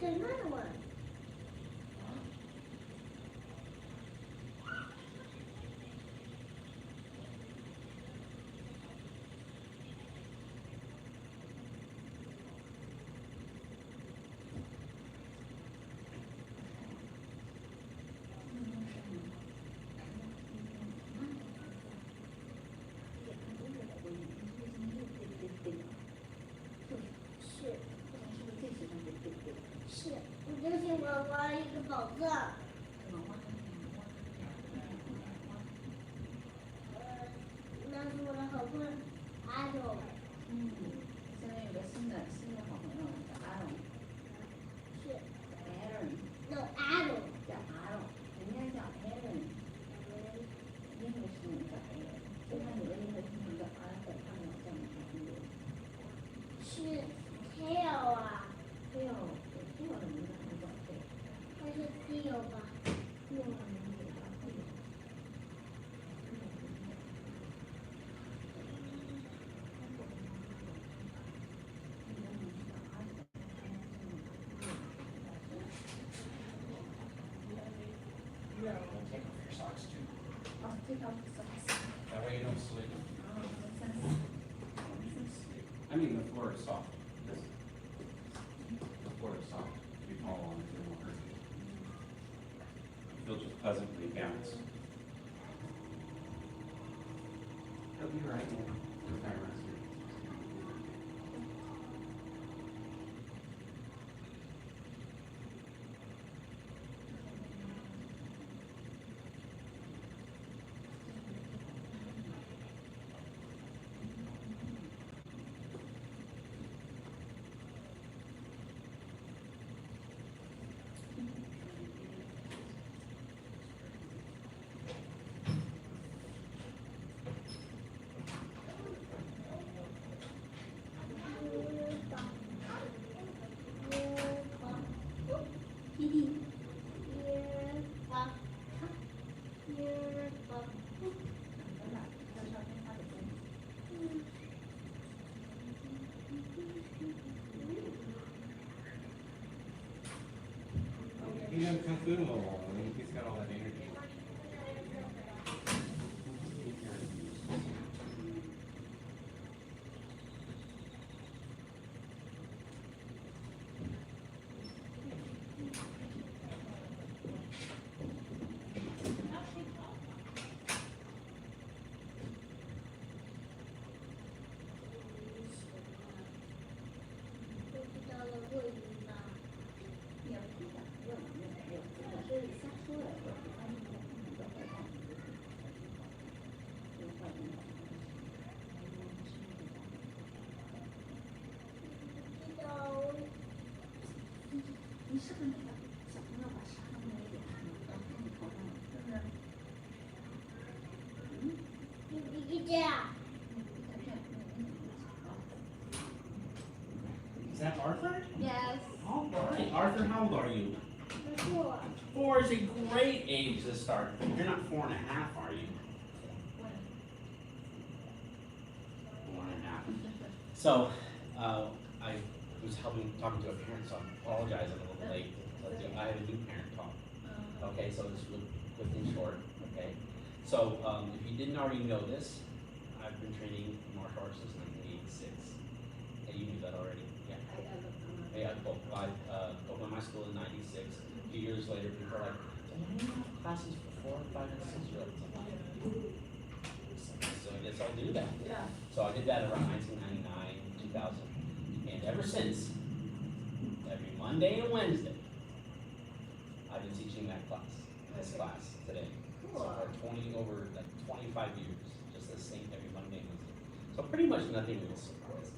another one.是，我就喜欢挖一个宝藏。那是我的好朋友阿勇。现在有个新的好朋友叫阿勇。是。Aaron。No Adam。叫阿勇，人家叫 Aaron。英文是叫 Aaron，就他有的英文名叫 Arthur，他们叫名叫英文。是 Tail 啊。Tail，对 Tail 的名字还叫 Tail。它是 Tail 吧？Tail 的名字叫 Tail。Take off your socks too. Oh, take off the socks. That way you don't slip. Oh, makes sense. I mean, the floor is soft. The floor is soft. If you fall on it, it won't hurt you. You'll just pleasantly bounce. He'll be right there. The camera's here. He doesn't come through a little while. I mean, he's got all that energy.你是不是那个小朋友把沙放在脸上，然后你头上，是不是？你这样。Is that Arthur? Yes. All right. Arthur, how old are you? 4. 4 is a great age to start. You're not 4 and a half, are you? 4 and a half. So, I was talking to a parent, so I apologize, I'm a little late. I had a new parent talk. Okay, so this was quick and short. Okay, so if you didn't already know this, I've been training martial arts since 1986. Hey, you knew that already? Yeah. Yeah, I opened my school in 96. A few years later, people are like, "Do you have classes for 4, 5, and 6-year-olds?" So I guess I'll do that. Yeah. So I did that around 1999, 2000. And ever since, every Monday and Wednesday, I've been teaching that class, this class today. Cool. So for over like 25 years, just the same every Monday and Wednesday. So pretty much nothing will surprise me.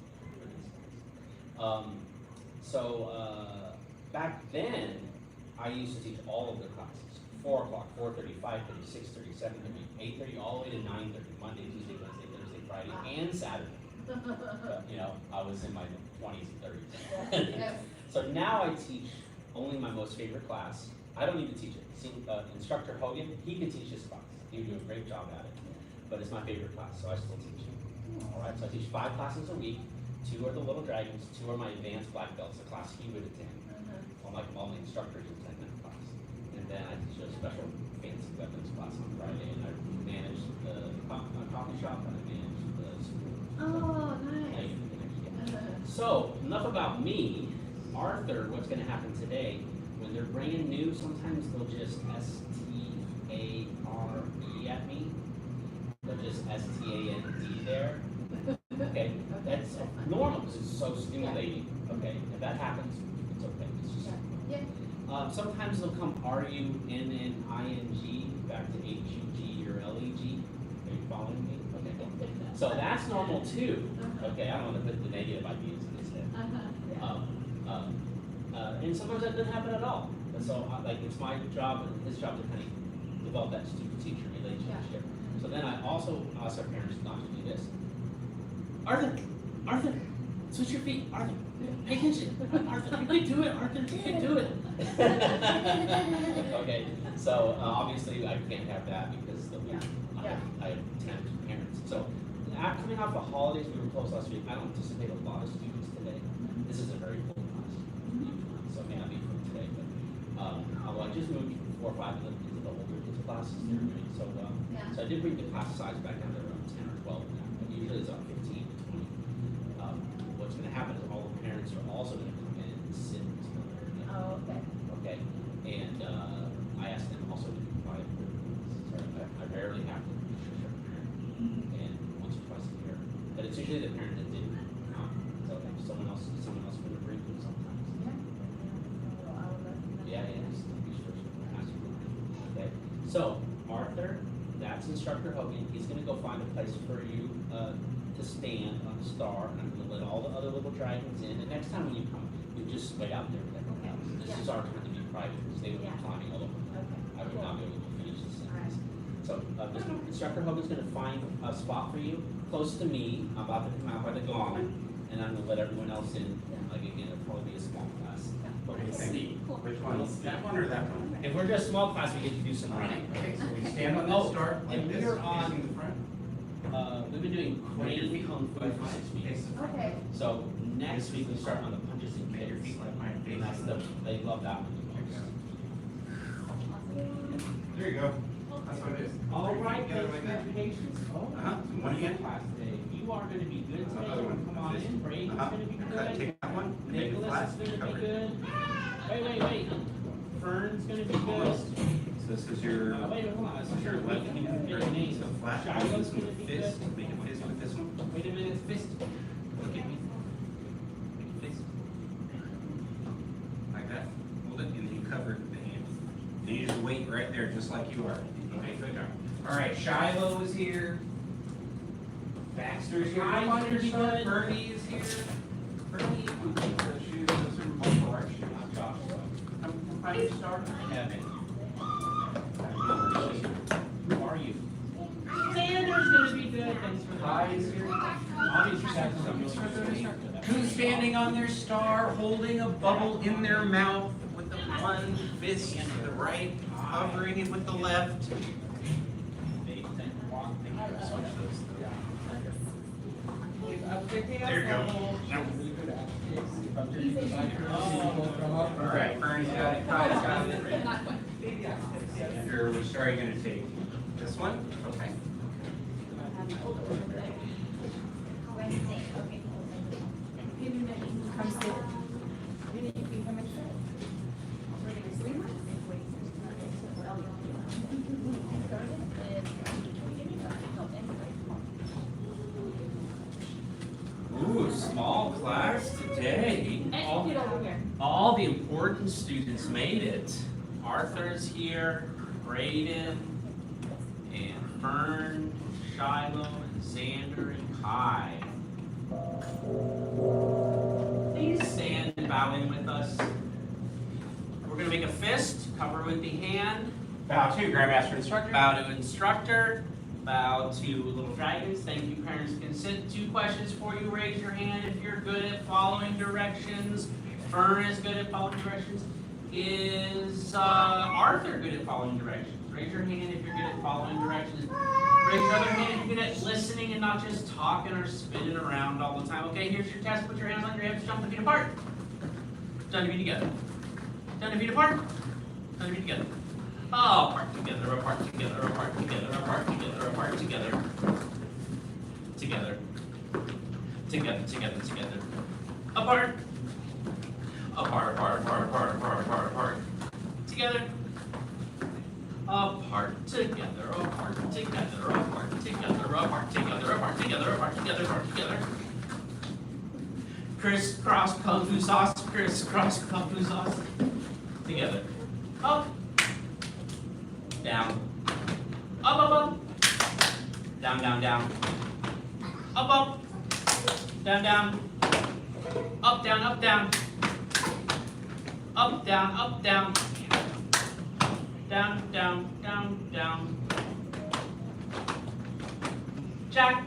Back then, I used to teach all of the classes. 4 o'clock, 4:30, 5:30, 6:30, 7:30, 8:30, all the way to 9:30, Monday, Tuesday, Wednesday, Thursday, Friday, and Saturday. But, you know, I was in my 20s and 30s. Yes. So now I teach only my most favorite class. I don't need to teach it. See, Instructor Hogan, he can teach his class. He would do a great job at it. But it's my favorite class, so I still teach it. All right, so I teach 5 classes a week, 2 are the little dragons, 2 are my advanced black belts, the class he would attend. All the instructors attend that class. And then I teach a special fancy weapons class on Friday, and I manage the coffee shop and I manage the school. Oh, nice. So, enough about me. Arthur, what's going to happen today, when they're brand new, sometimes they'll just S-T-A-R-E at me. They'll just S-T-A-N-D there. Okay, that's normal because it's so stimulating. Okay, if that happens, it's okay. It's just, sometimes they'll come R-U-N-N-I-G back to H-U-G or L-E-G. Are you following me? Okay, so that's normal too. Okay, I don't want to put the negative ideas in his head. And sometimes that doesn't happen at all. And so, like, it's my job and his job to kind of develop that student-teacher relationship. So then I also ask our parents not to do this. Arthur, switch your feet. Arthur, pay attention. Arthur, you can do it. Arthur, you can do it. Okay, so obviously I can't have that because I tempt parents. So coming off the holidays, we were closed last week. I don't anticipate a lot of students today. This is a very full class, so it may not be full today. But although I just moved 4 or 5 of them into the older kids classes, they're doing so well. So I did bring the class size back down to around 10 or 12 now. But usually it's about 15 to 20. What's going to happen is all the parents are also going to come in and sit in this little area. Oh, okay. Okay, and I asked them also to be quiet. I rarely have to shush a parent, and once or twice a year. But it's usually the parent that didn't come. So if someone else going to bring them sometimes. Yeah, just be sure to ask them. Okay, so Arthur, that's Instructor Hogan. He's going to go find a place for you to stand on the star, and I'm going to let all the other little dragons in. And next time when you come, you just wait out there with everyone else. This is our time to be private because they would be climbing all over. I would not be able to finish this sentence. So Instructor Hogan's going to find a spot for you close to me. I'm about to come out by the gong, and I'm going to let everyone else in. Like again, it'll probably be a small class. But we'll see. Which one? That one or that one? If we're just a small class, we get to do some running. Okay, so we stand on this start like and this, we're on- facing the front. We've been doing crane kung fu for 6 weeks. Face the front. Okay. So next week we start on the punches and Make your kicks. feet like mine. And that's they love that one the most. There you go. That's what it is. All right, Together like that. patience. One again. Class today. You are going to be good today. Another one. Come on This. in. Braden's going to be good. Take that one. Make it Nicholas flat. is going to Cover be it. good. Wait. Fern's going to be good. Almost. So this is your. Wait, hold on. This is your left hand. So flat. Shiloh's Make going to be fist. good. Make a fist with this one. Wait a minute. Fist. Look at me. Make a fist. Like that. Hold it and then you cover it with the hand. And you just wait right there, just like you are. Okay, good job. All right, Shiloh is here. Baxter's here. Hi, Come on, pretty your son. good. Bernie is here. Bernie, those shoes, those are multiple arch shoes. I'm Josh. Come find your star. Kevin. Who are you? Xander's gonna be good. Thanks for the Hi is here. Obviously, that's something really Who's standing on their star, holding a bubble in their mouth with the one fist, the right, hovering it with the left? There you go. All right, Bernie's got it, Kai's got it. Which star are you gonna take? This one? Okay. Ooh, small class today. All the important students made it. Arthur's here, Braden, and Fern, Shiloh, and Xander, and Kai. Please stand and bow in with us. We're gonna make a fist, cover with the hand. Bow to Grandmaster Instructor. Bow to instructor. Bow to little dragons. Thank you, parents can sit. 2 questions for you. Raise your hand if you're good at following directions. Fern is good at following directions. Is Arthur good at following directions? Raise your hand if you're good at following directions. Raise your other hand if you're good at listening and not just talking or spinning around all the time. Okay, here's your test. Put your hands on your hips. Jump the feet apart. Jump the feet together. Jump the feet apart. Jump the feet together. Oh, apart together, apart together, apart together, apart together, apart together. Together. Together, together, together. Apart. Apart, apart, apart, apart, apart, apart, apart. Together. Apart, together, apart, together, apart, together, apart, together, apart, together, apart, together, apart, together. Crisscross kung fu sauce, crisscross kung fu sauce. Together. Up. Down. Up, up, up. Down, down, down. Up, up. Down, down. Up, down, up, down. Up, down, up, down. Down, down, down, down. Jack.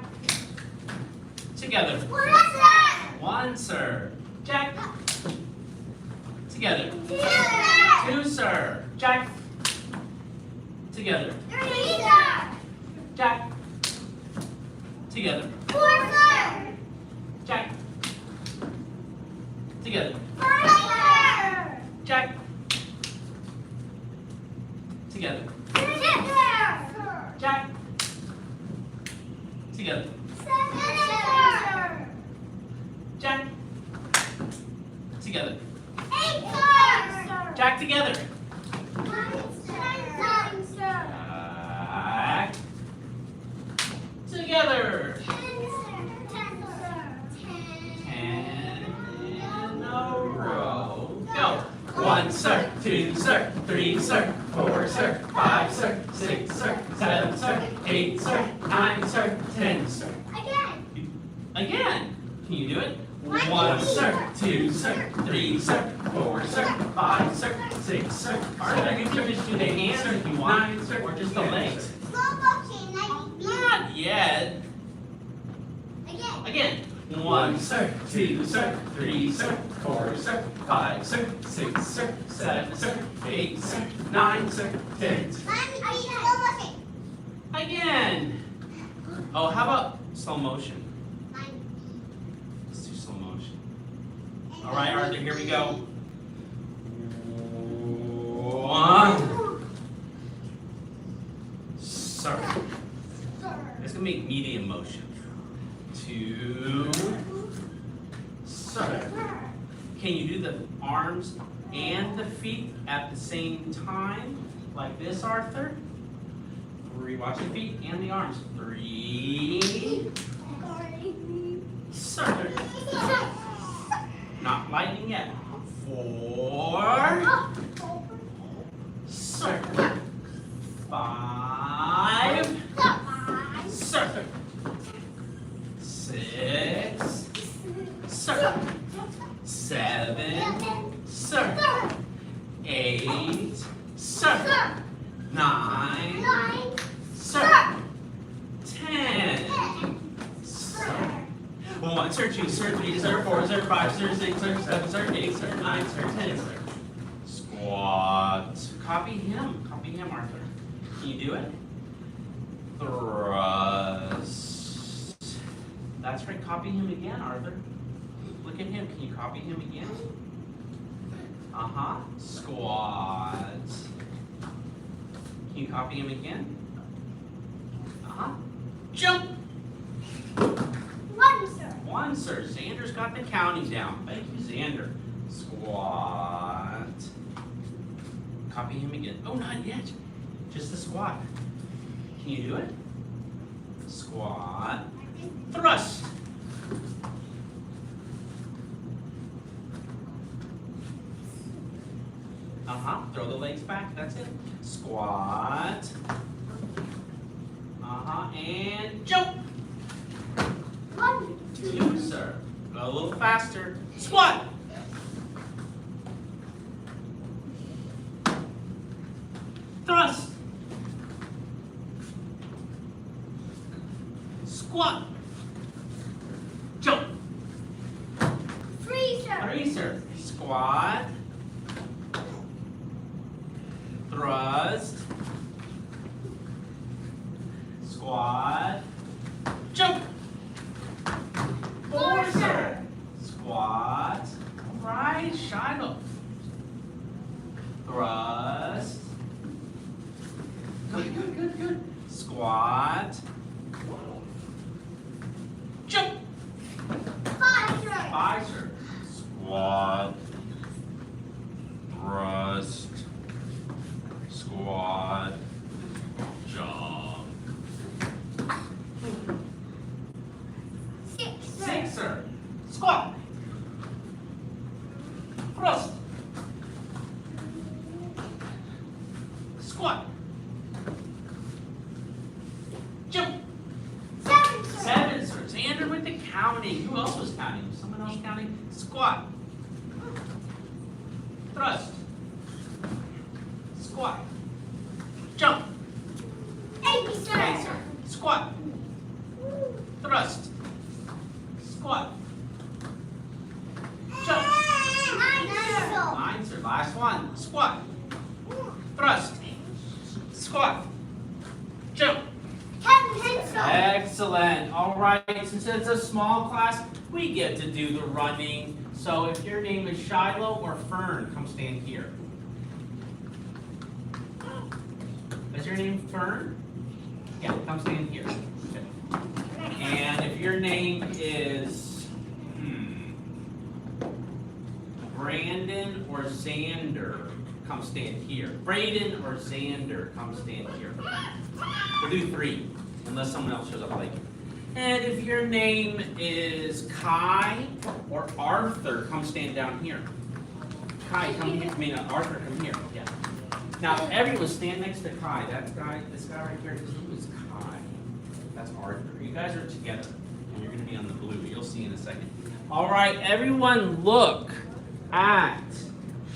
Together. One, sir. Jack. Together. Two, sir. Jack. Together. Jack. Together. Jack. Together. Jack. Together. Jack. Together. Jack. Together. Jack together. Jack. Together. 10 in a row. Go. 1, sir. 2, sir. 3, sir. 4, sir. 5, sir. 6, sir. 7, sir. 8, sir. 9, sir. 10, sir. Again. Can you do it? 1, sir. 2, sir. 3, sir. 4, sir. 5, sir. 6, sir. Arthur, you can just do the hands if you want, or just the legs. Not yet. Again. 1, sir. 2, sir. 3, sir. 4, sir. 5, sir. 6, sir. 7, sir. 8, sir. 9, sir. 10, sir. Again. Oh, how about slow motion? Let's do slow motion. All right, Arthur, here we go. 1. Sir. It's gonna make medium motion. 2. Sir. Can you do the arms and the feet at the same time? Like this, Arthur? 3. Watch the feet and the arms. 3. Sir. Not lightning yet. 4. Sir. 5. Sir. 6. Sir. 7. Sir. 8. Sir. 9. Sir. 10. Sir. 1, sir, 2, sir, 3, sir, 4, sir, 5, sir, 6, sir, 7, sir, 8, sir, 9, sir, 10, sir. Squat. Copy him, Arthur. Can you do it? Thrust. That's right, copy him again, Arthur. Look at him, can you copy him again? Squat. Can you copy him again? Jump. 1, sir. Xander's got the counting down. Thank you, Xander. Squat. Copy him again. Oh, not yet. Just the squat. Can you do it? Squat. Thrust. Throw the legs back. That's it. Squat. And jump. 2, sir. Go a little faster. Squat. Thrust. Squat. Jump. 3, sir. 3, sir. Squat. Thrust. Squat. Jump. Forcer. Squat. All right, Shiloh. Thrust. Good. Squat. Jump. Visor. Squat. Thrust. Squat. Jump. Sixer. Squat. Thrust. Squat. Jump. Sevenser. Xander with the counting. Who else was counting? Was someone else counting? Squat. Thrust. Squat. Jump. Pacer. Squat. Thrust. Squat. Jump. Mine's last one. Squat. Thrust. Squat. Jump. Excellent. All right. Since it's a small class, we get to do the running. So if your name is Shiloh or Fern, come stand here. Is your name Fern? Yeah, come stand here. Okay. And if your name is Brandon or Xander, come stand here. Braden or Xander, come stand here. We'll do 3, unless someone else shows up late. And if your name is Kai or Arthur, come stand down here. Kai, come here. I mean, Arthur, come here. Yeah. Now, everyone stand next to Kai. This guy right here, his name is Kai. That's Arthur. You guys are together, and you're going to be on the blue. You'll see in a second. All right, everyone look at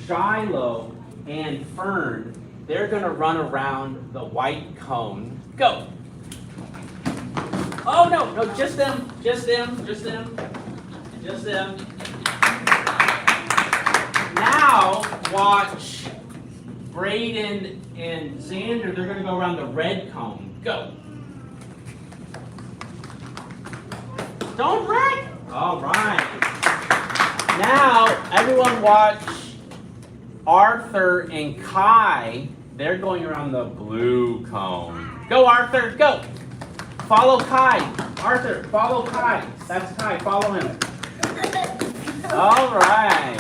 Shiloh and Fern. They're going to run around the white cone. Go. Oh, no, just them. Now, watch Braden and Xander. They're going to go around the red cone. Go. Don't wreck. All right. Now, everyone watch Arthur and Kai. They're going around the blue cone. Go, Arthur, go. Follow Kai. Arthur, follow Kai. That's Kai. Follow him. All right.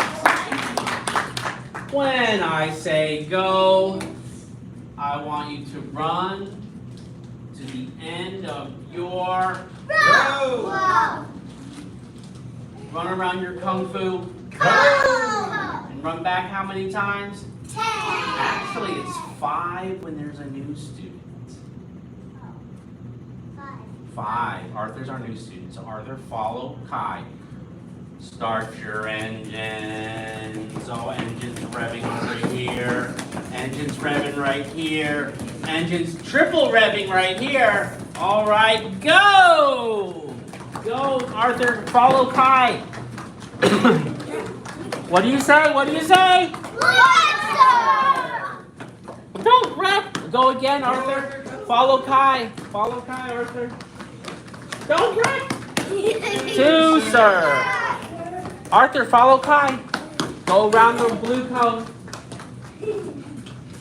When I say go, I want you to run to the end of your Go! Run around your kung fu. And run back how many times? 10! Actually, it's 5 when there's a new student. 5. Arthur's our new student. So Arthur, follow Kai. Start your engines. Oh, engines revving over here. Engines revving right here. Engines triple revving right here. All right, go! Go, Arthur, follow Kai. What do you say? What do you say? Don't wreck. Go again, Arthur. Follow Kai. Follow Kai, Arthur. Don't wreck. 2, sir. Arthur, follow Kai. Go around the blue cone.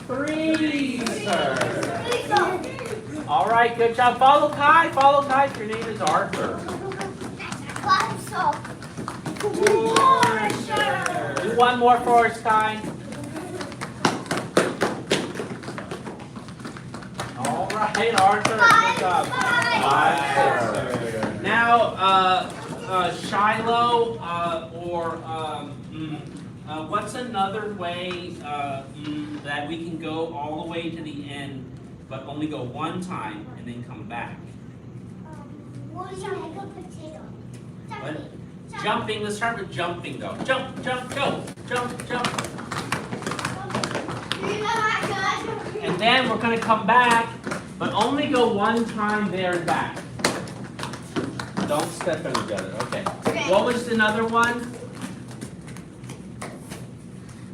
3, sir. All right, good job. Follow Kai. Follow Kai. Your name is Arthur. 4, sir. Do one more for us, Kai. All right, Arthur. Good job. 5, sir. Now, Shiloh, what's another way that we can go all the way to the end, but only go one time and then come back? What is your potato? What? Jumping. Let's start with jumping, though. Jump, jump, go. Jump, jump. And then we're going to come back, but only go one time there and back. Don't step on each other. Okay. What was another one?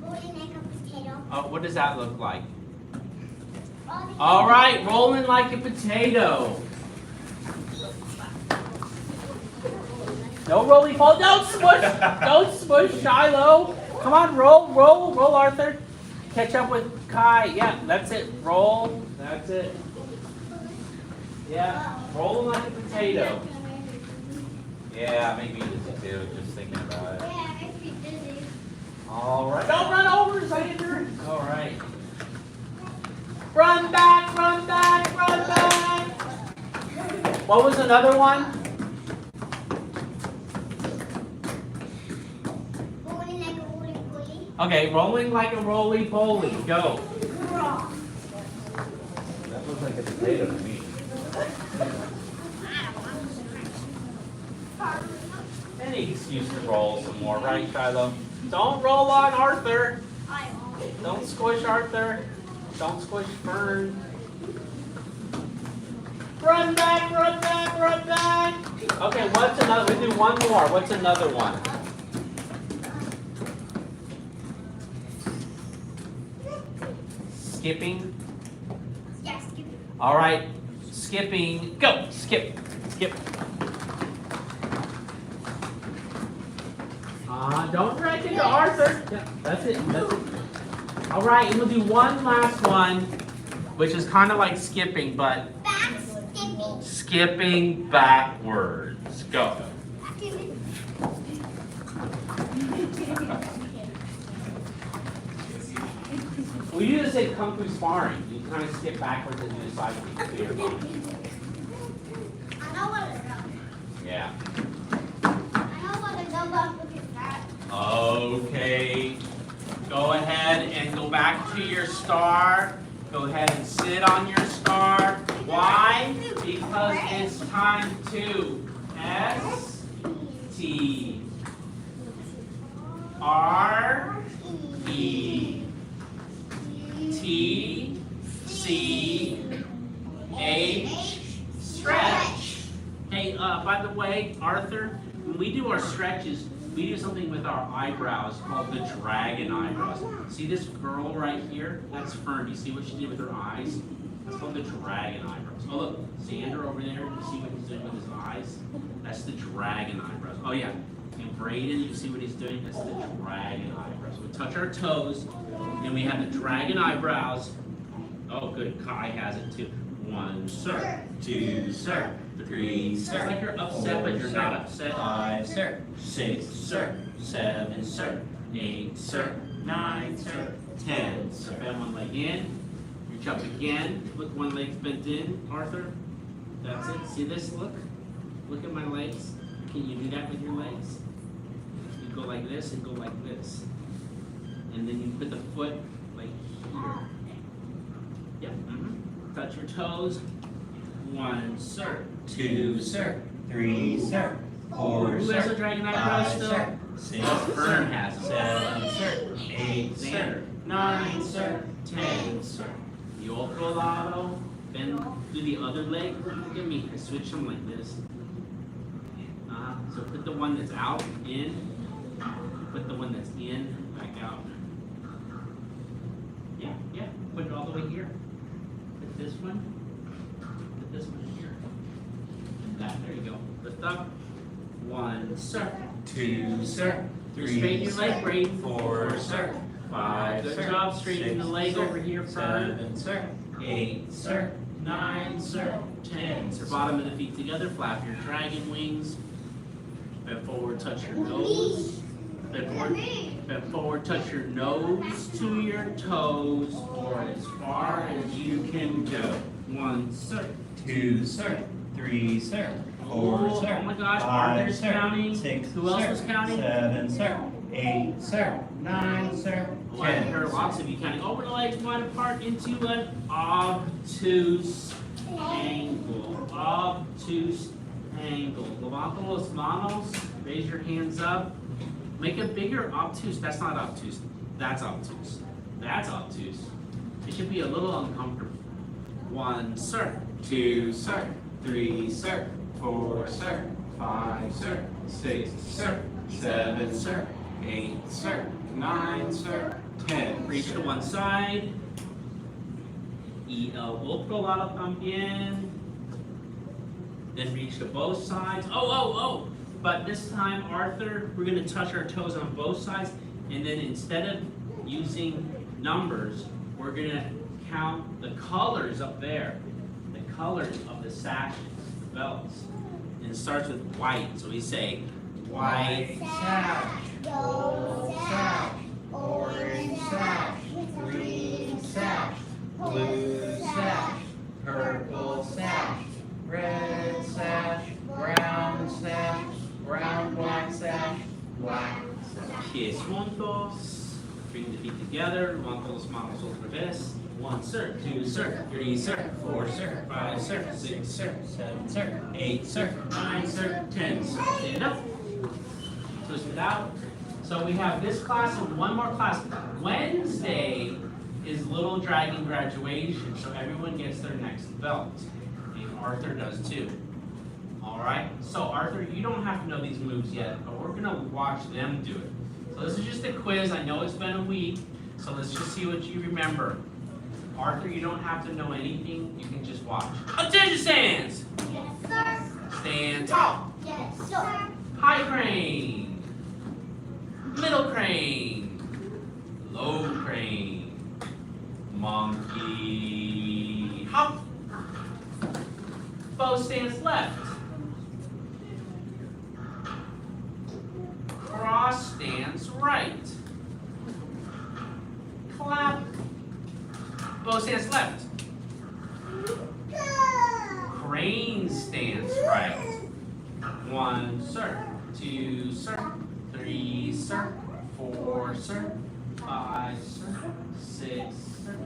Will you make a potato? What does that look like? All right, rolling like a potato. No rolling fall. Don't smush. Don't smush, Shiloh. Come on, roll, Arthur. Catch up with Kai. Yeah, that's it. Roll. That's it. Yeah, rolling like a potato. Yeah, maybe dizzy too, just thinking about it. Yeah, it makes me dizzy. All right. Don't run over, Xander. All right. Run back, run back, run back. What was another one? Rolling like a roly-poly. Okay, rolling like a roly-poly. Go. That looks like a potato to me. Any excuse to roll some more, right, Shiloh? Don't roll on Arthur. I won't. Don't squish Arthur. Don't squish Fern. Run back, run back, run back. Okay, what's another? We do one more. What's another one? Skipping. Yeah, skip it. All right, skipping. Go. Skip. Skip. Don't drag into Arthur. Yeah, that's it. That's it. All right, and we'll do one last one, which is kind of like skipping, but Back skipping. skipping backwards. Go. Well, you just say kung fu sparring. You kind of skip backwards and do the side kick to your body. I know what it does. Yeah. I know what it does. Look at that. Okay. Go ahead and go back to your star. Go ahead and sit on your star. Why? Because it's time to S T R E T C H stretch. Hey, by the way, Arthur, when we do our stretches, we do something with our eyebrows called the dragon eyebrows. See this girl right here? That's Fern. Do you see what she did with her eyes? That's called the dragon eyebrows. Oh look, Xander over there. You see what he's doing with his eyes? That's the dragon eyebrows. Oh yeah. And Braden, you see what he's doing? That's the dragon eyebrows. We touch our toes, and we have the dragon eyebrows. Oh good, Kai has it too. 1 sir, 2 sir, 3 sir. It's like you're upset, but you're not upset. 5 sir, 6 sir, 7 sir, 8 sir, 9 sir, 10 sir. Bend one leg in. Reach up again. Look, one leg's bent in, Arthur. That's it. See this? Look. Look at my legs. Can you do that with your legs? You go like this and go like this. And then you put the foot like here. Yep. Touch your toes. 1 sir, 2 sir, 3 sir, 4 Who has a dragon eyebrow still? 6 Fern has it. 7 sir, 8 sir, 9 sir, 10 sir. The otro lado. Then do the other leg. Look at me. I switch them like this. So put the one that's out in. Put the one that's in back out. Yeah, yeah. Put it all the way here. Put this one. Put this one here. And that. There you go. Lift up. 1 sir. 2 sir. 3 straighten your leg, Braden. 4 sir. 5 Good job. Straighten the leg over here, Fern. 7 sir. 8 sir. 9 sir. 10 sir. Bottom of the feet together. Flap your dragon wings. Bend forward, touch your nose. Bend forward, touch your nose to your toes, or as far as you can go. 1 sir. 2 sir. 3 sir. 4 sir. Oh my gosh, Arthur's counting. 6 Who else was counting? 7 sir. 8 sir. 9 sir. Oh, I heard lots of you counting. Over the legs, wide apart into an obtuse angle. Obtuse angle. Levanta los manos. Raise your hands up. Make a bigger obtuse. That's not obtuse. That's obtuse. That's obtuse. It should be a little uncomfortable. 1 sir. 2 sir. 3 sir. 4 sir. 5 sir. 6 sir. 7 sir. 8 sir. 9 sir. 10. Reach to one side. Y el otro lado también. Then reach to both sides. Oh. But this time, Arthur, we're going to touch our toes on both sides. And then instead of using numbers, we're going to count the colors up there. The colors of the sashes, the belts. And it starts with white. So we say, white sash, gold sash, orange sash, green sash, blue sash, purple sash, red sash, brown sash, brown black sash, black sash. Pies juntos. Bring the feet together. Levanto las manos otra vez. 1 sir, 2 sir, 3 sir, 4 sir, 5 sir, 6 sir, 7 sir, 8 sir, 9 sir, 10 sir. Stand up. Twist it out. So we have this class and one more class. Wednesday is Little Dragon graduation, so everyone gets their next belt. And Arthur does too. Alright? So Arthur, you don't have to know these moves yet, but we're gonna watch them do it. So this is just a quiz. I know it's been a week, so let's just see what you remember. Arthur, you don't have to know anything, you can just watch. Attention stands! Yes, sir. Stand tall. Yes, sir. High crane. Middle crane. Low crane. Monkey hop. Bow stance left. Cross stance right. Clap. Bow stance left. Crane stance right. 1 sir, 2 sir, 3 sir, 4 sir, 5 sir, 6 sir.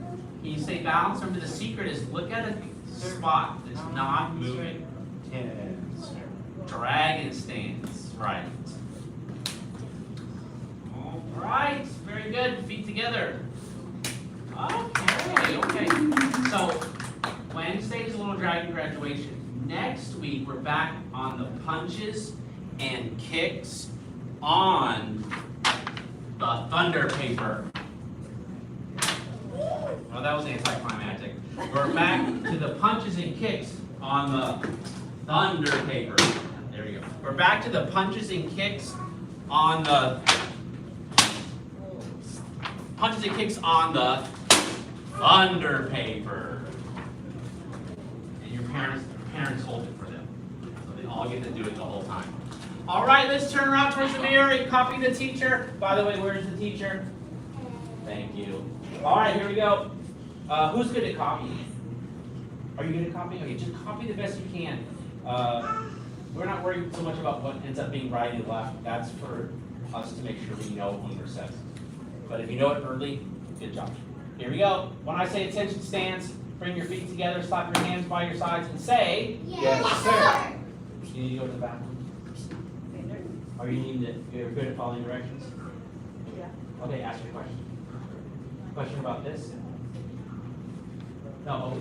Can you stay balanced? Remember the secret is look at a spot that's not moving. 10 sir. Dragon stance right. All right, very good. Feet together. Okay. So Wednesday is Little Dragon graduation. Next week we're back on the punches and kicks on the thunder paper. Well, that was anticlimactic. We're back to the punches and kicks on the thunder paper. There we go. We're back to the punches and kicks on the thunder paper. And your parents hold it for them. So they all get to do it the whole time. All right, let's turn around towards the mirror and copy the teacher. By the way, where's the teacher? Thank you. All right, here we go. Who's good at copying? Are you good at copying? Okay, just copy the best you can. We're not worried so much about what ends up being right and left. That's for us to make sure we know when we're set. But if you know it early, good job. Here we go. When I say attention stands, bring your feet together, slap your hands by your sides, and say, Yes, sir. You need to go to the bathroom? Or you're good at following directions? Yeah. Okay, ask your question. Question about this? No,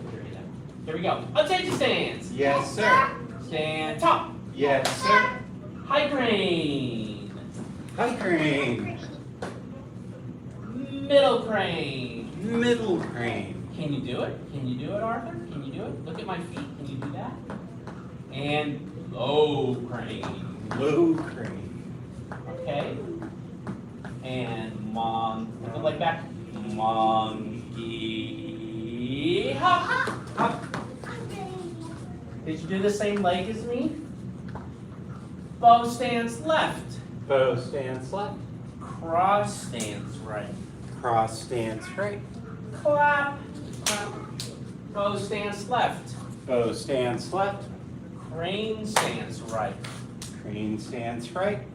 here we go. Attention stands. Yes, sir. Stand tall. Yes, sir. High crane. High crane. Middle crane. Middle crane. Can you do it? Can you do it, Arthur? Can you do it? Look at my feet. Can you do that? And low crane. Low crane. Okay. And like that. Monkey hop. Hop. Did you do the same leg as me? Bow stance left. Bow stance left. Cross stance right. Cross stance right. Clap. Clap. Bow stance left. Bow stance left. Crane stance right. Crane stance right.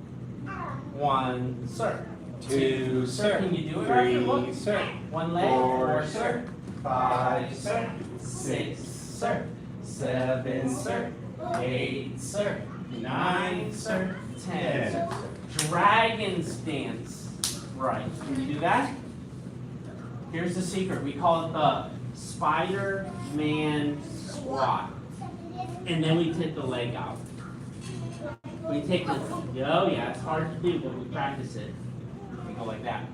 1 sir. 2 sir. Can you do it, Arthur? 3 Look. sir. 1 leg. 4 sir. 5 sir. 6 sir. 7 sir. 8 sir. 9 sir. 10 sir. Dragon stance right. Can you do that? Here's the secret. We call it the Spider-Man squat. And then we take the leg out. We take the, oh yeah, it's hard to do, but we practice it. We go like that.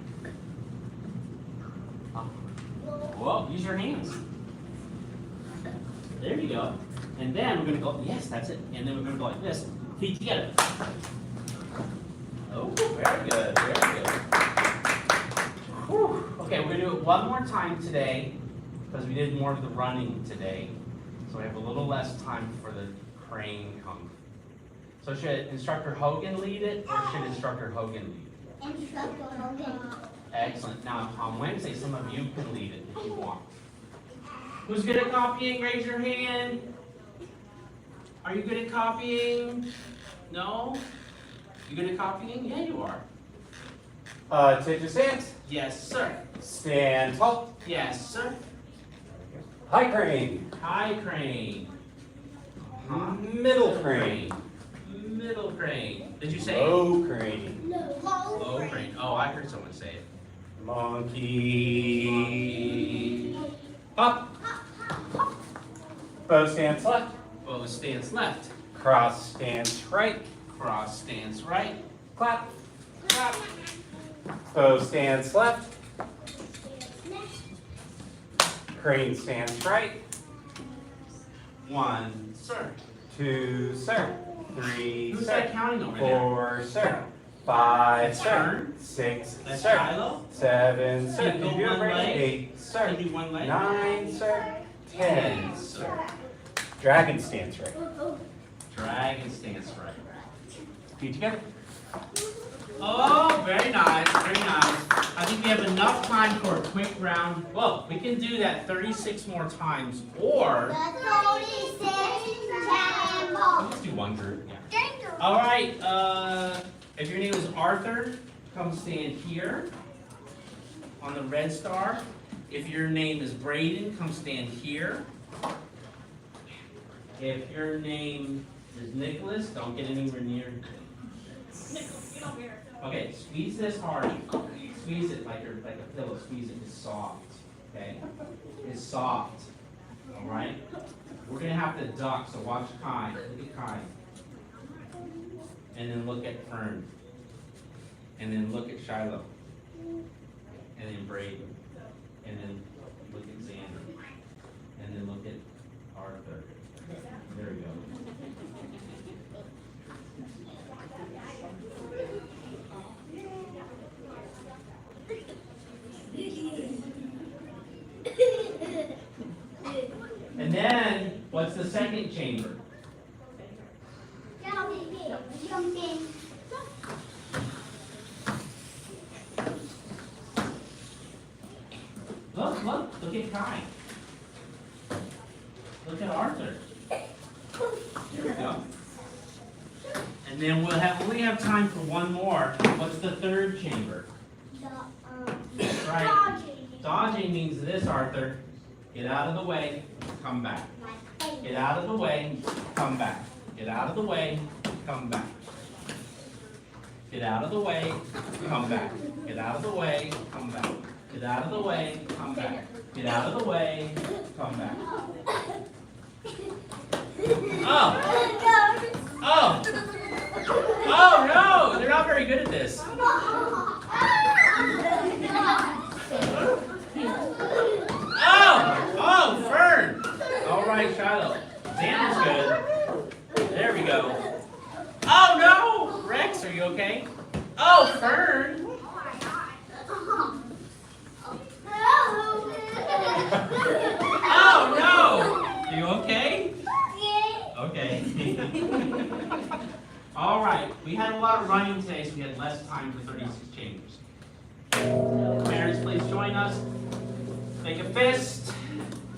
Whoa, use your hands. There you go. And then we're gonna go, yes, that's it. And then we're gonna go like this, feet together. Oh, very good, very good. Whew. Okay, we're gonna do it one more time today, because we did more of the running today. So we have a little less time for the crane come. So should Instructor Hogan lead it, or should Instructor Hogan lead it? Instructor Hogan. Excellent. Now, on Wednesday, some of you can lead it if you want. Who's good at copying? Raise your hand. Are you good at copying? No? You good at copying? Yeah, you are. Take your stance. Yes, sir. Stand tall. Yes, sir. High crane. High crane. Middle crane. Middle crane. Did you say? Low crane. Low crane. Oh, I heard someone say it. Monkey. Hop. Bow stance left. Bow stance left. Cross stance right. Cross stance right. Clap. Clap. Bow stance left. Crane stance right. 1, sir. 2, sir. 3, Who's sir. that counting over there? 4, sir. 5, sir. Turn. 6, That's sir. Shiloh. 7, sir. Can you go Do it one right. leg? 8, sir. Can you do one leg? 9, sir. 10, 10, sir. Dragon stance right. Dragon stance right. Feet together. Oh, very nice, very nice. I think we have enough time for a quick round. Well, we can do that 36 more times, or let's do one group. Yeah. All right. If your name is Arthur, come stand here on the red star. If your name is Braden, come stand here. If your name is Nicholas, don't get anywhere near. Nicholas, get over here. Okay, squeeze this hard. Squeeze it like a pillow. Squeeze it. It's soft. Okay? It's soft. All right? We're going to have to duck, so watch Kai. Look at Kai. And then look at Fern. And then look at Shiloh. And then Braden. And then look at Xander. And then look at Arthur. There we go. And then, what's the second chamber? Look at Kai. Look at Arthur. There we go. And then we'll only have time for one more. What's the third chamber? Right. Dodging means this, Arthur. Get out of the way, come back. Get out of the way, come back. Get out of the way, come back. Get out of the way, come back. Get out of the way, come back. Get out of the way, come back. Get out of the way, come back. Oh! Oh! Oh no! They're not very good at this. Oh, Fern! All right, Shiloh. Xander's good. There we go. Oh no! Rex, are you okay? Oh, Fern! Oh no! Are you okay? Okay. All right. We had a lot of running today, so we had less time for 36 chambers. Parents, please join us. Make a fist.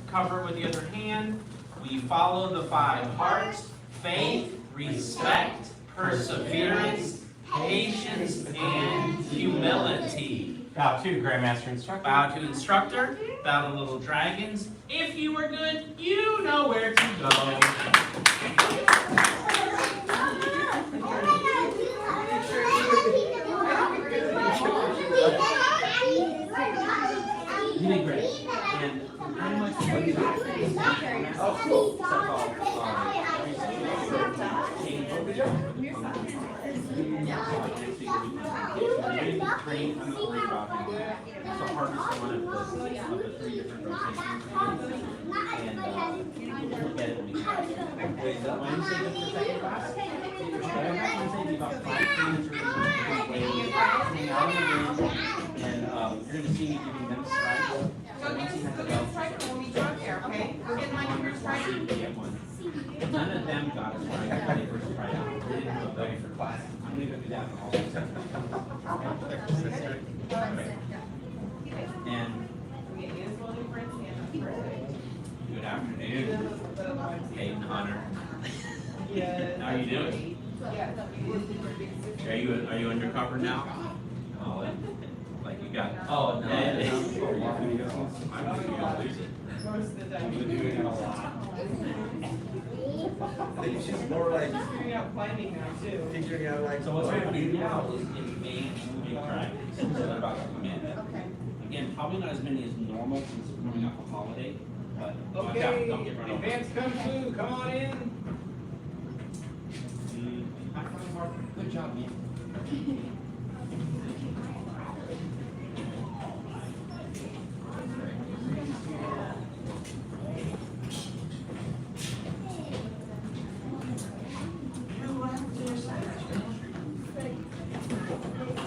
Cover it with the other hand. We follow the 5 hearts: faith, respect, perseverance, patience, and humility. Bow to Grandmaster Instructor. Bow to instructor. Bow to little dragons. If you were good, you know where to go. You did great. And pretty much train dropping. It's the hardest one of the 3 different rotations. And we'll look at it when we come. So Wednesday, just the second class. Wednesday, be about 5 minutes or hang out in the room. And you're going to see me giving them strides. Go get a strike and we'll meet you out there, okay? Go get my first strike. None of them got a strike when they first tried out. They didn't have a belly for class. I'm going to go do that for all the time. And good afternoon. Hey, Hunter. How are you doing? Are you undercover now? Oh, like you got. Oh no. I'm you don't lose it. You're doing it a lot. She's more like Figuring out climbing now too. figuring out like. So what's happening now is advanced moving practice. So they're about to come in. Again, probably not as many as normal since we're coming off a holiday, but watch out, don't get run over. Advanced Kung Fu, come on in. Good job, man.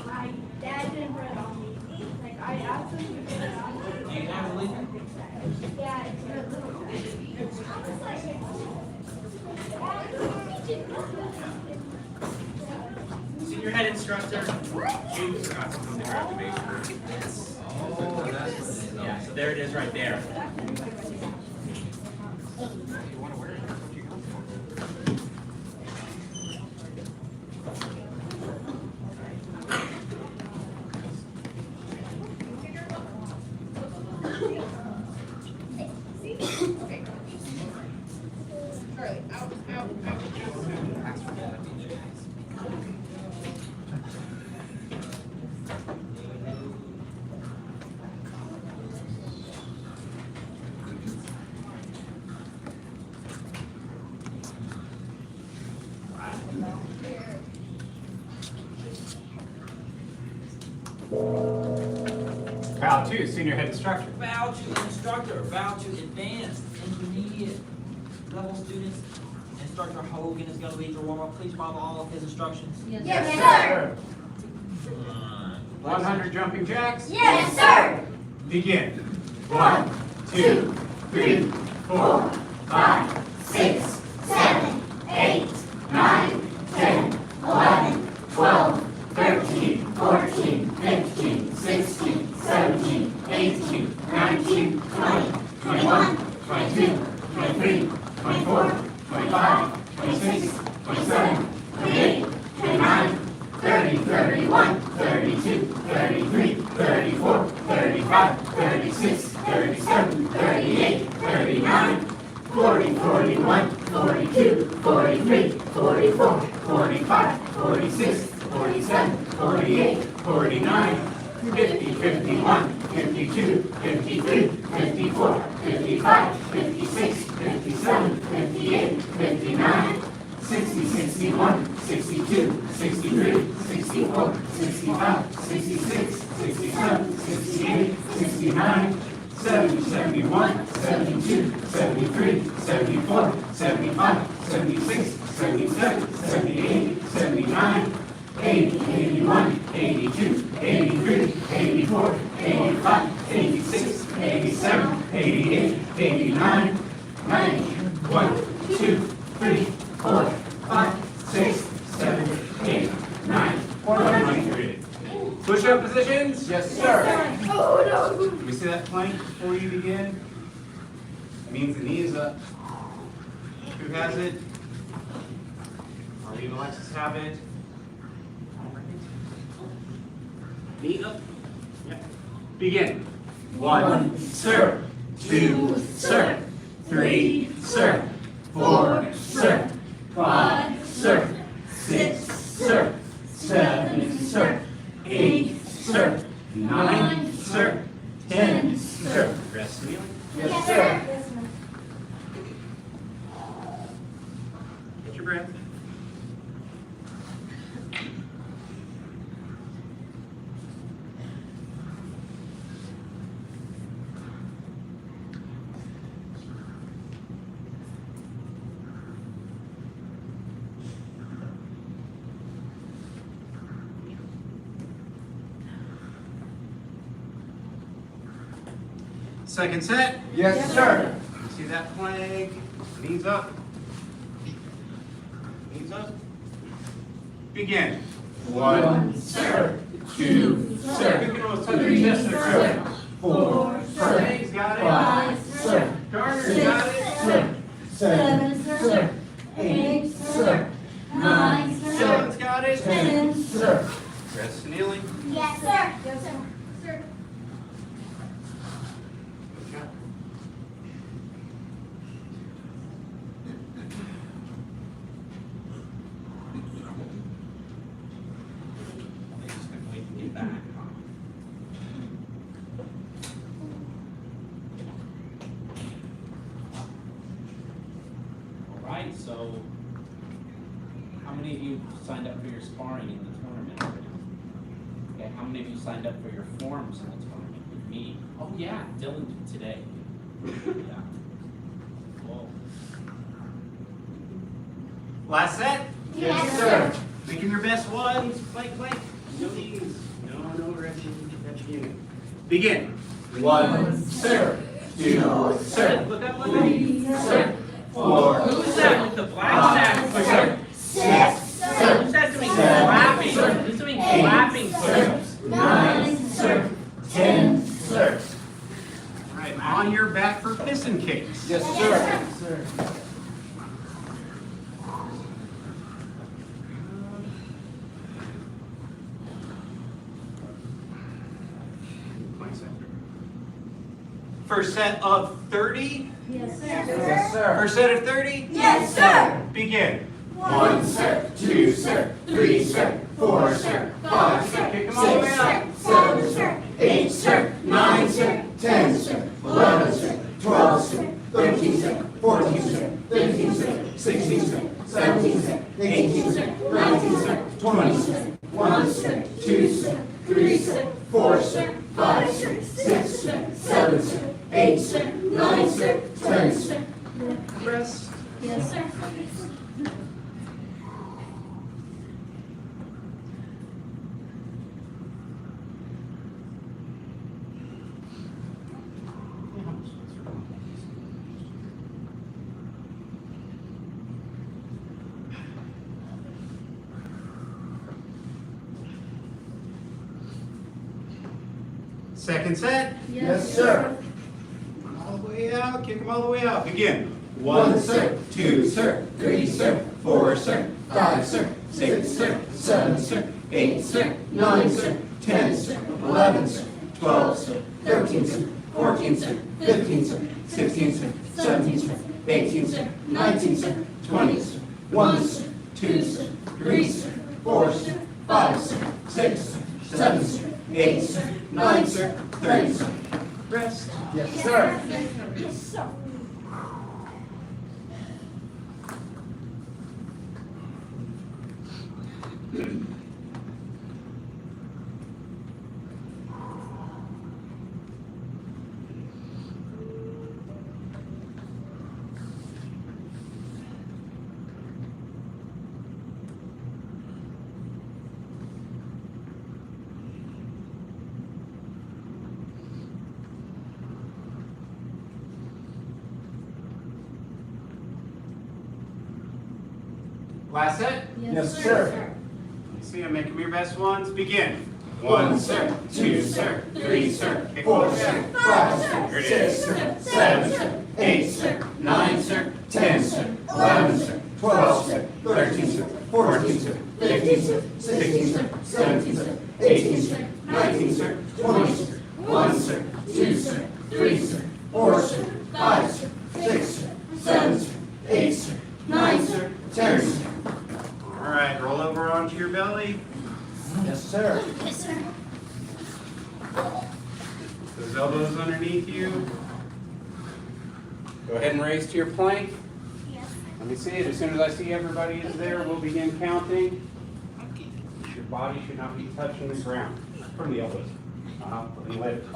My dad didn't put it on me. Like I asked him to put it on me. Do you have a leak? Yeah, it's a little. I was like, Senior head instructor. You forgot to come to graduation room. Oh, that's what it is. Yeah, so there it is right there. Bow to senior head instructor. Bow to instructor, bow to advanced, intermediate level students. Instructor Hogan is going to lead your warm-up. Please follow all of his instructions. yes, sir. 100 jumping jacks. Yes, sir. Begin. 1, 2, 3, 4, 5, 6, 7, 8, 9, 10, 11, 12, 13, 14, 15, 16, 17, 18, 19, 20, 21, 22, 23, 24, 25, 26, 27, 28, 29, 30, 31, 32, 33, 34, 35, 36, 37, 38, 39, 40, 41, 42, 43, 44, 45, 46, 47, 48, 49, 50, 51, 52, 53, 54, 55, 56, 57, 58, 59, 60, 61, 62, 63, 64, 65, 66, 67, 68, 69, 70, 71, 72, 73, 74, 75, 76, 77, 78, 79, 80, 81, 82, 83, 84, 85, 86, 87, 88, 89, 90, 1, 2, 3, 4, 5, 6, 7, 8, 9, 1. Push-up positions. Yes, sir. We see that plank before you begin. Means the knee is up. Who has it? Arlene and Alexis have it. Knee up. Yeah. Begin. 1, sir. 2, sir. 3, sir. 4, sir. 5, sir. 6, sir. 7, sir. 8, sir. 9, sir. 10, sir. Rest kneeling. Yes, sir. Get your breath. Second set. Yes, sir. See that flag? Knees up. Knees up. Begin. One, sir. Two, sir. You can always touch your chest there, sir. Four, sir. He's got it. Five, sir. Garner's got it. Sir. 7, sir. 8, sir. 9, sir. Seven's got it. 10, sir. Rest kneeling. Yes, sir. Yes, sir. Sir. Good job. They just couldn't wait to get back, huh? All right, so how many of you signed up for your sparring in the tournament already? Okay, how many of you signed up for your forms in the tournament with me? Oh yeah, Dylan did today. Yeah. Cool. Last set. Yes, sir. Making your best ones. Plank, plank. No knees. No rest unit. Begin. 1, sir. 2, sir. Look up, 3, sir. 4, Who's that with the black sack? sir. 6, sir. Who's that doing clapping? Who's doing clapping? Sir. 9, sir. 10, sir. All right, on your back for piston kicks. Yes, sir. First set of 30. Yes, sir. Yes, sir. First set of 30. Yes, sir. Begin. 1, sir. 2, sir. 3, sir. 4, sir. 5, sir. Kick 'em all the way 6, up. sir. 7, sir. 8, sir. 9, sir. 10, sir. 11, sir. 12, sir. 13, sir. 14, sir. 15, sir. 16, sir. 17, sir. 18, sir. 19, sir. 20, sir. 1, sir. 2, sir. 3, sir. 4, sir. 5, sir. 6, sir. 7, sir. 8, sir. 9, sir. 10, sir. Rest. Yes, sir. Second set. Yes, sir. All the way out. Kick them all the way out. Begin. 1, sir. 2, sir. 3, sir. 4, sir. 5, sir. 6, sir. 7, sir. 8, sir. 9, sir. 10, sir. 11, sir. 12, sir. 13, sir. 14, sir. 15, sir. 16, sir. 17, sir. 18, sir. 19, sir. 20, sir. 1, sir. 2, sir. 3, sir. 4, sir. 5, sir. 6, sir. 7, sir. 8, sir. 9, sir. 30, sir. Rest. Yes, sir. Yes, sir. Last set. Yes, sir. See, I'm making your best ones. Begin. 1, sir. 2, sir. 3, sir. 4, sir. 5, sir. 6, sir. 7, sir. 8, sir. 9, sir. 10, sir. 11, sir. 12, sir. 13, sir. 14, sir. 15, sir. 16, sir. 17, sir. 18, sir. 19, sir. 20, sir. 1, sir. 2, sir. 3, sir. 4, sir. 5, sir. 6, sir. 7, sir. 8, sir. 9, sir. 10, sir. All right, roll over onto your belly. Yes, sir. Yes, sir. Those elbows underneath you. Go ahead and raise to your plank. Yes. Let me see it. As soon as I see everybody is there, we'll begin counting. Your body should not be touching the ground from the elbows. Let me lift.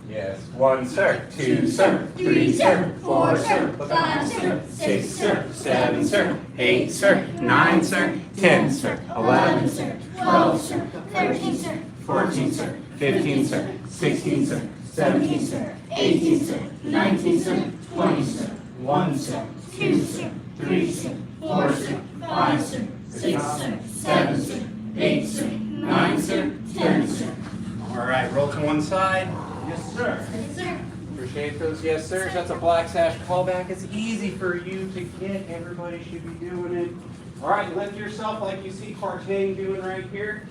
Yes. 1, sir. 2, sir. 3, sir. 4, sir. 5, sir. 6, sir. 7, sir. 8, sir. 9, sir. 10, sir. 11, sir. 12, sir. 13, sir. 14, sir. 15, sir. 16, sir. 17, sir. 18, sir. 19, sir. 20, sir. 1, sir. 2, sir. 3, sir. 4, sir. 5, sir. 6, sir. 7, sir. 8, sir. 9, sir. 10, sir. All right, roll to one side. Yes, sir. Yes, sir. Appreciate those yes, sirs. That's a black sash callback. It's easy for you to get. Everybody should be doing it. All right, lift yourself like you see Partain doing right here,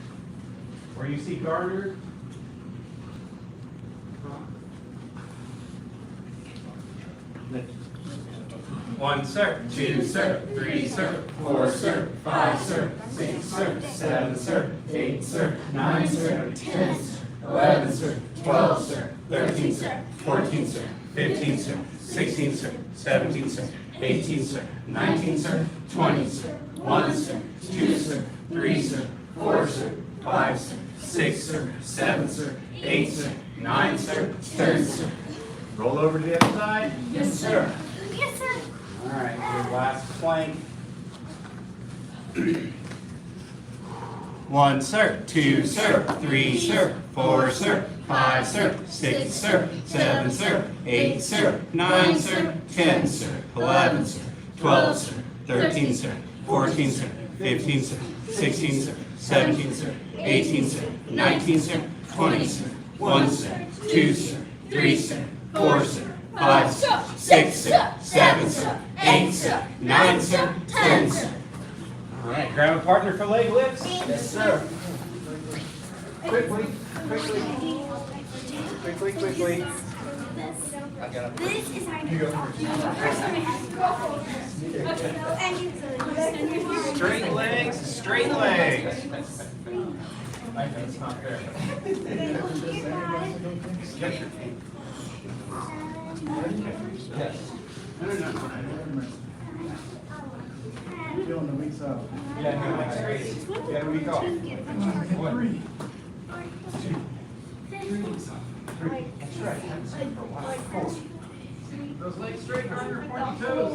or you see Gardner. Lift. 1, sir. 2, sir. 3, sir. 4, sir. 5, sir. 6, sir. 7, sir. 8, sir. 9, sir. 10, sir. 11, sir. 12, sir. 13, sir. 14, sir. 15, sir. 16, sir. 17, sir. 18, sir. 19, sir. 20, sir. 1, sir. 2, sir. 3, sir. 4, sir. 5, sir. 6, sir. 7, sir. 8, sir. 9, sir. 10, sir. Roll over to the other side. Yes, sir. Yes, sir. All right, your last plank. 1, sir. 2, sir. 3, sir. 4, sir. 5, sir. 6, sir. 7, sir. 8, sir. 9, sir. 10, sir. 11, sir. 12, sir. 13, sir. 14, sir. 15, sir. 16, sir. 17, sir. 18, sir. 19, sir. 20, sir. 1, sir. 2, sir. 3, sir. 4, sir. 5, sir. 6, sir. 7, sir. 8, sir. 9, sir. 10, sir. All right, grab a partner for leg lifts. Yes, sir. Quickly, quickly, quickly, quickly. This is our new first one. Straight legs, straight legs. Feeling the weeks out. Yeah, legs straight. You got a week off. 1, 2, 3. That's right. Those legs straight, under pointy toes.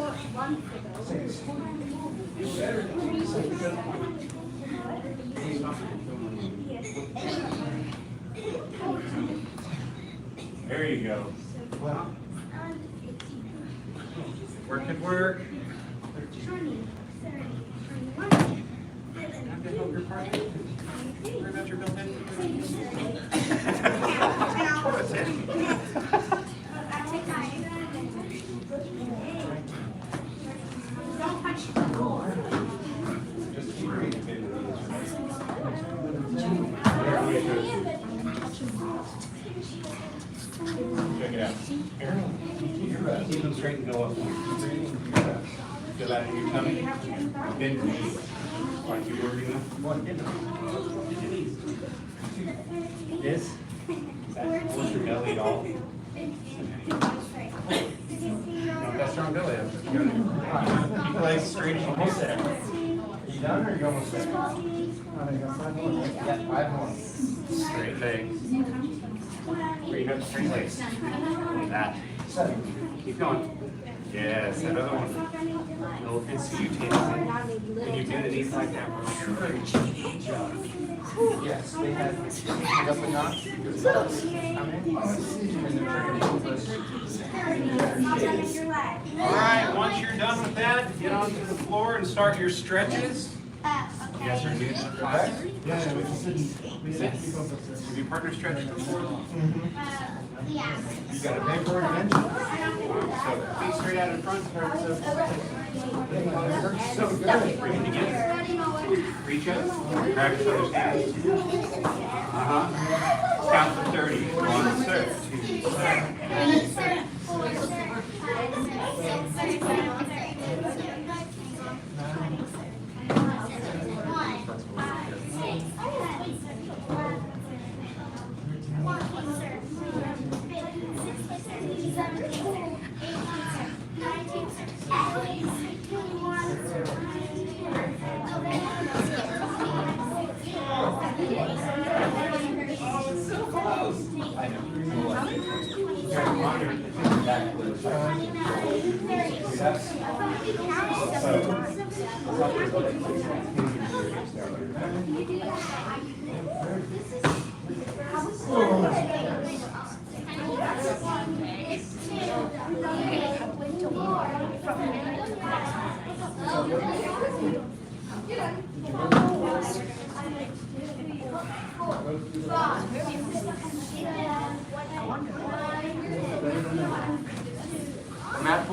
There you go. Work and work. Where about your bill Don't touch the floor. Just keep reading. Check it out. Keep them straight and go up. Feel that in your tummy? Bend your knees. Like you working them. 1, bend your knees. 2. This. That pulls your belly at all. No, that's strong belly. Keep the legs straight as you can there. Are you done or are you almost there? Yeah, 5 more. Straight legs. Bring up straight legs. Like that. Keep going. Yes, that other one. No offense to you, Tatum. When you bend the knees like that, you're a teenage job. Yes, they have up a notch. All right, once you're done with that, get onto the floor and start your stretches. You guys are new to the class? Yeah, we just didn't. Have your partner stretched before? Yeah. You got to pay for it eventually. So feet straight out in front. So good. Bring it together. Reach up. Grab each other's hands. Count to 30. 1, sir. 2, sir. This is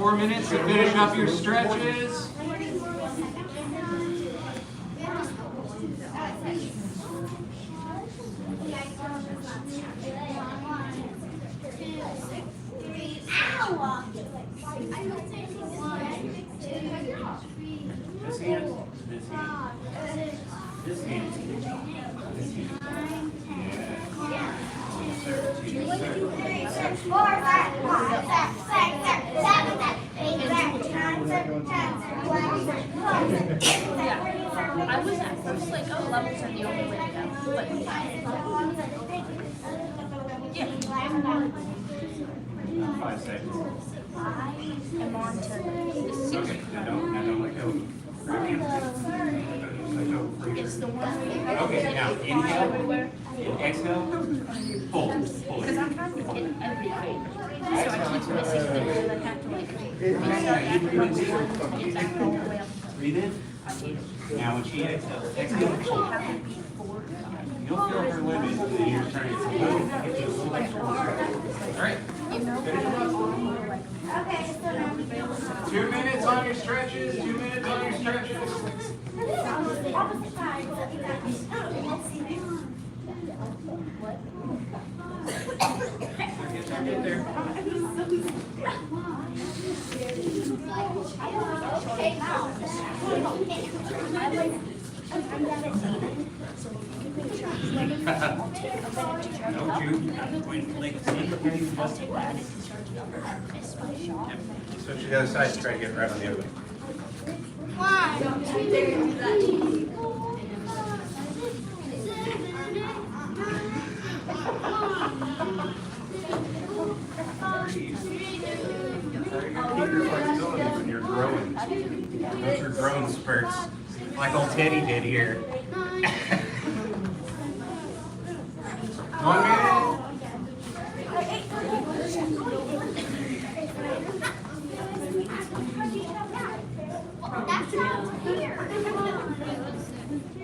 4 minutes to finish up your stretches. This hand, this hand, this hand, this hand. Yeah. I was at first like, oh, levels are the only way to go. But yeah. 5 seconds. I am on to Okay, now don't let go. Grab your hand. Let go. it's the one where you Okay, now inhale, everywhere. and exhale, pull, pull Because it. I'm trying to get everything. So I keep missing things and I have to like Breathe in. Now when she exhales, exhale, pull. You'll feel her limit, and then you're turning to move, get you a little extra. All right. Okay, so now 2 minutes on your stretches, 2 minutes on your stretches. opposite side. Get there. Don't you? Switch to the other side, try to get right on the other one. Keep your flexibility when you're growing. Those are growing spurts, like old Teddy did here. 1 minute.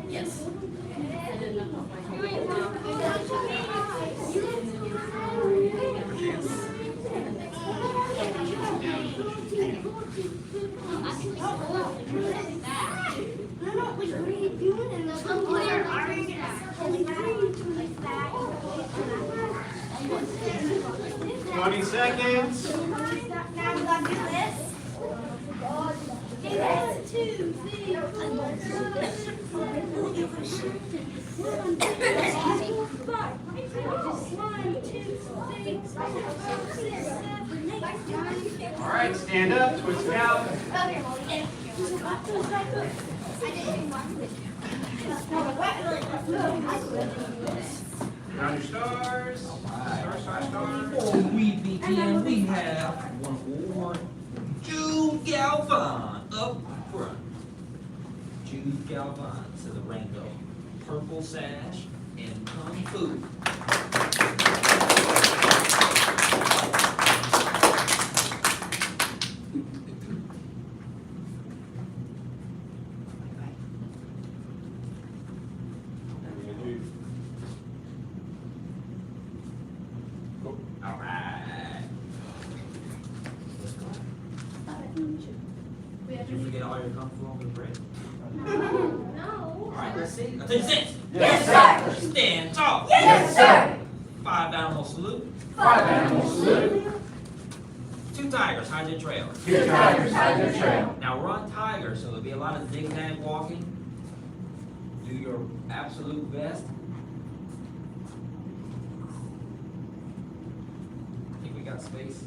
Yes. 20 seconds. Now we gotta do this. Yes, 2, 3, 4, 5, All right, stand up, twist it out. Round your stars. Star, star, star. Before we begin, we have one more. Jude Galvan up front. Jude Galvan to the rainbow. Purple sash and kung fu. All right. Did you forget all your kung fu over the break? All right, let's see. Now take a stance. Yes, sir. Stand tall. Yes, sir. 5 animal salute. 5 animal salute. 2 tigers hide their trail. 2 tigers hide their trail. Now run tiger, so there'll be a lot of zigzag walking. Do your absolute best. I think we got space.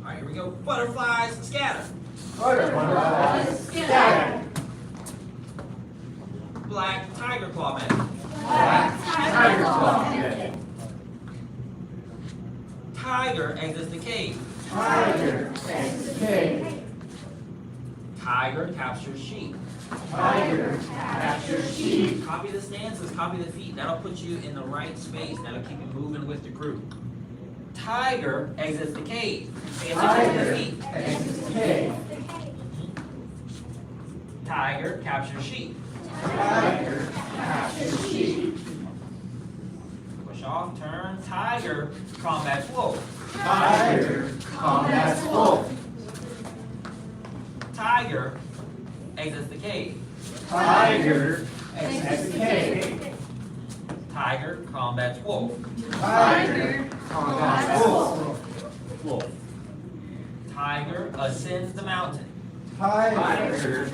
All right, here we go. Butterflies scatter. Butterflies scatter. Black tiger claw method. Black tiger claw method. Tiger exits the cave. Tiger exits cave. Tiger captures sheep. Tiger captures sheep. Copy the stances, copy the feet. That'll put you in the right space. That'll keep you moving with the group. Tiger exits the cave. Pay attention to the Tiger feet. exits cave. Tiger captures sheep. Tiger captures sheep. Push off, turn, tiger, combats wolf. Tiger combats wolf. Tiger exits the cave. Tiger exits the cave. Tiger combats wolf. Tiger combats wolf. Wolf. Tiger ascends the mountain. Tiger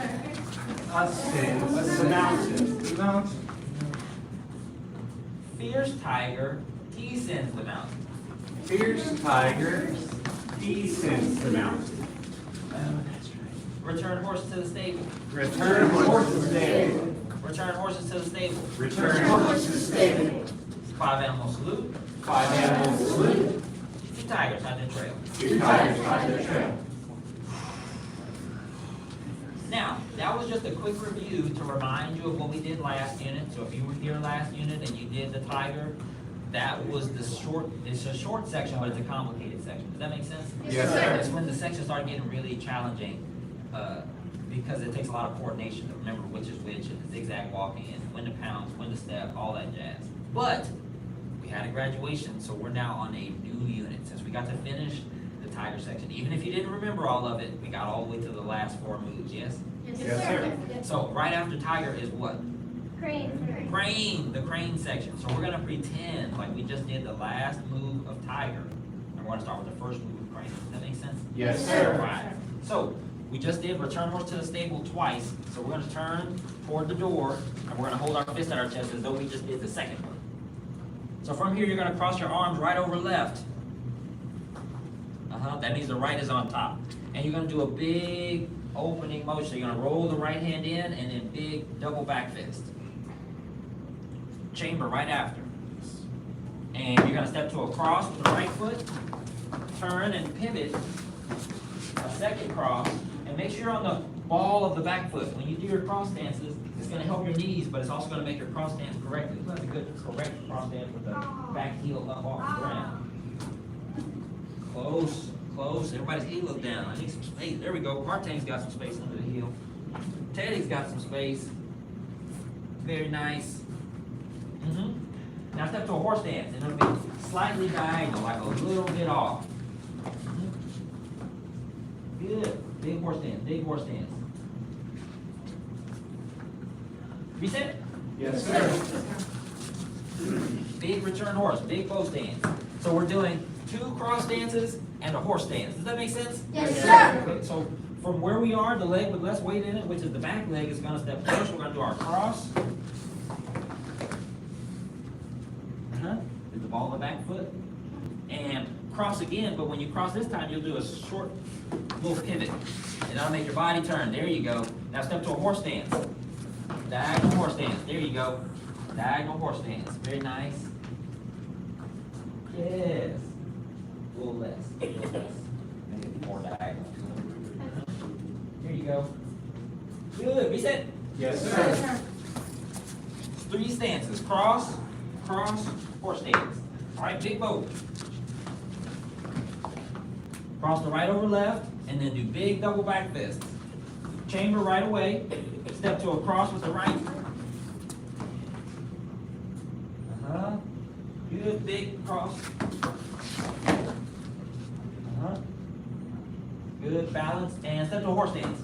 Ascends the mountain. Fierce tiger descends the mountain. Fierce tiger descends the mountain. Return horse to the stable. Return horse to the stable. Return horses to the stable. Return horse to the stable. 5 animal salute. 5 animals salute. 2 tigers on the trail. 2 tigers on the trail. Now, that was just a quick review to remind you of what we did last unit. So if you were here last unit and you did the tiger, that was the short, it's a short section, but it's a complicated section. Does that make sense? Yes, sir. It's when the sections start getting really challenging, because it takes a lot of coordination to remember which is which, and the zigzag walking, and when to pounce, when to step, all that jazz. But we had a graduation, so we're now on a new unit. Since we got to finish the tiger section, even if you didn't remember all of it, we got all the way to the last 4 moves, yes? Yes, sir. So right after tiger is what? Crane. Crane, the crane section. So we're gonna pretend like we just did the last move of tiger, and we're gonna start with the first move of crane. Does that make sense? Yes, sir. Right. So we just did return horse to the stable twice. So we're gonna turn toward the door, and we're gonna hold our fist at our chest as though we just did the second one. So from here, you're gonna cross your arms right over left. That means the right is on top. And you're gonna do a big opening motion. So you're gonna roll the right hand in, and then big double back fist. Chamber right after. And you're gonna step to a cross with the right foot, turn and pivot a second cross, and make sure you're on the ball of the back foot. When you do your cross stances, it's gonna help your knees, but it's also gonna make your cross stance correctly. You have a good correct cross stance with the back heel up off the ground. Close, close, everybody's heel is down. I need some space, there we go. Martin's got some space under the heel. Teddy's got some space. Very nice. Now step to a horse stance, and it'll be slightly diagonal, like a little bit off. Good. Big horse stance, big horse stance. Reset. Yes, sir. Big return horse, big bow stance. So we're doing 2 cross stances and a horse stance. Does that make sense? Yes, sir. Okay, so from where we are, the leg with less weight in it, which is the back leg, is gonna step first. We're gonna do our cross. With the ball of the back foot. And cross again, but when you cross this time, you'll do a short little pivot. And that'll make your body turn. There you go. Now step to a horse stance. Diagonal horse stance. There you go. Diagonal horse stance. Very nice. Yes. A little less. A little less. Maybe more diagonal. There you go. Good. Reset. Yes, sir. 3 stances. Cross, cross, horse stance. All right, big bow. Cross the right over left, and then do big double back fists. Chamber right away. Step to a cross with the right. Good big cross. Good balance, and step to a horse stance.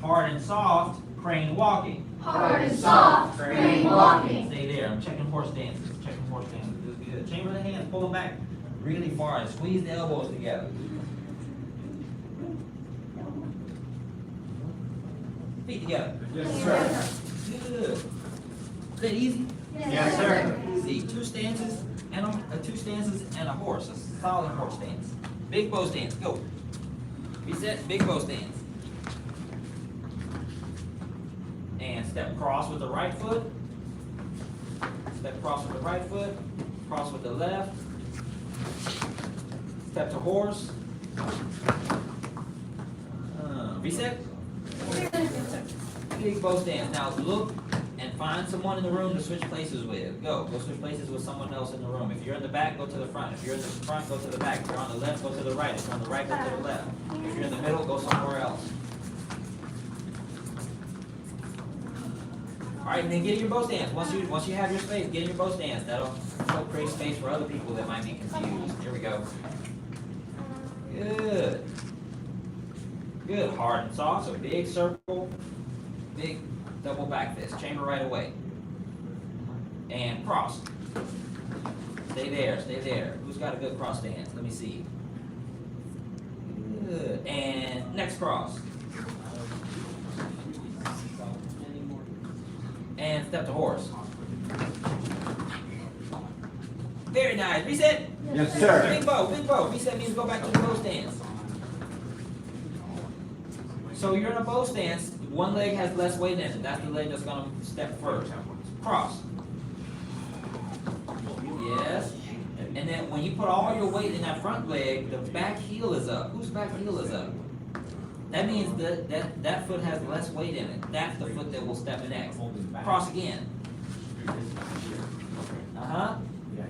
Hard and soft, crane walking. Hard and soft, crane walking. Stay there. I'm checking horse stances. Checking horse stances. Good, good. Chamber the hands. Pull them back really far and squeeze the elbows together. Feet together. Yes, sir. Good. Is that easy? Yes, sir. Easy. 2 stances and a horse. A solid horse stance. Big bow stance. Go. Reset. Big bow stance. And step cross with the right foot. Step cross with the right foot. Cross with the left. Step to horse. Reset. Big bow stance. Now look and find someone in the room to switch places with. Go. Go switch places with someone else in the room. If you're in the back, go to the front. If you're in the front, go to the back. If you're on the left, go to the right. If you're on the right, go to the left. If you're in the middle, go somewhere else. Alright, and then get in your bow stance. Once you have your space, get in your bow stance. That'll help create space for other people that might be confused. Here we go. Good. Good, hard and soft, so big circle, big double back fist, chamber right away. And cross. Stay there, stay there. Who's got a good cross stance? Let me see. Good, and next cross. And step to horse. Very nice, reset. Yes, sir. Big bow, reset means go back to the bow stance. So you're in a bow stance, one leg has less weight in it. That's the leg that's gonna step first. Cross. Yes. And then when you put all your weight in that front leg, the back heel is up. Whose back heel is up? That means that foot has less weight in it. That's the foot that will step next. Cross again.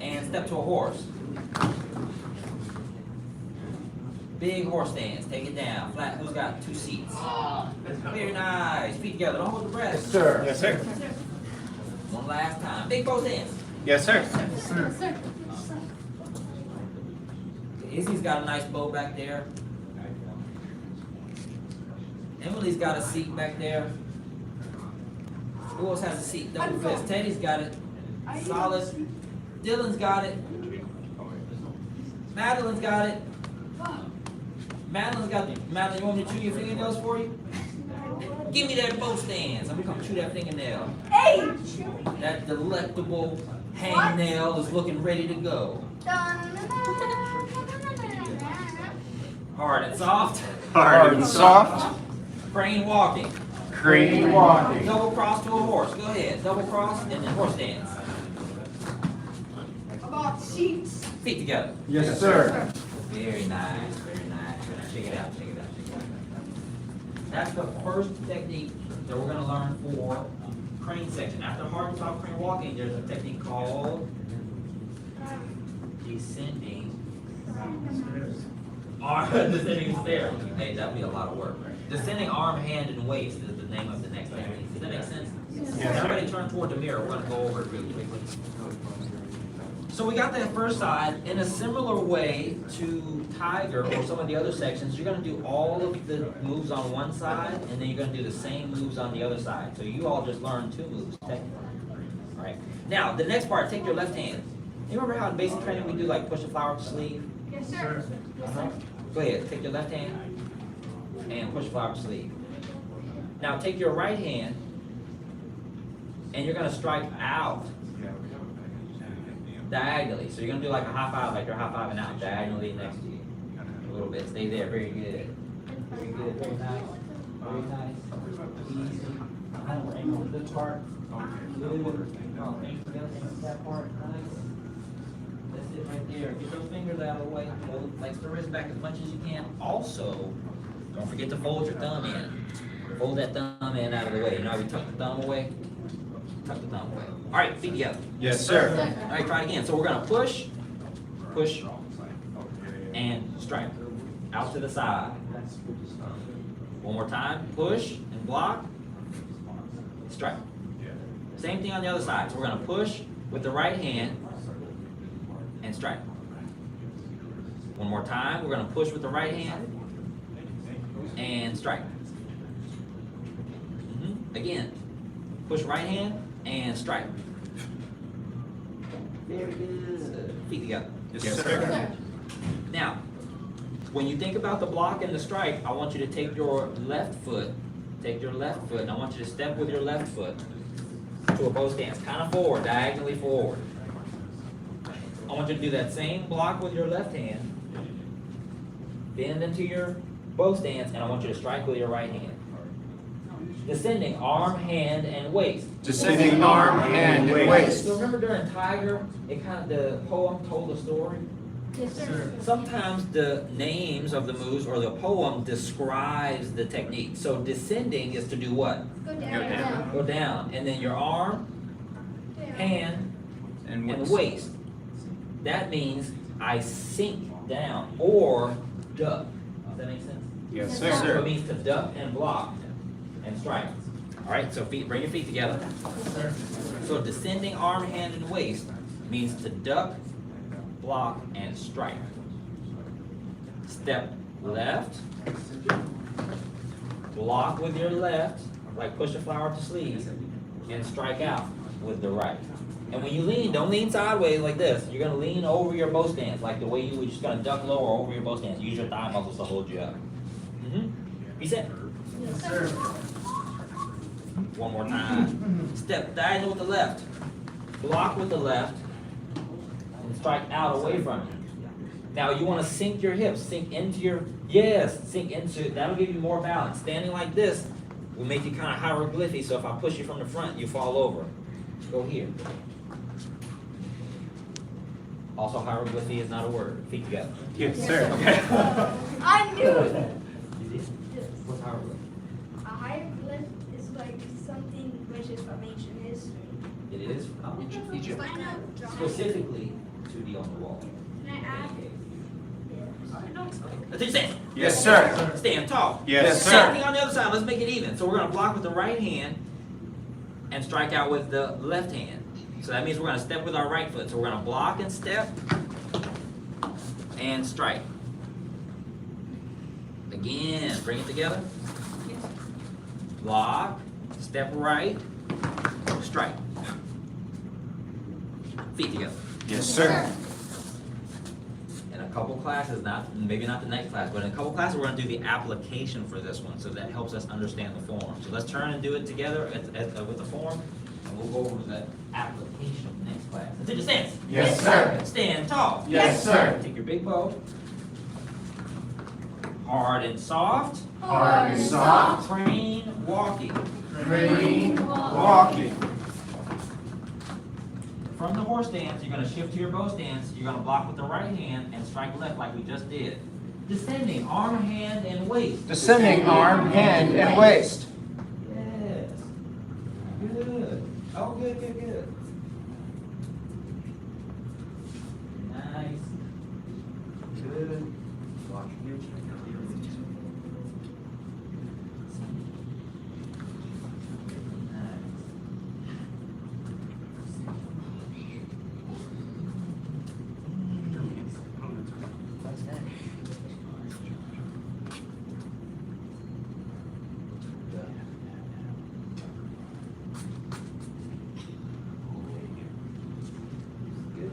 And step to a horse. Big horse stance, take it down, flat, who's got 2 seats? Very nice, feet together, don't hold the breath. Yes, sir. Yes, sir. One last time, big bow stance. Yes, sir. Izzy's got a nice bow back there. Emily's got a seat back there. Who else has a seat? Double fist. Teddy's got it. Solid. Dylan's got it. Madeline's got it. Madeline's got it. Madeline, you want me to chew your fingernails for you? Give me that bow stance. I'm gonna chew that fingernail. Hey! That delectable hangnail is looking ready to go. Hard and soft. Hard and soft. Crane walking. Crane walking. Double cross to a horse. Go ahead. Double cross and then horse stance. About sheets. Feet together. Yes, sir. Very nice. Very nice. Check it out. Check it out. Check it out. That's the first technique that we're going to learn for crane section. After hard and soft crane walking, there's a technique called descending. Descending stair. Hey, that'd be a lot of work. Descending arm, hand, and waist is the name of the next technique. Does that make sense? Yes, sir. Everybody turn toward the mirror. We're going to go over it really quickly. So we got that first side. In a similar way to Tiger or some of the other sections, you're going to do all of the moves on one side, and then you're going to do the same moves on the other side. So you all just learned 2 moves, technically. All right. Now, the next part, take your left hand. You remember how in basic training we do like push a flower up the sleeve? Yes, sir. Go ahead, take your left hand and push a flower up the sleeve. Now take your right hand and you're going to strike out diagonally. So you're going to do like a high five, like you're high-fiving out diagonally next to you. A little bit. Stay there. Very good. Very good. Very nice. Very nice. Easy. I don't aim on this part. Good. Oh, aim together. Aim to that part. Nice. That's it right there. Get those fingers out of the way. Flex the wrist back as much as you can. Also, don't forget to fold your thumb in. Fold that thumb in out of the way. You know how we tuck the thumb away? Tuck the thumb away. All right, feet together. Yes, sir. All right, try it again. So we're going to push, push, and strike. Out to the side. One more time. Push and block. Strike. Same thing on the other side. So we're going to push with the right hand and strike. One more time. We're going to push with the right hand and strike. Again. Push right hand and strike. Very good. Feet together. Yes, sir. Now, when you think about the block and the strike, I want you to take your left foot, and I want you to step with your left foot to a bow stance, kind of forward, diagonally forward. I want you to do that same block with your left hand, bend into your bow stance, and I want you to strike with your right hand. Descending arm, hand, and waist. Descending arm, hand, and waist. So remember during Tiger, it kind of the poem told a story. Yes, sir. Sometimes the names of the moves or the poem describes the technique. So descending is to do what? Go down. Go down, and then your arm, hand, and waist. That means I sink down or duck. Does that make sense? Yes, So sir. it means to duck and block and strike. All right, so bring your feet together. So descending arm, hand, and waist means to duck, block, and strike. Step left, block with your left, like push a flower up the sleeve, and strike out with the right. And when you lean, don't lean sideways like this. You're gonna lean over your bow stance, like the way you were just gonna duck lower over your bow stance. Use your thigh muscles to hold you up. Be set. Yes, sir. One more time. Step diagonal with the left. Block with the left. And strike out away from you. Now you want to sink your hips. Sink into your, yes, sink into, that'll give you more balance. Standing like this will make you kind of hieroglyphy, so if I push you from the front, you fall over. Go here. Also, hieroglyphy is not a word. Feet together. Yes, sir. Okay. I knew it. You did? What's hieroglyphy? A hieroglyph is like something which is from ancient history. It is Egypt. I know. Specifically to be on the wall. Can I add? Let's do stand. Yes, sir. Stand tall. Yes, Same sir. thing on the other side. Let's make it even. So we're going to block with the right hand and strike out with the left hand. So that means we're going to step with our right foot. So we're going to block and step and strike. Again, bring it together. Block, step right, strike. Feet together. Yes, sir. In a couple classes, maybe not the next class, but in a couple classes, we're going to do the application for this one, so that helps us understand the form. So let's turn and do it together with the form, and we'll go over the application next class. Let's do the stance. Yes, sir. Stand tall. Yes, sir. Take your big bow. Hard and soft. Hard and soft. Crane walking. Crane walking. From the horse stance, you're going to shift to your bow stance. You're going to block with the right hand and strike left like we just did. Descending, arm, hand, and waist. Descending arm, hand, and waist. Yes. Good. Oh, good, good, good. Nice. Good.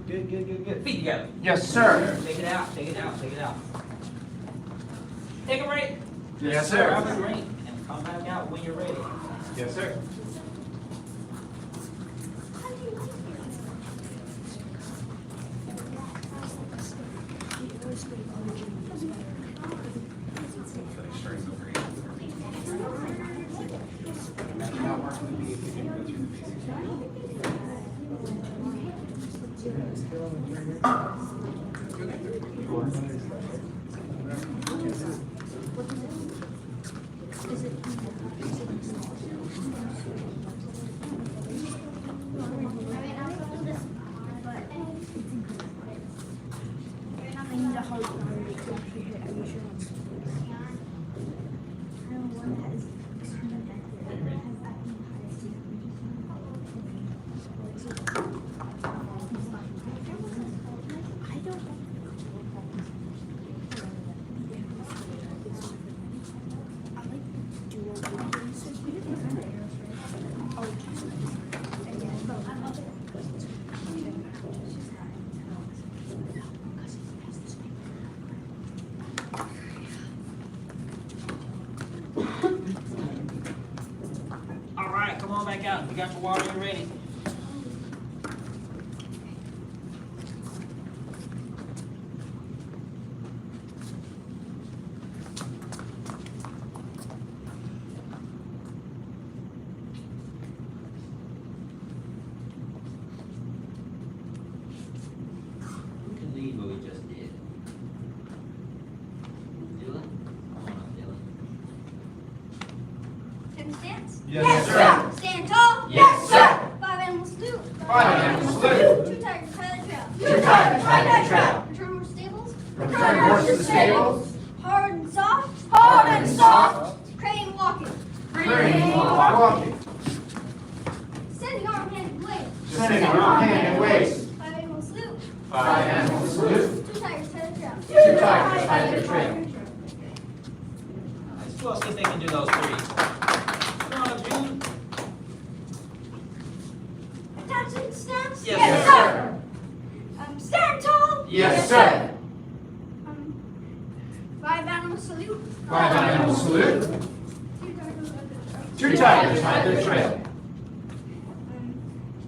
Good, good, good, good. Feet together. Yes, sir. Take it out, take it out, take it out. Take a break. Yes, Grab a sir. break and come back out when you're ready. Yes, sir. All right, come on back out. You got your water, you're ready. Who can lead what we just did? Dylan? Come on up, Dylan. Can stance? Yes, sir. Stand tall? Yes, sir. 5 animals salute. 5 animals salute. 2 tigers, tie the trail. 2 tigers, tie the trail. Return horse stables. Return horse to the stables. Hard and soft. Hard and soft. Crane walking. Crane walking. Descending on hand and waist. 5 animal salute. 5 animal salute. 2 tigers head of trail. 2 tigers hide their trail. Nice. Who else thinks they can do those three? Come on, June. Attaching snaps. Yes, sir. Stand tall. Yes, sir. 5 animal salute. 5 animal salute. 2 tigers head of trail. 2 tigers hide their trail.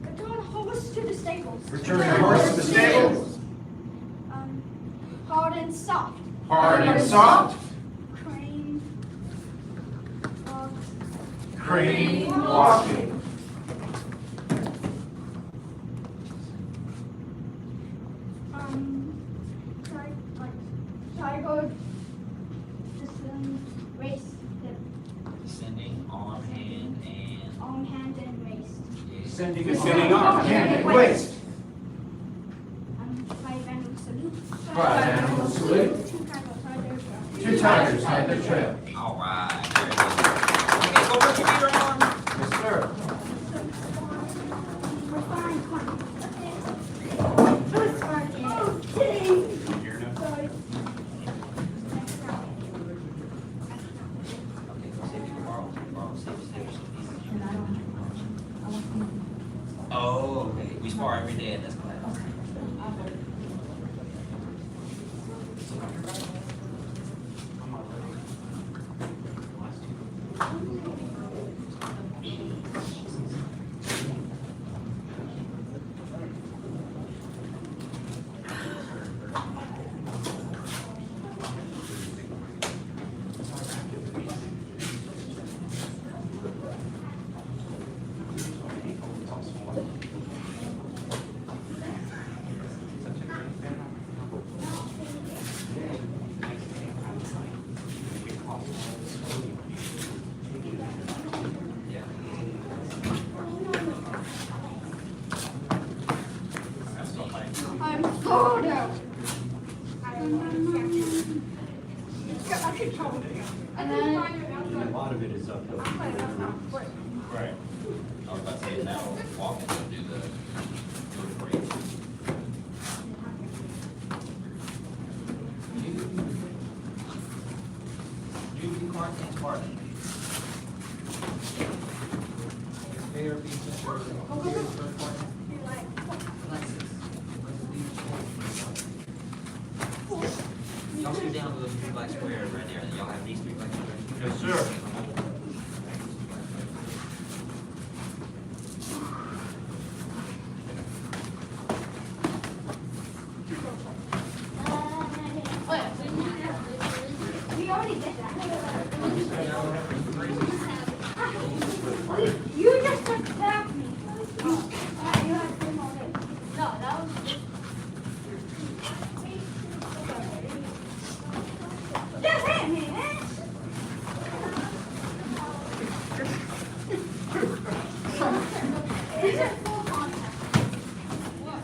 Return horse to the stables. Return your horse to the stables. Hard and soft. Hard and soft. Crane. Crane walking. Tiger. Waist. Descending on hand and. On hand and waist. Descending on Hand and waist. 5 animal salute. 5 animal salute. 2 tigers hide their trail. 2 tigers hide their trail. All right. Very good. Okay, go put your meter on. Yes, sir. We're fine, fine. Let's start again. Sorry. Okay, go see if you can borrow, see if there's some pieces. Oh, okay. We spar every day in this class. I'm so down. I can tell you. And then A lot of it is uphill. Right. I was about to say now, walking will do the for you. You can't part. Y'all scoot down to those 3 black squares right there, and y'all have these 3 black squares. Yes, sir. we already did that. You just attacked me. You had 3 more days. No, that was. Just hit me, man. Isn't full contact. What?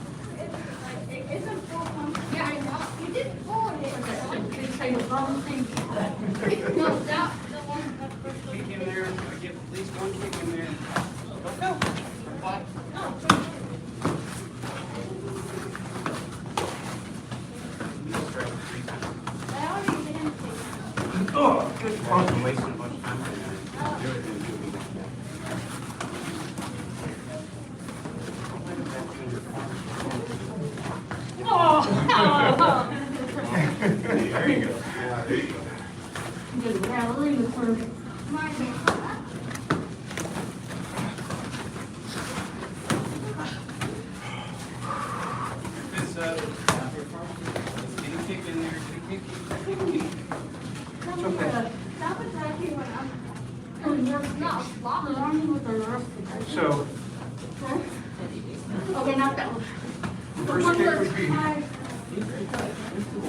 It isn't full contact. Yeah, I know. You did pull it. No, that, the one that first. Kick in there, I get at least 1 kick in there. Go. I already did it. Oh, good. I'm wasting a bunch of time. There you go. Yeah, there you go. My man. This, let's get a kick in there, get a kick. It's okay. Stop attacking when I'm not flocking with the rest of So, Okay, not that one. the first kick would be,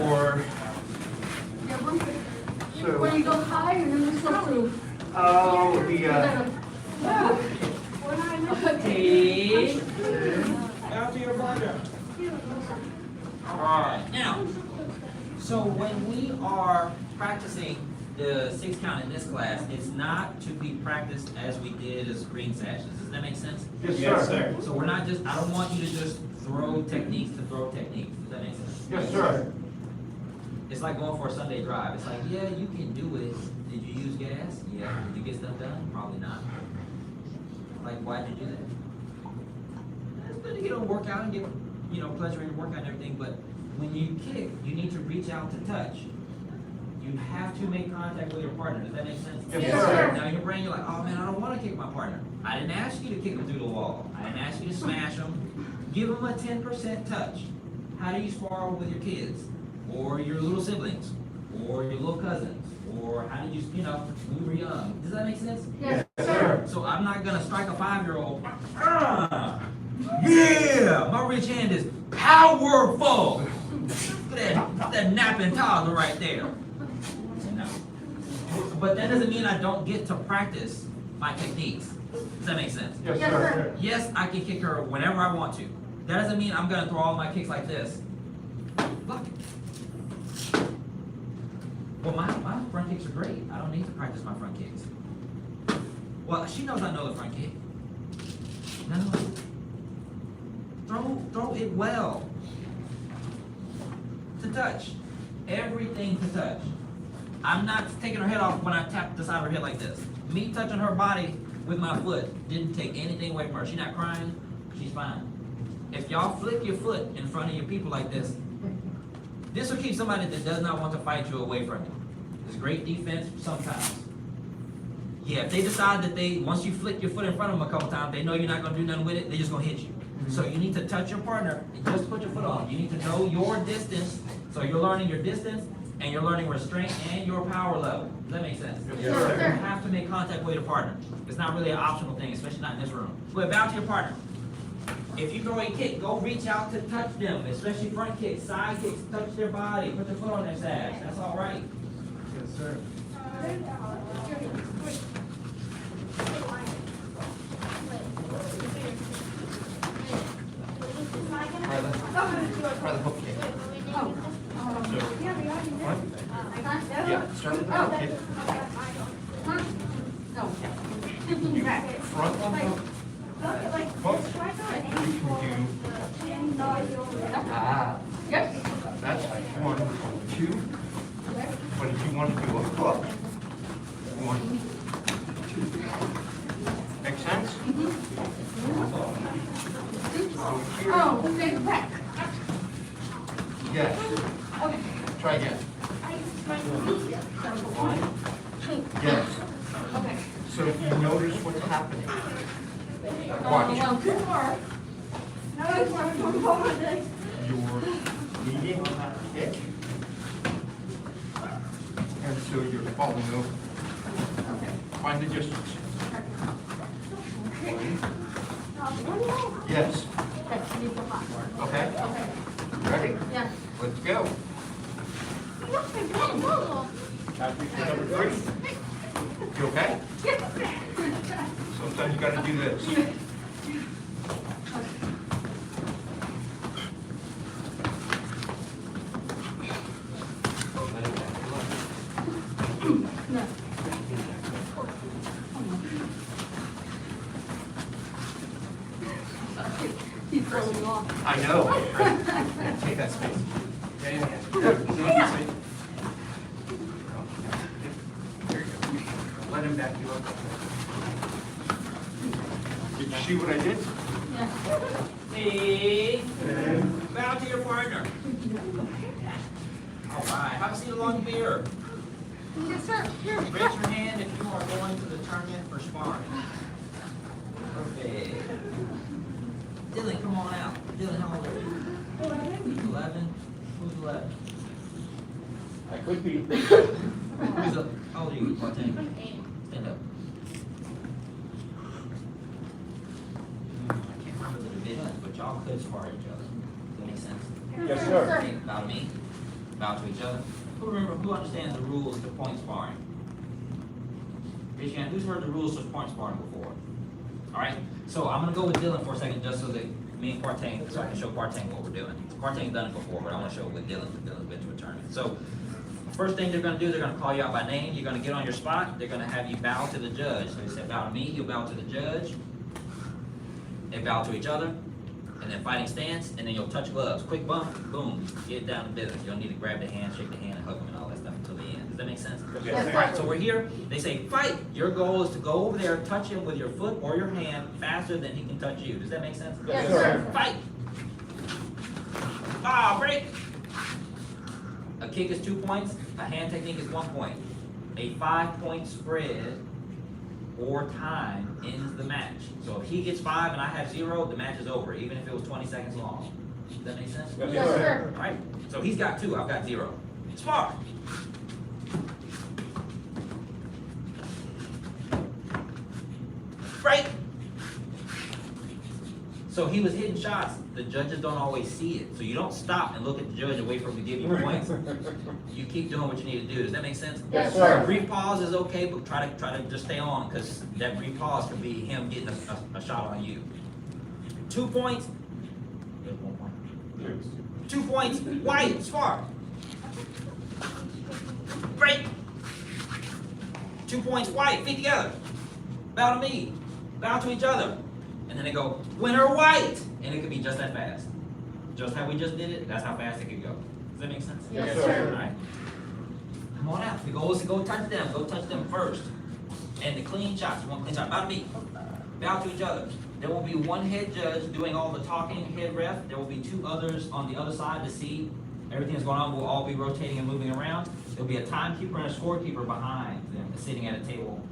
or, so, When you go higher, then you slip through. oh, When I Hey. Out to your partner. Alright, now, so when we are practicing the 6 count in this class, it's not to be practiced as we did as green sashes. Does that make sense? Yes, sir. So we're not just, I don't want you to just throw techniques to throw techniques. Does that make sense? Yes, sir. It's like going for a Sunday drive. It's like, yeah, you can do it. Did you use gas? Yeah. Did you get stuff done? Probably not. Like, why'd you do that? It's good to get a workout and get, pleasure in the workout and everything, but when you kick, you need to reach out to touch. You have to make contact with your partner. Does that make sense? Yes, sir. Now in your brain, you're like, oh man, I don't want to kick my partner. I didn't ask you to kick them through the wall. I didn't ask you to smash them. Give them a 10% touch. How do you spar with your kids? Or your little siblings? Or your little cousins? Or how did you, when you were young? Does that make sense? Yes, sir. So I'm not going to strike a 5-year-old. Yeah! My rich hand is powerful! Look at that napping toddler right there. No. But that doesn't mean I don't get to practice my techniques. Does that make sense? Yes, Yes, sir. sir. Yes, I can kick her whenever I want to. That doesn't mean I'm gonna throw all my kicks like this. Look. Well, my front kicks are great. I don't need to practice my front kicks. Well, she knows I know the front kick. No. Throw it well. To touch. Everything to touch. I'm not taking her head off when I tap the side of her head like this. Me touching her body with my foot didn't take anything away from her. She's not crying. She's fine. If y'all flick your foot in front of your people like this will keep somebody that does not want to fight you away from you. It's great defense sometimes. Yeah, if they decide that once you flick your foot in front of them a couple times, they know you're not going to do nothing with it, they're just going to hit you. So you need to touch your partner and just put your foot on. You need to know your distance. So you're learning your distance and you're learning restraint and your power level. Does that make sense? Yes, You sir. have to make contact with your partner. It's not really an optional thing, especially not in this room. But bow to your partner. If you throw a kick, go reach out to touch them, especially front kicks, side kicks, touch their body, put your foot on their sash. That's all right. Yes, sir. Yeah, start with the front kick. Front on hook. Yes. That's like 1, 2. But if you want to do a hook, 1, 2. Make sense? Oh, okay, back. Yes. Okay. Try again. Yes. Okay. So if you notice what's happening, Well, too far. No, it's not going over this. you're leading on that kick, and so you're falling over. Okay. Find the distance. Okay. Yes. That's the hot one. Okay. Okay. Ready? Yeah. Let's go. Number 3. You okay? Sometimes you gotta do this. He's falling off. I know. Take that space. Yeah. Here you go. Let him back you up. Did you see what I did? Yeah. Hey, bow to your partner. All right, have a seat along here. Yes, sir. Here. Raise your hand if you are going to the tournament for sparring. Perfect. Dylan, come on out. Dylan, how old are you? 11. Who's 11? I could be. Who's up? How old are you, Martin? Stand up. I can't remember the divisions, but y'all could spar each other. Does that make sense? Yes, sir. Okay, bow to me. Bow to each other. Who understands the rules to point sparring? Raise your hand. Who's heard the rules to point sparring before? All right. So I'm gonna go with Dylan for a second, just so that me and Quartang, so I can show Quartang what we're doing. Quartang's done it before, but I want to show it with Dylan. Dylan's been to a tournament. So First thing they're gonna do, they're gonna call you out by name, you're gonna get on your spot, they're gonna have you bow to the judge. So they say bow to me, you'll bow to the judge, and bow to each other, and then fighting stance, and then you'll touch gloves. Quick bump, boom, get down to business. You don't need to grab the hand, shake the hand, and hug them and all that stuff until the end. Does that make sense? Yes, sir. Alright, so we're here, they say fight. Your goal is to go over there, touch him with your foot or your hand faster than he can touch you. Does that make sense? Yes, sir. Fight! Ah, break! A kick is 2 points, a hand technique is 1 point. A 5-point spread or time ends the match. So if he gets 5 and I have 0, the match is over, even if it was 20 seconds long. Does that make sense? Yes, sir. Alright, so he's got 2, I've got 0. Spar! Break! So he was hitting shots, the judges don't always see it. So you don't stop and look at the judge and wait for him to give you points. You keep doing what you need to do. Does that make sense? Yes, A sir. brief pause is okay, but try to just stay on, because that brief pause could be him getting a shot on you. 2 points. There's 1 point. 2 points. White, spar. Break. 2 points, white, feet together. Bow to me. Bow to each other. And then they go, winner white! And it could be just that fast. Just how we just did it, that's how fast it could go. Does that make sense? Yes, sir. Alright. Come on out. The goal is to go touch them. Go touch them first. And the clean shots. You want clean shot. Bow to me. Bow to each other. There will be one head judge doing all the talking, head ref. There will be 2 others on the other side to see everything that's going on. We'll all be rotating and moving around. There'll be a timekeeper and a scorekeeper behind them, sitting at a table,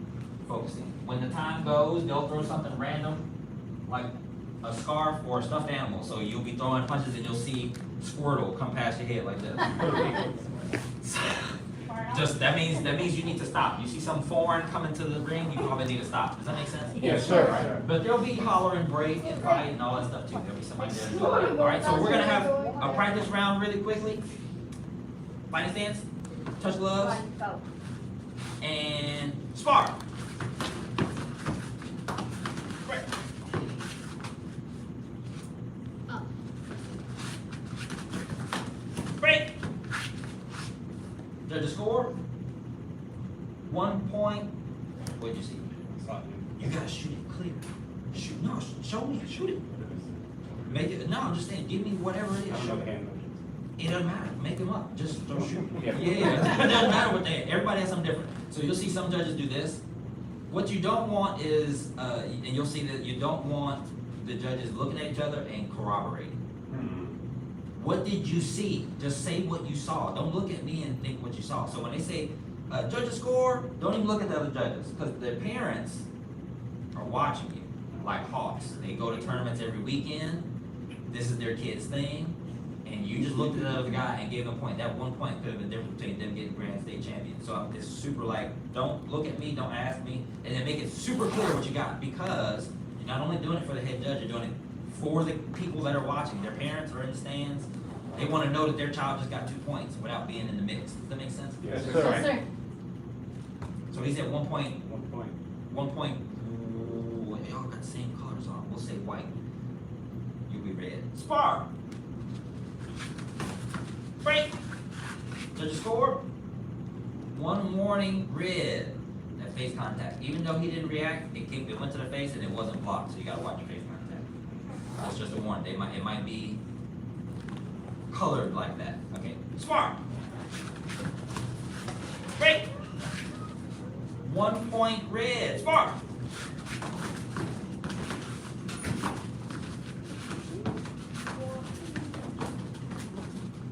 focusing. When the time goes, they'll throw something random, like a scarf or a stuffed animal. So you'll be throwing punches and you'll see Squirtle come past your head like this. Just that means you need to stop. You see some foreign coming to the ring, you probably need to stop. Does that make sense? Yes, sir. But there'll be holler and break and fight and all that stuff too. There'll be somebody there to do it. Alright, so we're gonna have a practice round really quickly. Fighting stance, touch gloves, and spar. Break. Judge a score. 1 point. What'd you see? You gotta shoot it clear. Shoot. No, show me. Shoot it. Make it. No, I'm just saying. Give me whatever it is. Shoot it. It doesn't matter. Make them up. Just don't shoot. Yeah. It doesn't matter what they. Everybody has something different. So you'll see some judges do this. What you don't want is, and you'll see that you don't want the judges looking at each other and corroborating. What did you see? Just say what you saw. Don't look at me and think what you saw. So when they say, judges score, don't even look at the other judges, because their parents are watching you like hawks. They go to tournaments every weekend. This is their kid's thing. And you just looked at the other guy and gave him a point. That 1 point could have been the difference between them getting Grand State champion. So it's super like, don't look at me, don't ask me, and then make it super clear what you got, because you're not only doing it for the head judge, you're doing it for the people that are watching. Their parents are in the stands. They want to know that their child just got 2 points without being in the mix. Does that make sense? Yes, Yes, sir. sir. So he said 1 point. 1 point. 1 point. Ooh, they all got the same colors on. We'll say white. You'll be red. Spar. Break. Judge score. 1 warning, red. That face contact. Even though he didn't react, it went to the face and it wasn't blocked. So you gotta watch your face contact. That's just a warning. It might be colored like that. Okay. Spar. Break. 1 point, red. Spar.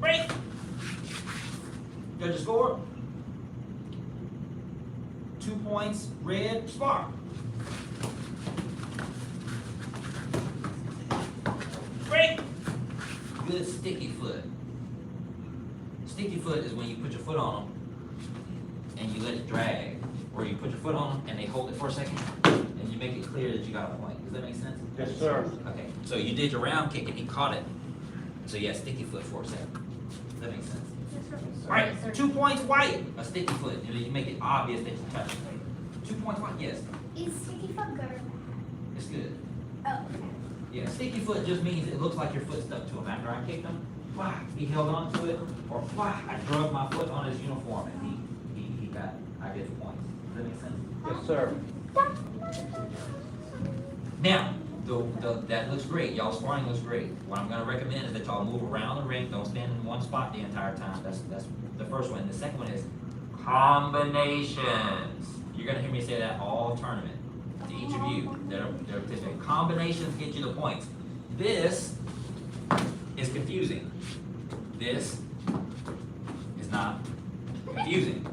Break. Judge score. 2 points, red, spar. Break. Good sticky foot. Sticky foot is when you put your foot on them and you let it drag. Or you put your foot on them and they hold it for a second and you make it clear that you got a point. Does that make sense? Yes, sir. Okay, so you did your round kick and he caught it. So yeah, sticky foot for a second. Does that make sense? Right, 2 points white, a sticky foot. You make it obvious that you touched it. 2 points white, yes, Is sticky foot good or bad? it's good. Oh, Yeah, sticky foot just means it looks like your foot stuck to him after I kicked him. wah, he held on to it, or wah, I drug my foot on his uniform and he got, I get the points. Does that make sense? Yes, sir. Now, that looks great, y'all sparring looks great. What I'm gonna recommend is that y'all move around the ring, don't stand in one spot the entire time. That's the first one. The second one is combinations. You're gonna hear me say that all tournament. To each of you that are participating. Combinations get you the points. This is confusing. This is not confusing.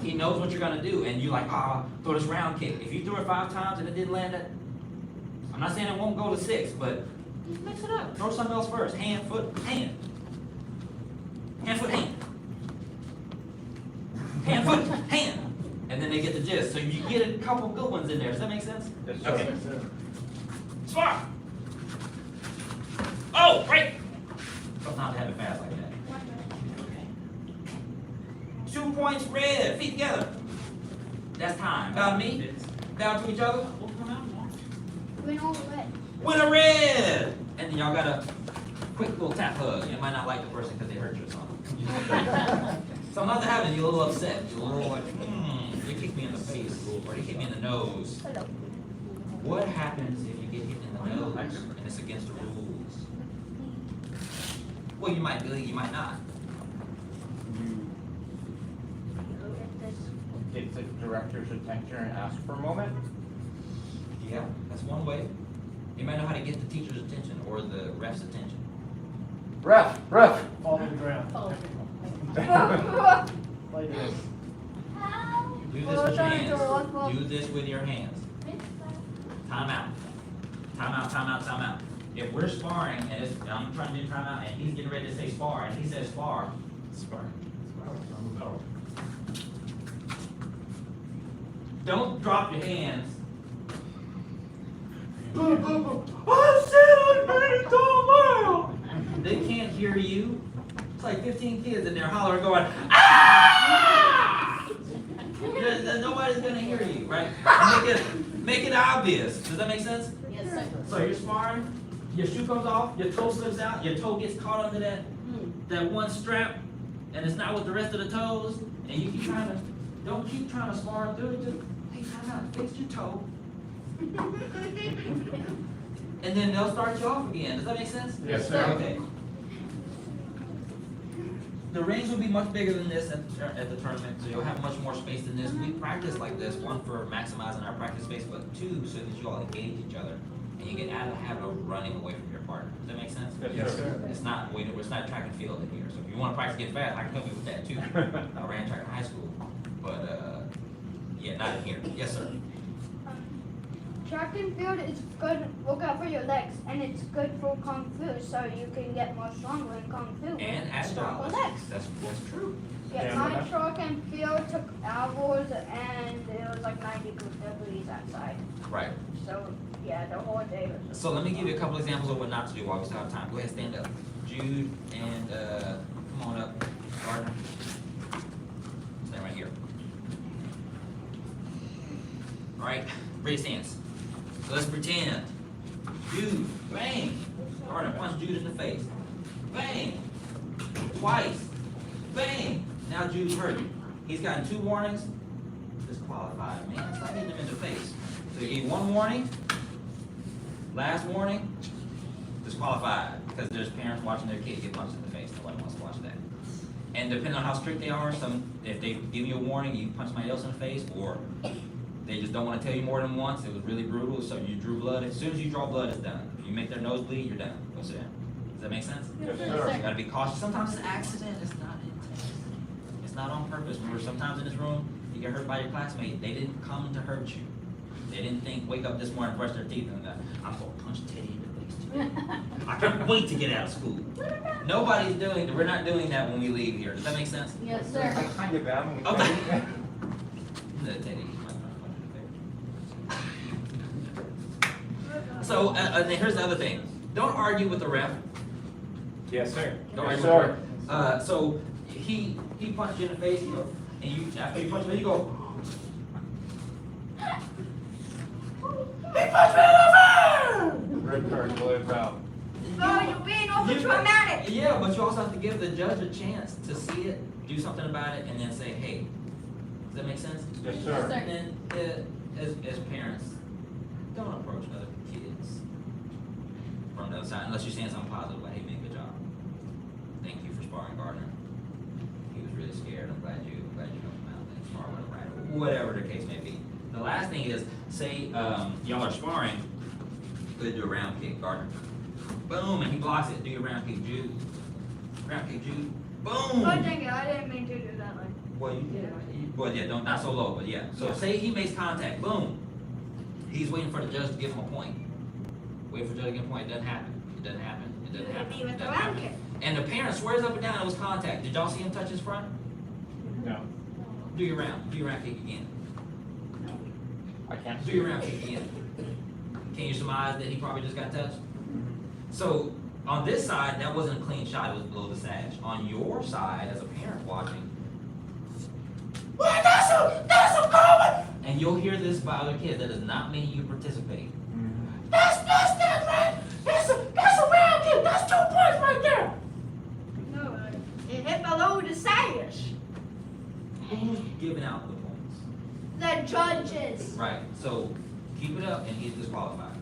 He knows what you're gonna do, and you're like, throw this round kick. If you threw it 5 times and it didn't land it, I'm not saying it won't go to 6, but just mix it up. Throw something else first. Hand, foot, hand. Hand, foot, hand. Hand, foot, hand. And then they get the gist. So you get a couple good ones in there. Does that make sense? Yes, sir. Okay. Spar! Oh, break! Sometimes I have it fast like that. 2 points red. Feet together. That's time. Down to me. Down to each other. Win all red. Win a red! And then y'all got a quick little tap hug. You might not like the person because they hurt you or something. Sometimes it happens, you're a little upset. You're a little like, they kick me in the face, or they kick me in the nose. What happens if you get hit in the nose and it's against the rules? Well, you might do it, you might not. Get the director's attention and ask for a moment. Yeah, that's one way. You might know how to get the teacher's attention or the ref's attention. Ref. Fall to the ground. Like this. Do this with your hands. Do this with your hands. Time out. Time out, time out, time out. If we're sparring and I'm trying to do time out and he's getting ready to say spar and he says spar. Don't drop your hands. They can't hear you. It's like 15 kids in there hollering, going, ah! Nobody's gonna hear you, right? Make it obvious. Does that make sense? Yes, sir. So you're sparring, your shoe comes off, your toe slips out, your toe gets caught under that one strap, and it's not with the rest of the toes, and you keep trying to, don't keep trying to spar through it, just, hey, time out, fix your toe. And then they'll start you off again. Does that make sense? Yes, sir. Okay. The rings will be much bigger than this at the tournament, so you'll have much more space than this. We practice like this, one for maximizing our practice space, but 2 so that you all engage each other and you get out of the habit of running away from your partner. Does that make sense? Yes, sir. It's not track and field in here. So if you want to practice getting fast, I can help you with that too. I ran track in high school, but yeah, not in here. Yes, sir. Track and field is good. Look out for your legs, and it's good for kung fu, so you can get more stronger in kung fu. And stronger agile. legs. That's true. Yeah, my track and field took hours, and it was like 90 degrees outside. Right. So yeah, the whole day was. So let me give you a couple examples of what not to do while we still have time. Go ahead, stand up. Jude and come on up, Gardner. Stand right here. All right, raise hands. So let's pretend. Jude, bang. Gardner, punch Jude in the face. Bang. Twice. Bang. Now Jude's hurt. He's gotten 2 warnings. Disqualified, man. Stop hitting him in the face. So you gave 1 warning. Last warning. Disqualified. Because there's parents watching their kid get punched in the face. Nobody wants to watch that. And depending on how strict they are, if they give you a warning, you punch somebody else in the face, or they just don't want to tell you more than once. It was really brutal, so you drew blood. As soon as you draw blood, it's done. If you make their nose bleed, you're done. Go sit down. Does that make sense? Yes, You sir. gotta be cautious. Sometimes it's an accident. It's not intense. It's not on purpose. Remember, sometimes in this room, you get hurt by your classmate. They didn't come to hurt you. They didn't think, wake up this morning, brush their teeth, and I'm gonna punch Teddy in the face today. I can't wait to get out of school. We're not doing that when we leave here. Does that make sense? Yes, sir. Kind of bad when we Okay. No, Teddy. So, here's the other thing. Don't argue with the ref. Yes, sir. Don't Yes, argue with sir. the ref. So he punched you in the face, you go, and after you punch him, you go. He punched me in the face! Red card, blue out. No, you're being over traumatic. Yeah, but you also have to give the judge a chance to see it, do something about it, and then say, hey, does that make sense? Yes, Yes, sir. sir. And then, as parents, don't approach other kids from the other side, unless you're saying something positive, like, hey, man, good job. Thank you for sparring Gardner. He was really scared. I'm glad you helped him out and spar with him right, or whatever the case may be. The last thing is, say, y'all are sparring, go ahead and do a round kick, Gardner. Boom, and he blocks it, do your round kick, Jude. Round kick, Jude. Boom! Oh, dang it, I didn't mean to do that. Like, Well, you did. Well, yeah, don't, not so low, but yeah. So say he makes contact, boom. He's waiting for the judge to give him a point. Wait for the judge to give him a point, it doesn't happen. It doesn't happen. It doesn't happen. Even It the doesn't round happen. kick. And the parent swears up and down it was contact. Did y'all see him touch his front? No. Do your round kick again. I can't. Do your round kick again. Can you surmise that he probably just got touched? So on this side, that wasn't a clean shot, it was below the sash. On your side, as a parent watching, well, that's a comment! And you'll hear this by other kids. That does not mean you participate. That's right. That's a round kick. That's 2 points right there. no, it hit below the sash. Who's giving out the points? The judges. Right. So keep it up, and he's disqualified.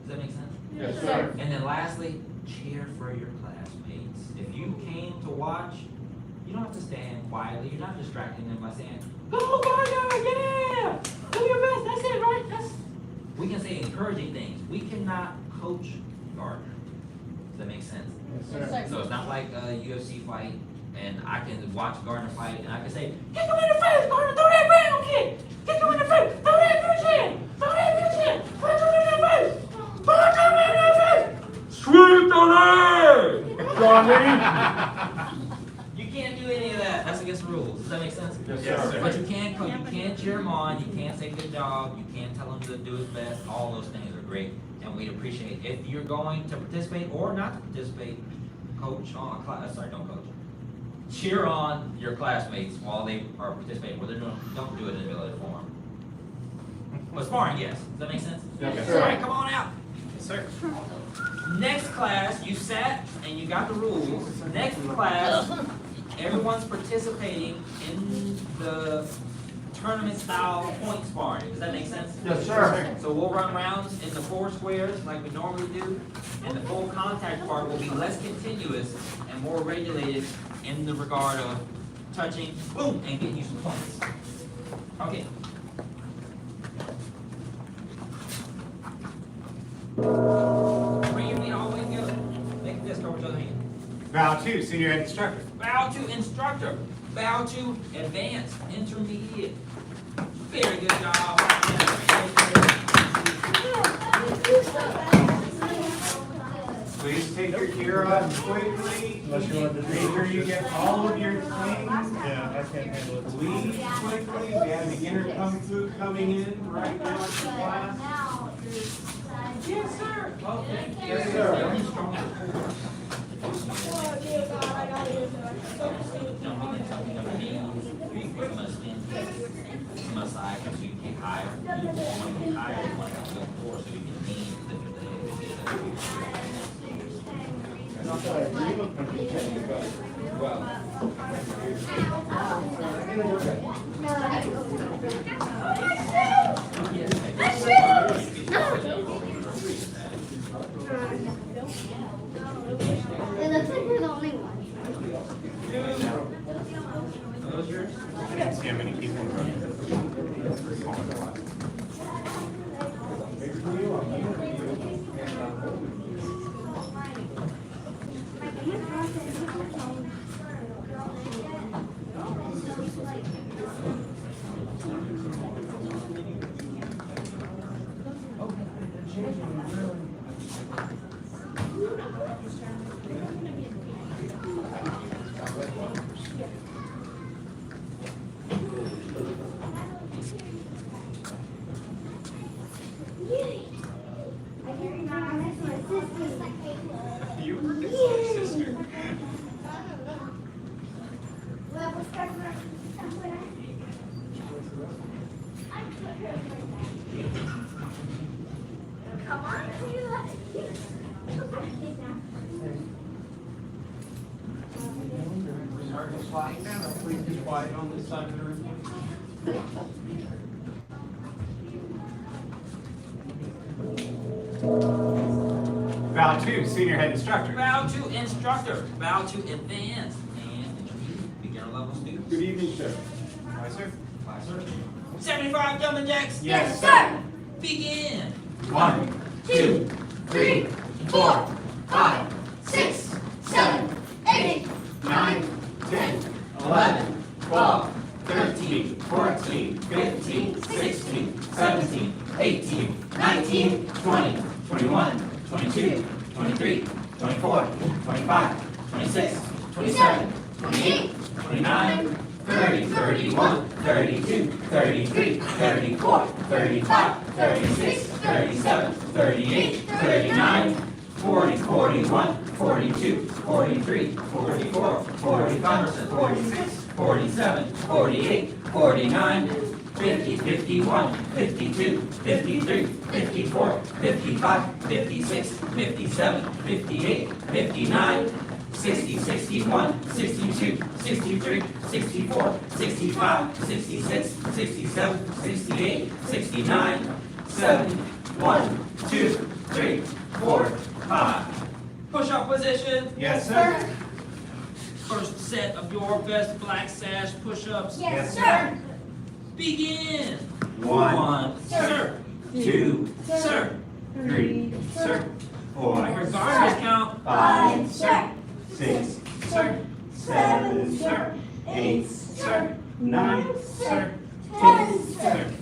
Does that make sense? Yes, sir. And then lastly, cheer for your classmates. If you came to watch, you don't have to stand quietly. You're not distracting them by saying, "Go, Gardner, yeah! Do your best. That's it, right? We can say encouraging things. We cannot coach Gardner. Does that make sense? Yes, sir. So it's not like a UFC fight, and I can watch Gardner fight, and I can say, "Kick him in the face, Gardner! Throw that round kick! Kick him in the face! Throw that good chin! Throw that good chin! Punch him in the face! Punch him in the face! Sweep the leg!" Johnny? You can't do any of that. That's against the rules. Does that make sense? Yes, sir. But you can't cheer him on. You can't say good job. You can't tell him to do his best. All those things are great, and we'd appreciate it. If you're going to participate or not to participate, coach on class. Sorry, don't coach. Cheer on your classmates while they are participating. Whether they're doing, don't do it in the ability form. But sparring, yes. Does that make sense? Yes, All sir. right, come on out. Yes, sir. Next class, you sat and you got the rules. Next class, everyone's participating in the tournament style point sparring. Does that make sense? Yes, sir. So we'll run rounds in the 4 squares like we normally do, and the full contact part will be less continuous and more regulated in the regard of touching, boom, and getting you some points. Okay. Bring your feet all the way together. Make this over to the hand. Vow 2, senior head instructor. Bow to instructor. Bow to advanced, intermediate. Very good job. Please take your gear off quickly. Unless you want to do Make sure you get all of your things. Yeah, I can't handle it. Leave quickly. We have beginner kung fu coming in right now to class. Yes, sir. Okay. Yes, sir. Very strong. Oh, dear God, I gotta do Don't be tucking up your knees. I'm gonna stand to my side so you can kick higher. You want to kick higher, you want to go forward so you can lean, lift your leg. It looks like we're the only one. Are those yours? I didn't see how many people were running. You were his sister. Come on, start to slide down, please be quiet on this side of the room. Bow to senior head instructor. Bow to instructor. Bow to advanced and beginner level students. Good evening, sir. Hi, sir. Hi, sir. 75 jumping jacks. Yes, sir. Begin. 1, 2, 3, 4, 5, 6, 7, 8, 9, 10, 11, 12, 13, 14, 15, 16, 17, 18, 19, 20, 21, 22, 23, 24, 25, 26, 27, 28, 29, 30, 31, 32, 33, 34, 35, 36, 37, 38, 39, 40, 41, 42, 43, 44, 45, 46, 47, 48, 49, 50, 51, 52, 53, 54, 55, 56, 57, 58, 59, 60, 61, 62, 63, 64, 65, 66, 67, 68, 69, 70, 1, 2, 3, 4, 5. Push-up position. Yes, sir. First set of your best black sash push-ups. Yes, sir. Begin. 1, Sir. 2, Sir. 3, Sir. 4, Regardless count. 5, Sir. 6, Sir. 7, Sir. 8, Sir. 9, Sir. 10, Sir.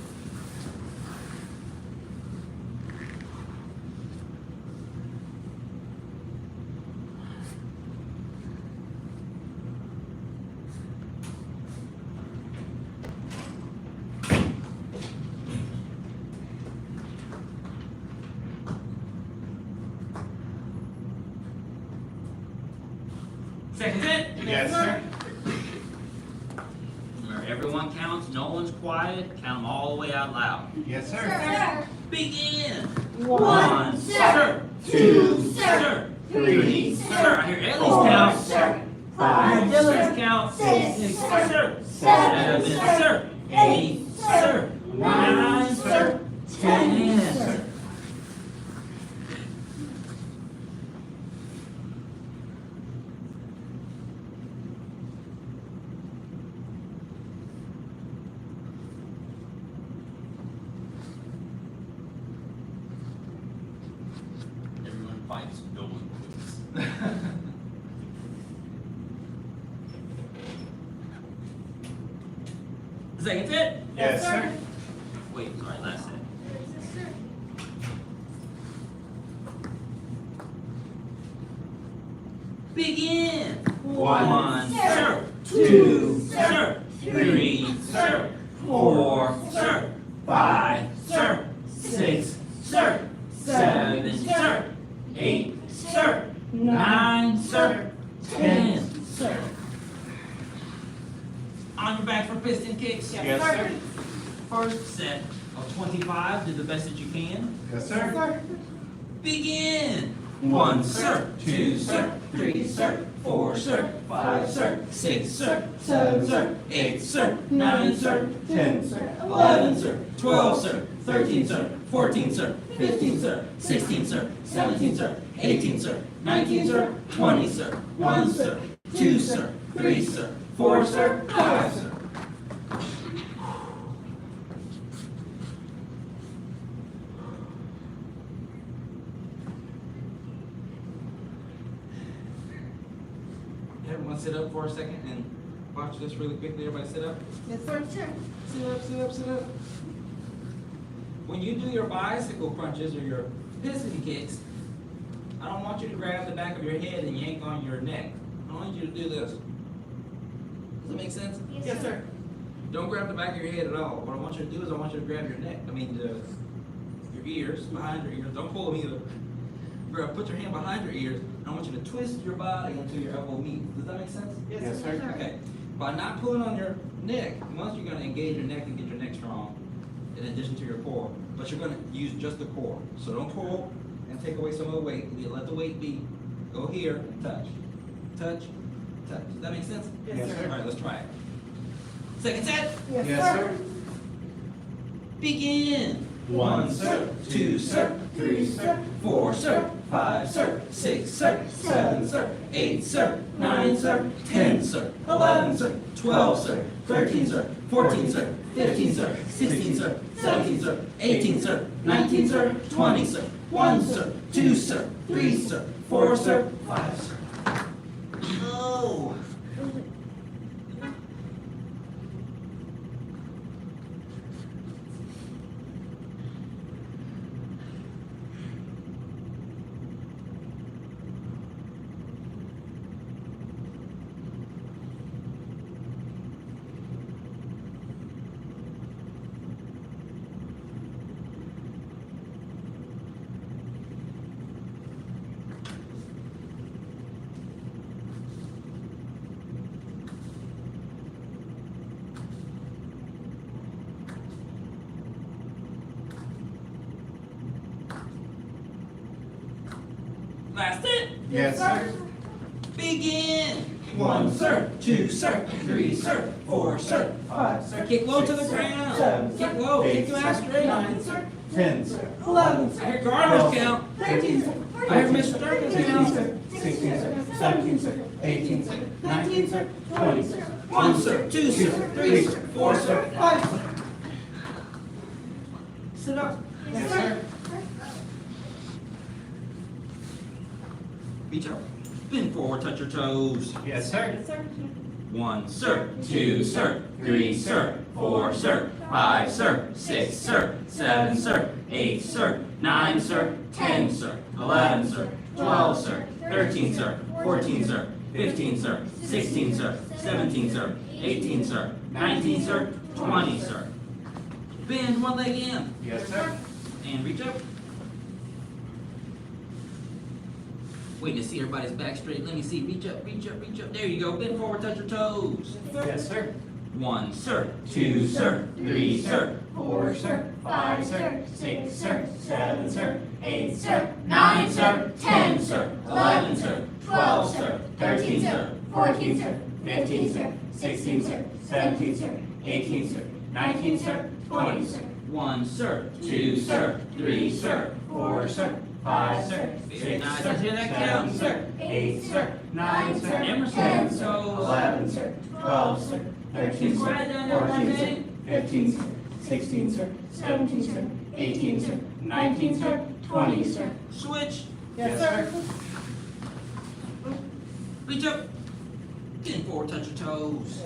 Second set. Yes, sir. Remember, everyone counts. No one's quiet. Count them all the way out loud. Yes, sir. Sir. Begin. 1, Sir. 2, Sir. 3, Sir. I hear Ellie's 4, count. Sir. I hear 5, Dylan's count. Six. Sir. 7, Sir. 8. Sir. 9. Sir. 10. Sir. Everyone fights, no one quits. Second set. Yes, sir. Wait, sorry, last set. Begin. 1, Sir. 2, Sir. 3. Sir. 4. Sir. 5, Sir. 6, Sir. 7. Sir. 8, Sir. 9. Sir. 10. Sir. On your back for piston kicks. Yes, sir. First set of 25. Do the best that you can. Yes, sir. Begin. 1, Sir. 2, sir, 3, sir, 4, sir, 5, sir, 6, sir, 7, sir, 8, sir, 9, sir, 10, sir, 11, sir, 12, sir, 13, sir, 14, sir, 15, sir, 16, sir, 17, sir, 18, sir, 19, sir, 20, sir, 1, sir, 2, sir, 3, sir, 4, sir, 5, sir. Everyone sit up for a second and watch this really quickly. Everybody sit up. Yes, sir. Sit up, sit up, sit up. When you do your bicycle crunches or your piston kicks, I don't want you to grab the back of your head and yank on your neck. I want you to do this. Does that make sense? Yes, sir. Don't grab the back of your head at all. What I want you to do is I want you to grab your neck. Your ears, behind your ears. Don't pull them either. Put your hand behind your ears, and I want you to twist your body until your elbow meets. Does that make sense? Yes, sir. Okay. By not pulling on your neck, once you're going to engage your neck and get your neck strong, in addition to your core, but you're going to use just the core. So don't pull and take away some of the weight. You let the weight be. Go here and touch. Touch. Does that make sense? Yes, sir. All right, let's try it. Second set. Yes, sir. Begin. 1, sir. 2, sir. 3, sir. 4, sir. 5, sir. 6, sir. 7, sir. 8, sir. 9, sir. 10, sir. 11, sir. 12, sir. 13, sir. 14, sir. 15, sir. 16, sir. 17, sir. 18, sir. 19, sir. 20, sir. 1, sir. 2, sir. 3, sir. 4, sir. 5, sir. Oh. Last it. Yes, sir. Begin. 1, sir. 2, sir. 3, sir. 4, sir. 5, sir. Kick low to the ground. Kick low. Kick your ass straight. 9, sir. 10, sir. 11, sir. I hear Garner's count. 13, sir. I hear Mr. Durkin's 15, count. sir. 16, sir. 17, sir. 18, sir. 19, sir. 20, sir. 1, sir. 2, sir. 3, sir. 4, sir. 5, sir. Sit up. Yes, sir. Reach up. Bend forward, touch your toes. Yes, sir. 1, sir. 2, sir. 3, sir. 4, sir. 5, sir. 6, sir. 7, sir. 8, sir. 9, sir. 10, sir. 11, sir. 12, sir. 13, sir. 14, sir. 15, sir. 16, sir. 17, sir. 18, sir. 19, sir. 20, sir. Bend one leg in. Yes, sir. And reach up. Waiting to see everybody's back straight. Let me see. Reach up, reach up, reach up. There you go. Bend forward, touch your toes. Yes, sir. 1, sir. 2, sir. 3, sir. 4, sir. 5, sir. 6, sir. 7, sir. 8, sir. 9, sir. 10, sir. 11, sir. 12, sir. 13, sir. 14, sir. 15, sir. 16, sir. 17, sir. 18, sir. 19, sir. 20, sir. 1, sir. 2, sir. 3, sir. 4, sir. 5, sir. Very 6, nice. sir. Let's hear that count. 7, sir. 8, sir. 9, sir. Emerson. 10, sir. So, 11, sir. 12, sir. 13, sir. quiet down there, 14, sir. Monday. 15, sir. 16, sir. 17, sir. 18, sir. 19, sir. 20, sir. switch. Yes, sir. Reach up. Bend forward, touch your toes.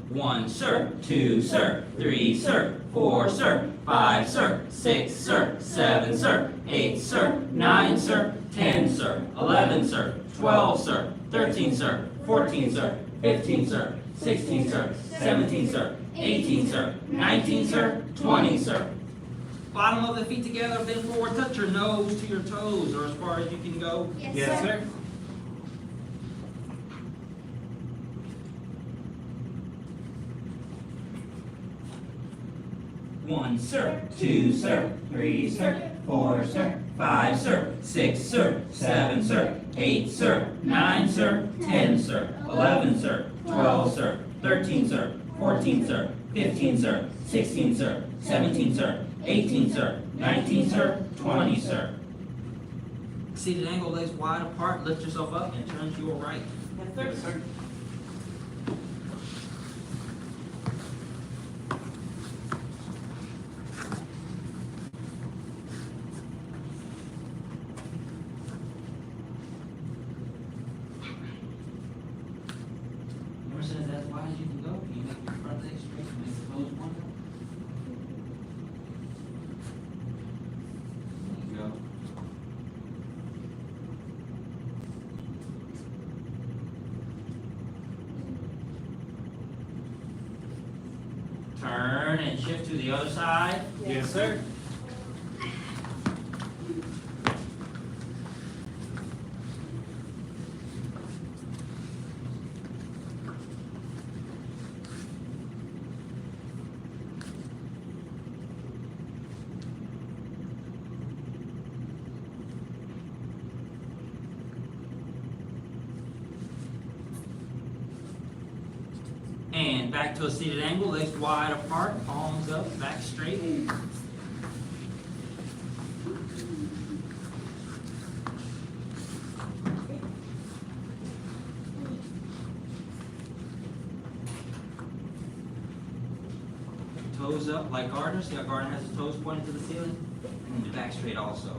1, sir. 2, sir. 3, sir. 4, sir. 5, sir. 6, sir. 7, sir. 8, sir. 9, sir. 10, sir. 11, sir. 12, sir. 13, sir. 14, sir. 15, sir. 16, sir. 17, sir. 18, sir. 19, sir. 20, sir. Bottom of the feet together, bend forward, touch your nose to your toes, or as far as you can go. Yes, sir. 1, sir. 2, sir. 3, sir. 4, sir. 5, sir. 6, sir. 7, sir. 8, sir. 9, sir. 10, sir. 11, sir. 12, sir. 13, sir. 14, sir. 15, sir. 16, sir. 17, sir. 18, sir. 19, sir. 20, sir. Seated angle, legs wide apart, lift yourself up and turn to your right. Yes, sir. Emerson is as wide as you can go. Can you make your front leg straight and make the toes one? There you go. Turn and shift to the other side. Yes, sir. And back to a seated angle, legs wide apart, palms up, back straight. Toes up like Gardner. See how Gardner has his toes pointed to the ceiling? And back straight also.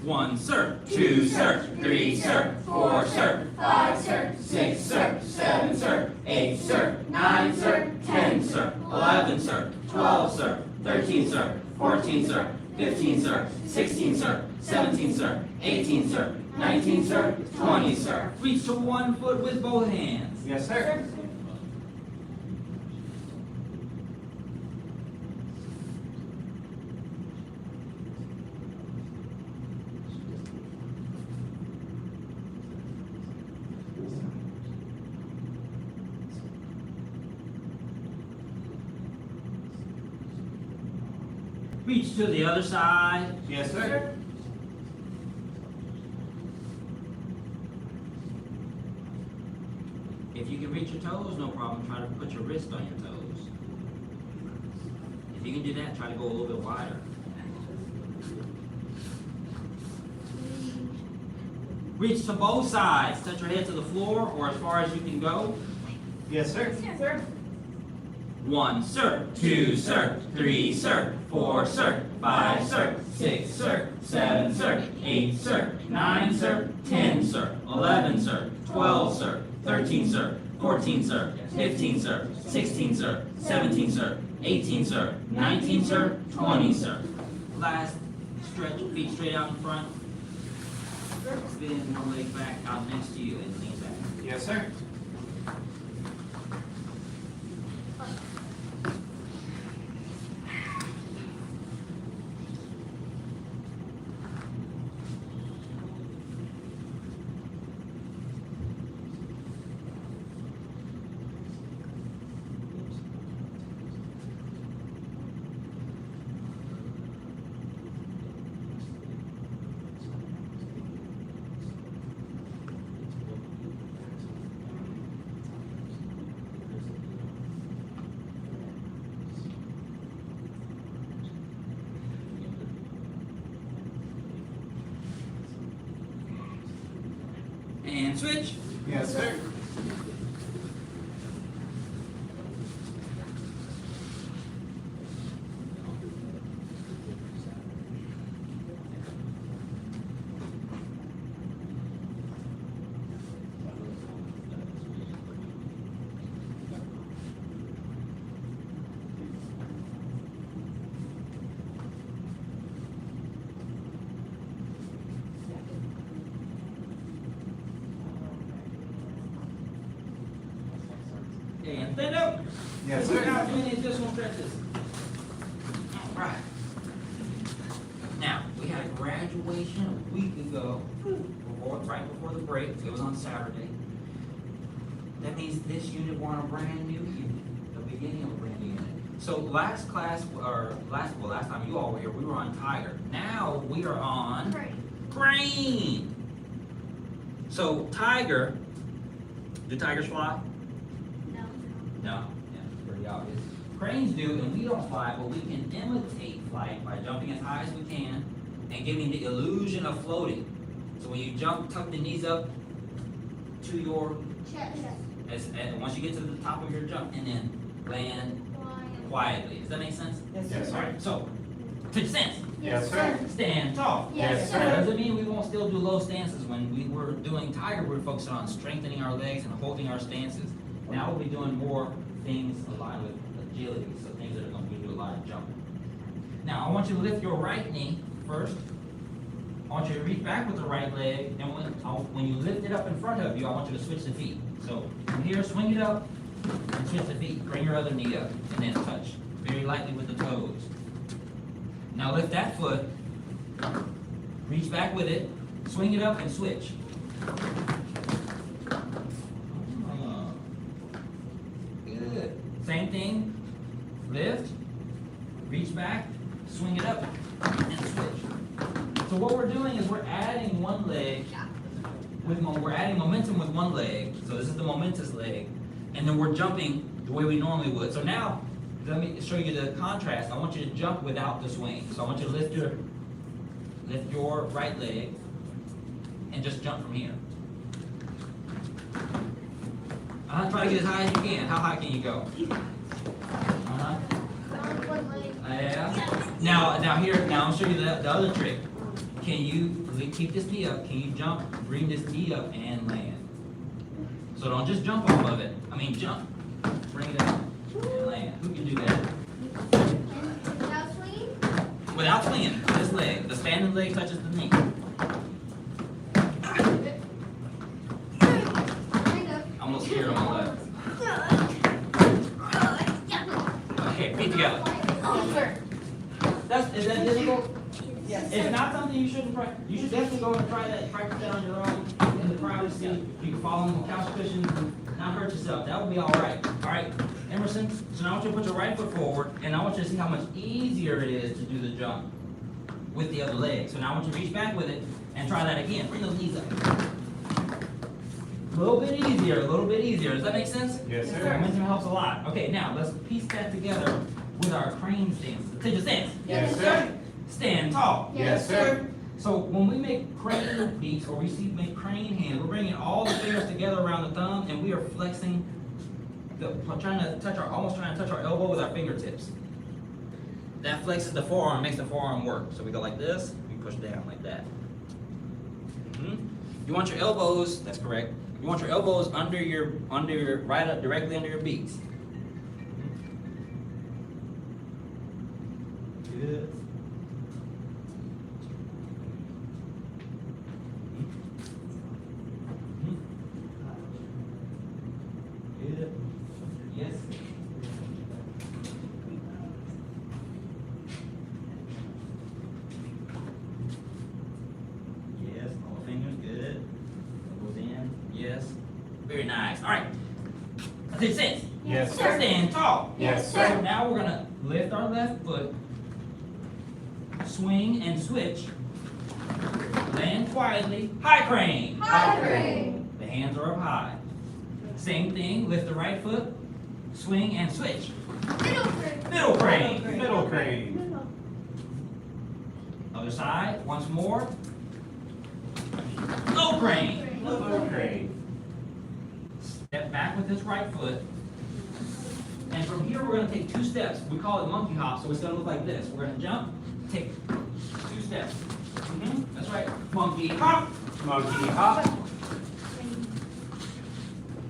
One, sir. Two, sir. Three, sir. Four, sir. Five, sir. Six, sir. Seven, sir. Eight, sir. Nine, sir. 10, sir. 11, sir. 12, sir. 13, sir. 14, sir. 15, sir. 16, sir. 17, sir. 18, sir. 19, sir. 20, sir. Reach to 1 foot with both hands. Yes, sir. Reach to the other side. Yes, sir. If you can reach your toes, no problem. Try to put your wrist on your toes. If you can do that, try to go a little bit wider. Reach to both sides. Touch your head to the floor or as far as you can go. Yes, sir. Yes, sir. 1, sir. 2, sir. 3, sir. 4, sir. 5, sir. 6, sir. 7, sir. 8, sir. 9, sir. 10, sir. 11, sir. 12, sir. 13, sir. 14, sir. 15, sir. 16, sir. 17, sir. 18, sir. 19, sir. 20, sir. Last stretch, feet straight out in front. Spin one leg back out next to you and lean back. Yes, sir. And switch. Yes, sir. And stand up. Yes, Look sir. how many additional stretches. All right. Now, we had a graduation a week ago, right before the break. It was on Saturday. That means this unit, we're on a brand new unit, the beginning of a brand new unit. So last class, or last time you all were here, we were on Tiger. Now we are on Crane. So Tiger, do tigers fly? No, yeah, it's pretty obvious. Cranes do, and we don't fly, but we can imitate flight by jumping as high as we can and giving the illusion of floating. So when you jump, tuck the knees up to your Chest. and once you get to the top of your jump, and then land quietly. Does that make sense? Yes, sir. Alright, so, to the stance. Yes, sir. Stand tall. Yes, That sir. doesn't mean we won't still do low stances. When we were doing Tiger, we were focusing on strengthening our legs and holding our stances. Now we'll be doing more things aligned with agility, so things that are going to do a lot of jumping. Now, I want you to lift your right knee first. I want you to reach back with the right leg, and when you lift it up in front of you, I want you to switch the feet. So, from here, swing it up, and switch the feet. Bring your other knee up, and then touch. Very lightly with the toes. Now lift that foot, reach back with it, swing it up, and switch. Good. Same thing, lift, reach back, swing it up, and switch. So So what we're doing is we're adding one leg, we're adding momentum with one leg. So this is the momentous leg. And then we're jumping the way we normally would. So now, let me show you the contrast. I want you to jump without the swing. So I want you to lift your right leg and just jump from here. Try to get as high as you can. How high can you go? Yeah. Now I'll show you the other trick. Can you keep this knee up? Can you jump, bring this knee up and land? So don't just jump off of it. I mean jump, bring it up and land. Who can do that? Without swinging? Without swinging, this leg. The standing leg touches the knee. Kind of. I'm gonna scare him on left. Okay, feet together. Oh, sure. Is that difficult? Yes. It's not something you shouldn't try. You should definitely go and try that, practice that on your own in the privacy. You can fall on the couch cushions and not hurt yourself. That would be all right. All right, Emerson. So now I want you to put your right foot forward, and I want you to see how much easier it is to do the jump with the other leg. So now I want you to reach back with it and try that again. Bring those knees up. A little bit easier, a little bit easier. Does that make sense? Yes, sir. Momentum helps a lot. Okay, now let's piece that together with our crane stance. Attention stance. Yes, sir. Stand tall. Yes, sir. So when we make crane beats or make crane hands, we're bringing all the fingers together around the thumb and we are flexing, almost trying to touch our elbow with our fingertips. That flexes the forearm, makes the forearm work. So we go like this, we push down like that. You want your elbows, that's correct. You want your elbows right up, directly under your beaks. Good. Good. Yes. Yes, all fingers, good. Elbows in, yes. Very nice. All right. That's it, sit. Yes, sir. Stand tall. Yes, So sir. now we're gonna lift our left foot, swing and switch, land quietly, high crane. High crane. The hands are up high. Same thing, lift the right foot, swing and switch. Middle crane. Middle crane. Middle crane. Other side, once more. Low crane. Low crane. Step back with this right foot. And from here, we're gonna take 2 steps. We call it monkey hop, so it's gonna look like this. We're gonna jump, take 2 steps. That's right. Monkey hop. Monkey hop.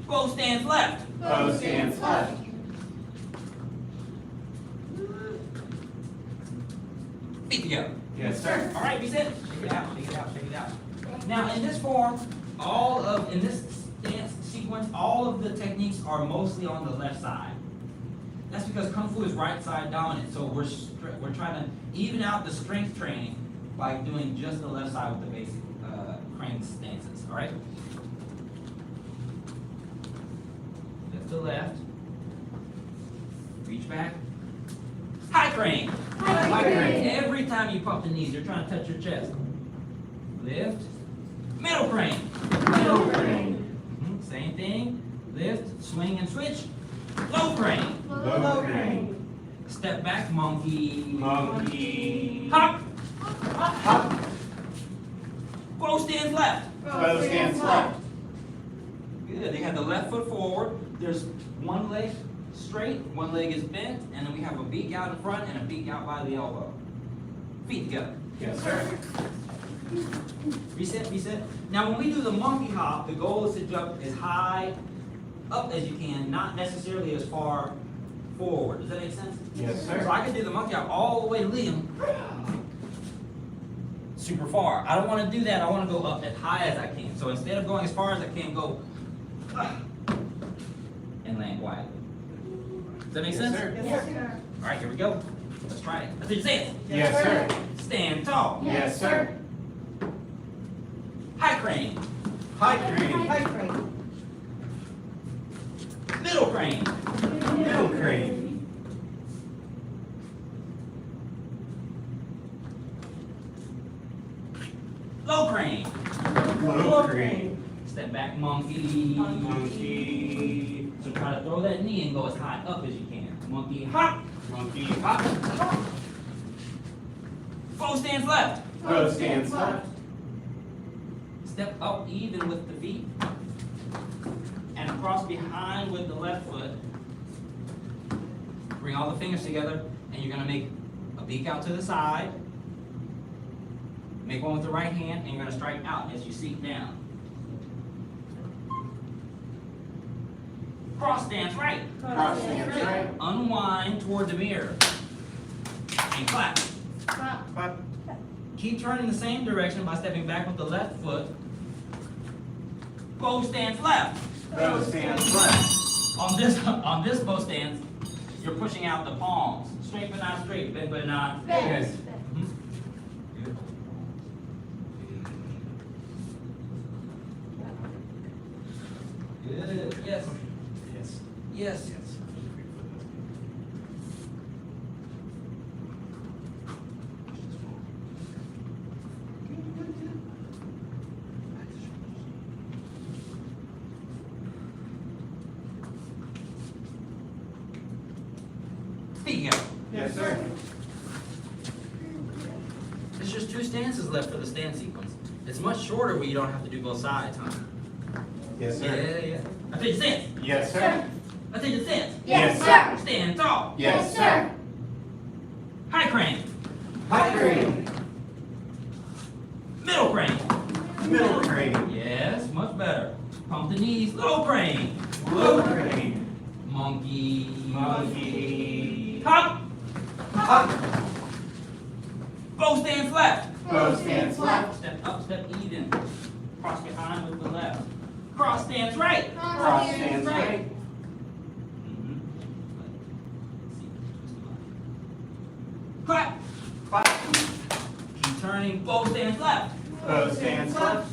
Bow stands left. Bow stands left. Feet together. Yes, sir. All right, be set. Shake it out, shake it out, shake it out. Now, in this form, in this dance sequence, all of the techniques are mostly on the left side. That's because Kung Fu is right side dominant, so we're trying to even out the strength training by doing just the left side with the basic crane stances, all right? Lift the left, reach back, high crane. High crane. Every time you pump the knees, you're trying to touch your chest. Lift, middle crane. Middle crane. Same thing, lift, swing and switch, low crane. Low crane. Step back, monkey. Monkey. Hop. Hop. Bow stands left. Bow stands left. Good. They have the left foot forward. There's one leg straight, one leg is bent, and then we have a beak out in front and a beak out by the elbow. Feet together. Yes, sir. Reset, reset. Now when we do the monkey hop, the goal is to jump as high up as you can, not necessarily as far forward. Does that make sense? Yes, So sir. I can do the monkey hop all the way to Liam. Super far. I don't want to do that. I want to go up as high as I can. So instead of going as far as I can, go and land quietly. Does that make Yes, sense? sir. Yes, sir. All right, here we go. Let's try it. That's what you say. Yes, sir. Stand tall. Yes, sir. High crane. High crane. High crane. Middle crane. Middle crane. Low crane. Low crane. Step back, monkey. Monkey. So try to throw that knee and go as high up as you can. Monkey hop. Monkey hop. Foe stands left. Foe stands left. Step up even with the feet. And across behind with the left foot. Bring all the fingers together, and you're gonna make a beak out to the side. Make one with the right hand, and you're gonna strike out as you seat down. Cross stance right. Cross stands right. Unwind toward the mirror. And clap. Clap. Keep turning the same direction by stepping back with the left foot. Bow stance left. Foe stands left. On this bow stance, you're pushing out the palms. Straight but not straight, bend but not. Yes. Mhm. Good. Yes. Yes. Yes. Feet go. Yes, sir. There's just 2 stances left for the stance sequence. It's much shorter where you don't have to do both sides, huh? Yes, Yeah, sir. yeah. I take a stance. Yes, sir. I take a stance. Yes, sir. Stand tall. Yes, sir. High crane. High crane. Middle crane. Middle crane. Yes, much better. Pump the knees. Low crane. Low crane. Monkey. Monkey. Hop. Hop. Bow stands left. Foe stands left. Step up, step even. Cross behind with the left. Cross stands right. Cross stands right. Mhm. Clap. Clap. Keep turning. Bow stands left. Foe stands left.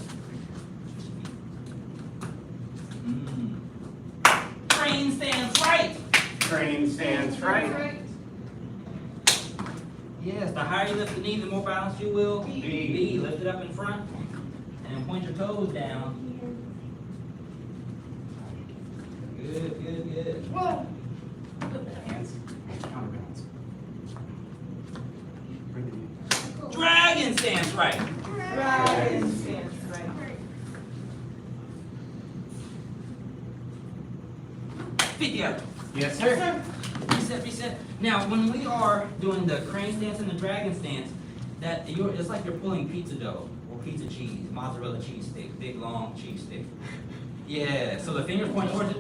Crane stands right. Crane stands right. Yes, the higher you lift the knee, the more balanced you will Be. be. Lift it up in front and then point your toes down. Good, good, good. Whoa. Hands. Counterbalance. Bring the knee. Dragon stands right. Dragon stands right. Feet together. Yes, sir. Reset, reset. Now, when we are doing the crane stance and the dragon stance, it's like you're pulling pizza dough or pizza cheese, mozzarella cheese stick, big long cheese stick. Yeah, so the fingers point towards it.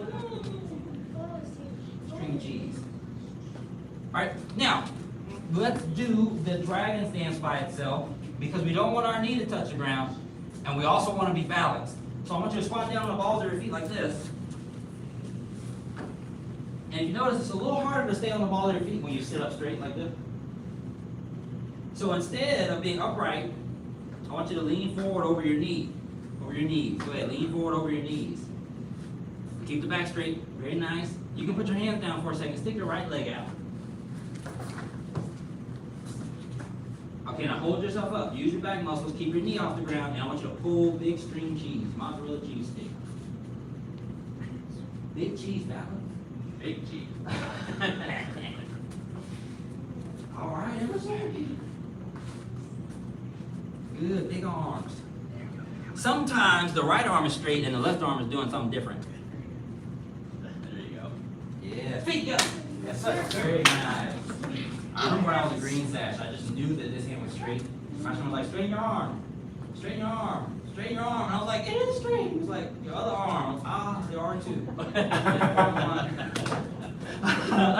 String cheese. Alright, now, let's do the dragon stance by itself because we don't want our knee to touch the ground and we also want to be balanced. So I want you to squat down on the balls of your feet like this. And if you notice, it's a little harder to stay on the ball of your feet when you sit up straight like this. So instead of being upright, I want you to lean forward over your knee. Over your knees. Go ahead, lean forward over your knees. Keep the back straight. Very nice. You can put your hands down for a second. Stick your right leg out. Okay, now hold yourself up. Use your back muscles. Keep your knee off the ground. And I want you to pull big string cheese. Mozzarella cheese stick. Big cheese, Ballard. Big cheese. All right, Emerson. Good, big arms. Sometimes the right arm is straight and the left arm is doing something different. There you go. Yeah, feet up. Yes, sir. Very nice. I remember when I was a green sash, I just knew that this hand was straight. My friend was like, straighten your arm. Straighten your arm. Straighten your arm. And I was like, it is straight. He was like, your other arm. Ah, there are two.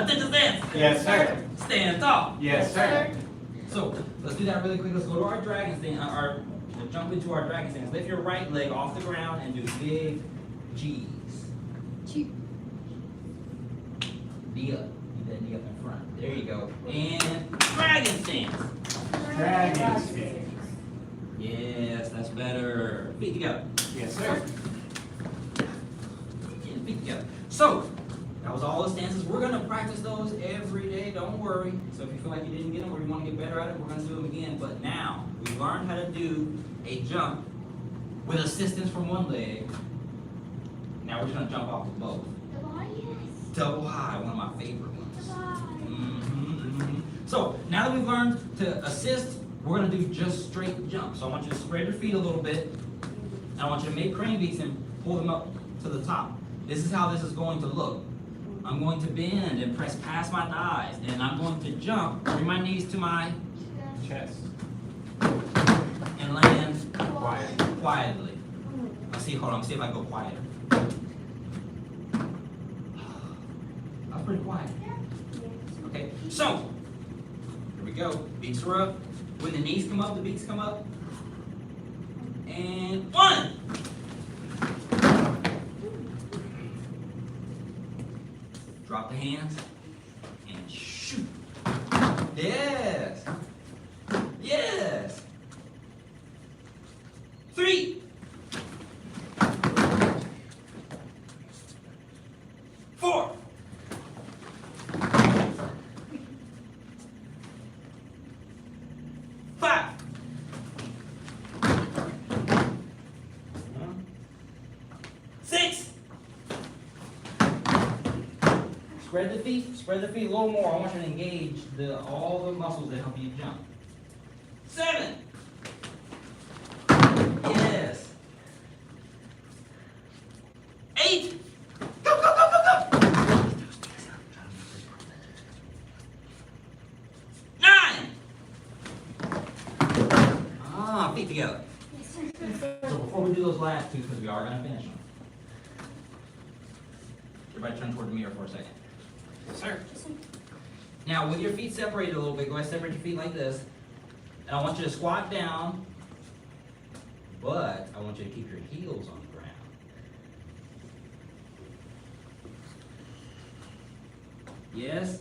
Attention stance. Yes, sir. Stand tall. Yes, sir. So let's do that really quick. Let's go to our dragon stance. Jump into our dragon stance. Lift your right leg off the ground and do big G's. Knee up. Keep that knee up in front. There you go. And dragon stance. Dragon stance. Yes, that's better. Feet together. Yes, sir. Yeah, feet together. So that was all the stances we're we're gonna practice those every day, don't worry. So if you feel like you didn't get them or you wanna get better at it, we're gonna do them again. But now, we learned how to do a jump with assistance from one leg. Now we're just gonna jump off of both. Double high, one of my favorite ones. So now that we've learned to assist, we're gonna do just straight jumps. So I want you to spread your feet a little bit. And I want you to make crane beats and pull them up to the top. This is how this is going to look. I'm going to bend and press past my thighs, and I'm going to jump, bring my knees to my Chest. and land Quiet. quietly. Let's see, hold on, see if I go quieter. That's pretty quiet. Okay, so here we go. Beaks are up. When the knees come up, the beaks come up. And 1. Drop the hands and shoot. Yes. Yes. 3. 4. 5. Spread the feet a little more. I want you to engage all the muscles that help you jump. 7. Yes. 8. Go, go, go, go, go. 9. Feet together. So before we do those last two, because we are going to finish them, everybody turn toward the mirror for a second. Yes, sir. Now, with your feet separated a little bit, go ahead and separate your feet like this. And I want you to squat down, but I want you to keep your heels on the ground. Yes?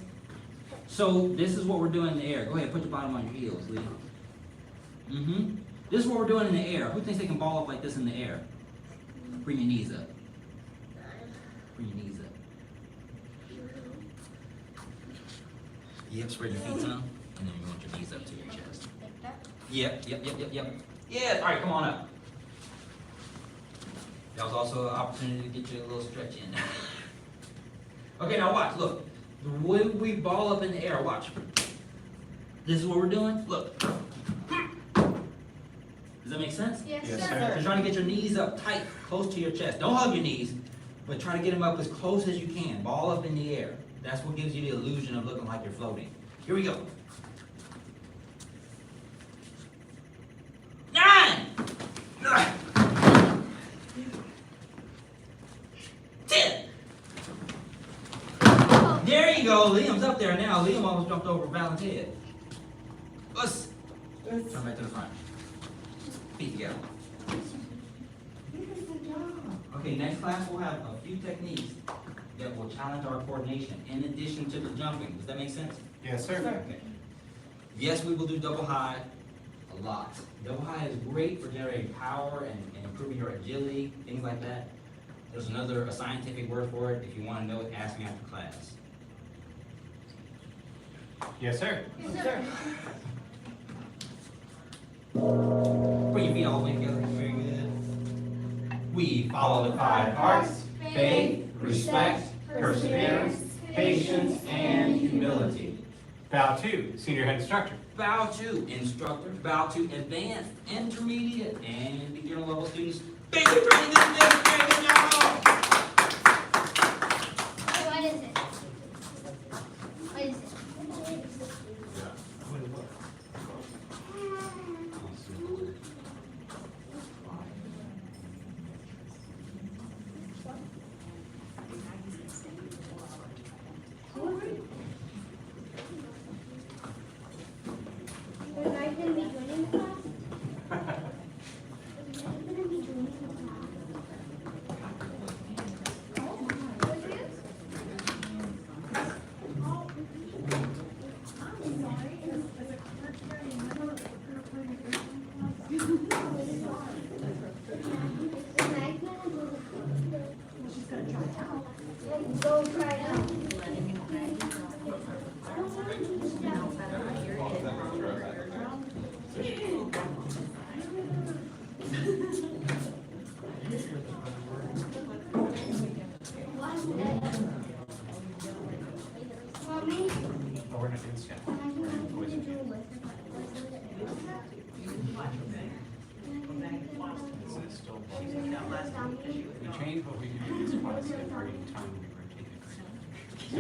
So, this is what we're doing in the air. Go ahead, put your bottom on your heels, Lee. This is what we're doing in the air. Who thinks they can ball up like this in the air? Bring your knees up. Bring your knees up. Yep, spread your feet some, and then you want your knees up to your chest. Yep. Yeah, all right, come on up. That was also an opportunity to get you a little stretch in. Okay, now watch, look. When we ball up in the air, watch. This is what we're doing, look. Does that make sense? Yes, Yes, sir. sir. You're trying to get your knees up tight, close to your chest. Don't hug your knees, but try to get them up as close as you can. Ball up in the air. That's what gives you the illusion of looking like you're floating. Here we go. 9. 10. There you go. Liam's up there now. Liam almost jumped over Valen's head. Let's turn back to the front. Feet together. Okay, next class we'll have a few techniques that will challenge our coordination in addition to the jumping. Does that make sense? Yes, sir. Okay. Yes, we will do double high a lot. Double high is great for generating power and improving your agility, things like that. There's a scientific word for it. If you want to know it, ask me after class. Yes, sir. Put your feet all the way together. Very good. We follow the 5 parts: faith, respect, perseverance, patience, and humility. Bow to senior head instructor. Bow to instructor, bow to advanced, intermediate, and beginner level students. Thank you for doing this. Very good job. What is it? What is it? Would I even be joining the class? We change what we do in class every time we rotate the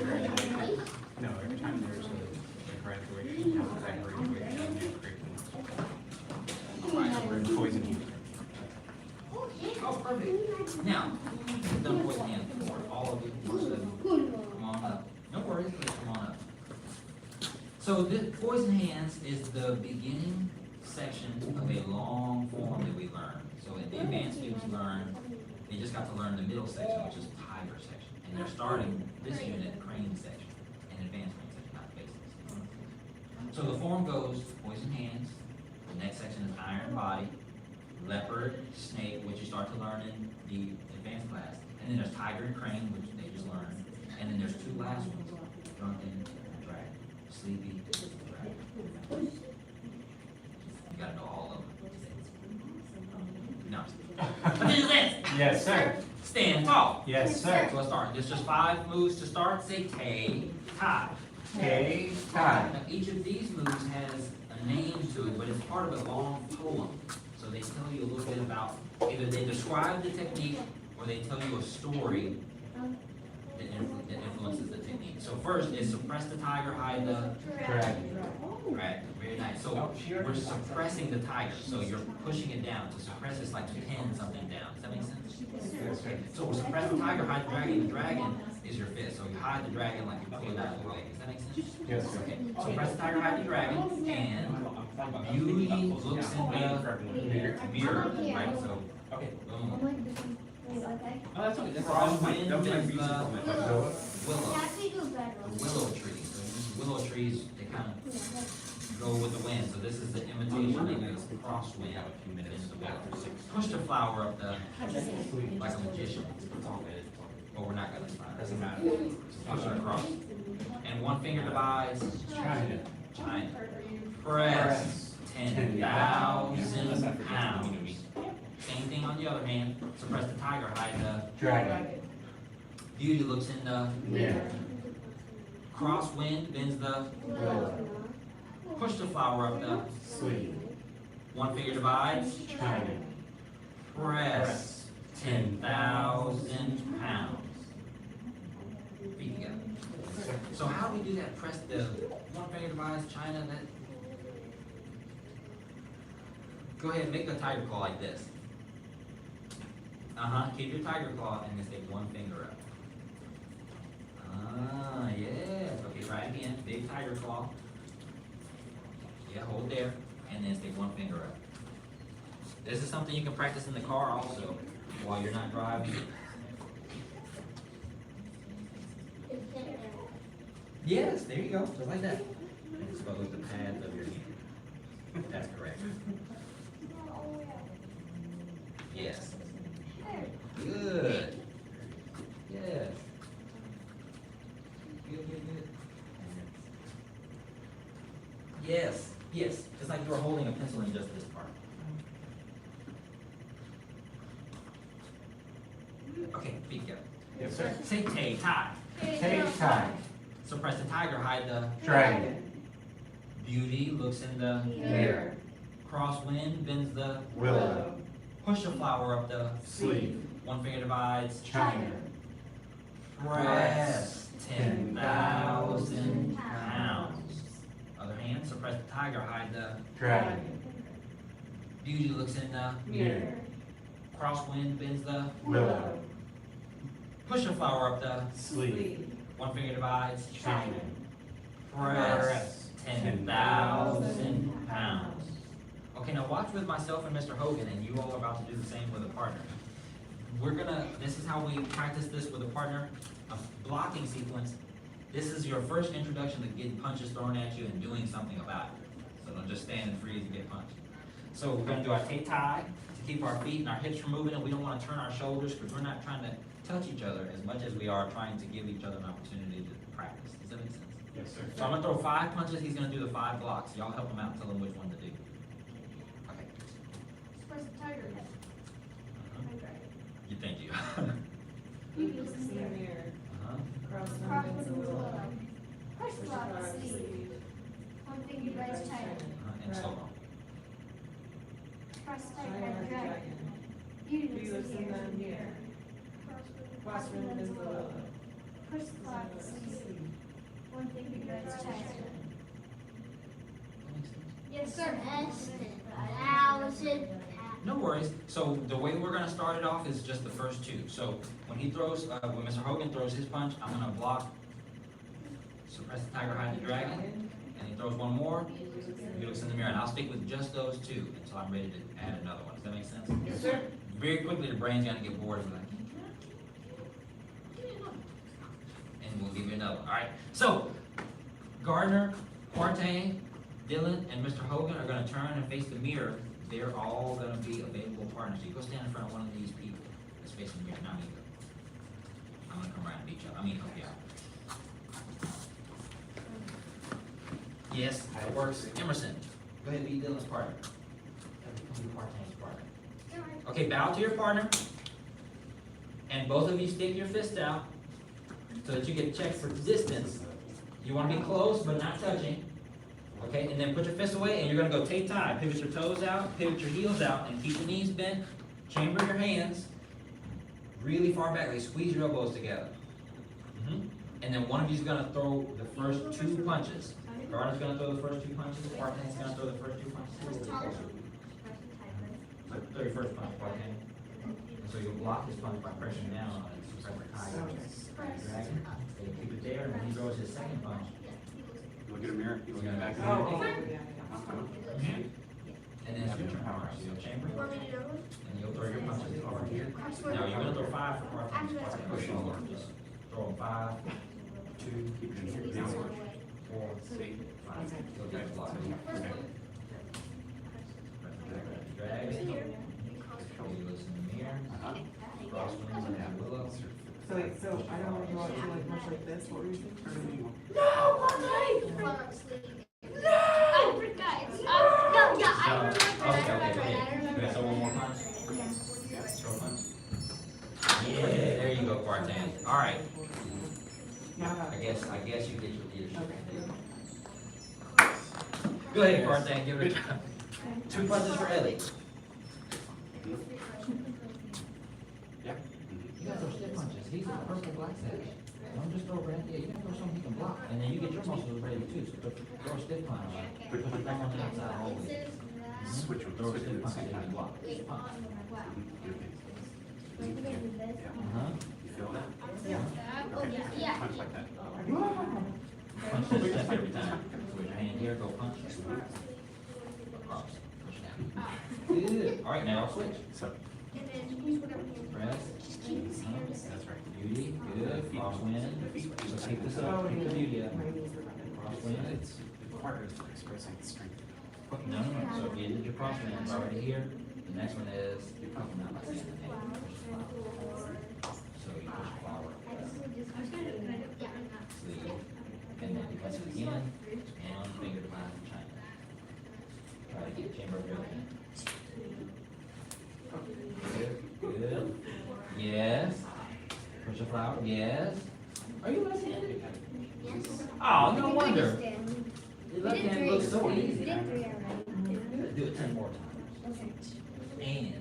curriculum. No, every time there's a graduation, I graduate a new curriculum. So we're in poison here. Oh, perfect. Now, we've done poison hand before, all of you, most of you, come on up. No worries, please come on up. So this poison hands is the beginning section of a long form that we learn. So in the advanced students learn, they just got to learn the middle section, which is tiger section. And they're starting this unit, crane section, and advanced crane section, not basics. So the form goes poison hands, the next section is iron body, leopard, snake, which you start to learn in the advanced class. And then there's tiger and crane, which they just learned. And then there's two last ones, drunken and dragon, sleepy and dragon. You gotta know all of them. No. Yes, sir. Stand tall. Yes, sir. So let's start. There's just 5 moves to start. Say tay, tie. Tay, tie. Now each of these moves has a name to it, but it's part of a long poem. So they tell you a little bit about, either they describe the technique or they tell you a story that influences the technique. So first is suppress the tiger, hide the Dragon. right? Very nice. So we're suppressing the tiger. So you're pushing it down. To suppress is like to pin something down. Does that make sense? Okay. So we'll suppress the tiger, hide the dragon. The dragon is your fist. So you hide the dragon like you pull it out of the way. Does that make sense? Yes, sir. Okay. Suppress the tiger, hide the dragon, and beauty looks in the mirror, right? So Okay. boom. Oh, that's okay. That's Crosswind that was my is reason the for my question. willow. Happy to better. The willow tree. So these willow trees, they kind of go with the wind. So this is the imitation of a crosswind. We have a few minutes after 6. Push the flower up the, like a magician. It's all good. It's all good. But we're not gonna find it. Doesn't matter. Push it across. And one finger divides China. China. Press 10,000 pounds. Same thing on the other hand. Suppress the tiger, hide the Dragon. beauty looks in the Mirror. crosswind, bends the Willow. push the flower up the Sleeve. one finger divides. China. Press 10,000 pounds. Feet together. So how do we do that? Press the one finger divides China. That. Go ahead, make the tiger claw like this. Keep your tiger claw and then stick one finger up. Yes. Okay, try it again. Big tiger claw. Yeah, hold there, and then stick one finger up. This is something you can practice in the car also, while you're not driving. Yes, there you go, just like that. And expose the pads of your hand. That's correct. Yes. Good. Yes. Good. Yes, yes. It's like you were holding a pencil in just this part. Okay, feet together. Yes, sir. Say tay, tie. Tay, tie. Suppress the tiger, hide the Dragon. beauty, looks in the Mirror. crosswind, bends the Willow. push the flower up the Sleeve. one finger divides. China. Press 10,000 pounds. Other hand, suppress the tiger, hide the Dragon. beauty, looks in the Mirror. crosswind, bends the Willow. push the flower up the Sleeve. one finger divides. China. Press 10,000 pounds. Okay, now watch with myself and Mr. Hogan, and you all are about to do the same with a partner. This is how we practice this with a partner, a blocking sequence. This is your first introduction to getting punches thrown at you and doing something about it. So don't just stand and freeze and get punched. So we're gonna do our tay tie to keep our feet and our hips from moving, and we don't wanna turn our shoulders because we're not trying to touch each other as much as we are trying to give each other an opportunity to practice. Does that make sense? Yes, sir. So I'm gonna throw 5 punches, he's gonna do the 5 blocks. Y'all help him out and tell him which one to do. Okay. Suppress the tiger. You thank you. Crosswind and willow. Push flower, sleeve. One finger divides China. And slow on. Press tiger, hide the dragon. Felix and then here. Crosswind is the. Push the clock. One thing you guys check. Yes, sir. Allison. No worries. So the way we're gonna start it off is just the first two. So when he throws, when Mr. Hogan throws his punch, I'm gonna block, suppress the tiger, hide the dragon, and he throws one more. He looks in the mirror, and I'll stick with just those two until I'm ready to add another one. Does that make sense? Yes, sir. Very quickly, the brain's gonna get bored and be like, and we'll give you another one. All right. So Gardner, Quartain, Dylan, and Mr. Hogan are gonna turn and face the mirror. They're all gonna be available partners. You go stand in front of one of these people that's facing the mirror, not me. I'm gonna come around and beat you up. I mean, help you out. Yes, that works. Emerson, go ahead and be Dylan's partner. Be Quartain's partner. Okay, bow to your partner. And both of you stick your fist out so that you get checked for distance. You wanna be close, but not touching. Okay, and then put your fists away, and you're gonna go take time. Pivot your toes out, pivot your heels out, and keep the knees bent. Chamber your hands really far back. Like squeeze your elbows together. And then one of you's gonna throw the first two punches. Gardner's gonna throw the first two punches. Quartain's gonna throw the first two punches. So throw your first punch, Quartain. And so you'll block his punch by pressing down on it. Press the tiger. Dragon. And you keep it there, and when he throws his second punch. Look at a mirror, you look at the back of the Oh, mirror. And then it's your turn. Alright, so you'll chamber, and you'll throw your punches over here. Now, you're gonna throw 5 for Quartain. Push over. Just throw them 5, 2, Keep it in here, down. 4, 6, 5. You'll get the block. Drag it. You listen in the mirror. Cross winds and have willow. So wait, so I don't want to go out to like much like this, what were you saying? No, I forgot. No, yeah, I remember. Okay, so one more punch. Throw a punch. Yeah, there you go, Quartain. All right. I guess you get your leadership. Go ahead, Quartain, give it a try. 2 punches for Ellie. Yeah. You gotta throw stiff punches. He's a purple black savage. Don't just throw red. Yeah, you gotta throw something he can block. And then you get your muscles ready too. So throw a stiff punch. Push it back on the outside always. Switch with, Throw a switch stiff with the punch same and time. you block. Stiff punch. You feel that? Yeah. Punch like that. Punch this step every time. So with your hand here, go punch. Across. Push down. Good. All right, now I'll switch. So, Press. that's right. Beauty. Good. Crosswind. So keep this up. Keep the beauty up. Crosswind. It's harder for expressing strength. No. So if you did your crosswind, it's already here. The next one is you puff them out by saying the name. Push the flower. So you push the flower. Sleeve. And then you press it again. One finger to line from China. Try to get chamber of dragon. Good. Yes. Push the flower. Yes. Are you left-handed? Oh, no wonder. Your left hand looks so easy. Do it 10 more times. And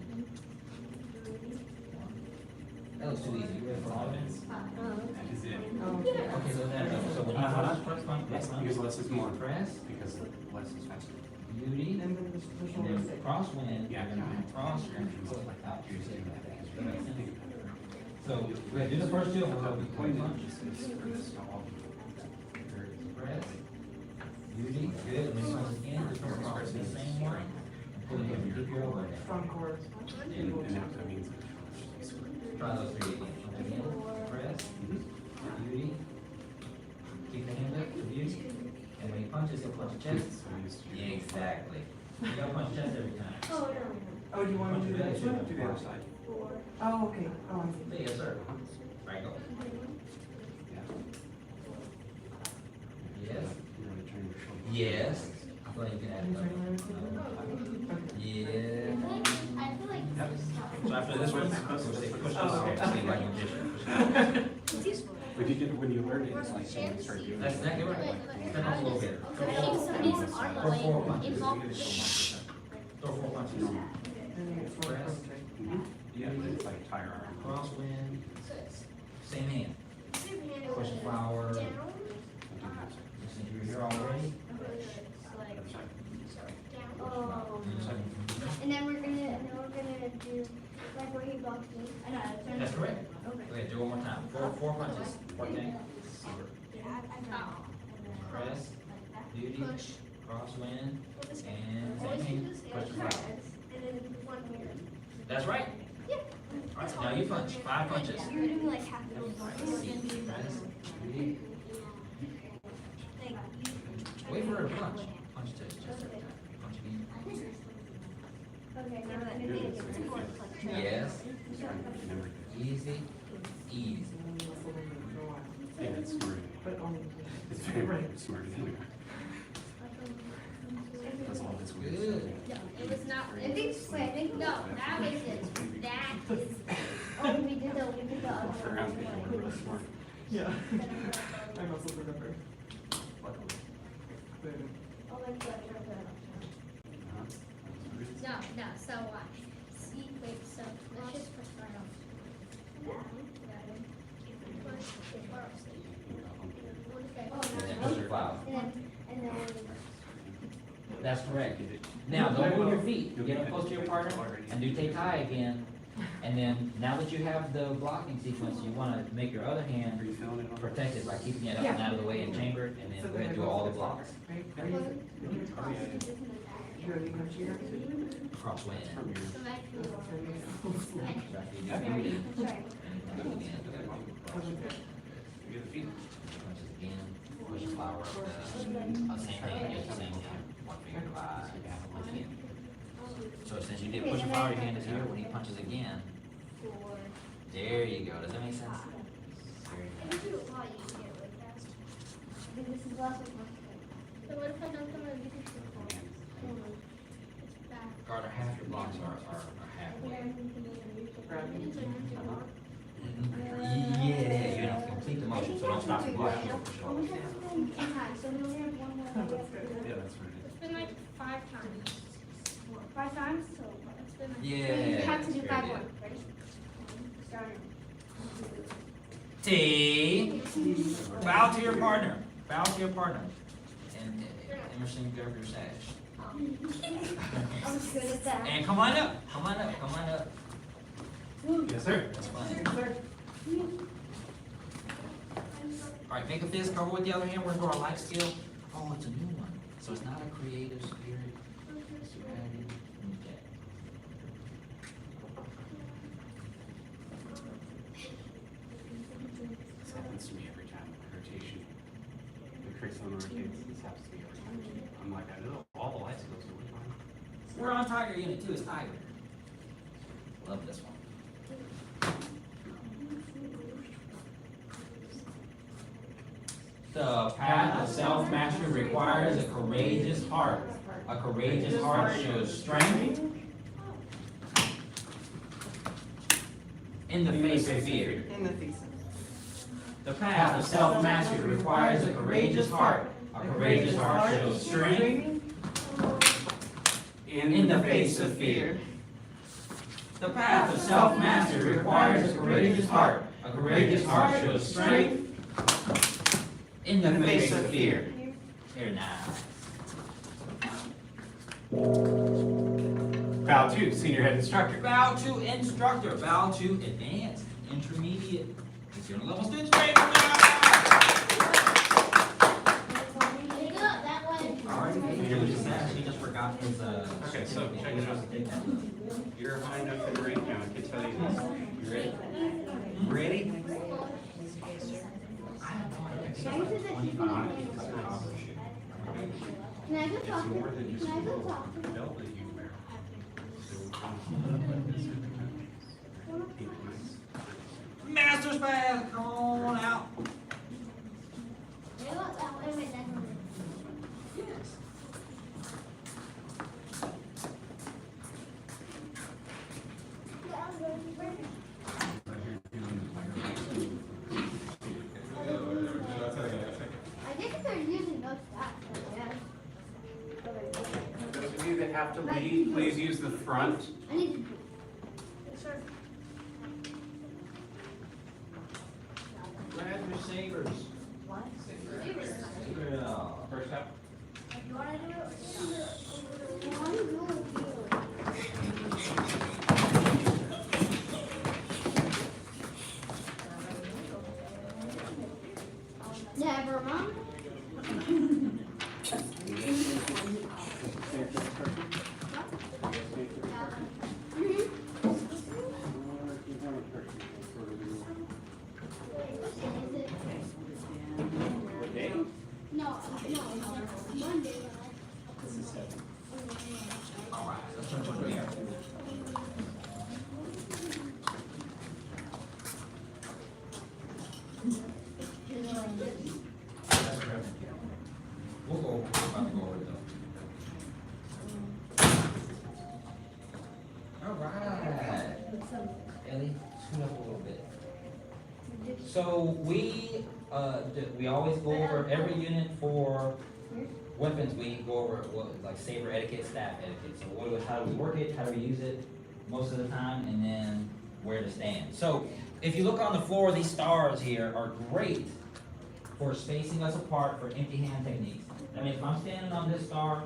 that looks too easy. You ready for all of it? That is it. Okay, so then, so when you press punch, Because less is more. press, Because less is faster. beauty, And then just push and over. then crosswind, Yeah. you're gonna cross and pull it out to your side. Does that make sense? So, go ahead, do the first two, and we'll go with point punch. Press, beauty, good, and then punch again, just come across the same one, and pull it in, keep your elbow down. Strong core. And now that means. Try those 3 again. Again, press, beauty, keep the hand up for beauty, and when he punches, he'll punch chest. Yeah, exactly. You gotta punch chest every time. Oh, do you want to do that? To the other side. Oh, okay. Oh, I see. Yes, sir. Right, go. Yes. You're gonna turn your shoulder. Yes. I feel like you can add another one. Yeah. So after this one, we'll say push this, okay, see like magician. But you get, when you learn it, it's like when you start doing it. That's exactly right. Turn off a little bit. Throw 4 punches. Throw 4 punches. And then it's more Press. perfect. Yeah. like where he blocked me. I know. That's correct. Okay. Okay, do it one more time. Four punches. Working. Press, duty, Push. crosswind, and Always same do thing. this, Push the flower. and then one here. That's right. Yeah. Alright, now you punch. 5 punches. You were doing like half of those Press, ones. duty. Like, Wait for her to punch. Punch to just punch again. okay, now that it's more like. Yes. Easy. Easy. Yeah, it's smart. It's very smart. That's all this weird Good. stuff. It was not, I think, wait, I think, no, that is it. That is, oh, we did the other Around people are really smart. Yeah. I must have remembered. Oh, like, no, so watch. See, wait, so, let's just push right off. And then push your flower. And then, That's correct. Now, don't move your feet. Get up close to your partner and do take tie again. And then, now that you have the blocking sequence, you want to make your other hand Are you feeling it? protected by keeping it up and out of the way and chambered, and then go ahead and do all the blocks. Crosswind. Get the feet. Punches again. Push the flower up. Same thing. Use the same hand. One finger divides. Again. So since you did push the flower, your hand is here. When he punches again, there you go. Does that make sense? There you go. do a lot easier like that. This is less of my. So what if I don't come and it's back? Carter, half your blocks are halfway. Yeah, you know, complete the motion, so don't stop the block. Push it all the way down. So we only have one more. Yeah, that's right. It's been like 5 times. 5 times? So it's been like. Yeah. You have to do 5 very more. good. Ready? Starting. T. Bow to your partner. Bow to your partner. And Emerson, go over your sash. I'm just good at that. And come on up. Come on up. Come on up. Yes, sir. That's fine. All right, make a fist. Cover with the other hand. We're going to go our life skill. Oh, it's a new one. So it's not a creative spirit. It's added. Okay. This happens to me every time. Rotation. The Chris on rotates. This happens to me every time. I'm like, I know all the lights go to which one. We're on Tiger Unit 2. It's Tiger. Love this one. The path of self-mastery requires a courageous heart. A courageous heart shows strength in the face of fear. In the thesis. The path of self-mastery requires a courageous heart. A courageous heart shows strength in the face of fear. The path of self-mastery requires a courageous heart. A courageous heart shows strength in the face of fear. Here now. Bow to senior head instructor. Bow to instructor. Bow to advanced, intermediate, consumer level students. Great. That one. He just forgot his Okay, so check it out. You're high enough in rank now. I can tell you this. You ready? ready? Can I go to the Can I go It's talk to more than just Can I go talk to belt that you wear. Master's path, come on out. Wait, wait, that one. Yes. I think they're using those stats, yeah. Those of you that have to leave, please use the front. I need to. Sure. Grab your sabers. What? Yeah. First up. You wanna do it? Why are you doing it? Ellie, scoot up a little bit. So we always go over every unit for weapons. We go over like saber etiquette, staff etiquette. So how do we work it? How do we use it most of the time? And then where to stand. So if you look on the floor, these stars here are great for spacing us apart for empty hand techniques. That means if I'm standing on this star,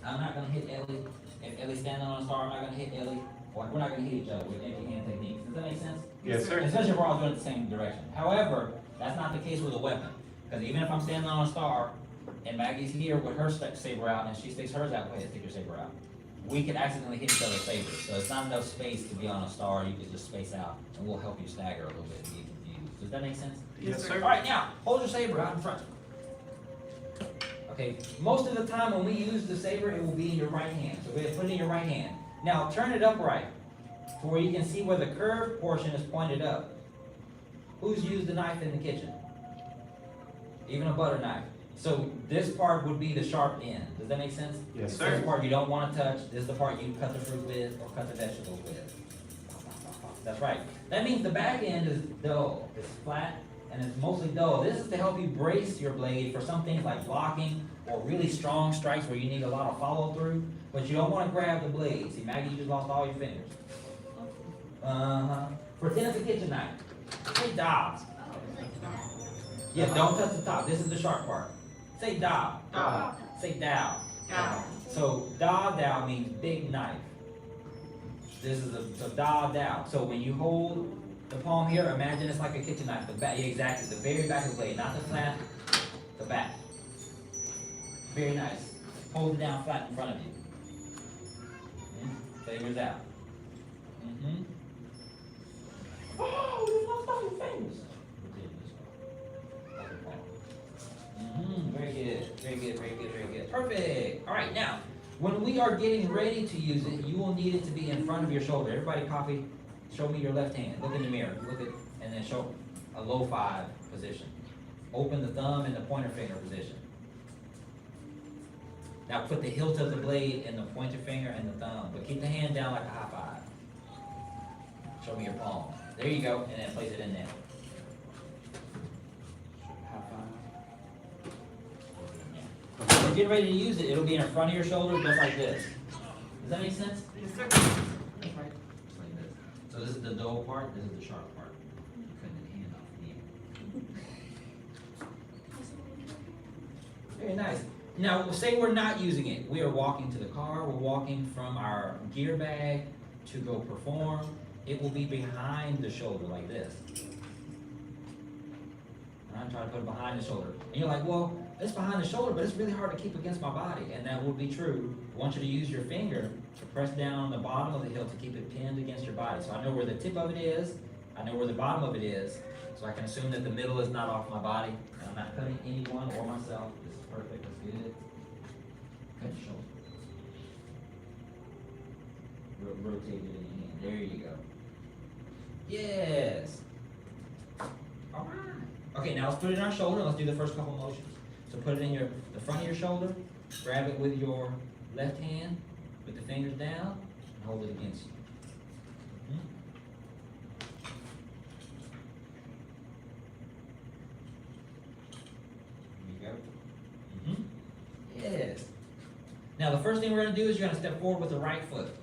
I'm not gonna hit Ellie. If Ellie's standing on a star, I'm not gonna hit Ellie. Or we're not gonna hit each other with empty hand techniques. Does that make sense? Yes, sir. Especially if we're all doing it the same direction. However, that's not the case with a weapon. Because even if I'm standing on a star, and Maggie's here with her saber out, and she sticks hers out, go ahead, stick your saber out. We could accidentally hit each other's sabers. So it's not enough space to be on a star. You can just space out, and we'll help you stagger a little bit and get confused. Does that make sense? Yes, sir. All right, now, hold your saber out in front. Okay, most of the time when we use the saber, it will be in your right hand. So go ahead, put it in your right hand. Now, turn it upright to where you can see where the curved portion is pointed up. Who's used the knife in the kitchen? Even a butter knife. So this part would be the sharp end. Does that make sense? Yes, This sir. is the part you don't want to touch. This is the part you cut the fruit with or cut the vegetables with. That's right. That means the back end is dull. It's flat and it's mostly dull. This is to help you brace your blade for some things like blocking or really strong strikes where you need a lot of follow through, but you don't want to grab the blade. See, Maggie, you just lost all your fingers. Pretend it's a kitchen knife. Say Dobbs. Yeah, don't touch the top. This is the sharp part. Say Dob. Dob. Say Dow. Dow. So Dow means big knife. This is so Dow. So when you hold the palm here, imagine it's like a kitchen knife. The back, yeah, exactly, the very back of the blade, not the flat, the back. Very nice. Hold it down flat in front of you. Fingers out. Oh, you lost all your fingers. Very good, very good, very good, very good. Perfect. All right, now, when we are getting ready to use it, you will need it to be in front of your shoulder. Everybody copy, show me your left hand. Look in the mirror, look at, and then show a low five position. Open the thumb and the pointer finger position. Now put the hilt of the blade in the pointer finger and the thumb, but keep the hand down like a high five. Show me your palm. There you go, and then place it in there. When you're getting ready to use it, it'll be in front of your shoulder just like this. Does that make sense? Yes, sir. That's right. Just like this. So this is the dull part, this is the sharp part. Cutting the hand off here. Very nice. Now, say we're not using it. We are walking to the car, we're walking from our gear bag to go perform. It will be behind the shoulder like this. And I'm trying to put it behind the shoulder. And you're like, well, it's behind the shoulder, but it's really hard to keep against my body. And that will be true. I want you to use your finger to press down on the bottom of the hilt to keep it pinned against your body. So I know where the tip of it is. I know where the bottom of it is. So I can assume that the middle is not off my body. And I'm not cutting anyone or myself. This is perfect. That's good. Cut your shoulder. Rotate it in your hand. There you go. Yes. All right. Okay, now let's put it in our shoulder. Let's do the first couple motions. So put it in the front of your shoulder. Grab it with your left hand, with the fingers down, and hold it against you. There you go. Yes. Now the first thing we're going to do is you're going to step forward with the right foot.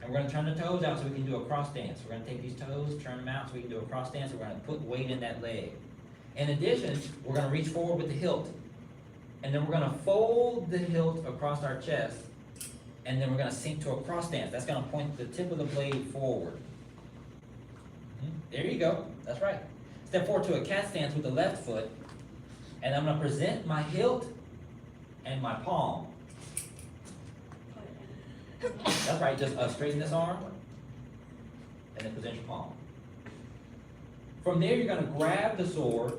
And we're going to turn the toes out so we can do a cross dance. We're going to take these toes, turn them out so we can do a cross dance. We're going to put weight in that leg. In addition, we're going to reach forward with the hilt. And then we're going to fold the hilt across our chest. And then we're going to sink to a cross dance. That's going to point the tip of the blade forward. There you go. That's right. Step forward to a cat stance with the left foot. And I'm going to present my hilt and my palm. That's right, just straighten this arm, and then present your palm. From there, you're going to grab the sword.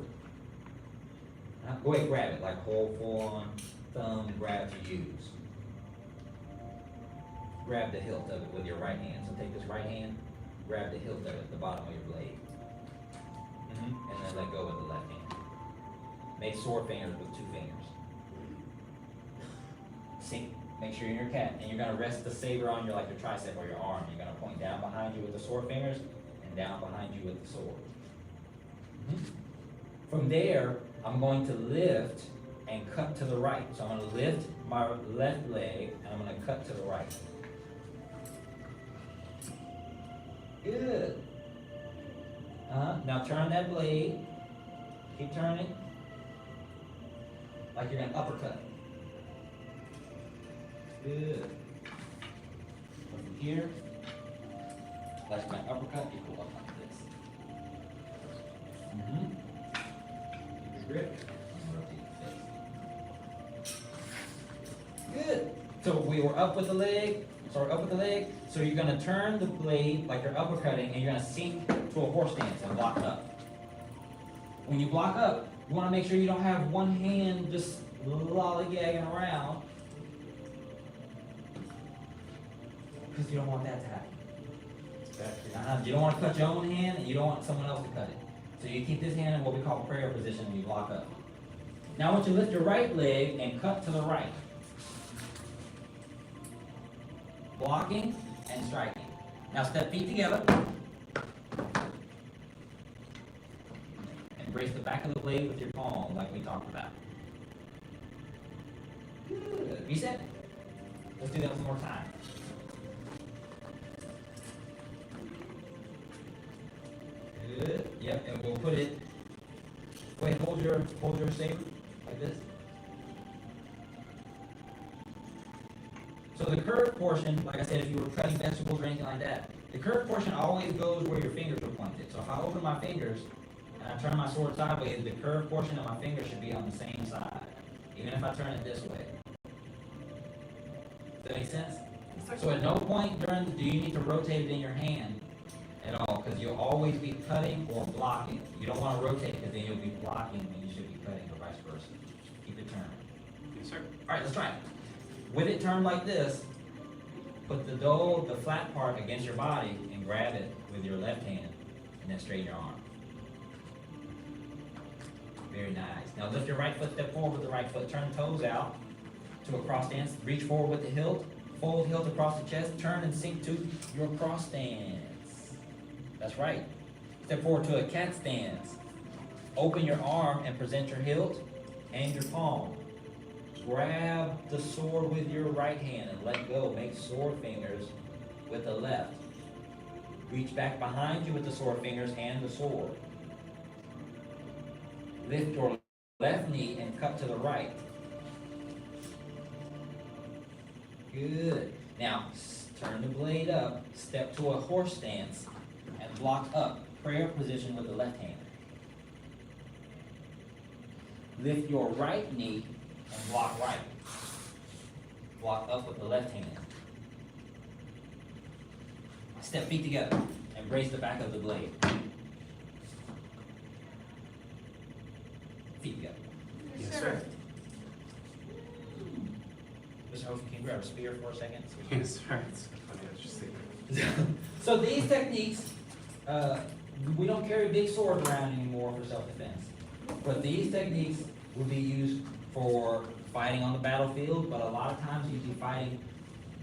Go ahead, grab it, like hold full-on thumb grab to use. Grab the hilt of it with your right hand. So take this right hand, grab the hilt of it, the bottom of your blade. And then let go with the left hand. Make sword fingers with two fingers. Sink Make sure you're in your cat, and you're gonna rest the saber on your, like your tricep or your arm. You're gonna point down behind you with the sword fingers, and down behind you with the sword. From there, I'm going to lift and cut to the right. So I'm gonna lift my left leg, and I'm gonna cut to the right. Good. Now turn that blade. Keep turning. Like you're gonna uppercut. Good. From here, like my uppercut, you pull up like this. Keep your grip. And rotate the face. Good. So we were up with the leg. So you're gonna turn the blade like you're uppercutting, and you're gonna sink to a horse stance and block up. When you block up, you wanna make sure you don't have one hand just lollygagging around, because you don't want that to happen. You don't want to cut your own hand, and you don't want someone else to cut it. So you keep this hand in what we call prayer position, and you block up. Now I want you to lift your right leg and cut to the right. Blocking and striking. Now step feet together. And brace the back of the blade with your palm like we talked about. Good. Reset. Let's do that one more time. Good. Yep, and we'll put it. Go ahead, hold your saber like this. So the curved portion, like I said, if you were cutting vegetables or anything like that, the curved portion always goes where your fingers are pointed. So if I open my fingers and I turn my sword sideways, the curved portion of my finger should be on the same side, even if I turn it this way. Does that make sense? So at no point do you need to rotate it in your hand at all, because you'll always be cutting or blocking. You don't want to rotate, because then you'll be blocking when you should be cutting, or vice versa. Keep it turned. Yes, sir. All right, let's try it. With it turned like this, put the flat part against your body and grab it with your left hand, and then straighten your arm. Very nice. Now lift your right foot, step forward with the right foot, turn toes out to a cross stance, reach forward with the hilt, fold hilt across the chest, turn and sink to your cross stance. That's right. Step forward to a cat stance. Open your arm and present your hilt and your palm. Grab the sword with your right hand and let go. Make sword fingers with the left. Reach back behind you with the sword fingers and the sword. Lift your left knee and cut to the right. Good. Now, turn the blade up, step to a horse stance, and block up. Prayer position with the left hand. Lift your right knee and block right. Block up with the left hand. Step feet together and brace the back of the blade. Feet together. Yes, sir. Mr. Hofer, can you grab a spear for a second? Yes, sir. It's funny, I was just thinking. So these techniques, we don't carry big swords around anymore for self-defense. But these techniques will be used for fighting on the battlefield, but a lot of times you'll be fighting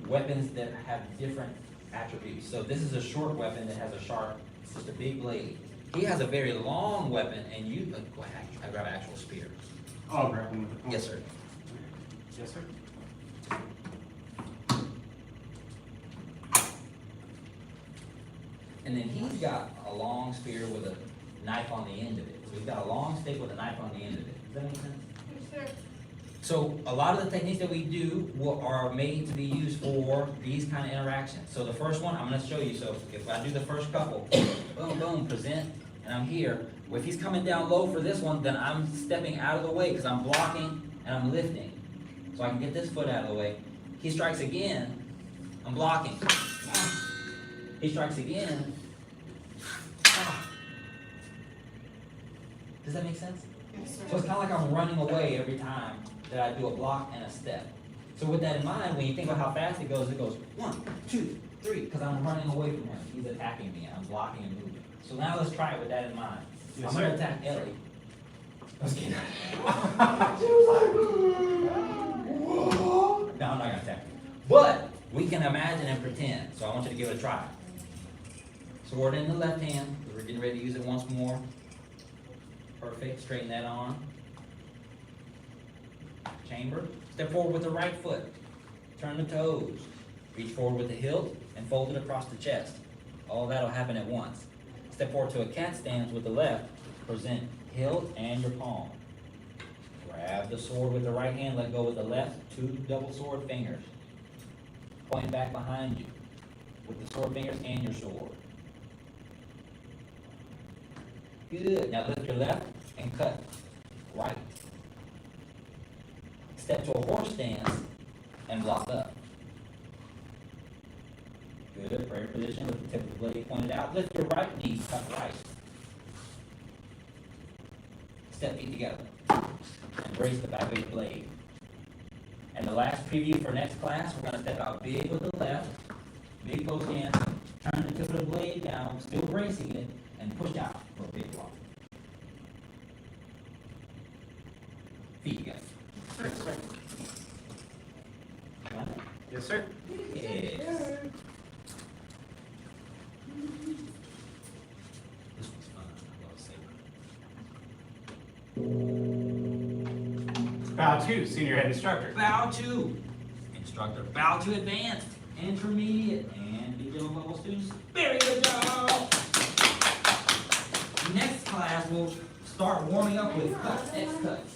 weapons that have different attributes. So this is a short weapon that has a sharp, it's just a big blade. He has a very long weapon, and you, go ahead, I grab an actual spear. I'll grab one with the point. Yes, sir. Yes, sir. And then he's got a long spear with a knife on the end of it. So he's got a long stick with a knife on the end of it. Does that make sense? Yes, sir. So a lot of the techniques that we do are made to be used for these kind of interactions. So the first one, I'm going to show you. So if I do the first couple, boom, boom, present, and I'm here. If he's coming down low for this one, then I'm stepping out of the way because I'm blocking and I'm lifting. So I can get this foot out of the way. He strikes again, I'm blocking. He strikes again. Does that make sense? Yes, So it's kind of like I'm running away every time that I do a block and a step. So with that in mind, when you think about how fast it goes 1, 2, 3, because I'm running away from him. He's attacking me, and I'm blocking and moving. So now let's try it with that in mind. Yes, I'm going to sir. attack Ellie. I was kidding. No, I'm not gonna attack you. But we can imagine and pretend, so I want you to give it a try. Sword in the left hand, we're getting ready to use it once more. Perfect, straighten that arm. Chamber, step forward with the right foot. Turn the toes. Reach forward with the hilt and fold it across the chest. All that'll happen at once. Step forward to a cat stance with the left. Present hilt and your palm. Grab the sword with the right hand, let go with the left, 2 double sword fingers. Point back behind you with the sword fingers and your sword. Good. Now lift your left and cut right. Step to a horse stance and block up. Good. Prayer position with the tip of the blade pointed out. Lift your right knee, cut right. Step feet together. And brace the back of your blade. And the last preview for next class, we're going to step out big with the left, big bow stance, turn the tip of the blade down, still bracing it, and push out for a big block. Feet together. Got it? Yes, sir. Yes. This one's fun. I love saber. Bow 2, senior head instructor. Bow to instructor. Bow to advanced, intermediate, and beginner level students. Very good job. Next class, we'll start warming up with cuts, X cuts.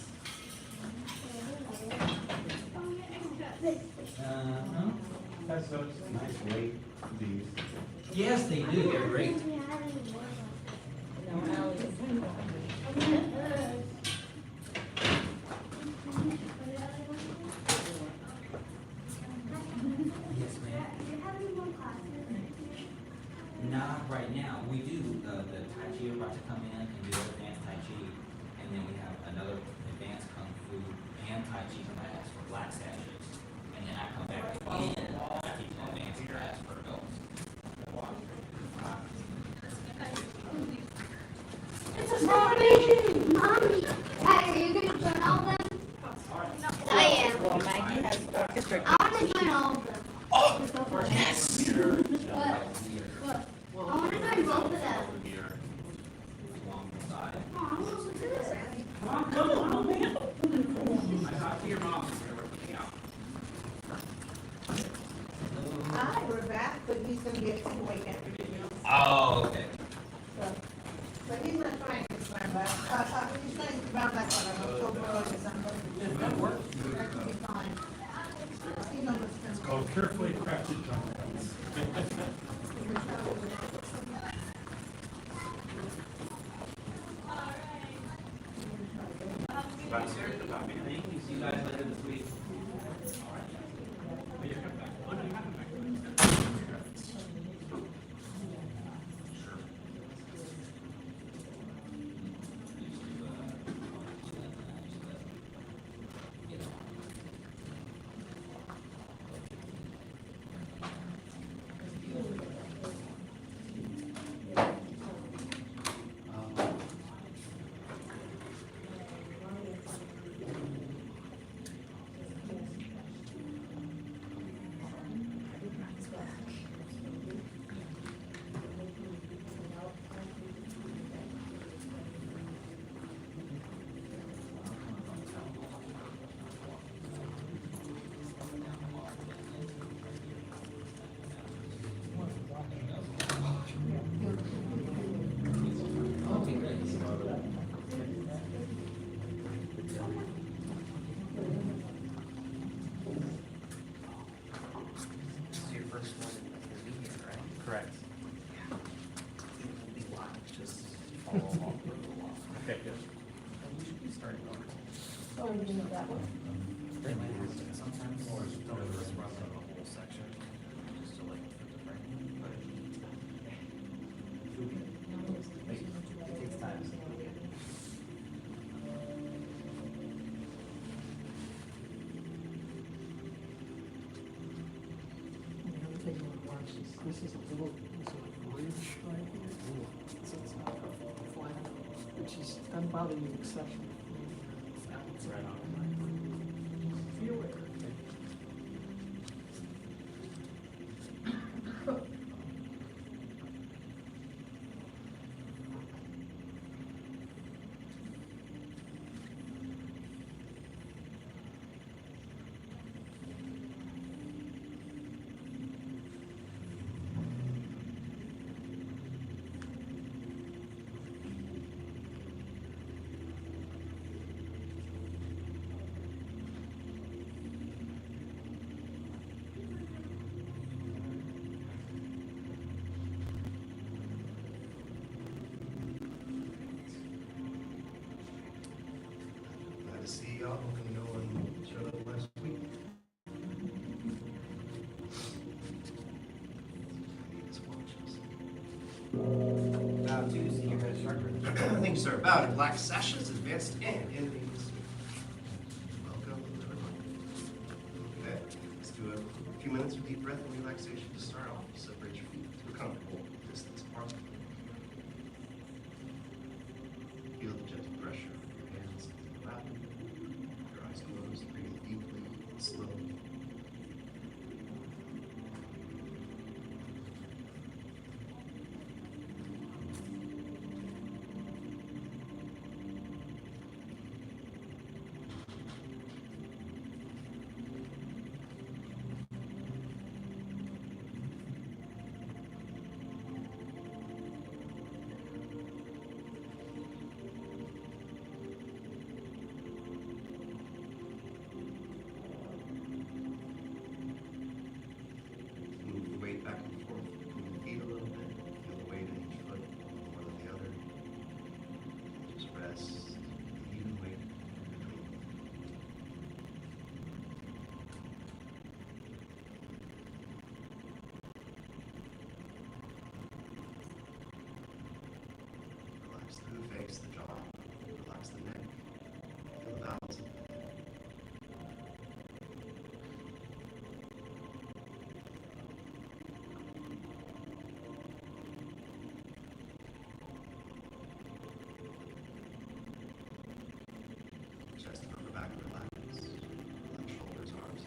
That's those nice weight these. Yes, they do. They're great. Yes, ma'am. Not right now. We do the Tai Chi are about to come in and do advanced Tai Chi, and then we have another advanced Kung Fu and Tai Chi class for black sashes, and then I come back again. I teach an advanced class for adults. It's a Mommy! Mommy! Hey, are you gonna join all of them? I am. Well, Maggie has orchestra. I wanna join all of them. Oh, yes. What? I wanna join both of them. Alongside. Oh, I wanna listen to this. Come on, man. I talked to your mom. Hi, we're back, but he's gonna be at some weight after you. Oh, okay. But he's not trying to climb back. He's trying to bounce back on October or December. That work. That could be fine. He knows what's going on. Carefully crafted jump cuts. Thank you. See you guys later this week. All right. Oh, you're coming back. Oh, no, you're not coming back. Sure. Okay, great. This is your first one in your year, right? Correct. It will be live, just follow along for a little while. Okay, good. And we should be starting over. Oh, you know that one? They might have to sometimes, or just don't run the whole section, just to like fit the frame, but. It takes time. Everything you want to watch is, this is a little, this is a bridge right here. So it's not a flat, which is unbothered you exception. Right on. Feel it. changes are about in relaxed sessions, advanced and endings. Welcome, everyone. Okay, let's do a few minutes of deep breath and relaxation to start off. Separate your feet to a comfortable distance apart. Feel the gentle pressure of your hands into your lap. Your eyes closed, breathing deeply and slowly. Move the weight back and forth between the feet a little bit. Feel the weight in each foot more than the other. Just rest the even weight between them. Relax the face, the jaw. Relax the neck. Feel the balance of the head. Chest and upper back relax. Relax shoulders, arms.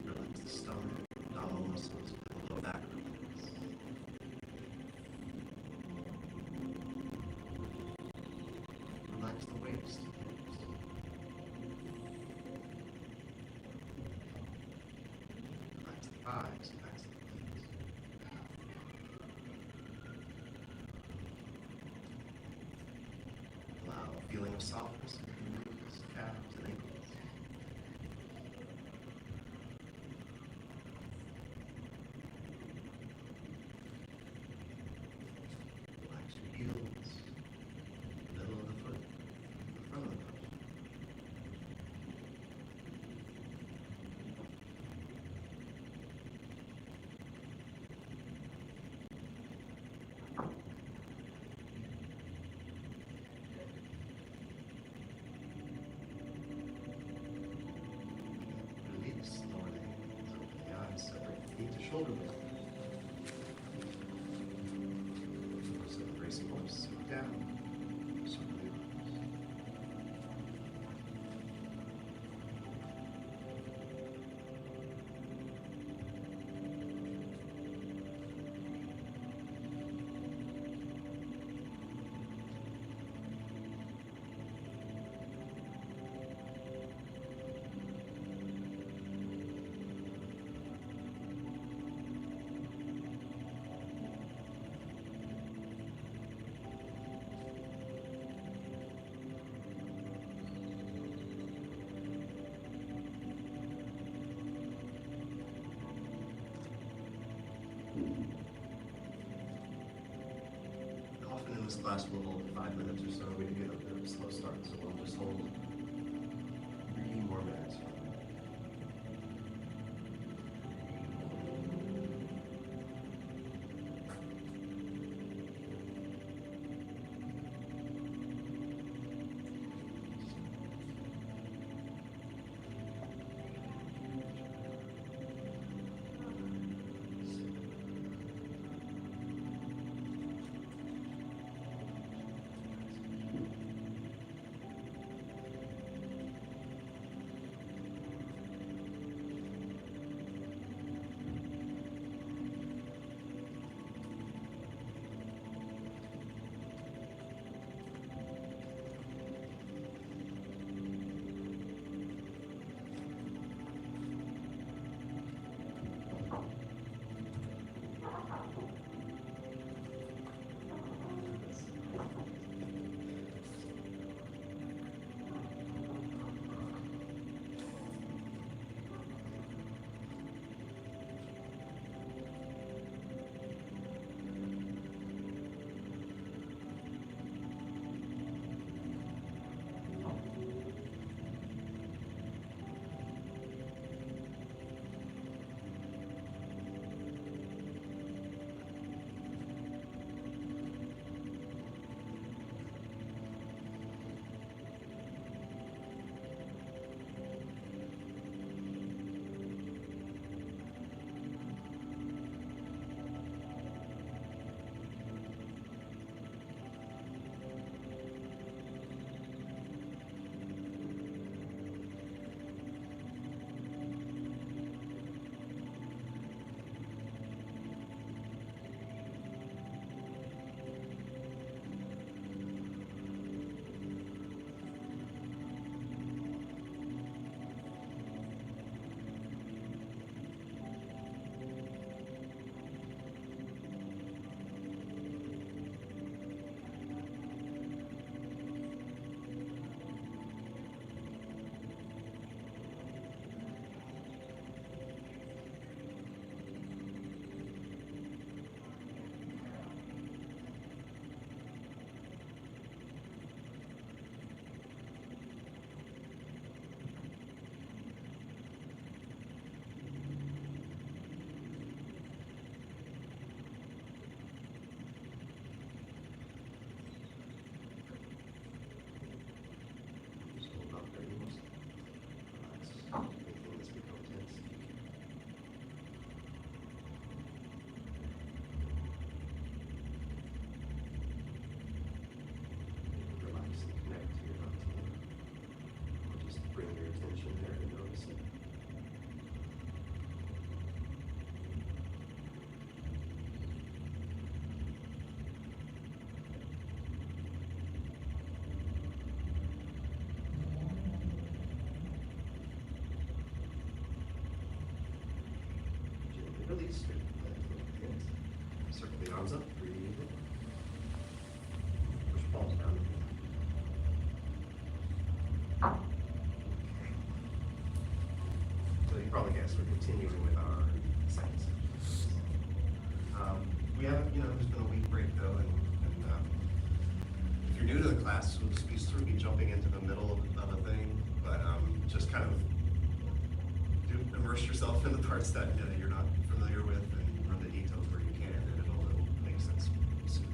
Relax the stomach, abdominal muscles, the lower back relax. Relax the waist. Relax the thighs, relax the legs. Allow a feeling of softness in your knees, calves, and ankles. Relax your heels, the middle of the foot, the front of the foot. Release, lower the hands, open the eyes, separate the feet to shoulder width. So the racing horse, sit down, circle the arms. Often in this class we'll hold 5 minutes or so. We get a bit of a slow start, so we'll just hold 3 more minutes. attention there and notice it. Gently release your hands. Circle the arms up, breathe in. Push palms down. So you probably guessed we're continuing with our second session. We haven't, there's been a week break though, and if you're new to the class, we'll just be sort of jumping into the middle of a thing, but just kind of immerse yourself in the parts that you're not familiar with and run the details where you can, and it'll make sense sooner.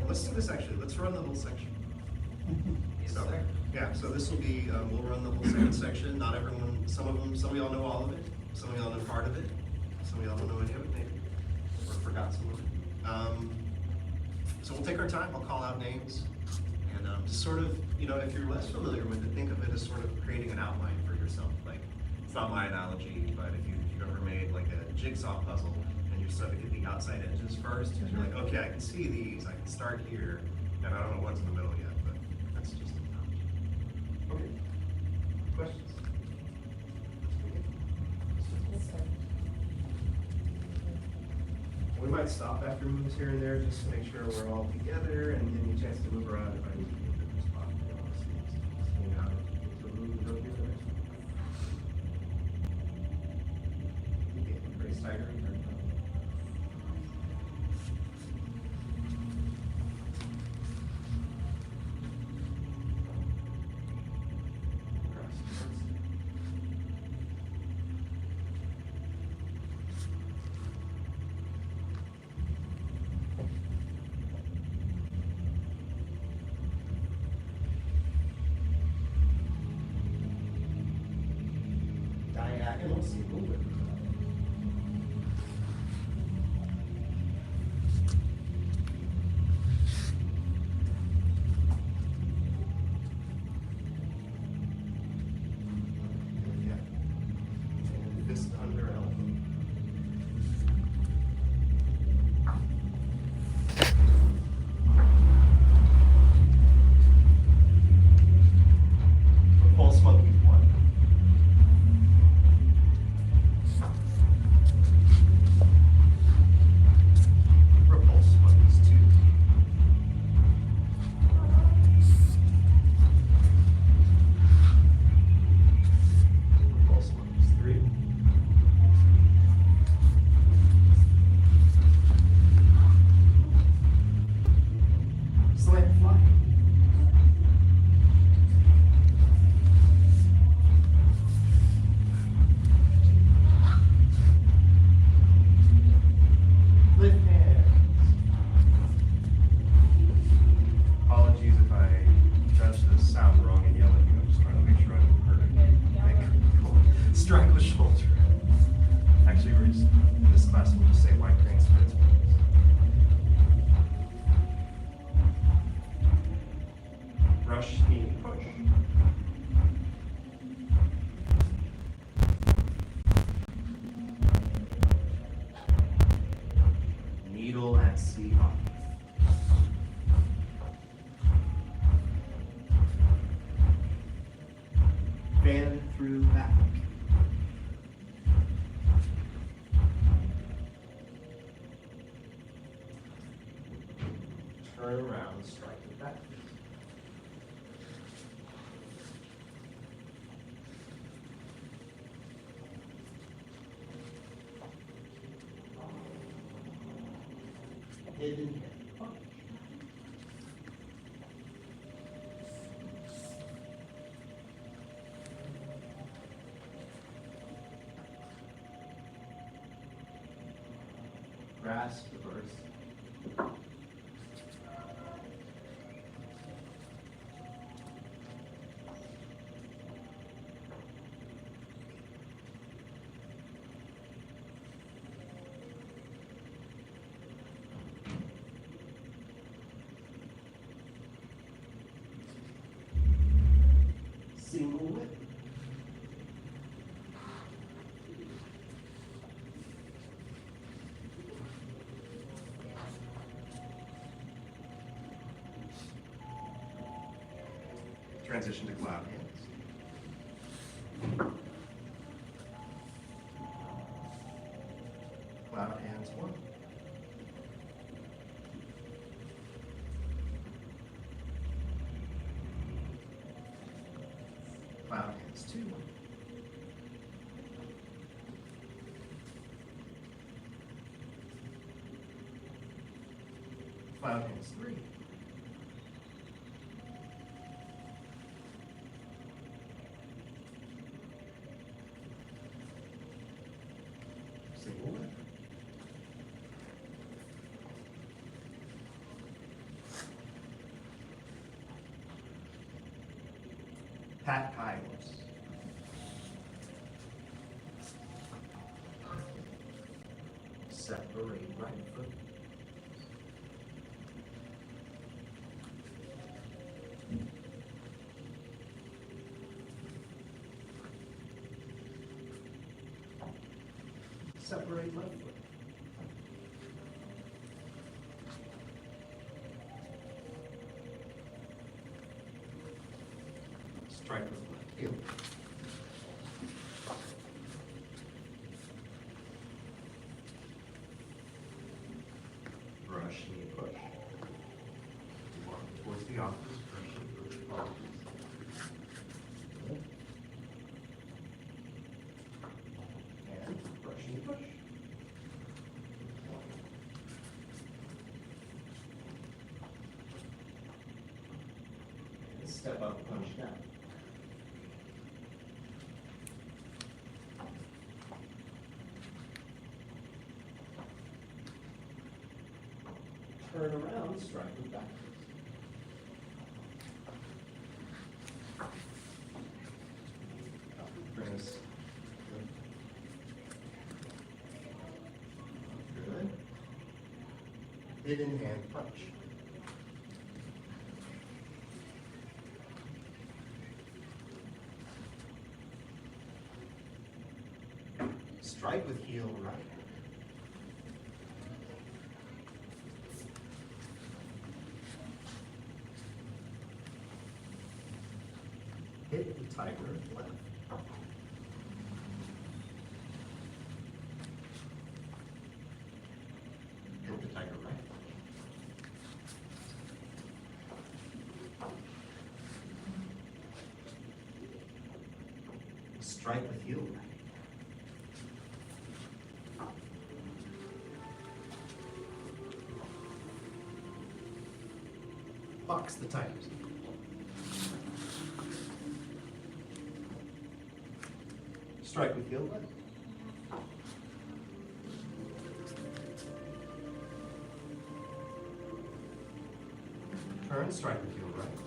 Let's do this actually. Let's run the whole section. So, yeah, so this will be, we'll run the whole second section. Not everyone, some of y'all know all of it. Some of y'all know part of it. Some of y'all don't know any of it maybe, or forgot some of it. So we'll take our time. I'll call out names. And just sort of, if you're less familiar with it, think of it as sort of creating an outline for yourself. Like, it's not my analogy, but if you've ever made like a jigsaw puzzle and you start to get the outside edges first, and you're like, okay, I can see these, I can start here, and I don't know what's in the middle yet, but that's just an analogy. Okay. Questions? We might stop after moves here and there just to make sure we're all together and give me a chance to move around if I need to be in a different spot. Hang out, get to a move and go to the next one. Okay, pretty staggering. Diagonal, see movement. Yeah. And fist under elbow. Pulse monkey 1. Repulse monkeys 2. Repulse monkeys 3. Slant fly. Lift hands. Apologies if I judge the sound wrong and yell at you. I'm just trying to make sure I don't hurt anything. Cool. Strangle shoulder. Actually, we're just, in this class, we'll just say white crane splits. Rush, knee, push. Needle at sea hop. Fan through back. Turn around, strike it back. Hidden head punch. Grasp, reverse. transition to cloud hands. Cloud hands 1. Cloud hands 2. Cloud hands 3. Single left. Pat high horse. Separate right foot. Separate left foot. Strike with left heel. Brush knee push. Walk towards the office, brush knee push, apologies. And brush knee push. And step up, punch down. Turn around, strike with backwards. Bring us. Good. Hidden hand punch. Strike with heel right. Hit the tiger left. Hit the tiger right. Strike with heel right. Box the tigers. Strike with heel left. Turn, strike with heel right.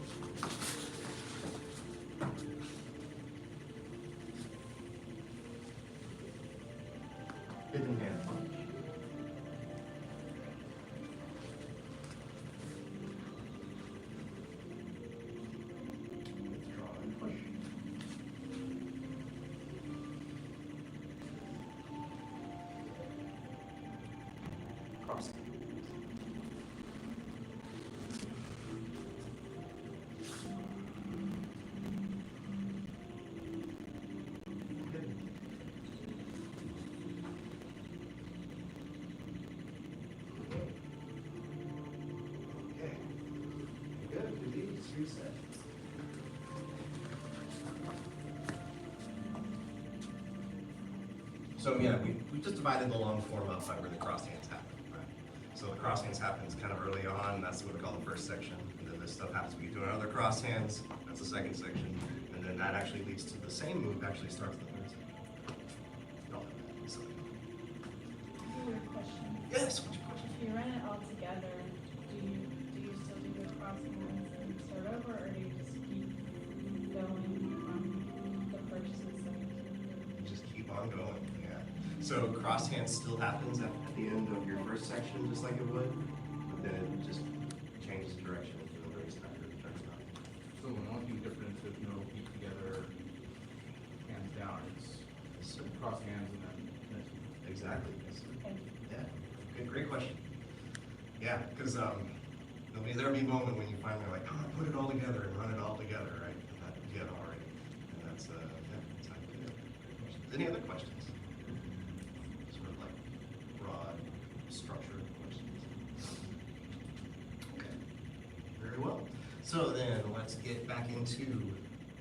Hidden hand punch. Withdraw and push. Cross. Okay. Good. Release. Reset. So yeah, we just divided the long form up by where the cross hands happen. Right? So the cross hands happens kind of early on. That's what we call the first section. And then this stuff happens when you're doing other cross hands. That's the second section. And then that actually leads to the same move. Actually starts the third section. No, so. Weird question. Yes. What's your question? If you run it all together, do you still do the crossing hands and start over, or do you just keep going from the first to the second? Just keep on going. Yeah. So cross hands still happens at the end of your first section, just like it would, but then it just changes direction for the race after it turns out. So the only difference is no feet together, hands down, it's cross hands and then next one. Exactly. Yes, sir. Thank you. Yeah. Good. Great question. Yeah, because there'll be a moment when you finally are like, I'm gonna put it all together and run it all together, right? And that's how you do it. Any other questions? Sort of like broad structure questions. Okay, very well. So then let's get back into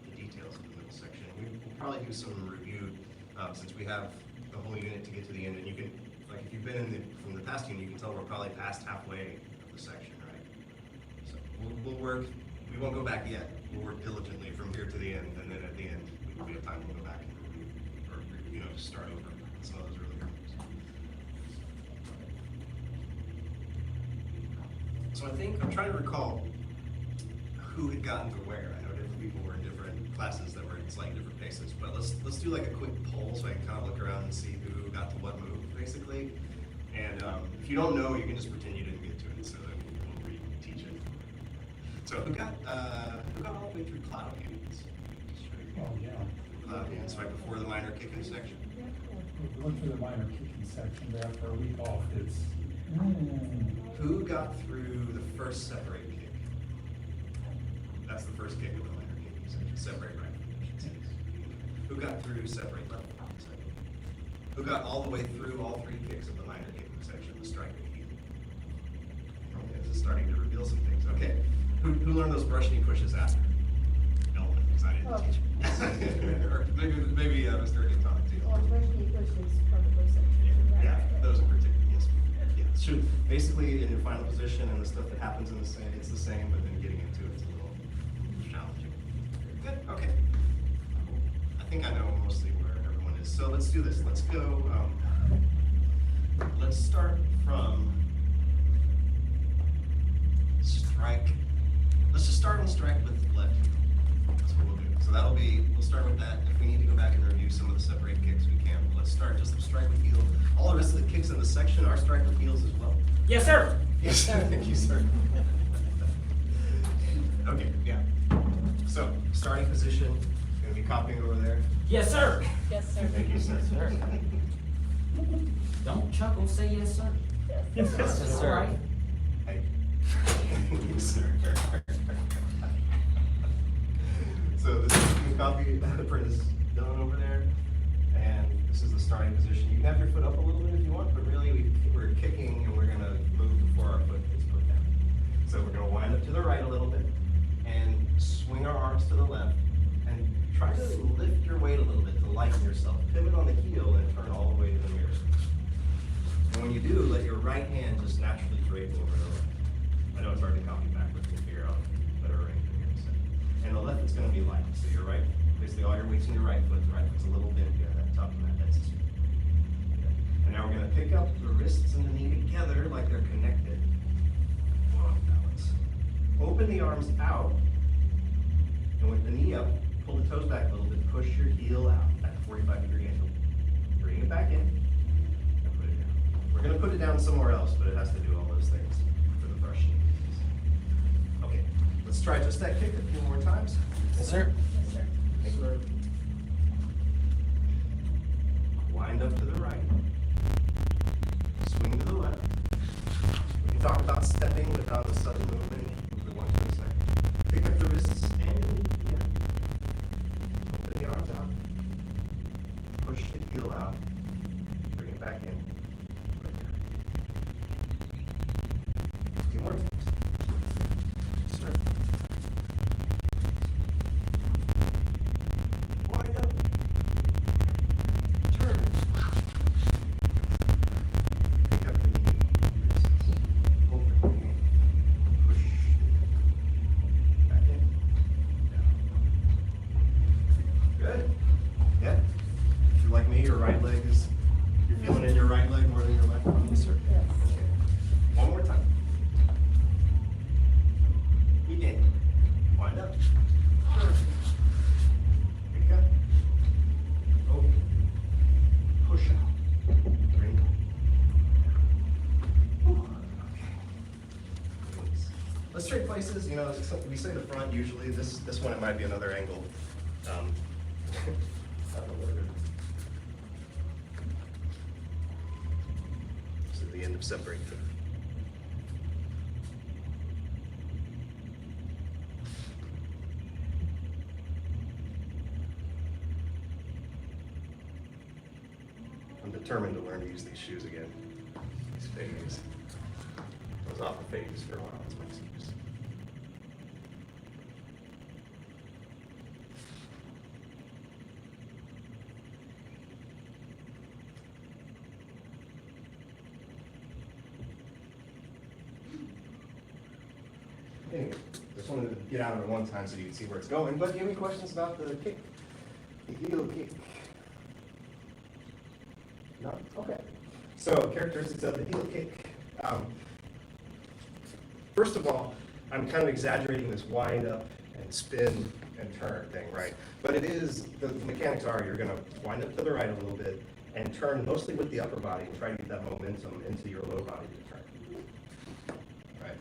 the details of the middle section. We'll probably do some review since we have the whole unit to get to the end, and you can, like if you've been from the past unit, you can tell we're probably past halfway of the section, right? So we'll work, we won't go back yet. We'll work diligently from here to the end, and then at the end, we have time to go back and review, or just start over some of those earlier ones. So I think, I'm trying to recall who had gotten to where. I know different people were in different classes that were in slightly different paces, but let's do like a quick poll so I can kind of look around and see who got to what move, basically. And if you don't know, you can just pretend you didn't get to it, so that we won't re-teach it. So who got all the way through Cloud Hands? Oh, yeah. Cloud Hands, right before the minor kicking section. We went through the minor kicking section, but after a week off, it's. Who got through the first separate kick? That's the first kick of the minor kicking section. Separate right. Who got through separate left? Who got all the way through all three kicks of the minor kicking section, the strike and heel? Okay, this is starting to reveal some things. Okay, who learned those brush knee pushes after? Elvin, because I didn't teach it. Or maybe Mr. Ernie taught it too. Well, especially pushes probably section. Yeah, those in particular, yes. Yeah, should basically in your final position and the stuff that happens in the same, it's the same, but then getting into it's a little challenging. Good, okay. I think I know mostly where everyone is. So let's do this. Let's go, let's start from strike. Let's just start on strike with left. That's what we'll do. So that'll be, we'll start with that. If we need to go back and review some of the separate kicks, we can. But let's start just with strike with heel. All the rest of the kicks in the section are strike with heels as well. Yes, sir. Yes, thank you, sir. Okay, yeah. So, starting position, gonna be copying over there. Yes, sir. Yes, sir. Thank you, sir. Don't chuckle, say yes, sir. Yes, That's all right. Hey. Yes, sir. So this is the copy, the print is done over there. And this is the starting position. You can have your foot up a little bit if you want, but really we're kicking and we're gonna move before our foot gets put down. So we're gonna wind up to the right a little bit and swing our arms to the left and try to lift your weight a little bit to lighten yourself. Pivot on the heel and turn all the way to the mirror. And when you do, let your right hand just naturally drape over the left. I know it's hard to copy backwards and figure out better arrangement here in a second. And the left is gonna be light, so your right, basically all your weight's in your right foot. The right foot's a little bent here, that top of that head's okay. And now we're gonna pick up the wrists and the knee together like they're connected. Balance. Open the arms out, and with the knee up, pull the toes back a little bit, push your heel out at a 45-degree angle. Bring it back in, and put it down. We're gonna put it down somewhere else, but it has to do all those things for the brush knee. Okay, let's try just that kick a few more times. Yes, sir. Yes, sir. Thank you. Wind up to the right. Swing to the left. We can talk about stepping without a sudden movement if we want to in a second. Pick up the wrists and yeah. Open the arms out. Push the heel out. Bring it back in. A few more times. Sir. Wind up. Turn. Pick up the knee. Open. Push. Back in. Down. Good. Yeah. If you're like me, your right leg is, you're feeling in your right leg more than your left. Yes, sir. Yes. Okay. One more time. Begin. Wind up. Turn. Pick up. Open. Push out. Wrinkle. Okay. Release. Let's trade places. You know, we say the front usually. This one it might be another angle. I don't know what it is. This is the end of separate. determined to learn to use these shoes again. These fades. I was off of fades for a while, that's my excuse. Anyway, just wanted to get out of it one time so you can see where it's going, but do you have any questions about the kick? The heel kick? No? Okay. So, characteristics of the heel kick. First of all, I'm kind of exaggerating this wind up and spin and turn thing, right? But it is, the mechanics are you're going to wind up to the right a little bit and turn mostly with the upper body and try to get that momentum into your low body to turn. Right?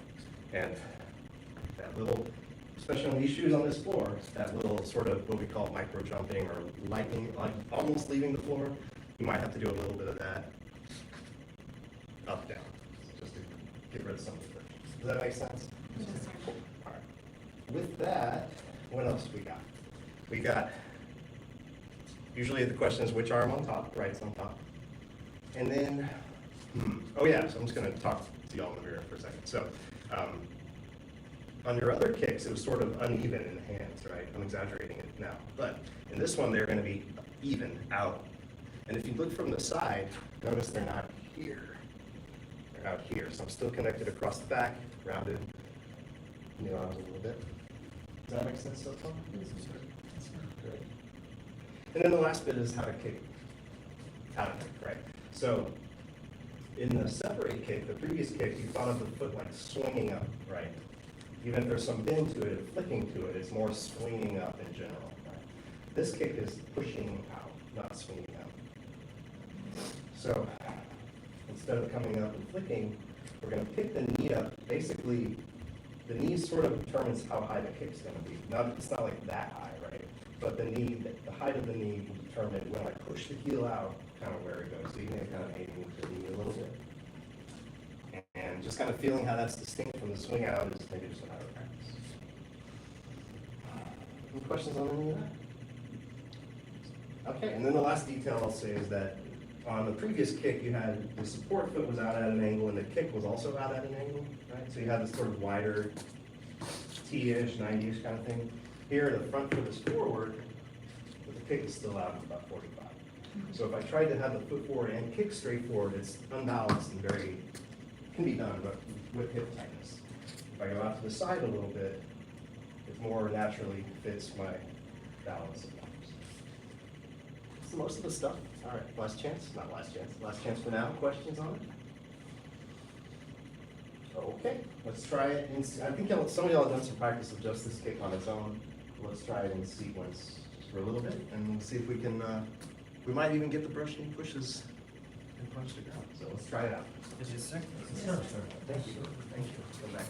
And that little, especially on these shoes on this floor, that little sort of what we call micro jumping or lightning, like almost leaving the floor, you might have to do a little bit of that up, down, just to get rid of some of the friction. Does that make sense? Yes, sir. Cool. All right. With that, what else we got? We got, usually the question is which arm on top, right's on top. And then, oh yeah, so I'm just gonna talk to y'all in the mirror for a second. So, on your other kicks, it was sort of uneven in the hands, right? I'm exaggerating it now. But in this one, they're gonna be even out. And if you look from the side, notice they're not here. They're out here. So I'm still connected across the back, rounded, knee arms a little bit. Does that make sense so far? Good. And then the last bit is how to kick. How to kick, right? So in the separate kick, the previous kick, you thought of the foot like swinging up, right? Even if there's some bend to it, flicking to it, it's more swinging up in general, right? This kick is pushing out, not swinging out. So instead of coming up and flicking, we're going to pick the knee up. Basically, the knee sort of determines how high the kick's going to be. It's not like that high, right? But the knee, the height of the knee will determine when I push the heel out, kind of where it goes. So you can kind of aim the knee a little bit. And just kind of feeling how that's distinct from the swing out is maybe just another practice. Any questions on any of that? Okay, and then the last detail I'll say is that on the previous kick, you had the support foot was out at an angle and the kick was also out at an angle, right? So you had this sort of wider T-ish, 90-ish kind of thing. Here, the front foot is forward, but the kick is still out at about 45. So if I tried to have the foot forward and kick straight forward, it's unbalanced and very, can be done, but with hip tightness. If I go out to the side a little bit, it more naturally fits my balance. So most of the stuff. All right, last chance, not last chance, last chance for now. Questions on it? Okay, let's try it. I think some of y'all have done some practice of just this kick on its own. Let's try it in sequence just for a little bit, and we'll see if we can, we might even get the brush knee pushes and punch the ground. So let's try it out. Yes, sir. Yes, sir. Thank you. Thank you. Go back.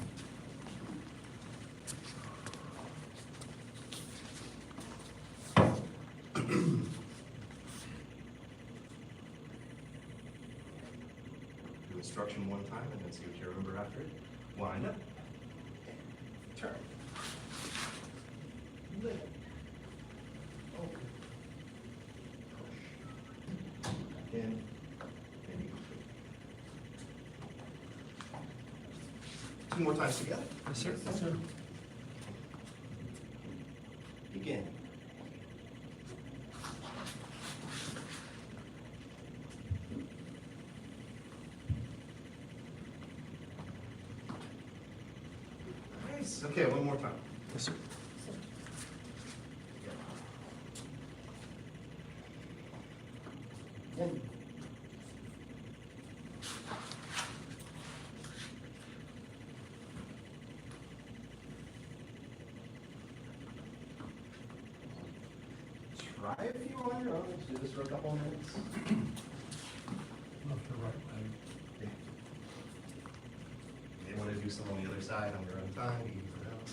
Do instruction one time and then see what you remember after it. Wind up. Turn. Lift. Open. Push. Again. Two more times together. Yes, sir. Yes, sir. Begin. Nice. Okay, one more time. Yes, sir. Again. Try if you want your own. Let's do this for a couple of minutes. Left or right leg. Yeah. You may want to do some on the other side on your own time. You can put it out.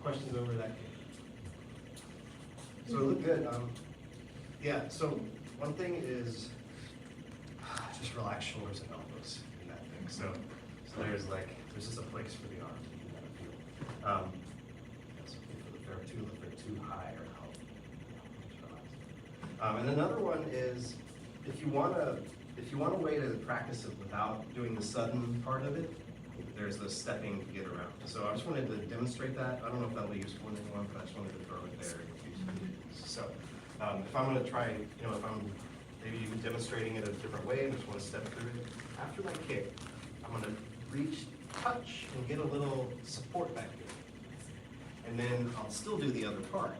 questions over that kick? So it looked good. Yeah, so one thing is just relax shoulders and elbows in that thing. So there's just a place for the arm. That's if they're too high or how. And another one is if you want a way to practice it without doing the sudden part of it, there's the stepping to get around. So I just wanted to demonstrate that. I don't know if that'll be useful in anyone, but I just wanted to throw it there. So if I'm going to try, if I'm maybe even demonstrating it a different way and just want to step through it, after my kick, I'm going to reach, touch, and get a little support back here. And then I'll still do the other part,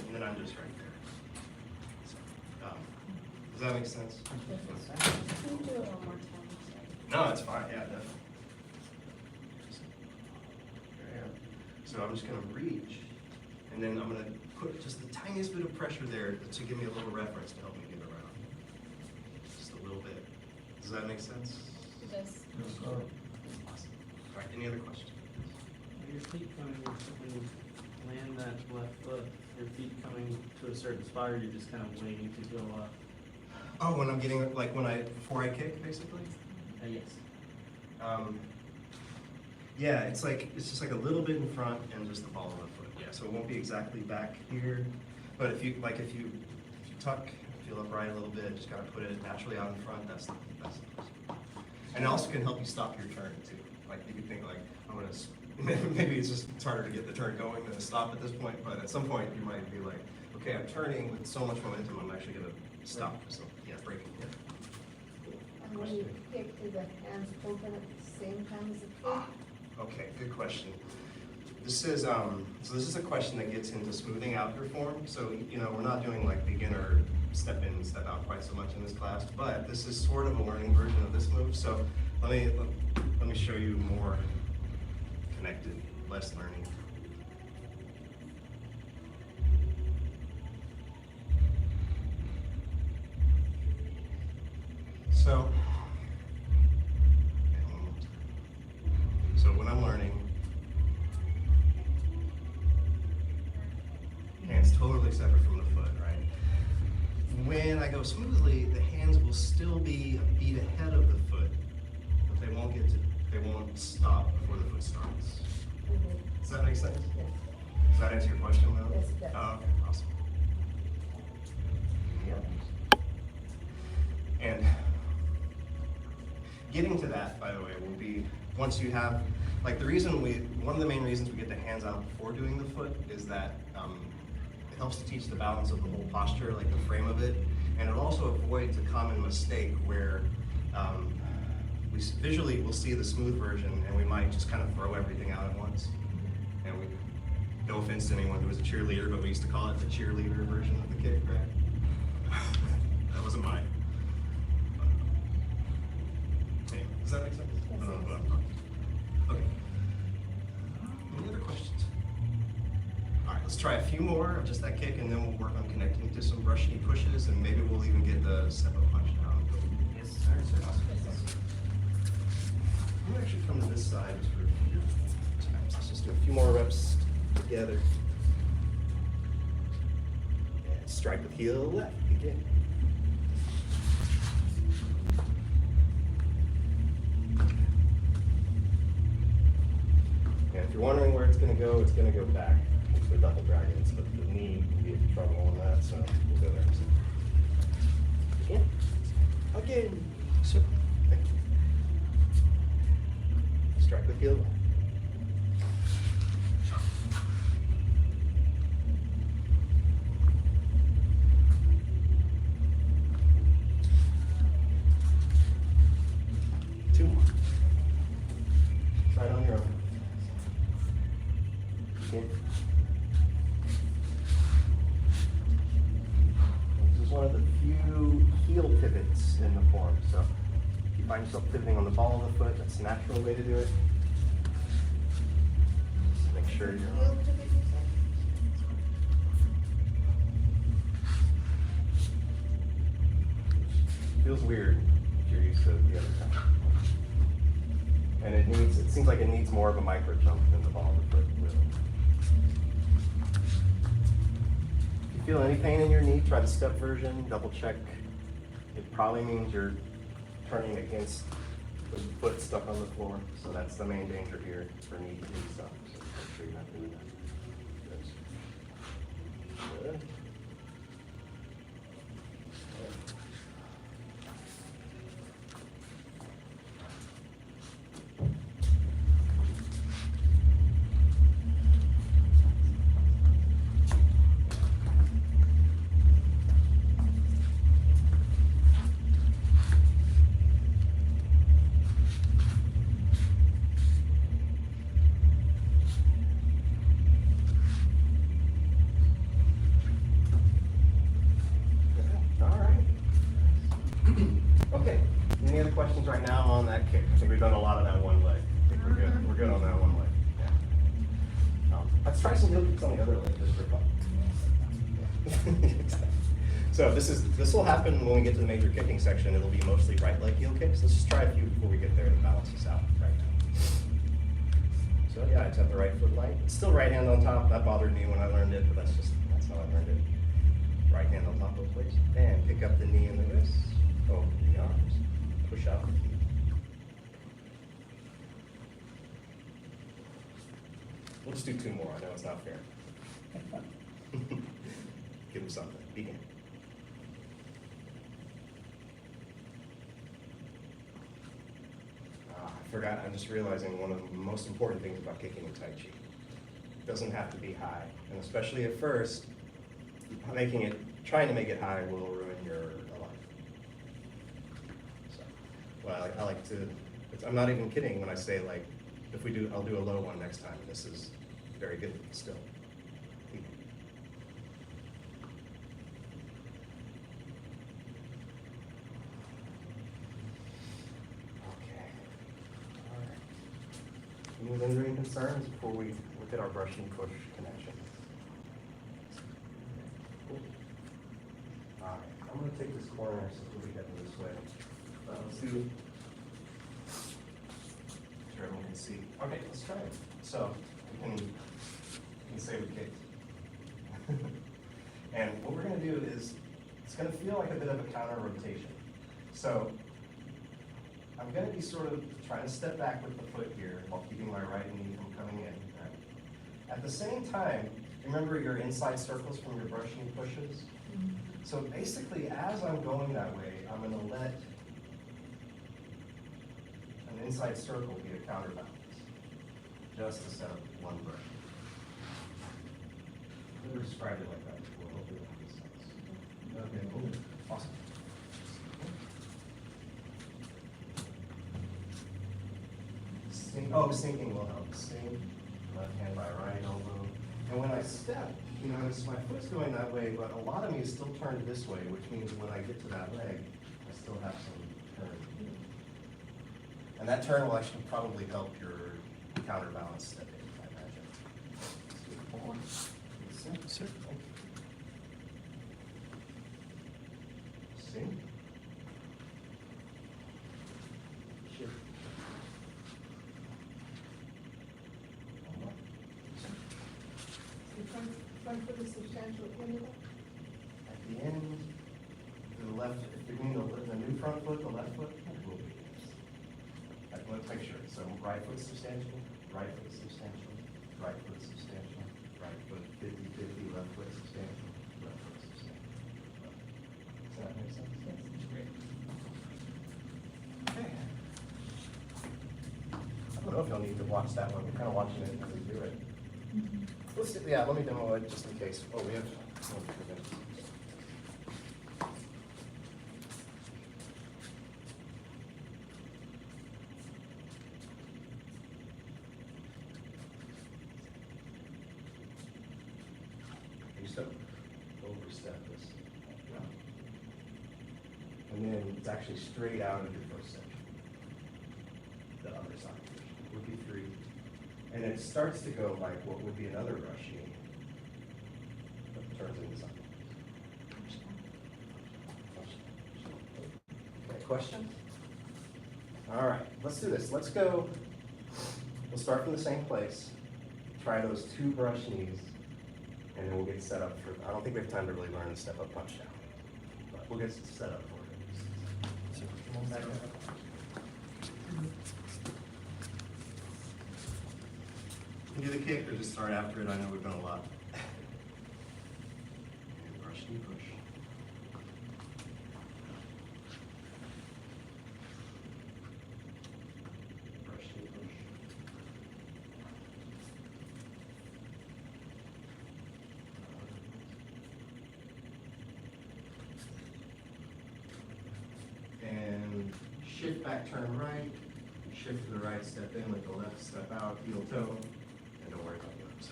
and then I'm just right there. So, does that make sense? Can you do it one more time? No, it's fine. Yeah, definitely. There I am. So I'm just going to reach, and then I'm going to put just the tiniest bit of pressure there to give me a little reference to help me get around. Just a little bit. Does that make sense? It does. Awesome. All right, any other questions? Your feet coming, when you land that left foot, your feet coming to a certain spot, or you're just kind of waiting to go up? Oh, when I'm getting, before I kick, basically? Yes. Yeah, it's just like a little bit in front and just the ball of the foot. Yeah, so it won't be exactly back here, but if you tuck, feel upright a little bit, just gotta put it naturally out in front. That's the place. And it also can help you stop your turn too. Like you could think maybe it's harder to get the turn going than to stop at this point, but at some point you might be like, okay, I'm turning with so much momentum, I'm actually gonna stop. So yeah, breaking here. And when you kick, do the hands open at the same time as the kick? Okay, good question. This is so this is a question that gets into smoothing out your form. So we're not doing like beginner step in, step out quite so much in this class, but this is sort of a learning version of this move. So let me show you more connected, less learning. So when I'm learning, hands totally separate from the foot, right? When I go smoothly, the hands will still be a beat ahead of the foot, but they won't stop before the foot starts. Does that make sense? Yes. Does that answer your question, Mel? Yes, it does. Oh, okay, awesome. Yeah. And getting to that, by the way, will be once you have, one of the main reasons we get the hands out before doing the foot is that it helps to teach the balance of the whole posture, like the frame of it, and it also avoids a common mistake where visually we'll see the smooth version and we might just kind of throw everything out at once. And no offense to anyone who was a cheerleader, but we used to call it the cheerleader version of the kick, right? That wasn't mine. Anyway, does that make sense? I don't know what I'm talking about. Okay. Any other questions? All right, let's try a few more of just that kick, and then we'll work on connecting to some brushy pushes, and maybe we'll even get the step-up punch down. Yes, All right, so awesome. I'm gonna actually come to this side just for a few times. Let's just do a few more reps together. And strike with heel left, begin. And if you're wondering where it's going to go back to the double dragons, but the knee can be in trouble on that, so we'll go there. Again. Super. Thank you. Strike with heel left. Two more. Try it on your own. Okay. This is one of the few heel pivots in the form. So if you find yourself pivoting on the ball of the foot, that's a natural way to do it. Just make sure you're on. Feels weird if you're used to the other time. And it seems like it needs more of a micro jump than the ball of the foot, really. feel any pain in your knee, try the step version, double check. It probably means you're turning against the foot stuck on the floor. So that's the main danger here for knee stuff. So make sure you're not doing that. Good. Good. Questions right now on that kick? I think we've done a lot of that one leg. I think we're good. We're good on that one leg. Yeah. Let's try some heel kicks on the other leg just for fun. So this will happen when we get to the major kicking section. It'll be mostly right leg heel kicks. Let's just try a few before we get there to balance this out right now. So yeah, I have the right foot light. It's still right hand on top. That bothered me when I learned it, but that's how I learned it. Right hand on top of the place. And pick up the knee and the wrist. Over the arms. Push out. We'll just do two more. I know it's not fair. Give him something. Begin. I forgot. I'm just realizing one of the most important things about kicking in Tai Chi. It doesn't have to be high, and especially at first, trying to make it high will ruin your life. So, well, I like to. I'm not even kidding when I say like, I'll do a low one next time. This is very good still. Any lingering concerns before we look at our brush and push connection? Cool. All right, I'm going to take this corner since we'll be heading this way. Let's see. Sure everyone can see. Okay, let's try it. So we can say we kicked. And what we're going to do is, it's going to feel like a bit of a counter rotation. So I'm going to be sort of trying to step back with the foot here while keeping my right knee from coming in. Right? At the same time, remember your inside circles from your brush knee pushes? So basically, as I'm going that way, I'm going to let an inside circle be a counterbalance, just to set up one brush. I've never described it like that before. Hopefully that makes sense. Okay, cool. Awesome. Sinking will help. Sink, left hand by right elbow. And when I step, you notice my foot's going that way, but a lot of me is still turned this way, which means when I get to that leg, I still have some turn. And that turn will actually probably help your counterbalance step in, I imagine. Sink. Sink. Shift. Front foot is substantial anyway. At the end, to the left, if you mean the new front foot, the left foot will be. Let's make sure. So right foot substantial, right foot substantial, right foot substantial, right foot 50-50, left foot substantial, left foot substantial. Does that make sense? Yes. Great. Okay. I don't know if you'll need to watch that one. We're kind of watching it as we do it. Let me demo it just in case. Oh, we have 2 minutes. You still overstep this. And then it's actually straight out of your first section. The other side would be 3. And it starts to go like what would be another brush knee, but turns into something. Okay, questions? All right, let's do this. Let's go. We'll start from the same place. Try those 2 brush knees. and then we'll get set up for, I don't think we have time to really learn the step up punch down, but we'll get set up for it. Come on back up. You do the kick or just start after it? I know we've done a lot. And brush and push. Brush and push. And shift back, turn right. Shift to the right, step in with the left, step out, heel toe. And don't worry about the arms.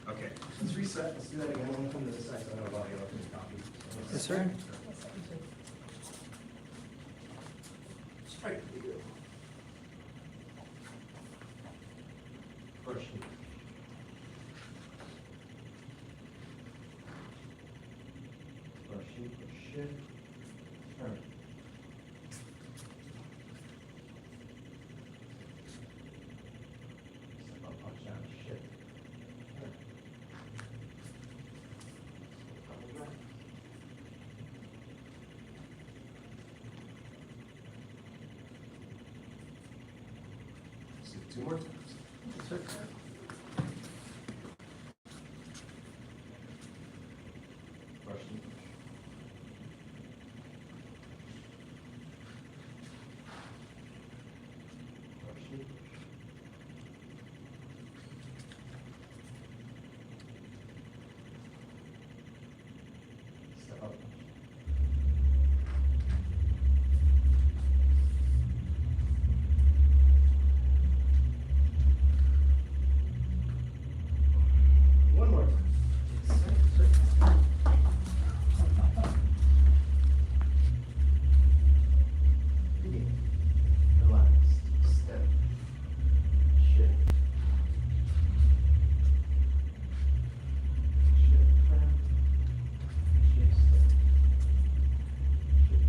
Okay, let's reset. Let's do that again. Let me come to this side so I know about you. I'll finish copy. Yes, sir. Strike. Push. Push, push, shift, turn. Step up, punch down, shift. Turn. Double right. Let's do it 2 more times. Yes, sir. Brush and push. Brush and push. Step up. One more time. Begin. Relax. Step. Shift. Shift. Turn. Shift. Step. Shift. Shift.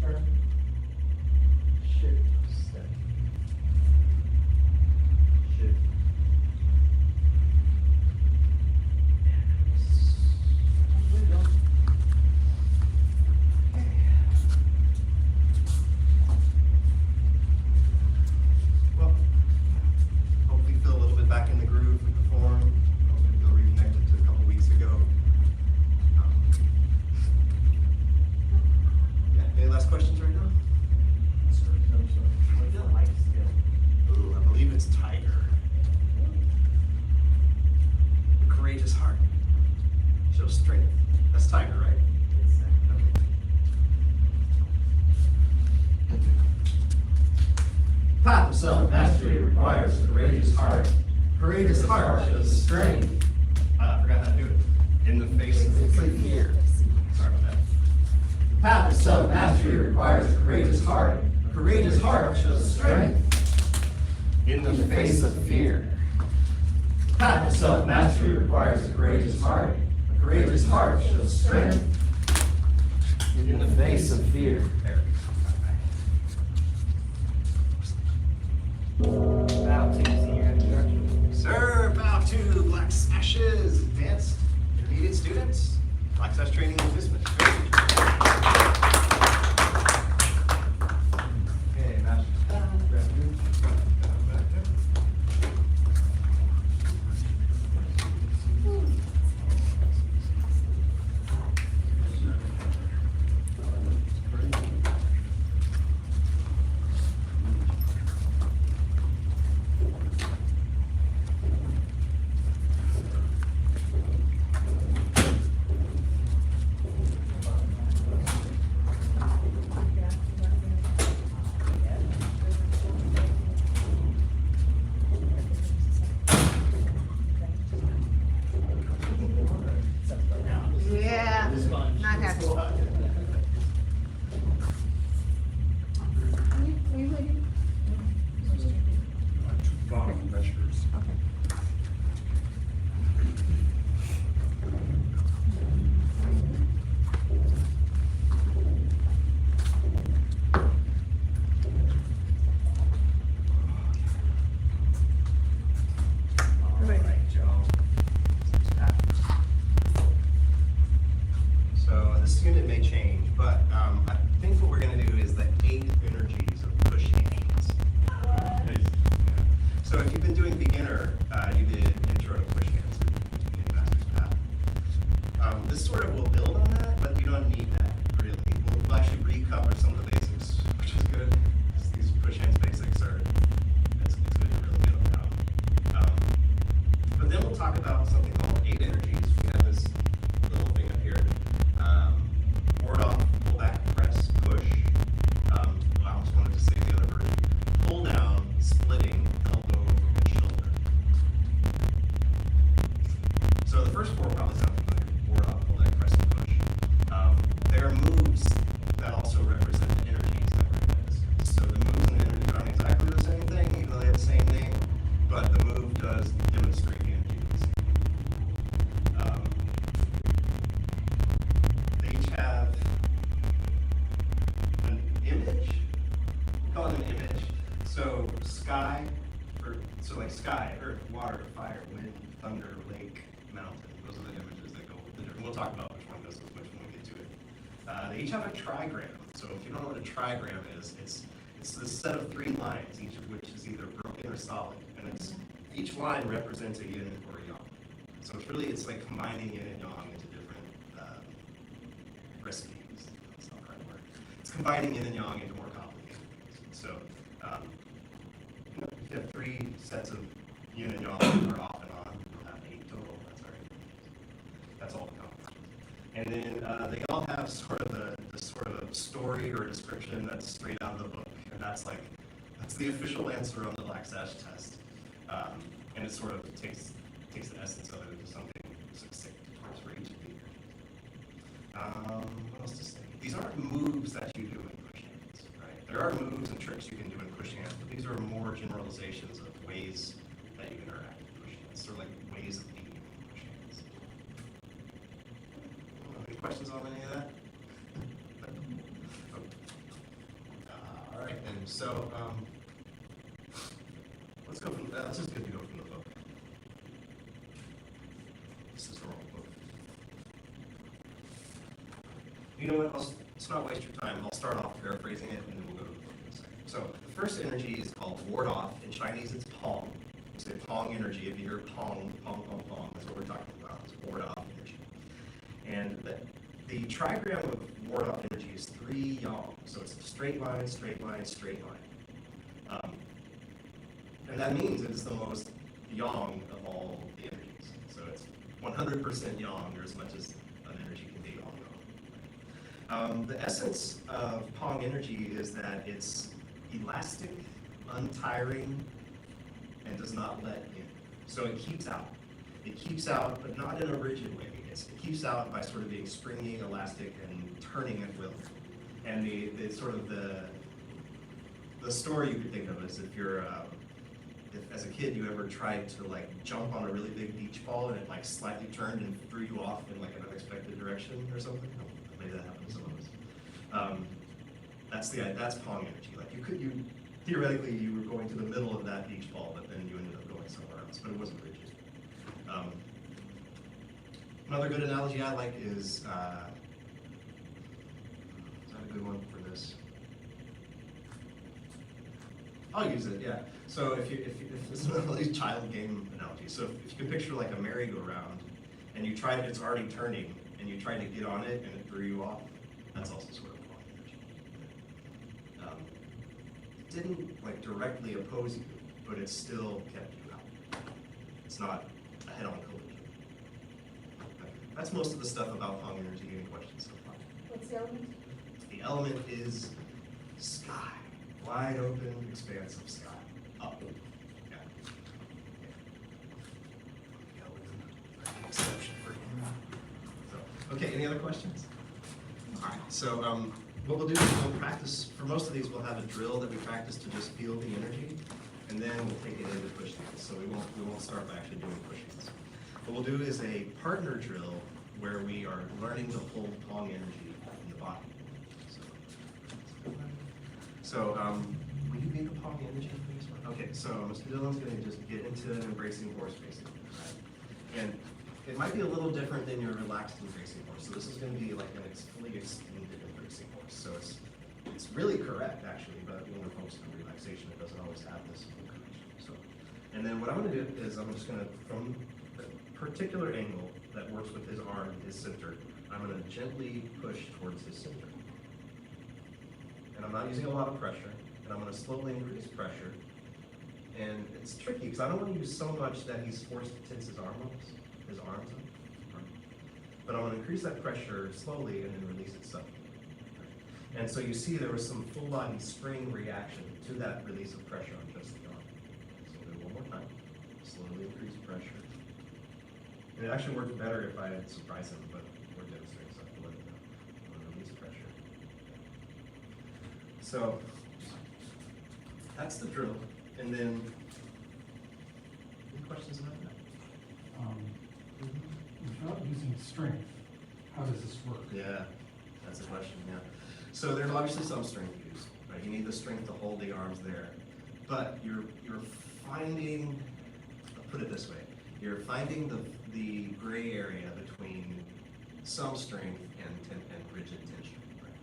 Turn. Shift. Step. Shift. Well, hopefully you feel a little bit back in the groove with the form. Hopefully you feel reconnected to a couple weeks ago. Yeah, any last questions right now? I feel like still. Ooh, I believe it's Tiger. The courageous heart. Shows strength. That's Tiger, right? Okay. Path of self-mastery requires a courageous heart. Courageous heart shows strength. I forgot how to do it. In the face of fear. Sorry about that. The path of self-mastery requires a courageous heart. A courageous heart shows strength. In the face of fear. The path of self-mastery requires a courageous heart. A courageous heart shows strength. In the face of fear. There we go. Bow to senior instruction. Sir, bow to Black Sashes, advanced intermediate students. Black Sash training is dismissed. Okay, master. Grab you. Back there. So if you've been doing beginner, you did intro to push hands, beginning master's path. This sort of will build on that, but you don't need that really. We'll actually recover some of the basics, which is good. These push hands basics are, it's good to really get them down. But then we'll talk about something called 8 energies. We have this little thing up here. Ward off, pull back, press, push. I almost wanted to say the other version. Pull down, splitting, elbow, and shoulder. So the first 4 probably sound familiar. Ward off, pull back, press, and push. There are moves that also represent the energies that we're going to discuss. So the moves and the energies aren't exactly the same thing, even though they have the same name, but the move does demonstrate the energy. They each have an image. We call it an image. So sky, like sky, earth, water, fire, wind, thunder, lake, mountain. Those are the images that go with it. We'll talk about which one goes with which when we get to it. They each have a trigram. So if you don't know what a trigram is, it's this set of 3 lines, each of which is either broken or solid. And each line represents a yin or a yang. So it's like combining yin and yang into different recipes. That's not the right word. It's combining yin and yang into more complicated things. So you have 3 sets of yin and yang that are off and on. You'll have 8 total. That's all the combinations. And then they all have sort of the sort of story or description that's straight out of the book, and that's the official answer on the Black Sash test. And it sort of takes the essence of it into something succinct for each of the energies. What else to say? These aren't moves that you do in push hands, right? There are moves and tricks you can do in push hands, but these are more generalizations of ways that you interact with push hands. Sort of like ways of being in push hands. Any questions on any of that? All right, then. So let's go from. This is good to go from the book. This is the wrong book. You know what? Let's not waste your time. I'll start off paraphrasing it, and then we'll go to the book in a second. So the first energy is called ward off. In Chinese, it's pong. We say pong energy. If you hear pong, pong, pong, pong, that's what we're talking about. It's ward off energy. And the trigram of ward off energy is 3 yang. So it's a straight line, straight line, straight line. And that means it's the most yang of all the energies. So it's 100% yang, or as much as an energy can be all yang. The essence of Pong energy is that it's elastic, untiring, and does not let in. So it keeps out. It keeps out, but not in a rigid way. It keeps out by sort of being springy, elastic, and turning at will. And the sort of the story you could think of is if you're if as a kid you ever tried to like jump on a really big beach ball and it like slightly turned and threw you off in like an unexpected direction or something. Maybe that happened to some of us. That's Pong energy. Like you theoretically you were going to the middle of that beach ball, but then you ended up going somewhere else. But it wasn't rigid. Another good analogy I like is that a good one for this? I'll use it, yeah. So if this is one of these child game analogies. So if you can picture like a merry-go-round, and it's already turning, and you try to get on it, and it threw you off, that's also sort of Pong energy. It didn't like directly oppose you, but it still kept you out. It's not a head-on collision. Okay. That's most of the stuff about Pong energy. Any questions so far? What's the element? The element is sky. Wide open expanse of sky. Up. Yeah. Exception for you. So, okay, any other questions? All right, so what we'll do is we'll practice, for most of these we'll have a drill that we practice to just feel the energy, and then we'll take it into push hands. So we won't start by actually doing push hands. What we'll do is a partner drill where we are learning to hold Pong energy in the body. So, will you be the Pong energy for this one? Okay, so Mr. Dillon's going to just get into an embracing horse, basically. Right? And it might be a little different than your relaxed embracing horse. So this is going to be like an fully extended embracing horse. So it's really correct, actually, but when we're focused on relaxation, it doesn't always have this full connection. So And then what I'm gonna do is I'm just gonna, from a particular angle that works with his arm, his center, I'm gonna gently push towards his center. And I'm not using a lot of pressure, and I'm gonna slowly increase pressure. And it's tricky, because I don't wanna use so much that he's forced to tense his arms up. But I'm gonna increase that pressure slowly and then release it suddenly. And so you see there was some full body spring reaction to that release of pressure on just the arm. So we'll do it one more time. Slowly increase pressure. And it actually worked better if I had surprised him, but we're demonstrating, so I have to let it go. I'm gonna release pressure. So that's the drill. And then, any questions about that? Without using strength, how does this work? Yeah, that's a question, yeah. So there's obviously some strength used, right? You need the strength to hold the arms there. But you're finding, I'll put it this way, you're finding the gray area between some strength and rigid tension, right?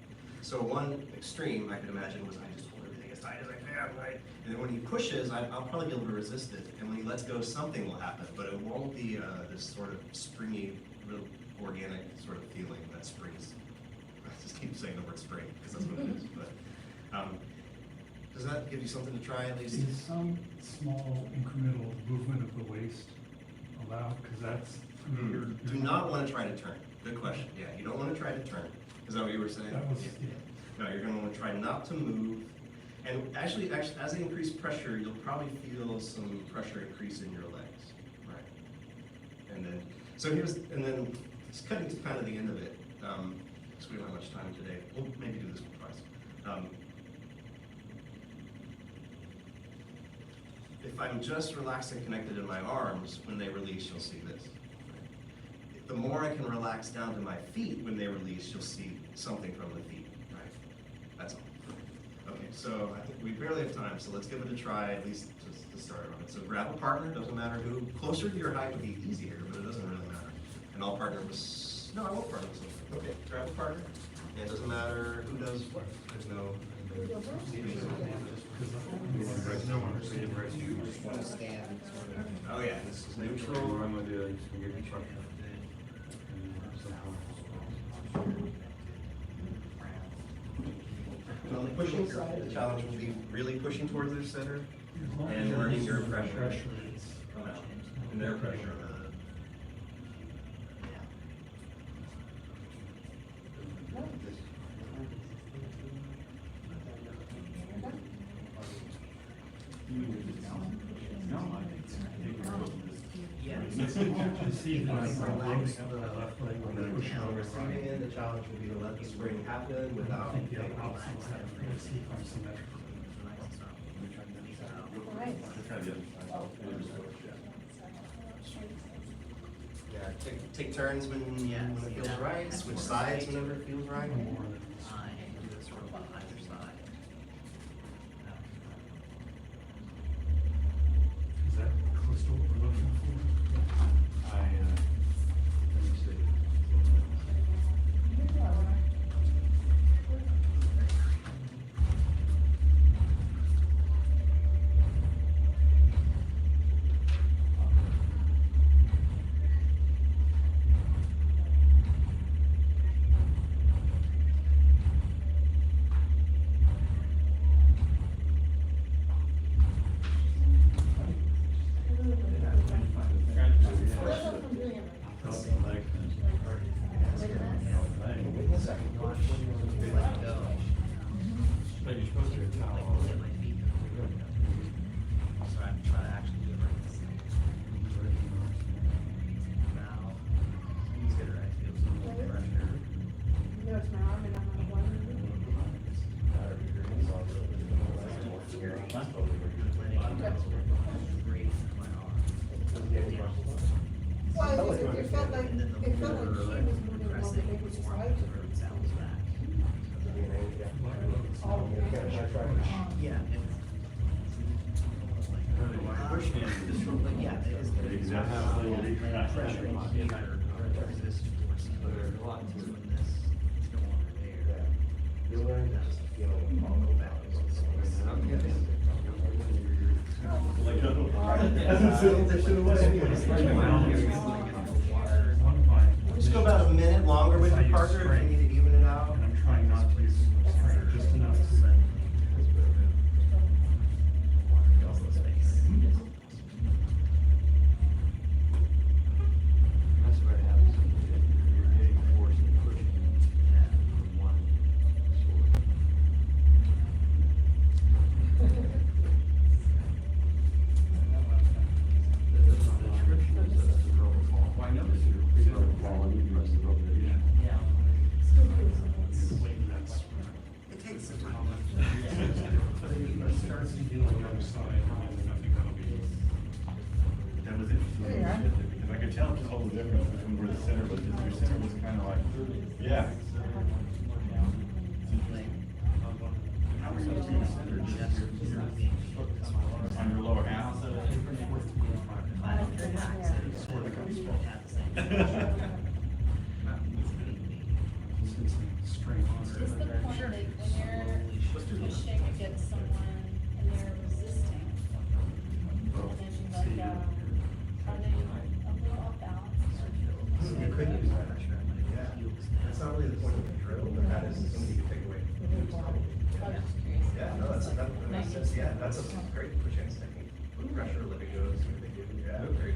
So one extreme, I could imagine, was I just hold everything as tight as I can, right? And then when he pushes, I'll probably be able to resist it. And when he lets go, something will happen, but it won't be this sort of springy, real organic sort of feeling that springs. I just keep saying the word spring, because that's what it is. But does that give you something to try at least? Is some small incremental movement of the waist allowed? Because that's, Do not want to try to turn. Good question. Yeah, you don't want to try to turn. Is that what you were saying? That was, No, you're going to want to try not to move. And actually, as they increase pressure, you'll probably feel some pressure increase in your legs, right? And then, and then it's cutting to kind of the end of it. Because we don't have much time today. We'll maybe do this one twice. If I'm just relaxed and connected in my arms, when they release, you'll see this. Right? The more I can relax down to my feet when they release, you'll see something from the feet, right? That's all. Okay, so I think we barely have time, so let's give it a try, at least just to start on it. So grab a partner, doesn't matter who. Closer to your height would be easier, but it doesn't really matter. And I'll partner with, no, I won't partner with someone. Okay, grab a partner. And it doesn't matter who does what. There's no. Oh yeah, this is neutral. I'm gonna do on the pushing side, the challenge will be really pushing towards their center and learning your pressure and their pressure. Receiving in, the challenge will be to let the spring happen without. Yeah, take turns when it feels right, switch sides whenever it feels right. Is that close to what we're looking for? Let me see. It felt like he was moving along the leg, which is right. Yeah. Yeah. Just go about a minute longer with your partner if you need to even it out. And I'm trying not to use too much strength, just enough to. That's what happens. You're getting forced and pushing from one Well, I noticed you. Yeah. It takes some time. Starts to feel on the other side, and I think that'll be. That was interesting, Yeah. because I could tell just all the difference between where the center was, your center was kind of like, yeah. How are you doing the center, just on your lower half? Sort of comes Strength. Is the point that when you're pushing against someone and they're resisting, and then like, are they a little off balance? You could use that, yeah. That's not really the point of the drill, but that is something you can take away. I was just curious. Yeah, no, that makes sense, yeah, that's a great push hands technique. Put pressure, let it go, see what they do, yeah, great.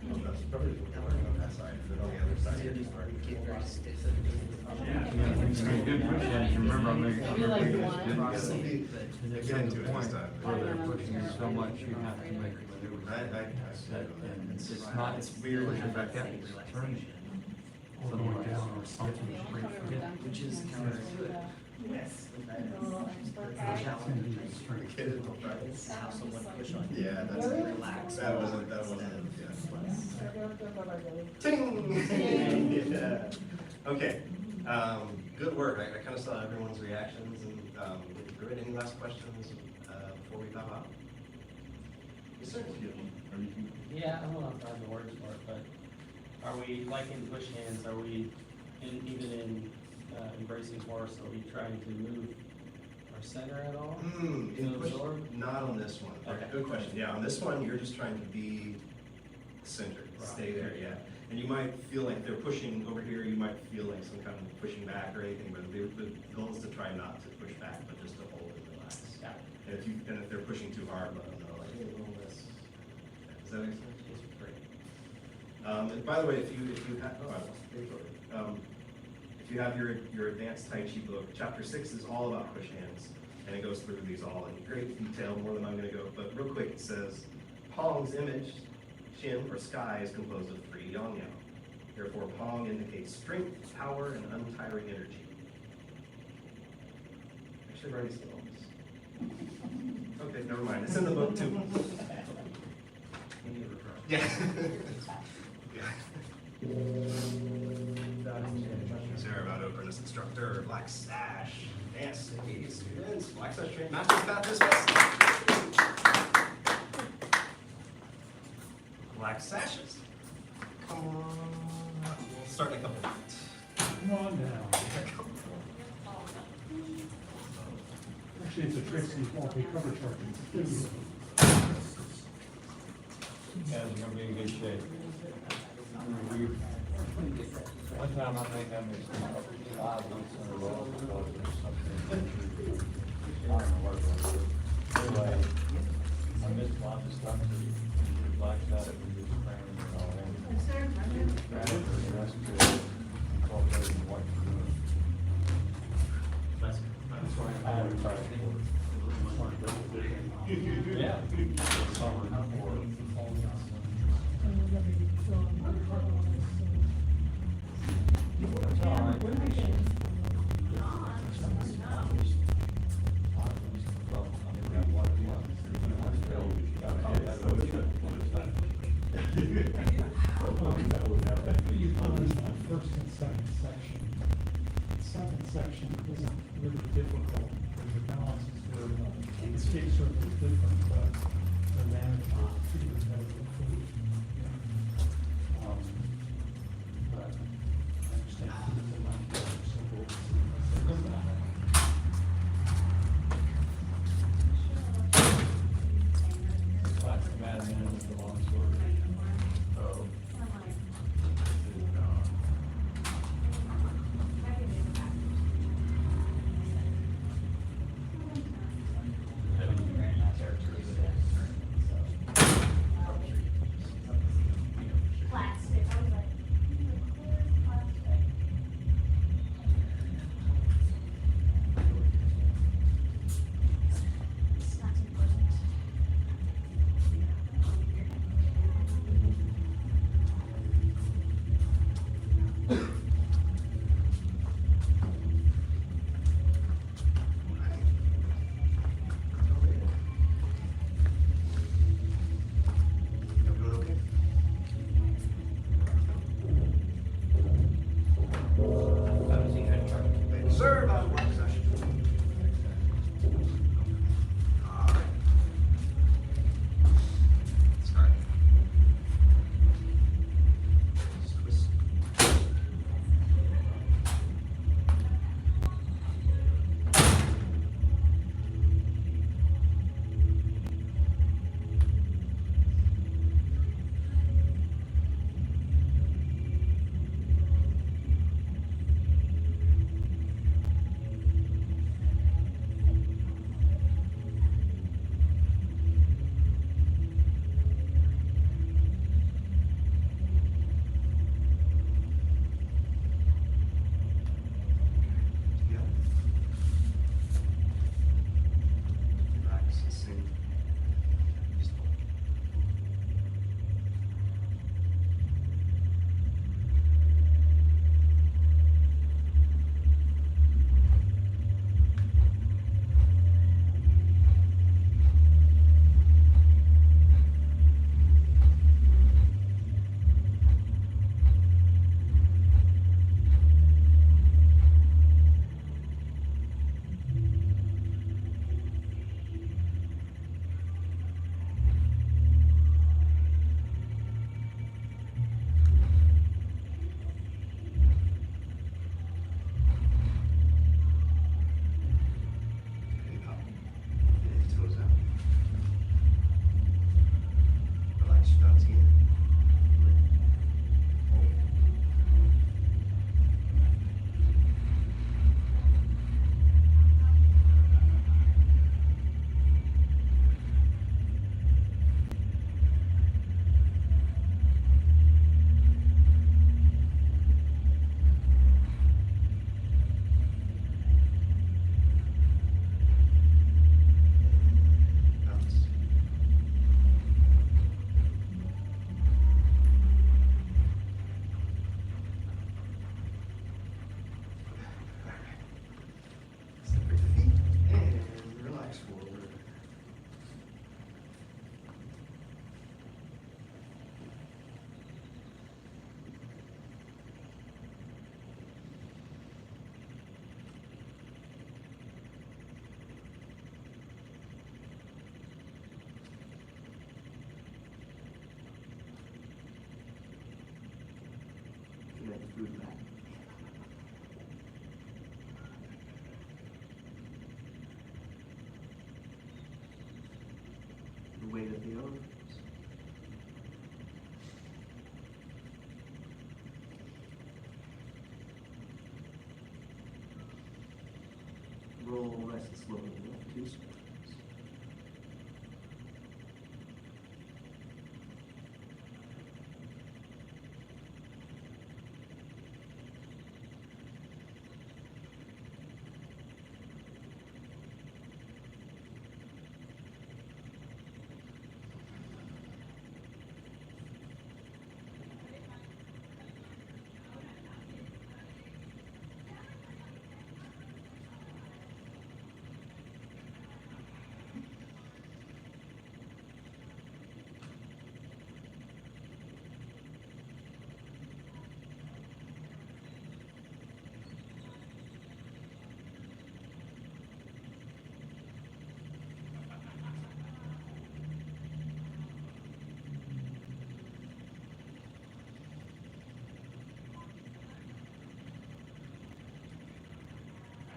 Well, that's probably what we're learning on that side, and then on the other side, you start. Good push hands, remember, I'm making. Maybe like one. Get into it this time. Where they're pushing you so much, you have to make maneuvers. And it's not, it's weird, if I kept turning. All the way down or something. Which is counterintuitive. Yes. A little expert That's guy. gonna be the strength. Get it, don't try it. Have someone push on you. Yeah, that's, Relax. that wasn't, yeah. Ting. Ting! Yeah. Okay, good work. I kind of saw everyone's reactions and, through it. Any last questions, before we bow out? Yes, sir. Yeah, I don't know if I have the words for it, but are we, like in push hands, are we, even in embracing force, are we trying to move our center at all? In To push, absorb? not on this one. Okay. Good question. Yeah, on this one, you're just trying to be centered, stay there, yeah. And you might feel like they're pushing over here, you might feel like some kind of pushing back or anything, but the goal is to try not to push back, but just to hold and relax. Got it. And if they're pushing too hard, let them know, like, hey, a little less. Does that make sense? Yes, great. And by the way, if you have, oh, I lost the page already. If you have your advanced Tai Chi book, chapter 6 is all about push hands, and it goes through these all in great detail, more than I'm gonna go, but real quick, it says, Pong's image, Shin or sky is composed of 3 yang-yang. Therefore, Pong indicates strength, power, and untiring energy. Actually, I've already said all this. Okay, never mind. It's in the book too. Yeah. Yeah. Sarah about openness instructor, black sash. Yes, hey, students, black sash trained master's path dismissed. Black sashes. Come on. We'll start in a couple minutes. Come on now. Actually, it's a Trixie faulty cover charge. Guys are gonna be in good shape. One time I think I missed 5 weeks in a row because of something. I don't know what it was. Anyway, I missed lots of stuff. Like that, we did training and all that. That's good. Incorporating what you're doing. That's why I haven't tried it before. Yeah. Summer before. That's all right. First and second section. Second section isn't really difficult, because the balance is very, the escape circle is different, but the management is pretty repetitive. But I understand the line is simple. Like Mad Men with the long get the food back. The weight of the owners. Roll rest slowly left 2 squares.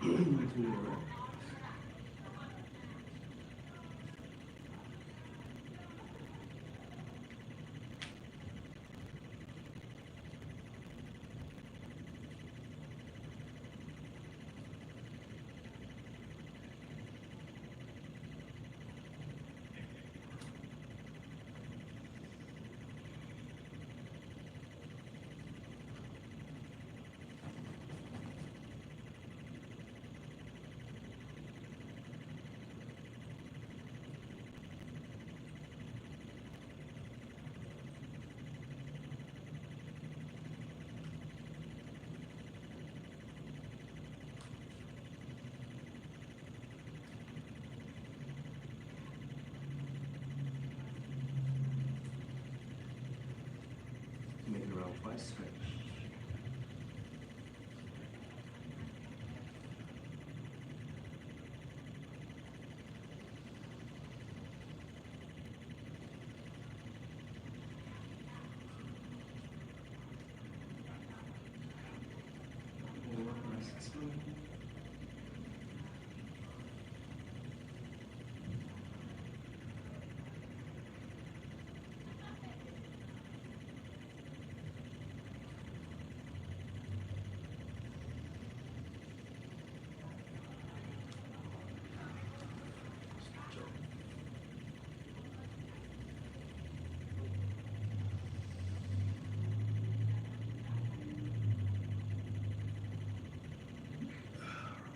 To your right. Make it around twice, stretch. Rest slowly.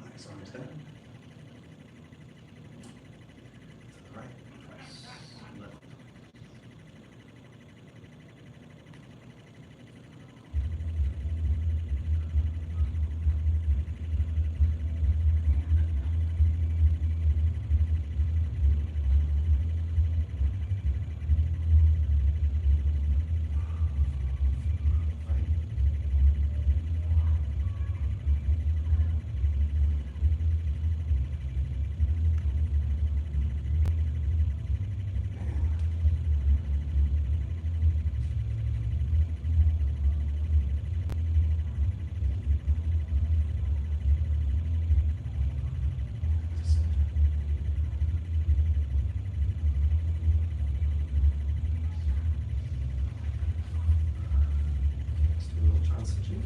Relax arms down. Right, press, left. Right. To center. Let's do a little transition.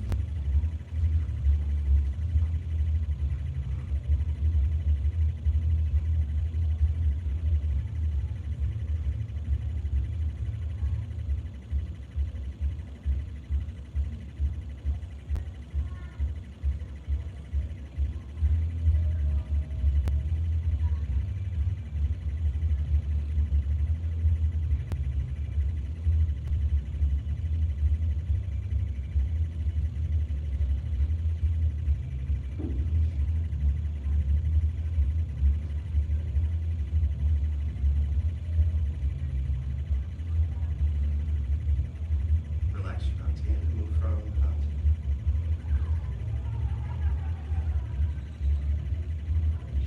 Relax your dantian and move from the dantian.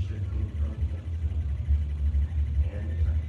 Shifting from the dantian and back.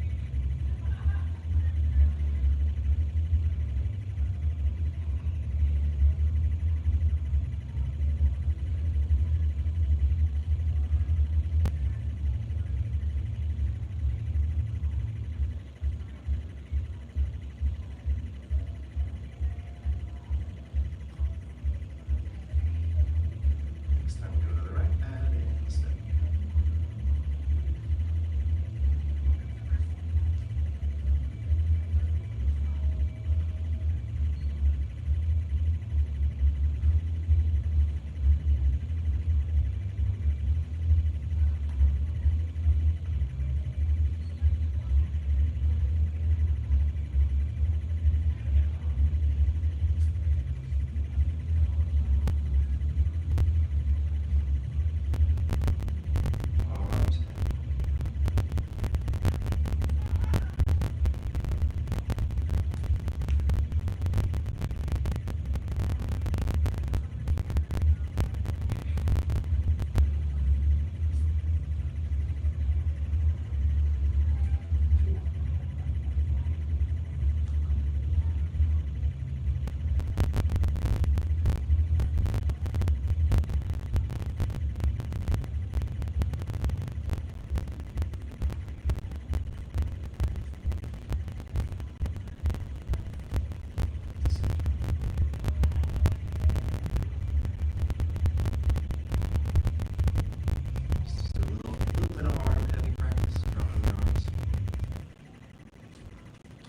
Just a little bit of arm heavy practice, dropping the arms.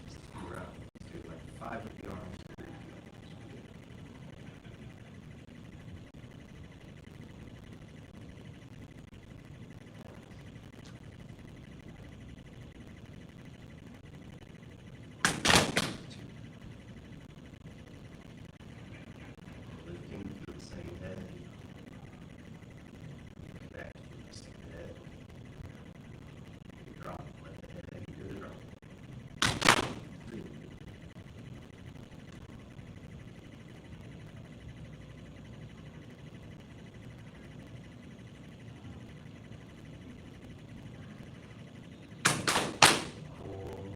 Just a few reps. Do like 5 with the arms. Lifting through the same head. Back to the same head. Drop, let the head do the drop. Breathe. Hold.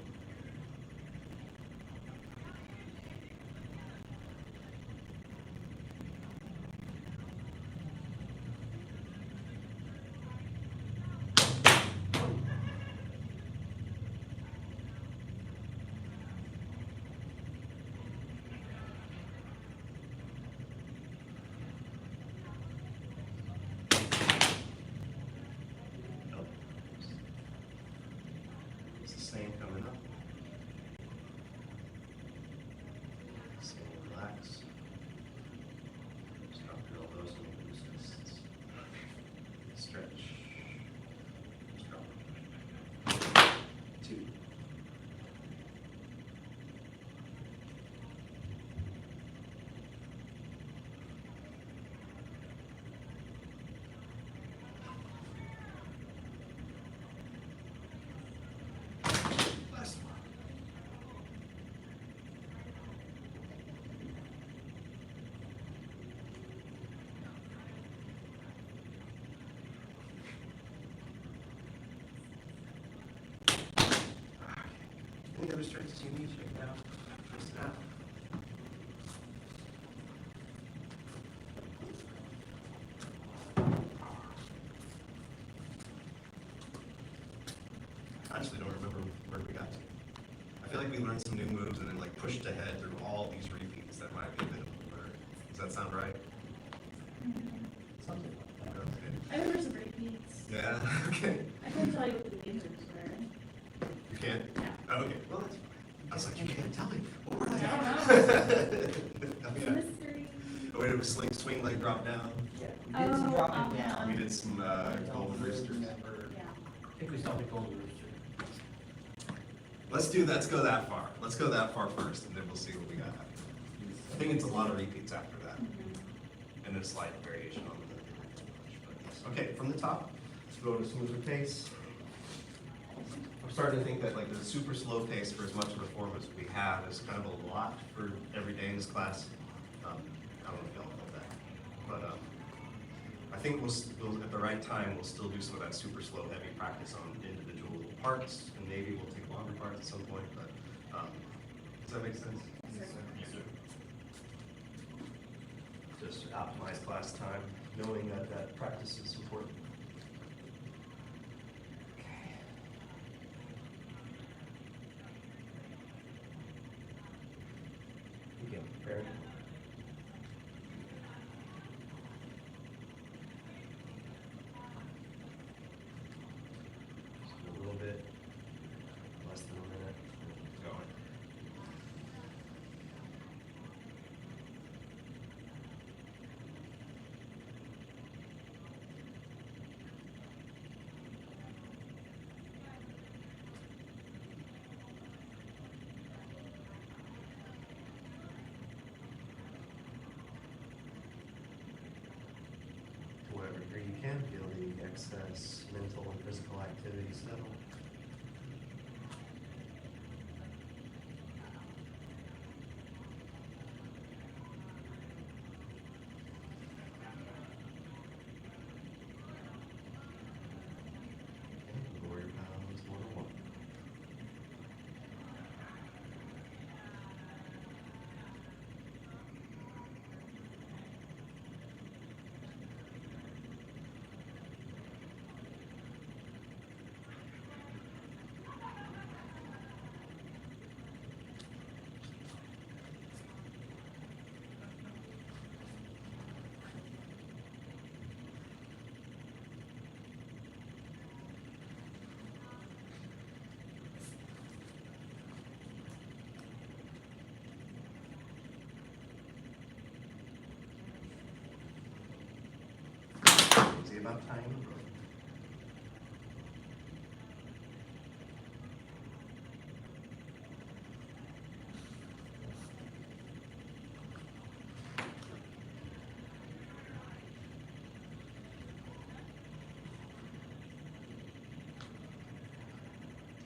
Elbows. It's the same coming up. Same, relax. Just drop your elbows and loose fists. Stretch. Just drop. 2. Last one. Any other stretches you need? Check it out. Twist it out. I actually don't remember where we got to. I feel like we learned some new moves and then like pushed ahead through all these repeats that might be a bit of a blur. Does that sound right? Something like that. Okay. I remember some repeats. Yeah, okay. I couldn't tell you what the names were. You can't? Yeah. Oh, okay, well, that's fine. I was like, you can't tell me. What were I they? don't Oh, It's a yeah. mystery. Oh, wait, it was swing, leg drop down. Yeah, Oh, we did some dropping oh, yeah. down. We did some golden roosters. Yeah. I think we started golden rooster. Let's go that far. Let's go that far first, and then we'll see what we got. I think it's a lot of repeats after that, and then a slight variation on the. Okay, from the top, let's go to a smoother pace. I'm starting to think that like the super slow pace for as much of a form as we have is kind of a lot for every day in this class. I don't know if y'all felt that, but I think we'll at the right time we'll still do some of that super slow heavy practice on individual little parts, and maybe we'll take longer parts at some point. But does that make sense? Yes, sir. Yes, sir. Just optimize class time, knowing that that practice is important. Again, prepared. Just a little bit, less than a minute. Going. To whatever degree you can, feel the excess mental and physical activity settle. Say about time.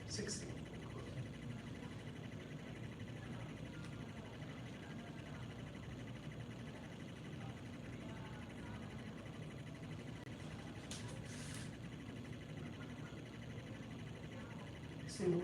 Sixteen. Same over.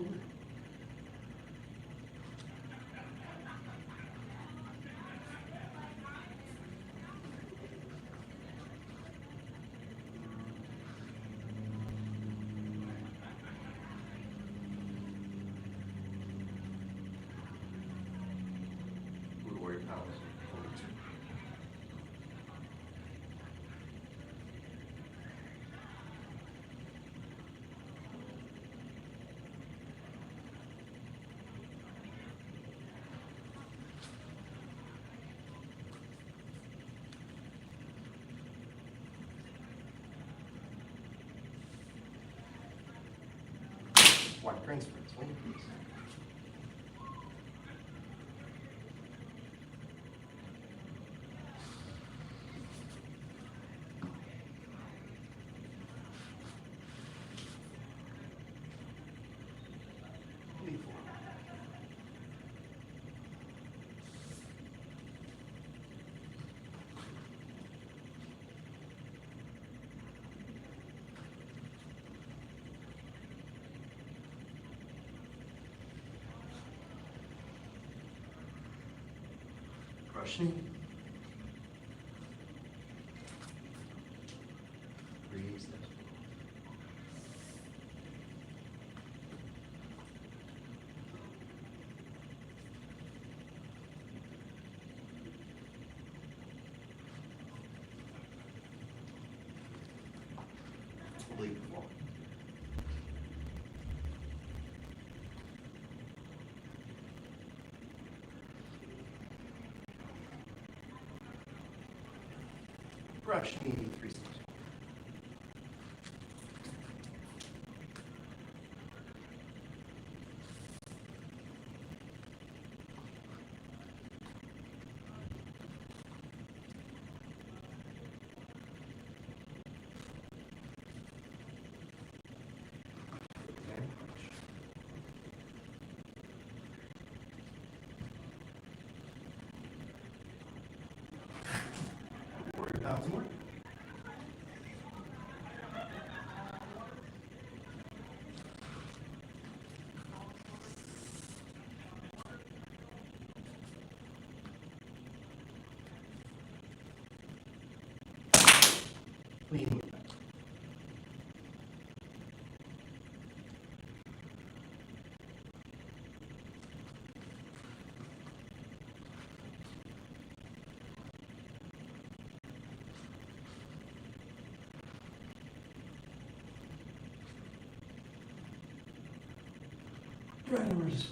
Blue Warrior Palace. Over two. White Prince for 20, please. Lead four. Crushing. Breathe. Lead four. Brush knee 3 steps. And brush. Warrior Palace more. Leading. Drivers.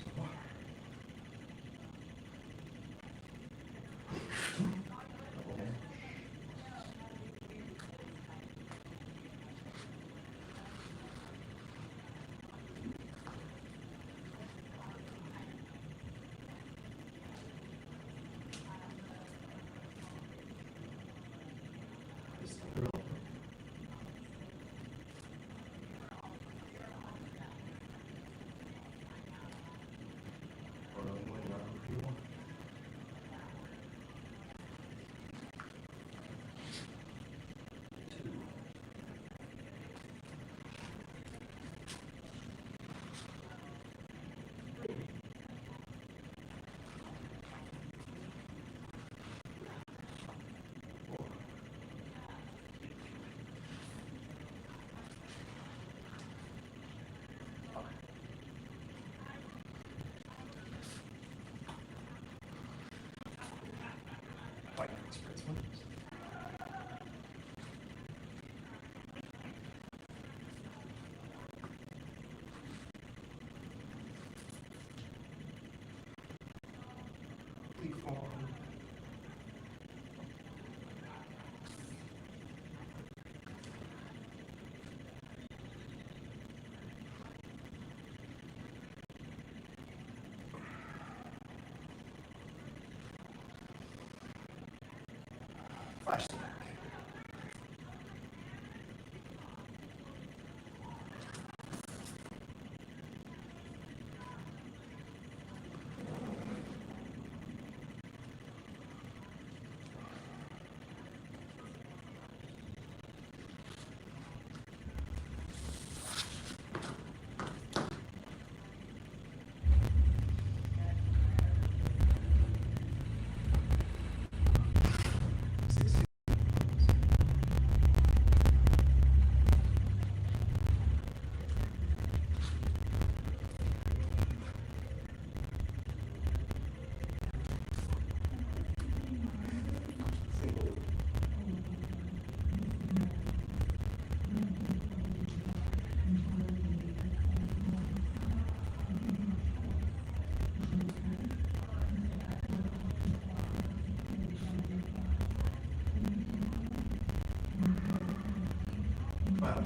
White Prince one. Lead four. Flashback. Wow.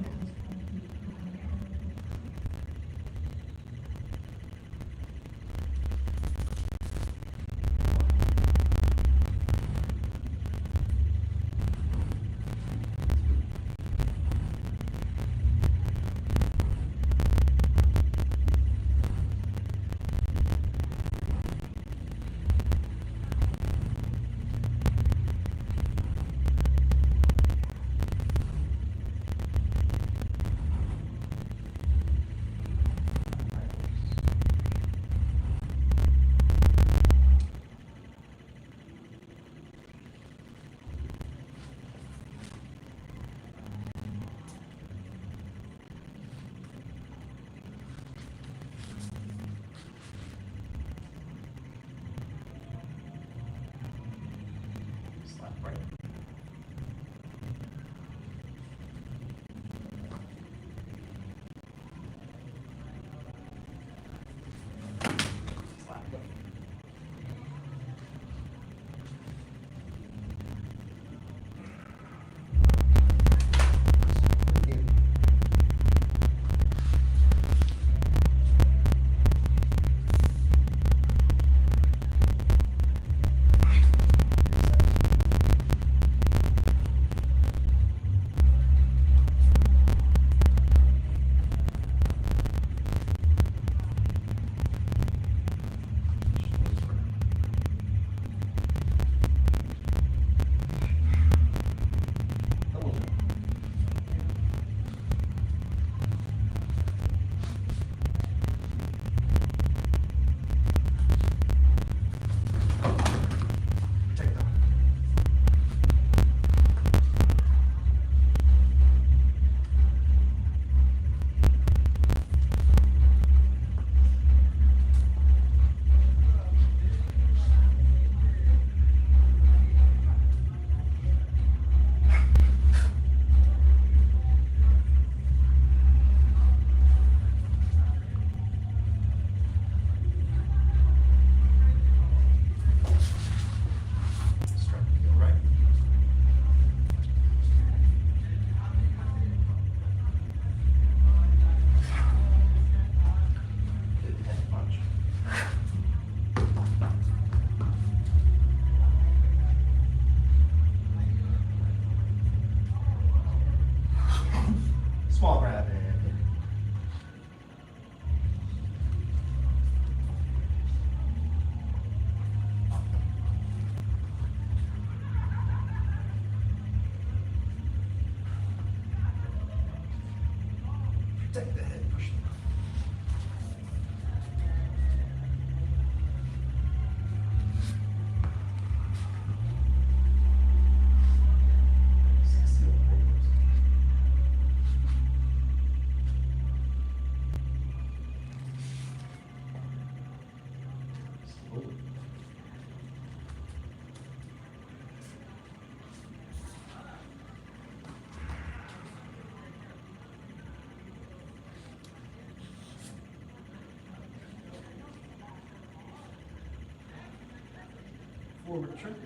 Slap right. Slap left. Double jump. Protect them. Strike, heel right. Good head punch. Small grab and hit. Protect the head, push them. Seal the windows. Slowly. Forward trip.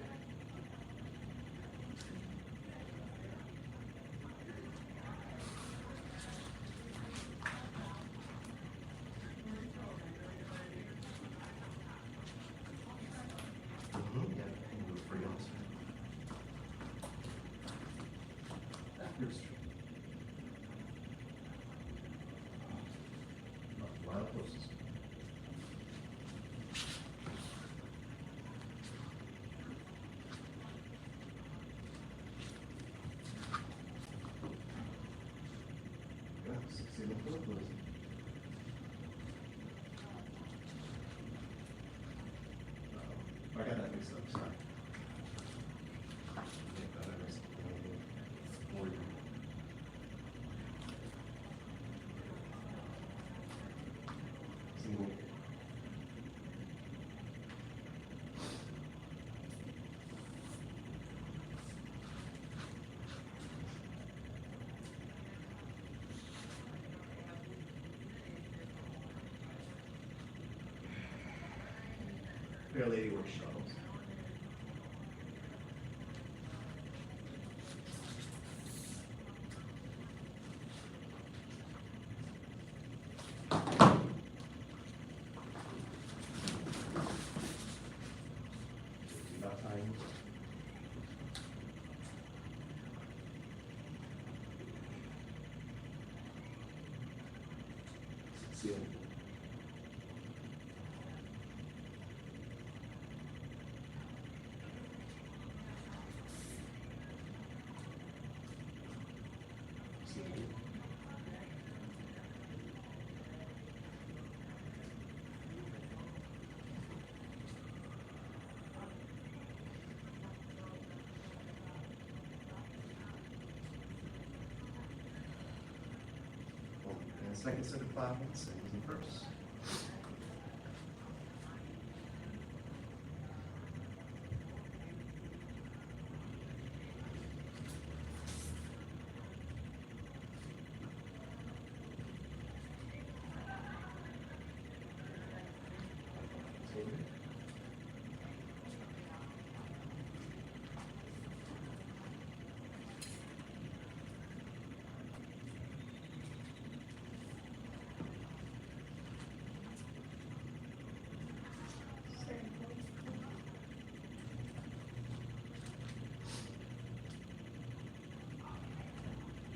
Yeah, move free also. I got that mixed up, sorry. Fair lady works shuttles. About time. See you. And second set of clouds, same as in first.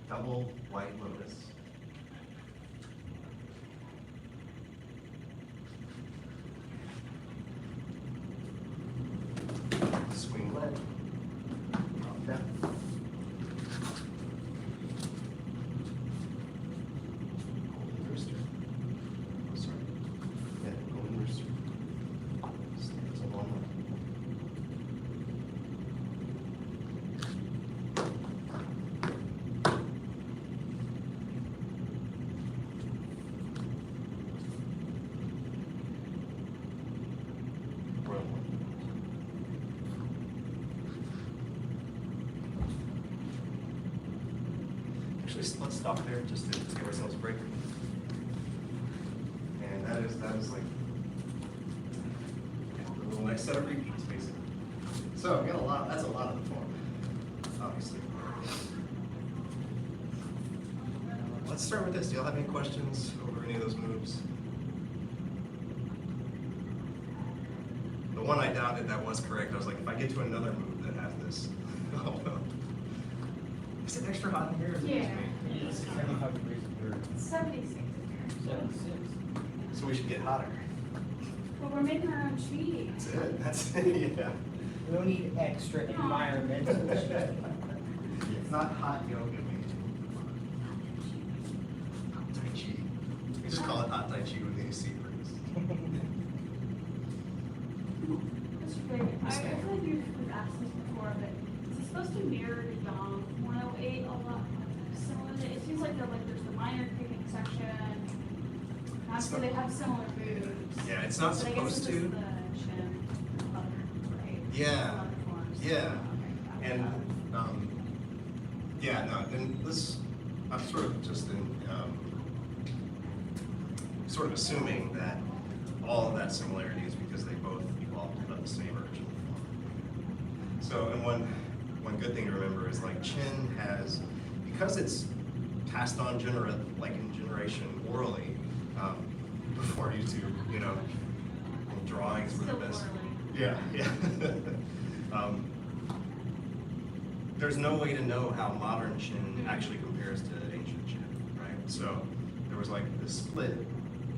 Double white lotus. Swing lead. Drop down. Golden rooster. Oh, sorry. Yeah, golden rooster. Stands on one leg. Actually, let's stop there just to give ourselves a break. And that is like the little next set of repeats, basically. So we got a lot. That's a lot of the form, obviously. Let's start with this. Do y'all have any questions over any of those moves? The one I doubted that was correct. I was like, if I get to another move that has this, oh no. Is it extra hot in here? Or is it just me? Yes. 75 degrees in here. 76 in here. 76. So we should get hotter. Well, we're making our own cheese. That's it. That's it. Yeah. We don't need extra environmental shit. It's not hot yoga, maybe. Hot Tai Chi. We just call it hot Tai Chi when the AC breeze. Mr. Greg, I feel like you've asked this before, but is it supposed to mirror the Yang 108 a lot similar? It seems like there's the minor creeping section. Obviously, they have similar moves. Yeah, it's not But I guess supposed it's to. just the chin, right? Yeah. Other forms. Yeah. Okay, And, gotcha. yeah, no, and this, I'm sort of just sort of assuming that all of that similarity is because they both evolved out of the same original form. So, and one good thing to remember is like Chin has, because it's passed on like in generation orally, before YouTube, drawings were the Still best. orally. Yeah, yeah. There's no way to know how modern Chin actually compares to ancient Chin, right? So there was like this split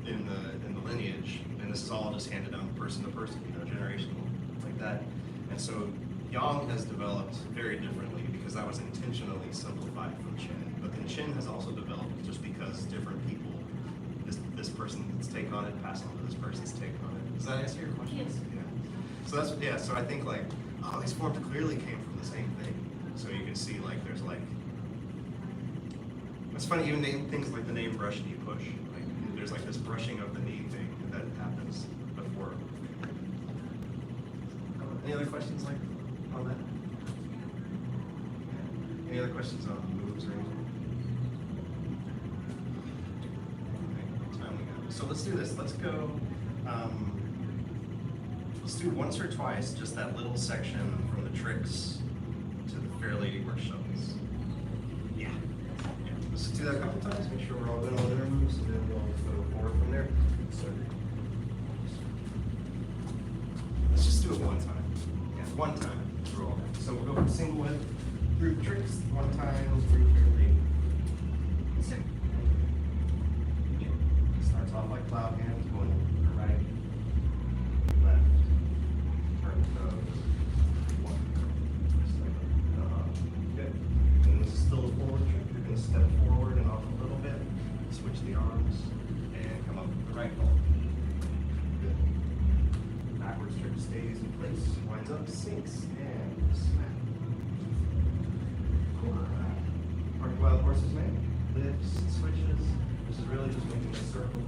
in the lineage, and this is all just handed down person to person, generational, like that. And so Yang has developed very differently because that was intentionally simplified from Chin. But then Chin has also developed just because different people, this person's take on it passed on to this person's take on it. Does that answer your question? Yes. Yeah. So that's, yeah, so I think like, oh, these forms clearly came from the same thing. So you can see like there's like, it's funny, even things like the name brush knee push, like there's like this brushing of the knee thing that happens before. Any other questions like on that? Any other questions on moves or anything? Okay, what time we got? So let's do this. Let's go. Let's do once or twice just that little section from the tricks to the Fair Lady Workshops. Yeah. Let's do that a couple times. Make sure we're all doing all the inner moves, and then we'll go forward from there. So let's just do it one time. Yeah, one time through all that. So we'll go from single whip through tricks, one time through Fair Lady. Starts off like cloud hands, going to the right, left, turn toes, one, good. And this is still a forward trick. You're going to step forward and off a little bit, switch the arms, and come up with the right ball. Good. Backwards trick stays in place, winds up, sinks, and smack. Cool. Park Wild Horses Man, lifts, switches. This is really just making a circle.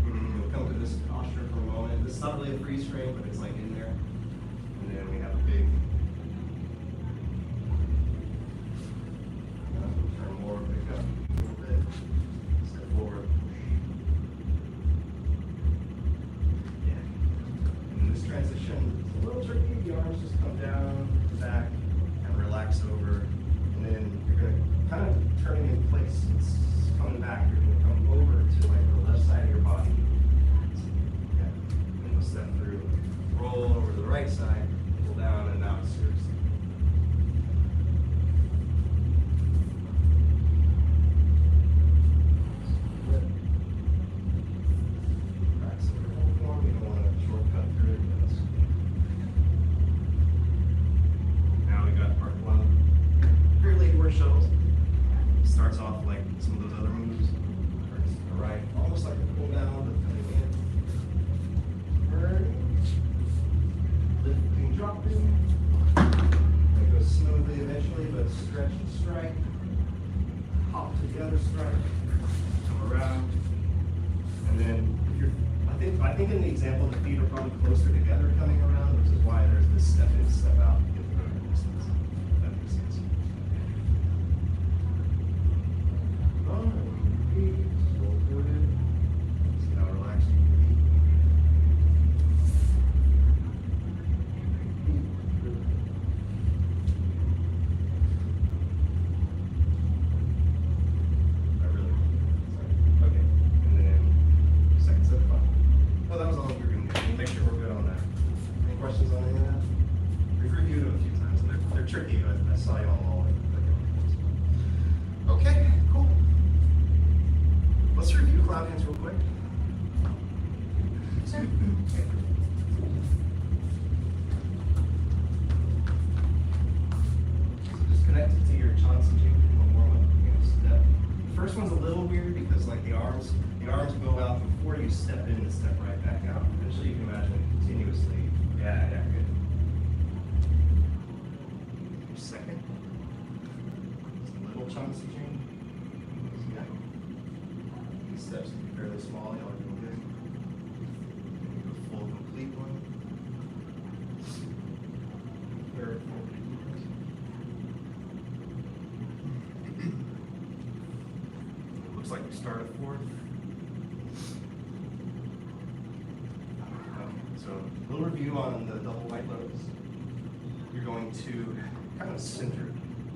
We'll come to this posture for a moment. This is not really a freeze frame, but it's like in there. And then we have a big turn more, pick up a little bit, step forward. Yeah. And this transition is a little tricky. The arms just come down, back, and relax over. And then you're going to kind of turning in place. It's coming back. You're going to come over to like the left side of your body. Yeah. And you'll step through, roll over to the right side, pull down, and now it's yours. Practice your whole form. You don't want to shortcut through it. Now we got part one. Fair Lady Workshops. Starts off like some of those other moves. Turns to the right, almost like a pull down, but coming in. Turn. Lifting, dropping. It goes smoothly eventually, but stretch and strike. Hop together, strike. Come around. And then if you're, I think in the example the feet are probably closer together coming around, which is why there's this step in, step out to get the vertical distance. That makes sense. See how relaxed you can be. I really, sorry. Okay, and then second set of five. Oh, that was all we were going to do. Make sure we're good on that. Any questions on any of that? We've reviewed it a few times, and they're tricky, but I saw you all like okay, cool. Let's review cloud hands real quick. So just connect it to your Johnson jig and warm up. You're gonna step. The first one's a little weird because like the arms go out before you step in and step right back out. Eventually you can imagine it continuously. Yeah, good. Your second. It's a little Johnson jig. Yeah. These steps can be fairly small, y'all are doing good. The full complete one. Third, fourth. It looks like we start at fourth. So a little review on the double white lotus. You're going to kind of center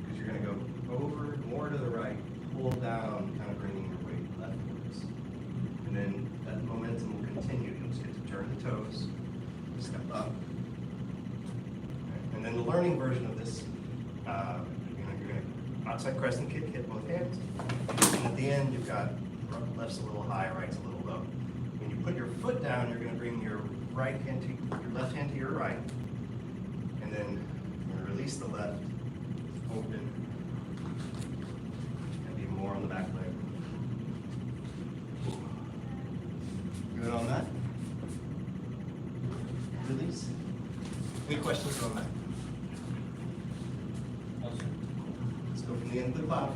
because you're going to go over more to the right, pull down, kind of bringing your weight leftwards. And then that momentum will continue. You'll just get to turn the toes, step up. Okay. And then the learning version of this, you're going to outside crescent kick, hit both hands. And at the end, you've got left's a little high, right's a little low. When you put your foot down, you're going to bring your right hand to your left hand to your right. And then you're going to release the left, open, and be more on the back leg. Good on that? Release. Any questions on that? Let's go from the end to the bottom.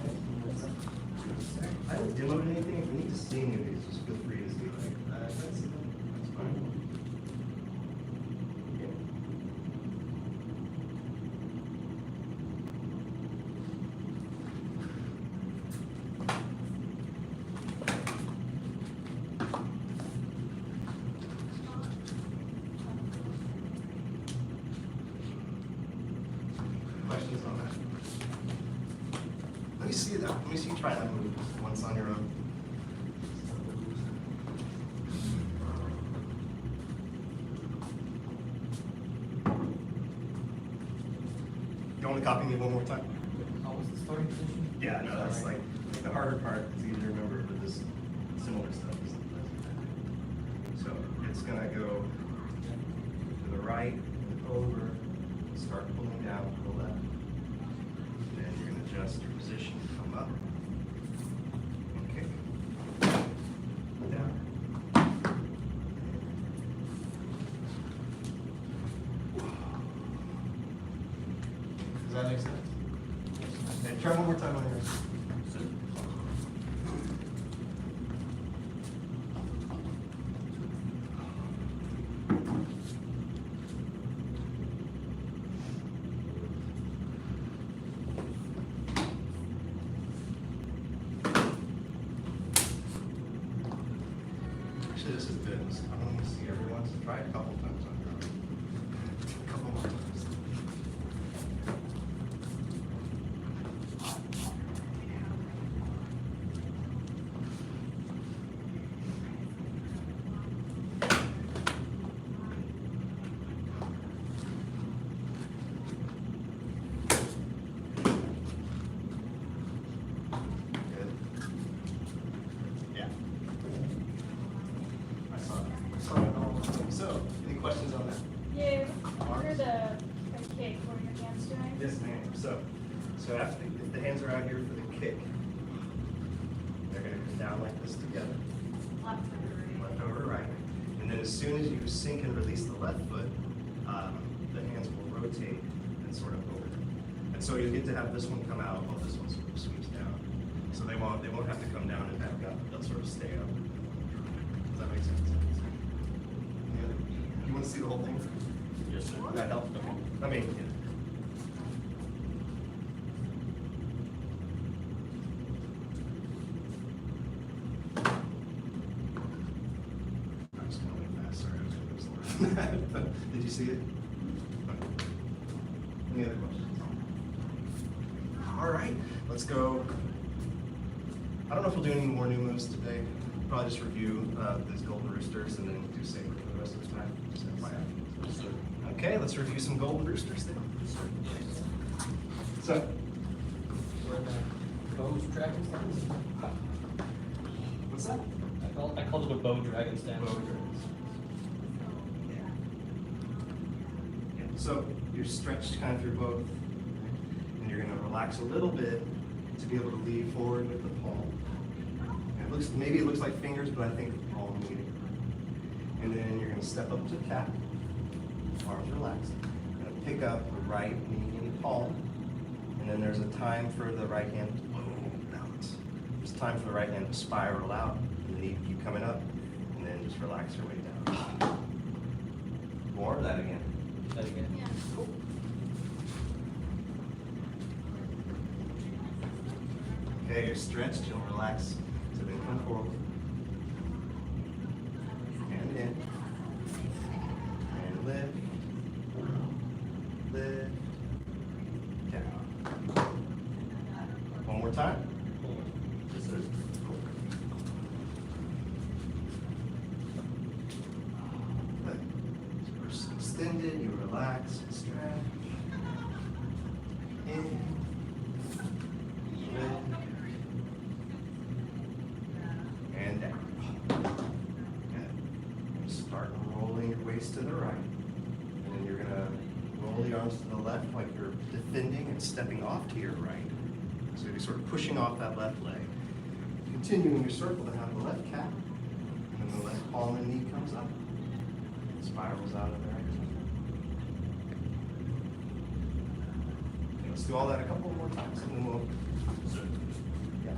I haven't demoed anything. If you need to see any of these, just feel free to see like, that's fine. Okay. Questions on that? Let me see that. Let me see you try that move once on your own. You want to copy me one more time? Oh, was the starting position? Yeah, no, that's like the harder part. It's easy to remember, but this similar stuff is. So it's gonna go to the right, over, start pulling down to the left. Then you're gonna adjust your position, come up, and kick. Down. Does that make sense? Okay, try one more time on yours. Actually, this is good. I don't want to see everyone, so try it a couple times on your own. A couple more times. Good. Yeah. I saw that. I saw that all the time. So, any questions on that? Yeah, under the kick, what are your hands doing? Yes, ma'am. So after, if the hands are out here for the kick, they're gonna come down like this together, Left or right? left over, right. And then as soon as you sink and release the left foot, the hands will rotate and sort of over. And so you'll get to have this one come out while this one sort of sweeps down. So they won't have to come down and back up. They'll sort of stay up. Does that make sense? Yeah. You want to see the whole thing? Yes, sir. That helps? Okay. I mean, yeah. I'm just going way fast, sorry, I was going slower. Did you see it? Okay. Any other questions? All right, let's go. I don't know if we'll do any more new moves today. Probably just review these golden roosters and then do sacred for the rest of the time. Just FYI. Okay, let's review some golden roosters then. So, Where the bows, dragon stands? what's that? I called it a bow dragon stand. Yeah. So you're stretched kind of through both, and you're going to relax a little bit to be able to lean forward with the palm. And maybe it looks like fingers, but I think the palm leading. And then you're going to step up to the cat, arms relaxed. You're going to pick up the right knee and palm, and then there's a time for the right hand to balance. There's time for the right hand to spiral out, and the knee to keep coming up, and then just relax your way down. More of that again. That again. Yeah. Cool. Okay, you're stretched, you'll relax. So then come forward. And in. And lift. Lift. Down. One more time. Yes, sir. Cool. Lift. So we're extended, you relax, stretch. In. Lift. And down. Good. Start rolling your waist to the right. And then you're going to roll Roll the arms to the left like you're defending and stepping off to your right. So you're sort of pushing off that left leg. Continuing your circle to have the left calf, and then the left palm and knee comes up. And spirals out of there. Okay, let's do all that a couple more times, and then we'll. Yeah.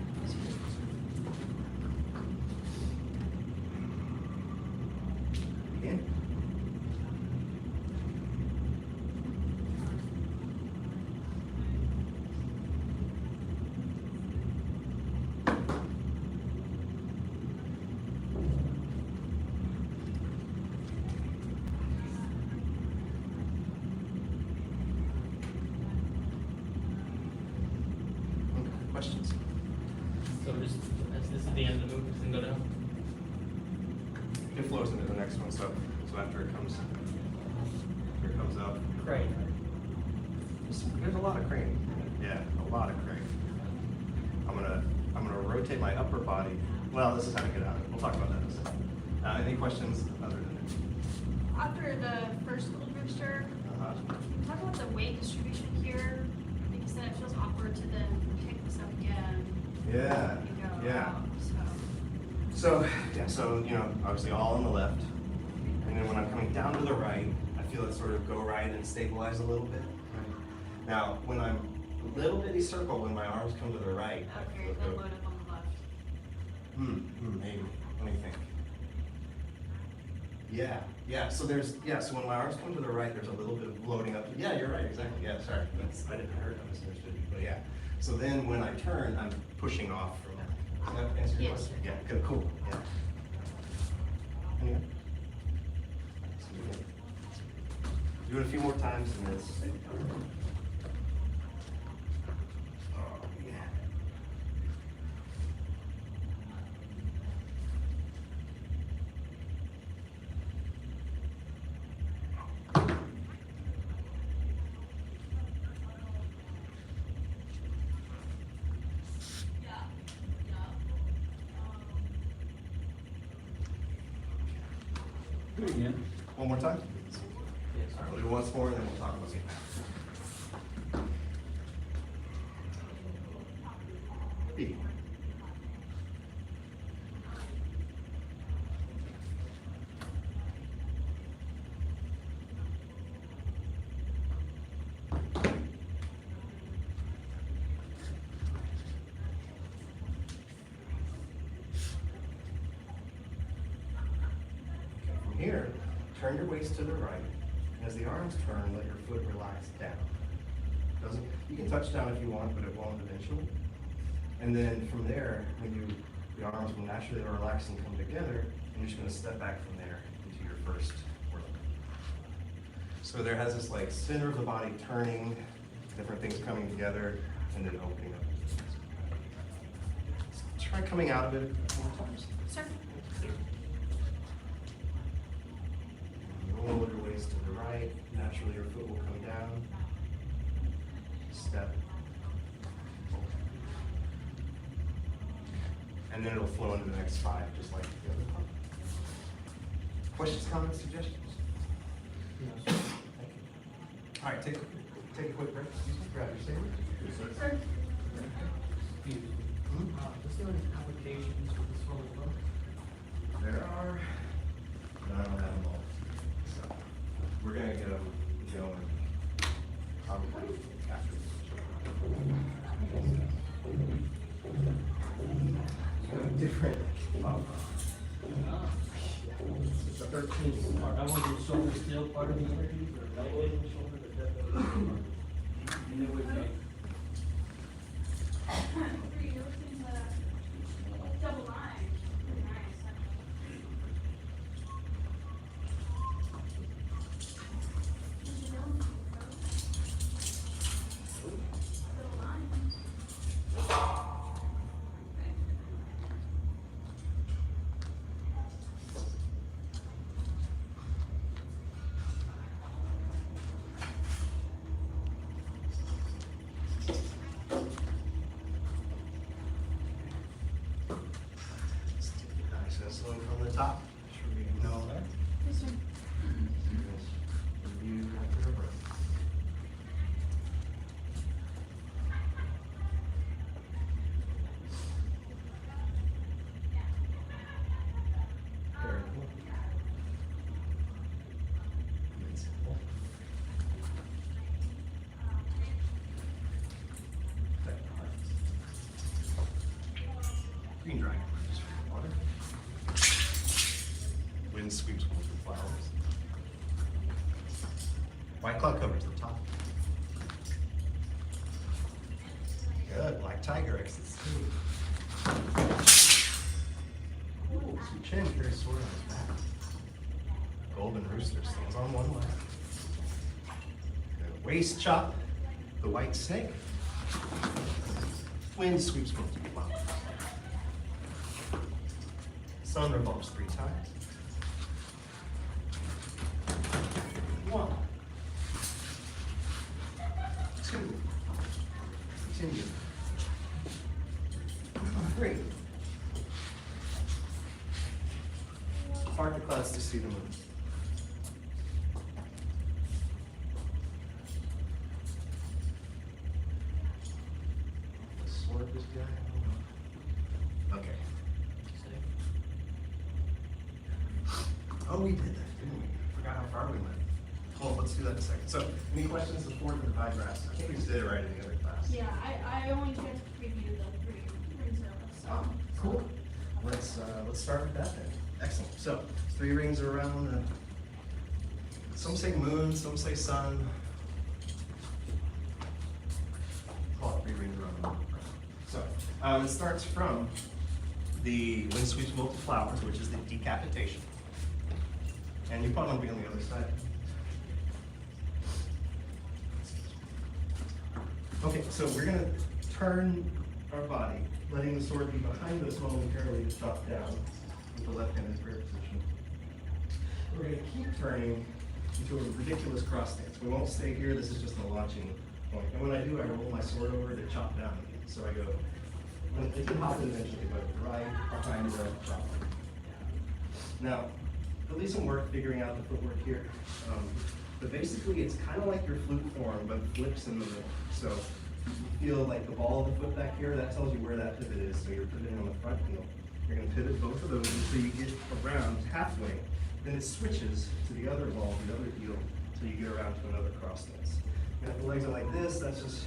Again. Questions? So this is the end of the move, it's gonna go down? It flows into the next one, so after it comes up. Great. There's a lot of craning. Yeah, a lot of craning. I'm gonna rotate my upper body. Well, this is how to get out of it. We'll talk about that in a second. Any questions other than that? After the first cold booster, talk about the weight distribution here, because then it feels awkward to then pick this up again. Yeah, And go yeah. out, So obviously all on the left. And then when I'm coming down to the right, I feel it sort of go right and stabilize a little bit. Right. Now, when I'm a little bitty circle, when my arms come to the right, I Okay, feel it then go. load up on the left. Maybe. Let me think. Yeah. So so when my arms come to the right, there's a little bit of loading up. Yeah, you're right, exactly. Yeah, sorry. I didn't hear it, I misunderstood you, but yeah. So then when I turn, I'm pushing off from that. Does that answer your Yes. question? Yeah, good, cool. Yeah. Anyway. Do it a few more times and it's. Oh, yeah. Do it again. One more time? All right, we'll do it once more and then we'll talk about it. B. From here, turn your waist to the right. And as the arms turn, let your foot relax down. You can touch down if you want, but it won't eventually. And then from there, the arms will naturally relax and come together, and you're just gonna step back from there into your first work. So there has this like center of the body turning, different things coming together, and then opening up. Try coming out of it more times. Sir? Roll your waist to the right. Naturally, your foot will come down. Step. And then it'll flow into the next 5, just like the other part. Questions, comments, suggestions? Thank you. All right, take a quick break. Excuse me, grab your sandwich. Sir? Is there any applications for this one as well? There are, but I don't have them all. So we're gonna get them going probably after this. Different. It's the 13th part. I want the shoulder still part of the interview, or elbows and shoulder, but that doesn't. And then we can. You're listening to double line. Pretty nice. Double line. White cloud covers the top. Good, black tiger exits too. Ooh, some chin carries sword on his back. Golden rooster stands on one leg. Good. Waist chop, the white snake. Wind sweeps from the cloud. Sun revolves 3 times. 1, 2, continue. 3. Part the clouds to see the moon. Sword this guy. Okay. Oh, we did that, didn't we? Forgot how far we went. Well, let's do that in a second. So, any questions before the divide graphs? I think we just did it right in the other class. Yeah, I only get to preview the 3 rings of so. Oh, cool. Let's start with that then. Excellent. So, 3 rings around. Some say moon, some say sun. Call it 3 rings around the moon. So, it starts from the wind sweeps multi flowers, which is the decapitation. And you probably want to be on the other side. Okay, so we're going to turn our body, letting the sword be behind us momentarily to chop down with the left hand in prayer position. We're going to keep turning into a ridiculous cross stance. We won't stay here. This is just a launching point. And when I do, I roll my sword over to chop down again. So I go, it can hop in eventually, but right behind the chop. Now, there'll be some work figuring out the footwork here. But basically, it's kind of like your flute form, but flips in the middle. So you feel like the ball of the foot back here, that tells you where that pivot is. So you're pivoting on the front heel. You're going to pivot both of those until you get around halfway. Then it switches to the other ball, the other heel, until you get around to another cross stance. Now, if the legs are like this, that's just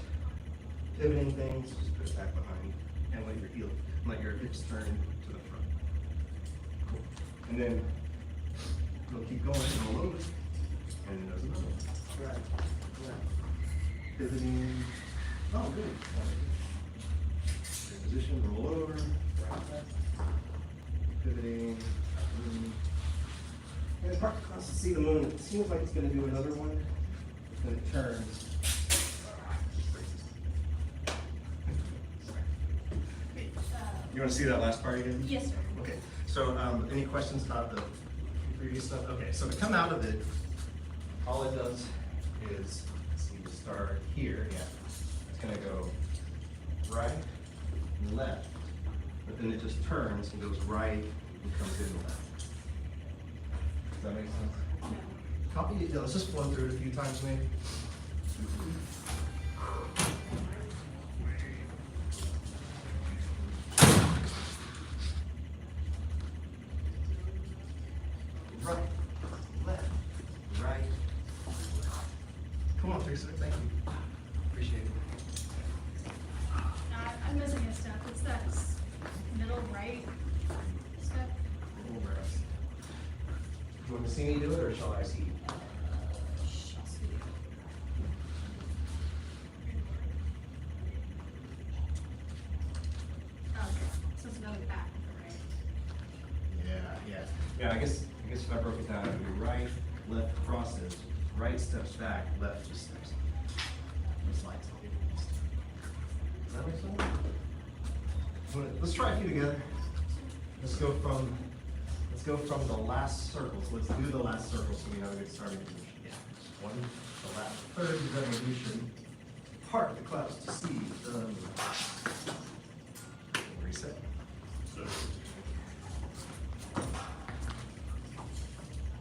pivoting things. Just put it back behind and let your heel, let your hips turn to the front. Cool. And then you'll keep going, roll over. And then there's another one. Right. Pivoting. Oh, good. Good position, roll over. Pivoting. And part across to see the moon. It seems like it's going to do another one. Then it turns. You want to see that last part again? Yes, sir. Okay. So, any questions about the previous stuff? Okay. So to come out of it, all it does is, so you start here, yeah. It's gonna go right and left, but then it just turns and goes right and comes in left. Does that make sense? Copy it, yeah, let's just flow through it a few times maybe. Right, left, right. Come on, Teresa, thank you. Appreciate it. I'm missing a step. It's that middle right step. Do you want to see me do it, or shall I see you? Okay, so it's another back, right? Yeah, I guess if I broke it down, it would be right, left crosses, right steps back, left just steps. Slides. Does that make sense? Let's try a few together. Let's go from the last circle. So let's do the last circle so we have a good starting position. Yeah. One, the last third revolution. Part the clouds to see. Reset.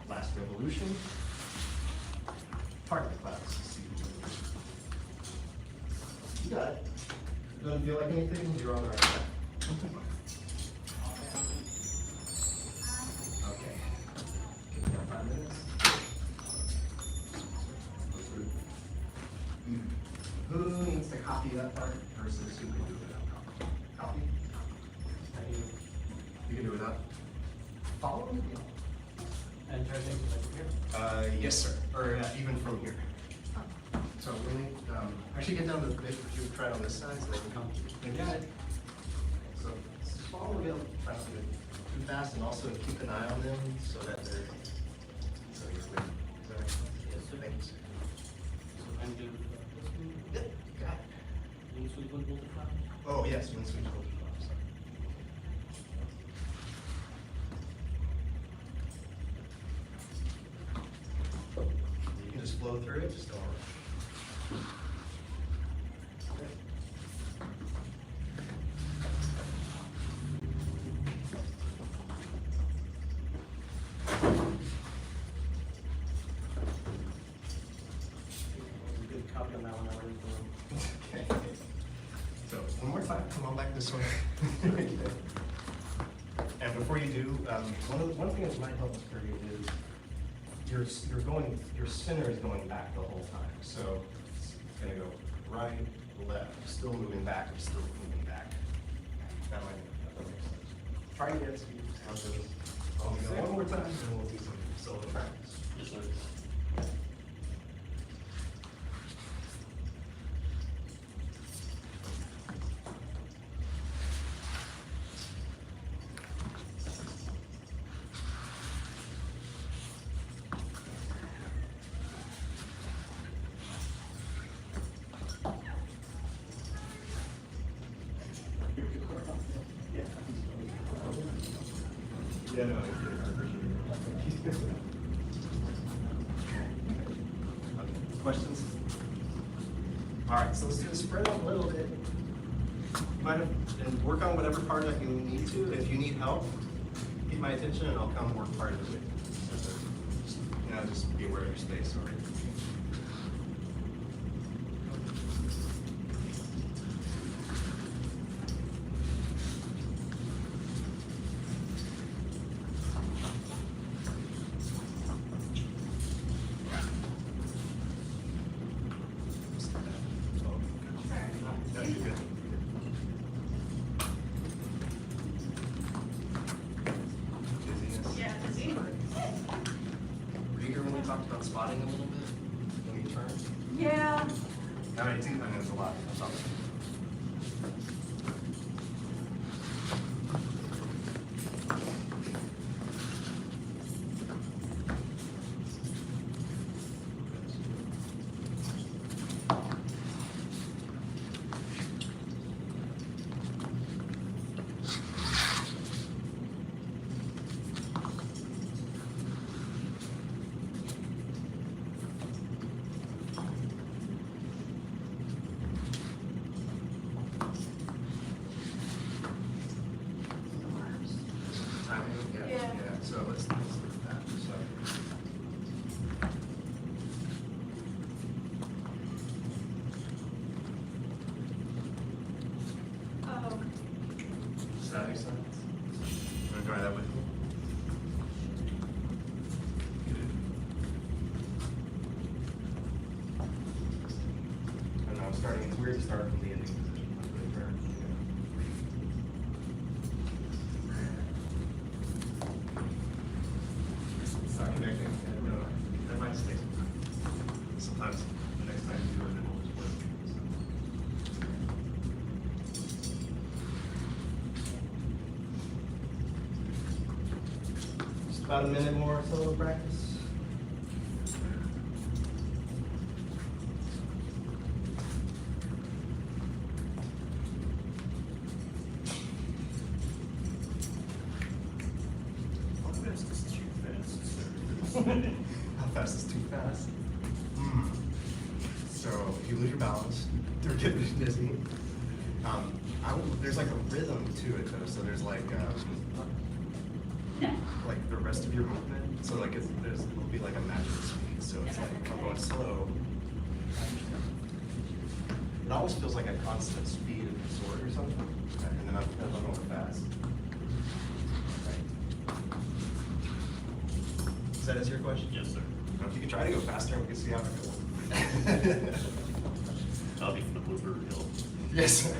Last revolution. Part the clouds to see. You got it. Doesn't feel like anything, you're on the right track. Okay. Give me 5 minutes. Who needs to copy that part versus who can do it without copy? Copy? You can do it without? Follow me? And try to take it like here. Yes, sir. Or even from here. So when they, actually get down to the bit, you try it on this side, so they can come. They got it. So follow the wheel, try not to get too fast, and also keep an eye on them so that they're, so you're with. Yes, sir. Thanks. So I'm doing, Yep, got it. when we will the front. Oh, yes, when switch goes off, sorry. You can just flow through it, just don't rush. Okay. Good copy on that one, I already doing. Okay. So, one more time, come on back this way. And before you do, one thing that might help us for you is your center is going back the whole time. So it's gonna go right, left, still moving back, and still moving back. That make sense. Try again, see how it goes. I'll go one more time, and then we'll do some solo practice. Yes, sir. Yeah, no, I appreciate it. Okay, questions? All right, so let's do a spread out a little bit. Might have, and work on whatever part that you need to. If you need help, keep my attention and I'll come work part of it with you. Just be aware of your space, all right? No, you're good. Dizziness. Yeah, busy. Were you here when we talked about spotting a little bit when you turn? Yeah. All right, I know it's a lot. That's all. Timing? Yeah. So let's look at that. So. Does that make sense? Want to try that with me? I know, I'm starting, it's weird to start from the ending position. That's really fair. It's not connecting. Yeah, no, that might just take some time. Sometimes the next time you do it, it will just work. Just about a minute more solo practice. How fast is too fast? So if you lose your balance, they're getting dizzy. There's like a rhythm to it though. So there's like the rest of your movement. So like it'll be like a magic speed. So it's like I'm going slow. It almost feels like a constant speed of the sword or something. And then I'm going fast. Does that answer your question? Yes, sir. If you can try to go faster, we can see how it goes. I'll be from the Bluebird Hill. Yes, sir.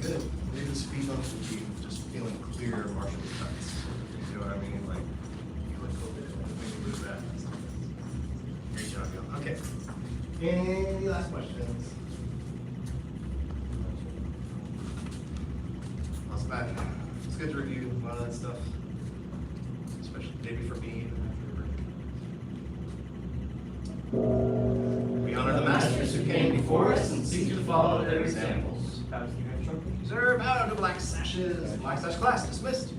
Good. Maybe the speed bumps would be just feeling clear martial cuts. You know what I mean? Like, you look a bit, maybe lose that. Great job, y'all. Okay. Any last questions? How's back? It's good to review a lot of that stuff, especially maybe for me. We honor the masters who came before us and seek to follow their examples. Observe out of black sashes. Black sash class dismissed.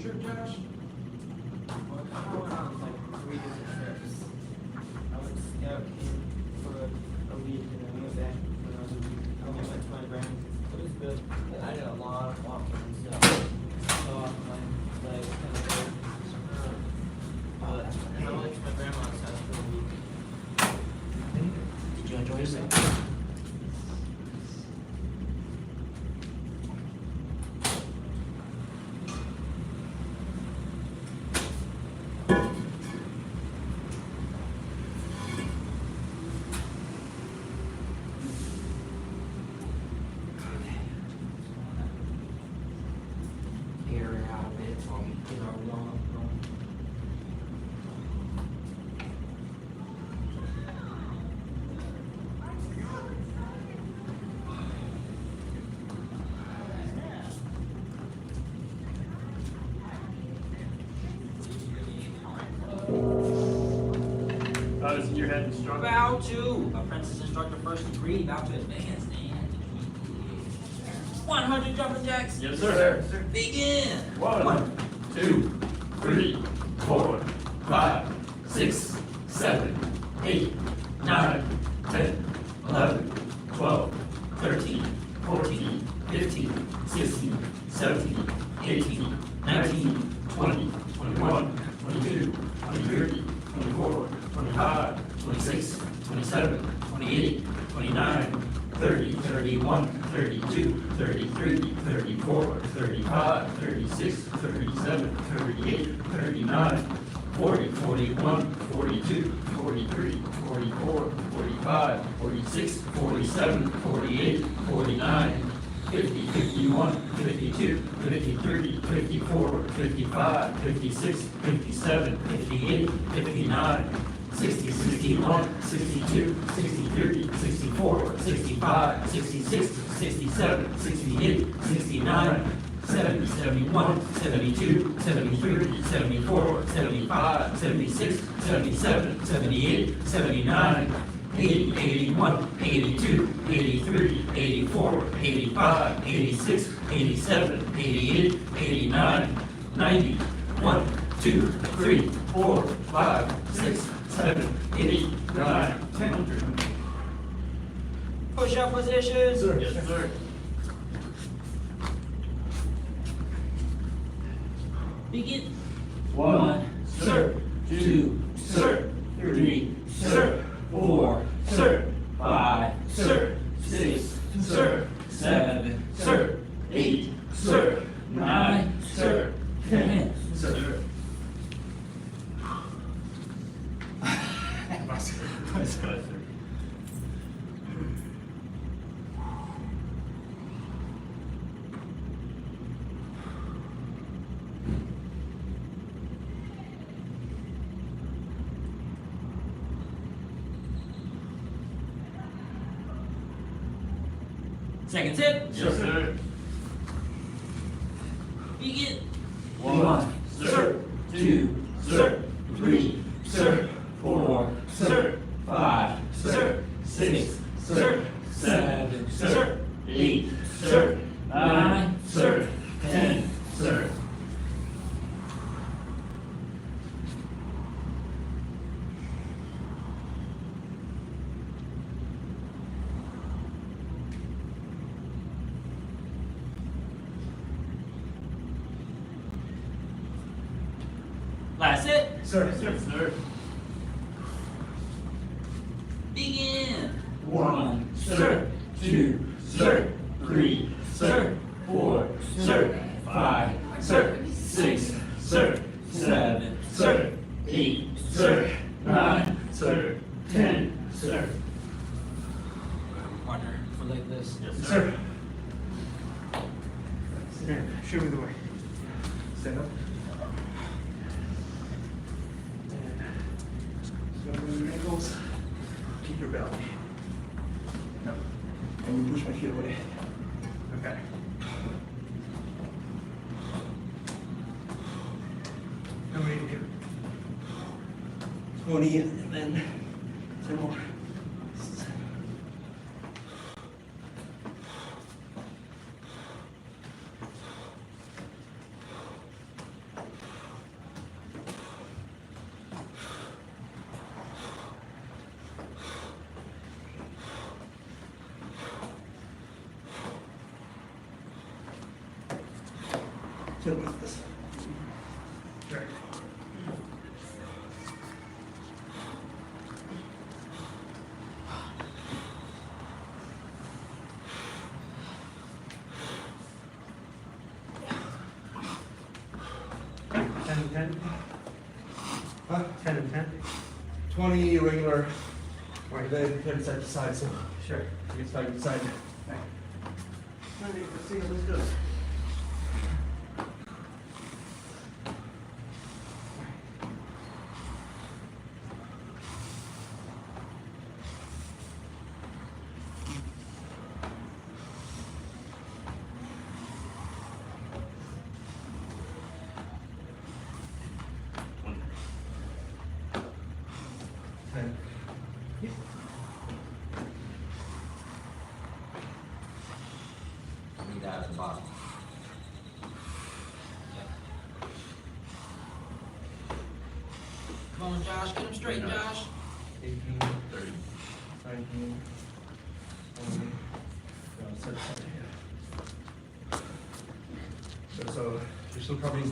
Trip, Josh? Well, I went on like 3 different trips. I went scouting for a week and then went back for another week. I only went to my grand. It was good. And I did a lot of walking and stuff. So my legs kind of hurt. But I went to my grandma's house for a week. Did you enjoy yourself? Is your head instructor? About to. Apprentice instructor first degree, about to advance and 100 jumping jacks. Yes, sir. Begin. 1, 2, 3, 4, 5, 6, 7, 8, 9, 10, 11, 12, 13, 14, 15, 16, 17, 18, 19, 20, 21, 22, 23, 24, 25, 26, 27, 28, 29, 30, 31, 32, 33, 34, 35, 36, 37, 38, 39, 40, 41, 42, 43, 44, 45, 46, 47, 48, 49, 50, 51, 52, 53, 54, 55, 56, 57, 58, 59, 60, 61, 62, 63, 64, 65, 66, 67, 68, 69, 70, 71, 72, 73, 74, 75, 76, 77, 78, 79, 80, 81, 82, 83, 84, 85, 86, 87, 88, 89, 90, 1, 2, 3, 4, 5, 6, 7, 8, 9, 10. Push up positions. Sir. Yes, sir. Begin. 1, sir. 2, Sir. 3, Sir. 4, Sir. 5, Sir. 6, Sir. 7, Sir. 8, Sir. 9, Sir. 10. Sir. That's good. Second set. Yes, sir. Begin. 1, sir, 2, sir, 3, sir, 4, sir, 5, sir, 6, sir, 7, sir, 8, sir, 9, sir, 10, sir. Last set. Sir, Yes, sir. Begin. 1, sir, 2, sir, 3, sir, 4, sir, 5, sir, 6, sir, 7, sir, 8, sir, 9, sir, 10, sir. Partner for leg lifts. Yes, Sir. Sit down, show me the way. Stand up. Snuggle your ankles. Keep your belly. No. And you push my feet away. Okay. How many to do? 20 and then 10 more. Chill with this. Right. Ten and 10? Huh? 10 and 10? 20 regular. Right, then 10 side to side, so. Sure. You can side to side. Right. All right, let's see how this goes. Ten. Knee down at the bottom. Come on, Josh. Get him straight, Josh. 18, 30, 19, 20. So you're still coming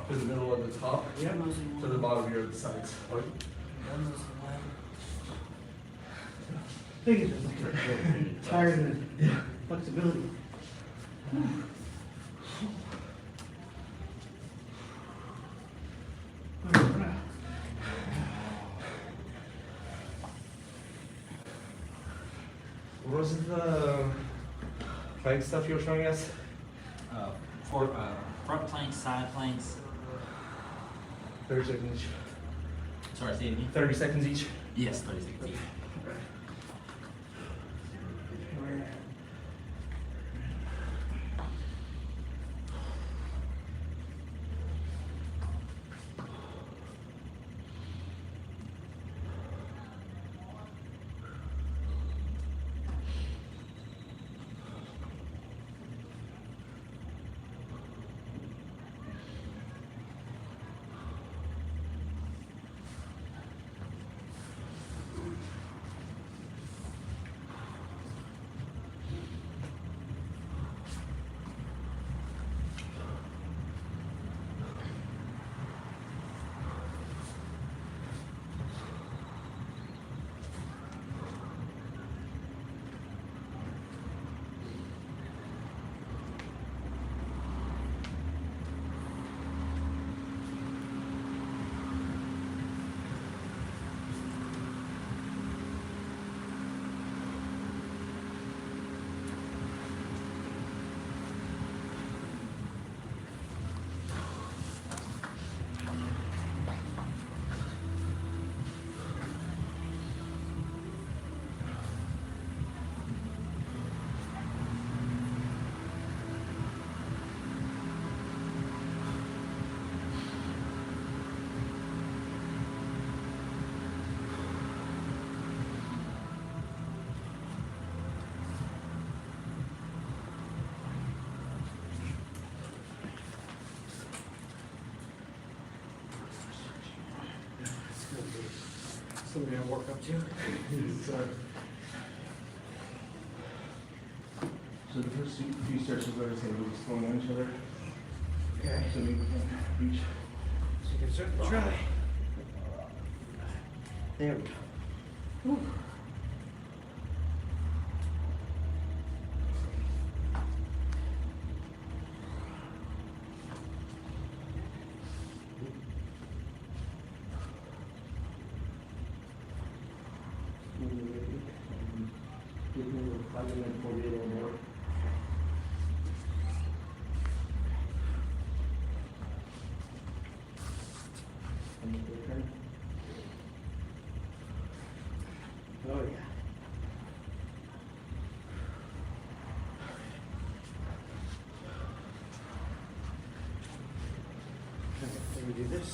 to the middle of the top. Yeah. To the bottom here at the sides. I think it's just like tired and flexibility. What was it, the plank stuff you were showing us? Front planks, side planks. 30 seconds each. Sorry, say it again. 30 seconds each. Yes, 30 seconds. each. Something I work up to. So the first few stretches are the same, we're just going on each other. Okay. So we can reach. So you can certainly try. There we go. Whew. Oh, yeah. Okay, let me do this.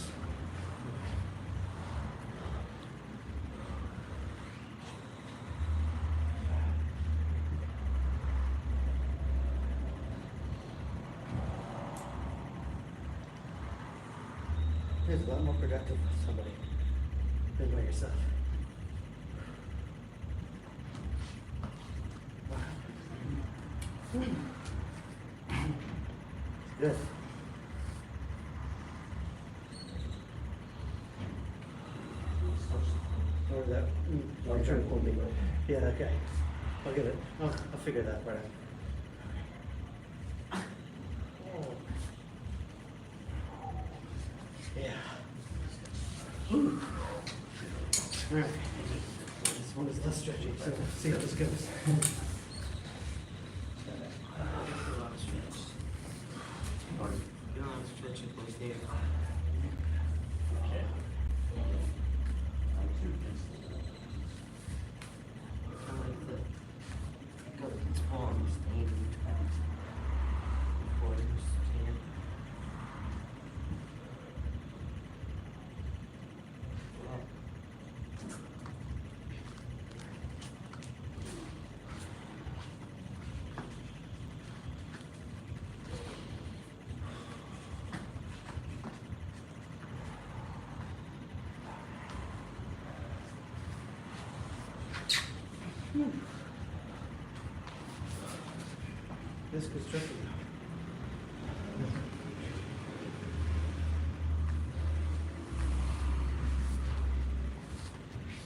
It's a lot more productive with somebody than by yourself. Good. Or that, oh, you're trying to pull me. Yeah, okay. I'll get it. I'll figure that part out. Yeah. Whew. All right. This one is less stretchy, so let's see how this goes. This gets tricky now.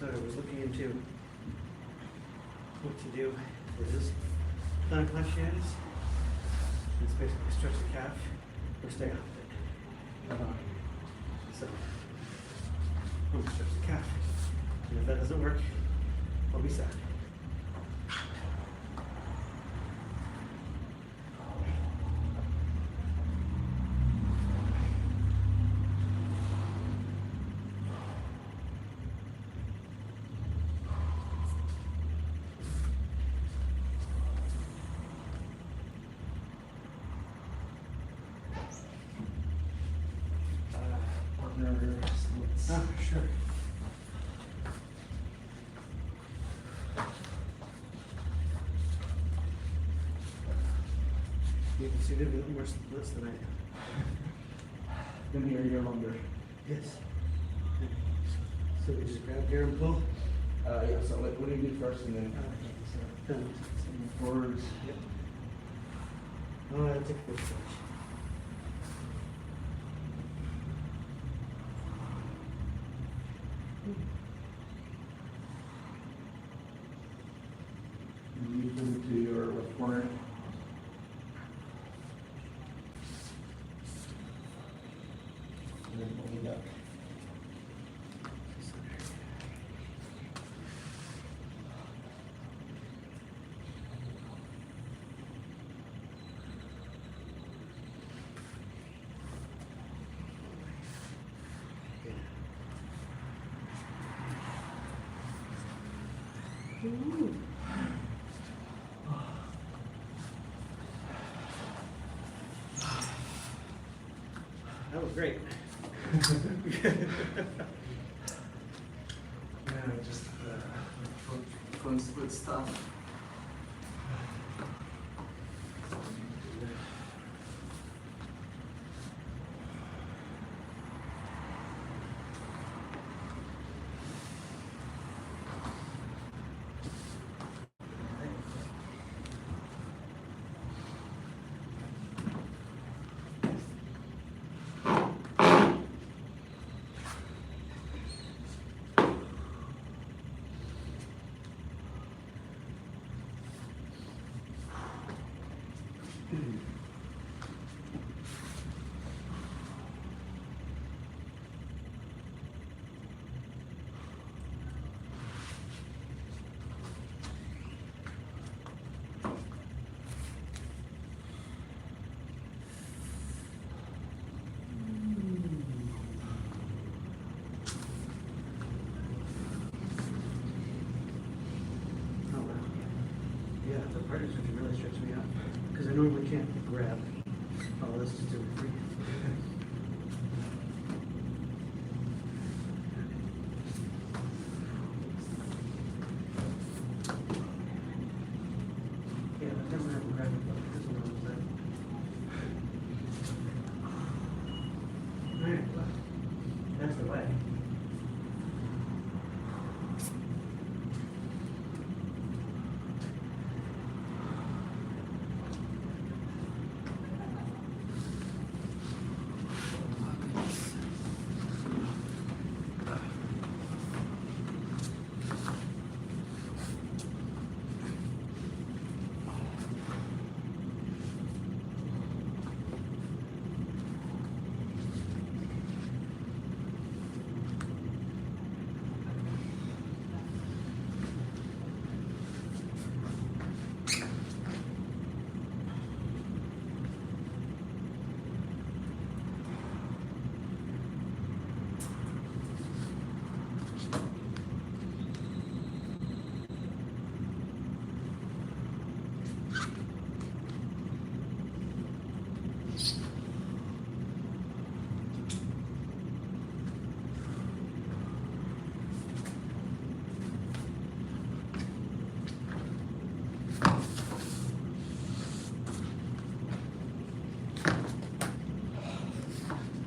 So I was looking into what to do for this plantar fasciitis. It's basically stretch the calf or stay off it. So I'm gonna stretch the calf. And if that doesn't work, I'll be sad. Ah, sure. You can significantly more splits than I am. Then here you're longer. Yes. So we just grab here and pull? Yeah, so like, what do you do first and then? Forwards. Yep. Oh, that's a good stretch. You move to your left corner. And then pull it back. Ooh. That was great. Yeah, just front split stuff. we can't grab. Oh, this is too free. Yeah, I never ever grabbed it, but this one was there. Alright, well, that's the way.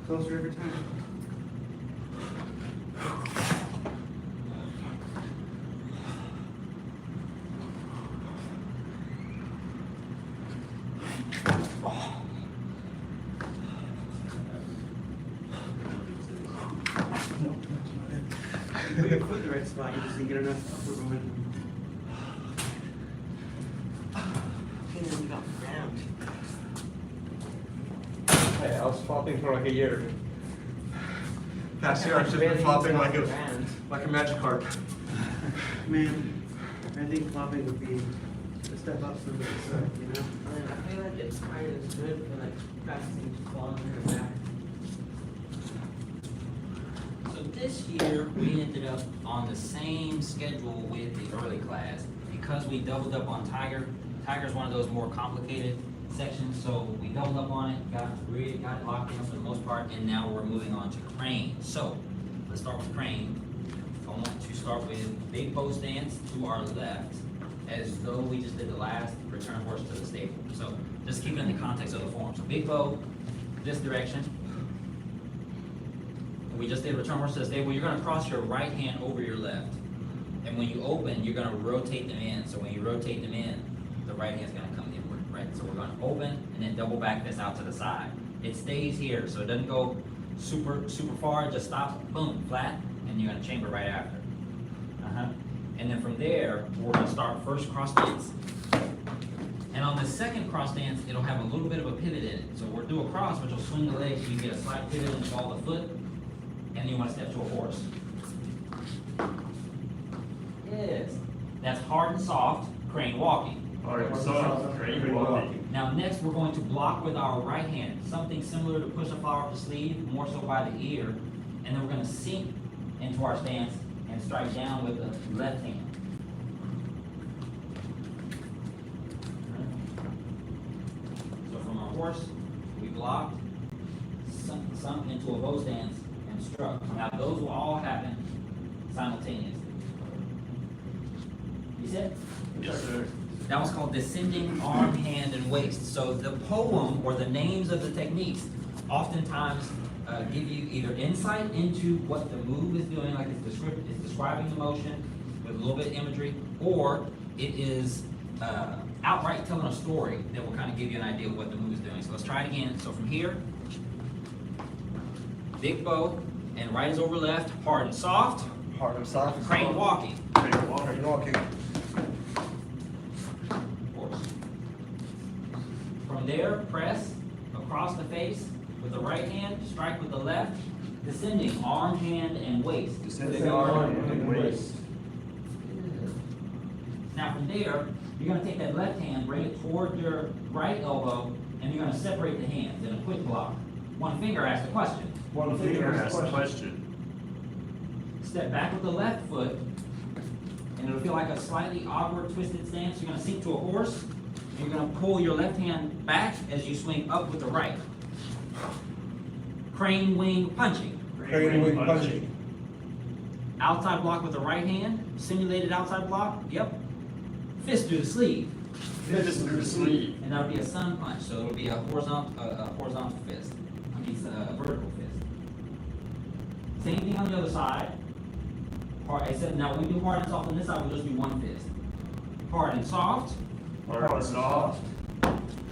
Closer every time. Put your foot in the right spot, you just didn't get enough upward momentum. And then we got round. Hey, I was flopping for like a year. Past year, I've just been flopping like a magic carp. Man, I think flopping would be a step up from this, you know? I feel like it's quite as good for like practicing falling and back. So this year, we ended up on the same schedule with the early class. Because we doubled up on Tiger, Tiger's one of those more complicated sections, so we doubled up on it, got it locked in for the most part, and now we're moving on to Crane. So, let's start with Crane. I want to start with big bow stance to our left, as though we just did the last return horse to the stable. So, just keep it in the context of the form. So, big bow, this direction. We just did return horse to the stable. You're gonna cross your right hand over your left. And when you open, you're gonna rotate them in. So when you rotate them in, the right hand's gonna come inward, right? So we're gonna open and then double back this out to the side. It stays here, so it doesn't go super far, just stop, boom, flat, and you're gonna chamber right after. And then from there, we're gonna start first cross stance. And on the second cross stance, it'll have a little bit of a pivot in it. So we'll do a cross, which will swing the legs, you get a slight pivot and follow the foot, and then you wanna step to a horse. Yes, that's hard and soft, crane walking. Hard and soft, crane walking. Now next, we're going to block with our right hand, something similar to push a flower up the sleeve, more so by the ear, and then we're gonna sink into our stance and strike down with the left hand. So from our horse, we blocked, sunk into a bow stance, and struck. Now those will all happen simultaneously. You said? Yes, sir. That was called descending arm, hand, and waist. So the poem or the names of the techniques oftentimes give you either insight into what the move is doing, like it's describing the motion with a little bit of imagery, or it is outright telling a story that will kind of give you an idea of what the move is doing. So let's try it again. So from here, big bow, and right is over left, hard and soft. Hard and soft. Crane walking. Crane walking. From there, press across the face with the right hand, strike with the left, descending arm, hand, and waist. Descending arm and waist. Now from there, you're gonna take that left hand, bring it toward your right elbow, and you're gonna separate the hands in a quick block. One finger asks the question. One finger asks the question. Step back with the left foot, and it'll feel like a slightly awkward, twisted stance. You're gonna sink to a horse, You're gonna pull your left hand back as you swing up with the right. Crane wing punching. Crane wing punching. Outside block with the right hand, simulated outside block, yep. Fist through the sleeve. Fist through the sleeve. And that'll be a sun punch, so it'll be a horizontal fist. I mean, a vertical fist. Same thing on the other side. Hard, except now when we do hard and soft on this side, we'll just do one fist. Hard and soft. Hard and soft.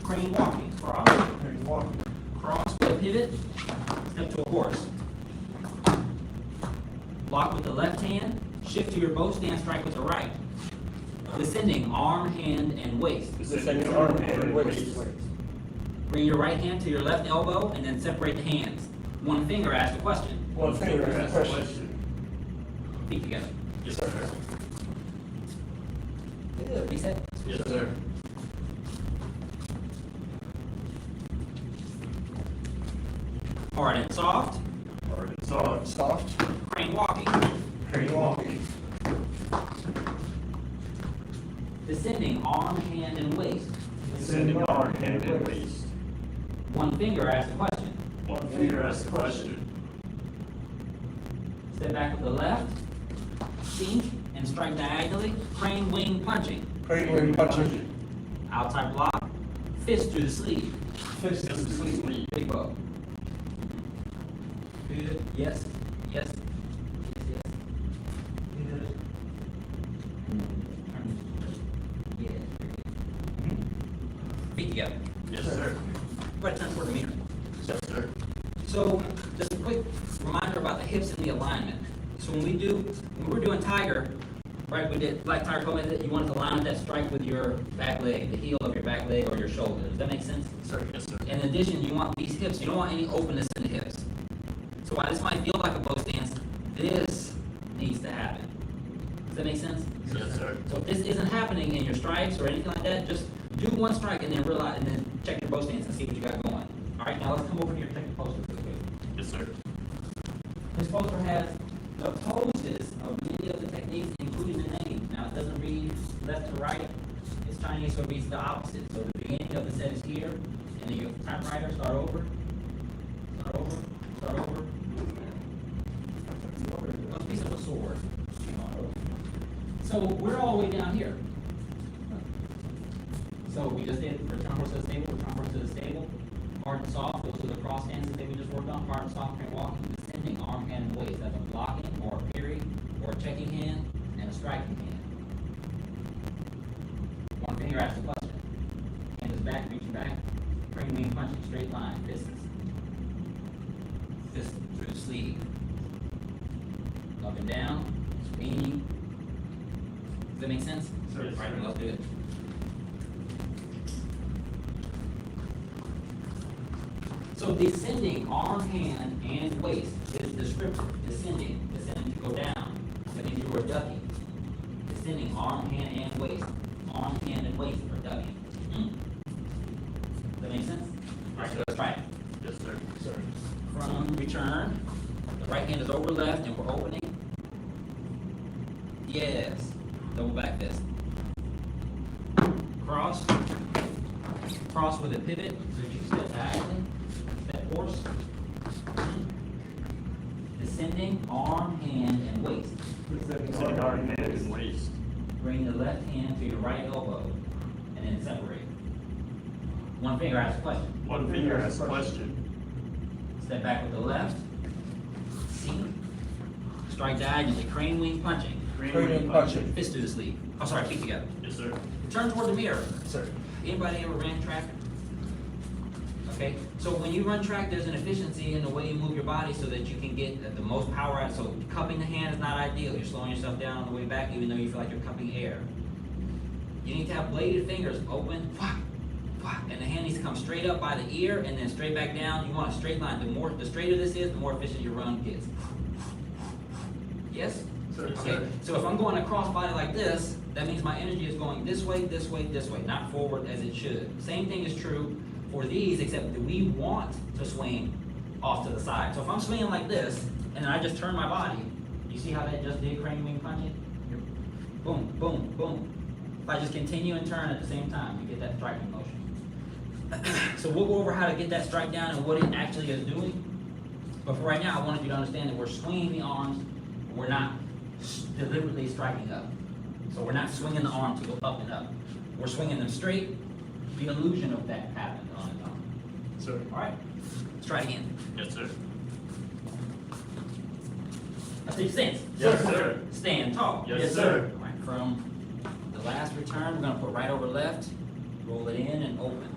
Crane walking, cross. Crane walking. Cross with a pivot, step to a horse. Block with the left hand, shift to your bow stand, strike with the right. Descending, arm, hand, and waist. Descending arm and waist. Bring your right hand to your left elbow and then separate the hands. One finger, ask the question. One finger asks a question. Feet together. Yes, sir. Good, reset. Yes, sir. Hard and soft. Hard and soft. Soft. Crane walking. Crane walking. Descending, arm, hand, and waist. Descending arm, hand, and waist. One finger, ask the question. One finger asks the question. Step back with the left. Sink and strike diagonally. Crane wing punching. Crane wing punching. Outside block. Fist through the sleeve. Fist through the sleeve. Big bow. Good. Yes. Yes. Yes. Yes. Good. Yeah. Feet together. Yes, sir. Right turn toward the mirror. Yes, sir. So, just a quick reminder about the hips and the alignment. So when we're doing tiger, right, we did, like Tiger told me that you wanted to line up that strike with your back leg, the heel of your back leg or your shoulder. Does that make sense? Sir, yes, sir. In addition, you want these hips, you don't want any openness in the hips. So while this might feel like a bow stance, this needs to happen. Does that make sense? Yes, sir. So if this isn't happening in your strikes or anything like that, just do one strike and then realize, and then check your bow stance and see what you got going. All right, now let's come over to your technical poster real quick. Yes, sir. This poster has the poses of many of the techniques, including the name. Now, it doesn't read left to right. It's Chinese, so it reads the opposite. So the beginning of the set is here, and then your typewriter, start over. Start over. Start over. A piece of a sword. So we're all the way down here. So we just did return horse to the stable, return horse to the stable. Hard and soft, those are the cross stances that we just worked on. Hard and soft, crane walking, descending, arm, hand, and waist. That's a blocking or a parry or a checking hand and a striking hand. One finger asks the question. Hand is back, reaching back. Crane wing punching, straight line, fists. Fist through the sleeve. Up and down, swinging. Does that make sense? Sir. All right, let's do it. So descending arm, hand, and waist is descriptive. Descending to go down. That means you were ducking. Descending arm, hand, and waist. Arm, hand, and waist are ducking. Does that make sense? All right, so let's try it. Yes, sir. Sir. From return, the right hand is over left, and we're opening. Yes. Double back fist. Cross. Cross with a pivot. So you step diagonally. Step horse. Descending, arm, hand, and waist. Descending arm, hand, and waist. Bring the left hand to your right elbow, and then separate. One finger asks a question. One finger asks a question. Step back with the left. Sink. Strike diagonally. Crane wing punching. Crane wing punching. Fist through the sleeve. Oh, sorry, feet together. Yes, sir. Turn toward the mirror. Sir. Anybody ever ran track? Okay, so when you run track, there's an efficiency in the way you move your body so that you can get the most power out. So cupping the hand is not ideal. You're slowing yourself down on the way back, even though you feel like you're cupping air. You need to have bladed fingers open, and the hand needs to come straight up by the ear and then straight back down. You want a straight line. The straighter this is, the more efficient your run gets. Yes? Sir, Okay, sir. so if I'm going across body like this, that means my energy is going this way, this way, this way, not forward as it should. Same thing is true for these, except that we want to swing off to the side. So if I'm swinging like this, and I just turn my body, you see how that just did crane wing punching? Boom, boom, boom. If I just continue and turn at the same time, you get that striking motion. So we'll go over how to get that strike down and what it actually is doing. But for right now, I wanted you to understand that we're swinging the arms, we're not deliberately striking up. So we're not swinging the arm to go up and up. We're swinging them straight. The illusion of that happened on and on. Sir. All right, let's try it again. Yes, sir. I see stance. Yes, sir. Stand tall. Yes, sir. All right, from the last return, we're gonna put right over left, roll it in and open.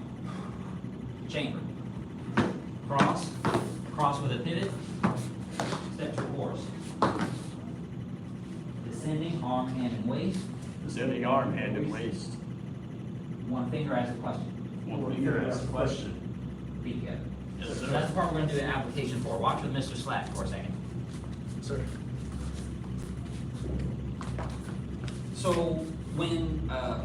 Chamber. Cross, cross with a pivot, step to horse. Descending, arm, hand, and waist. Descending arm, hand, and waist. One finger asks a question. One finger asks a question. Feet together. Yes, So sir. that's the part we're gonna do the application for. Watch with Mr. Slack for a second. Sir. So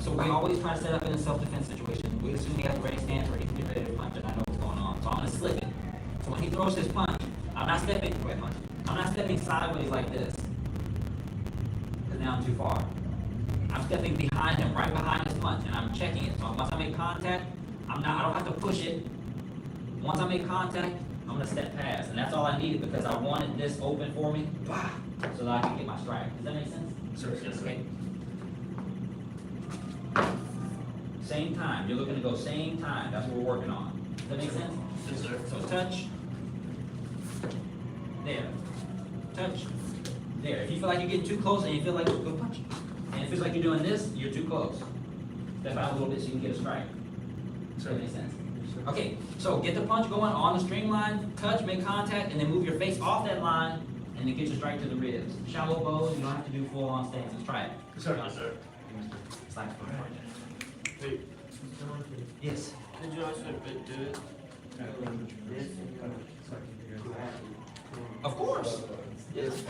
so we always try to set up in a self-defense situation. We assume he has a ready stance where he can get ready to punch, and I know what's going on. So I'm gonna slip it. So when he throws his punch, I'm not stepping, I'm not stepping sideways like this, because now I'm too far. I'm stepping behind him, right behind his punch, and I'm checking it. So once I make contact, I don't have to push it. Once I make contact, I'm gonna step past, and that's all I needed because I wanted this open for me, so that I can get my strike. Does that make sense? Sir, yes, sir. Okay. Same time, you're looking to go same time, that's what we're working on. Does that make sense? Yes, sir. So touch, there, touch, there. If you feel like you're getting too close and you feel like, go punch. And if it feels like you're doing this, you're too close. Step out a little bit so you can get a strike. Does that make sense? Okay, so get the punch going on the streamline, touch, make contact, and then move your face off that line, and then get your strike to the ribs. Shallow bows, you don't have to do full on stance. Let's try it. Sir. Yes, sir. Slack. Hey, Yes. could you also do it? Of course. Yes.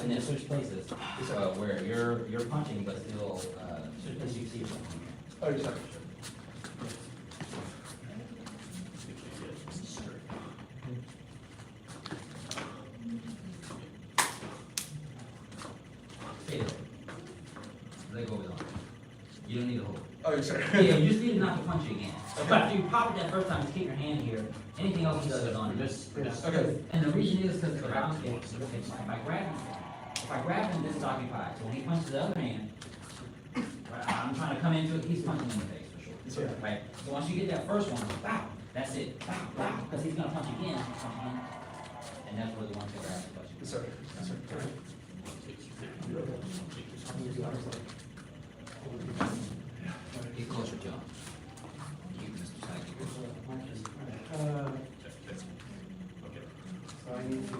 And then switch places, where you're punching, but still, switch places you see yourself. Oh, sorry. Stay there. Let go of his arm. You don't need to hold it. Oh, sorry. Yeah, you just need not to punch you again. So after you pop it that first time, just keep your hand here. Anything else he does is on this. Okay. And the reason is because the balance game, if I grab him, this is occupied. So when he punches the other hand, right, I'm trying to come into it, he's punching in the face for sure. Sure. Right? So once you get that first one, bow, that's it. Bow, bow, because he's gonna punch again, and that's where the one finger has to touch. Yes, sir. Yes, sir. Get closer to him. You, Mr. Psychic. So I need to.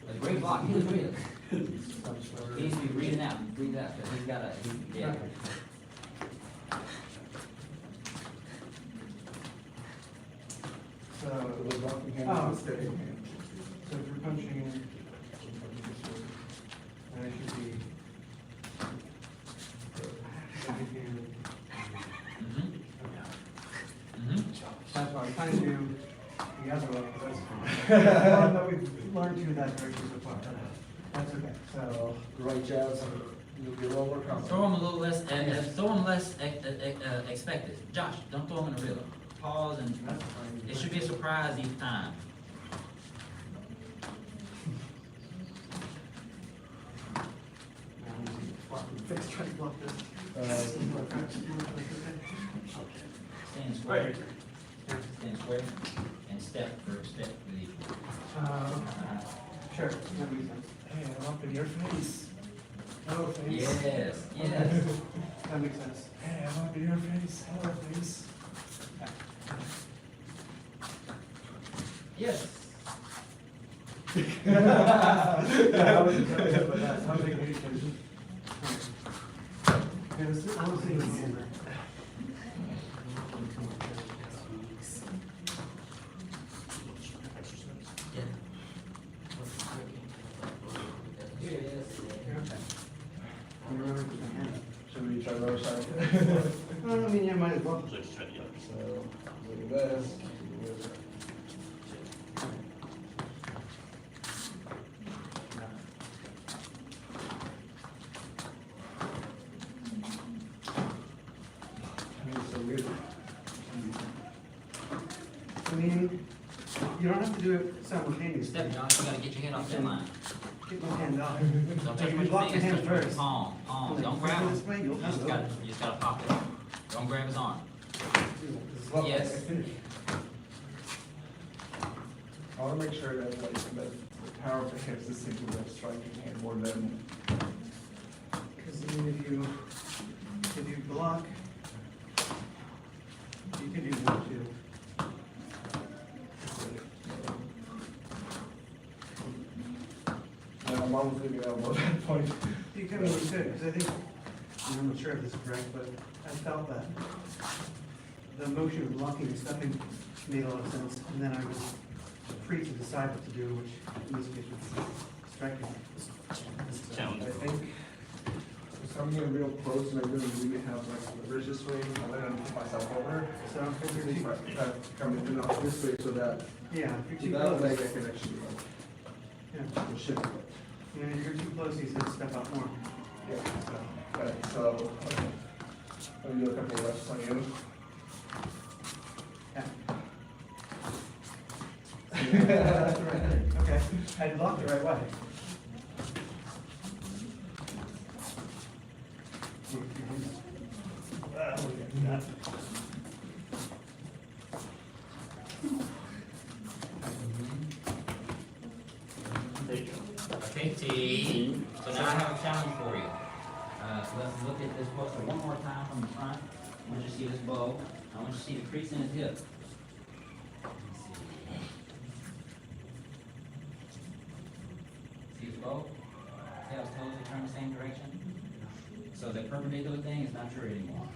A great block, he was great. He needs to be breathing out, because he's got yeah. So, oh, steady. So if you're punching, I should be. That's what I'm trying to do the other way. But we've learned to that direction so far. That's okay, so. Right jabs, you'll be a little more comfortable. Throw him a little less, throw him less expected. Josh, don't throw him in a rhythm. Pause and, it should be a surprise each time. Fix, try to block this. Stand square. Stand square, and step for step with each one. Sure, that makes sense. Hey, I'm up in your face. Hello, face. Yes, yes. That makes sense. Hey, I'm up in your face. Hello, face. Yes. I wasn't trying to, but that's how they communicate. Okay, I want to see your hand. Should we try the other side? I mean, yeah, might as well. So, look at this. I mean, it's so weird. I mean, you don't have to do it simultaneously. Step, John, you gotta get your hand off that line. Get my hand off. Don't touch You your block your fingers, hand touch your first. palm, palm, don't Push it grab him. this way, you'll You just have gotta, it. you just gotta pop it. Don't grab his arm. Yes. I wanna make sure that like, that the power of the hips is simply that striking hand more than, Because I mean, if you block, you can do one, too. I'm almost thinking elbow at that point. You can really could, because I think, I'm not sure if this is correct, but I felt that the motion of blocking and stuffing made a lot of sense, and then I was free to decide what to do, which in this case was striking. I think, if I'm getting real close and I really have like the wrist this way, I'm gonna put myself over. So if you're If I come in out this way so that, yeah, if you're too that close, leg I can actually like, yeah, shift it. I mean, if you're too close, he's gonna step out more. Yeah, so, okay. Let me do a couple of reps on you. Yeah. That's the right thing. Okay, I blocked the right way. Okay, T. So now I have a challenge for you. Let's look at this poster one more time from the front. I want you to see this bow. I want you to see the crease in his hip. See his bow? See how his toes are turned the same direction? So the perpendicular thing is not true anymore.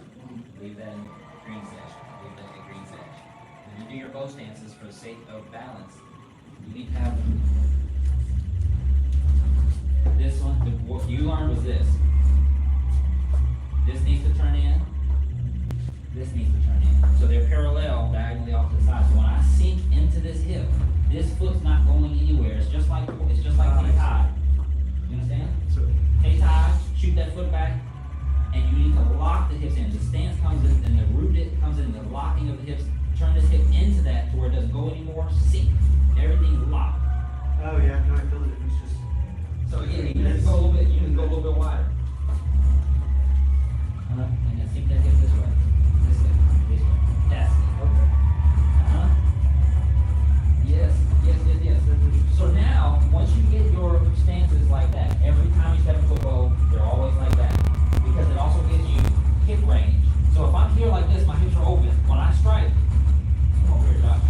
Leave that in green section. Leave that in green section. When you do your bow stances for the sake of balance, you need to have this one, what you learned was this. This needs to turn in. This needs to turn in. So they're parallel diagonally off to the side. So when I sink into this hip, this foot's not going anywhere. It's just like high. You understand? Hey tie, shoot that foot back, and you need to lock the hips in. The stance comes in, and the rooted comes in the locking of the hips. Turn this hip into that to where it doesn't go anymore. Sink. Everything's locked. Oh, yeah, no, I feel the difference, just. So again, you need to go a little bit, you need to go a little bit wider. And then sink that hip this way. This way. This way. That's it. Yes, yes, yes, yes. So now, once you get your stances like that, every time you step into a bow, they're always like that. Because it also gives you hip range. So if I'm here like this, my hips are open. When I strike, come over here, Josh.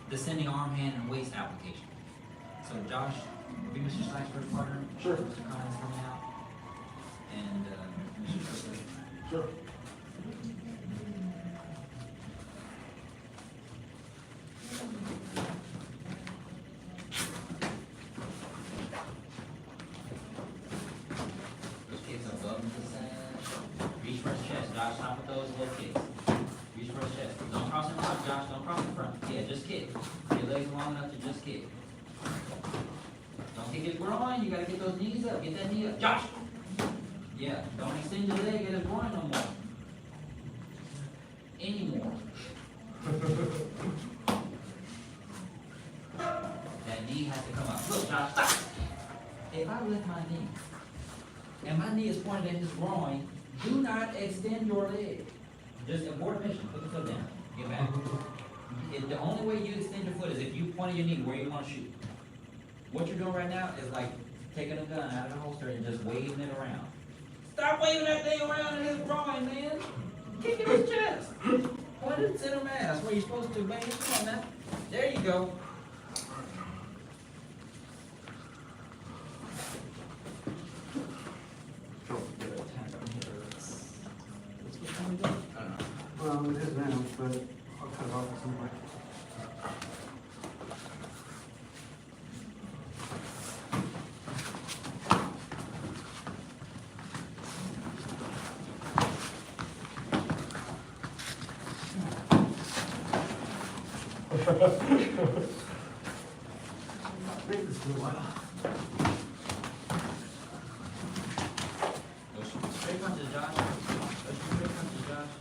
descending arm, hand, and waist application. So Josh, be Mr. Slack's first partner. Sure. Mr. Collins coming out. And, Mr. Strickler. Sure. Those kicks above and to the side. Reach for his chest. Josh, stop with those little kicks. Reach for his chest. Don't cross in front, Josh. Don't cross in front. Yeah, just kick. Your legs long enough to just kick. Don't kick his groin. You gotta get those knees up. Get that knee up. Josh! Yeah, don't extend your leg at his groin no more. Anymore. That knee has to come up. Look, Josh, stop! If I lift my knee, and my knee is pointed at his groin, do not extend your leg. Just abort mission, put the foot down, get back. The only way you extend your foot is if you point your knee where you want to shoot. What you're doing right now is like taking a gun out of the holster and just waving it around. Stop waving that thing around in his groin, man. Kick in his chest. Point it center mass where you're supposed to, man. Come on, man. There you go. Well, it is now, but I'll cut it off somewhere. Maybe it's been a while. Go straight punches, Josh. Go straight punches, Josh.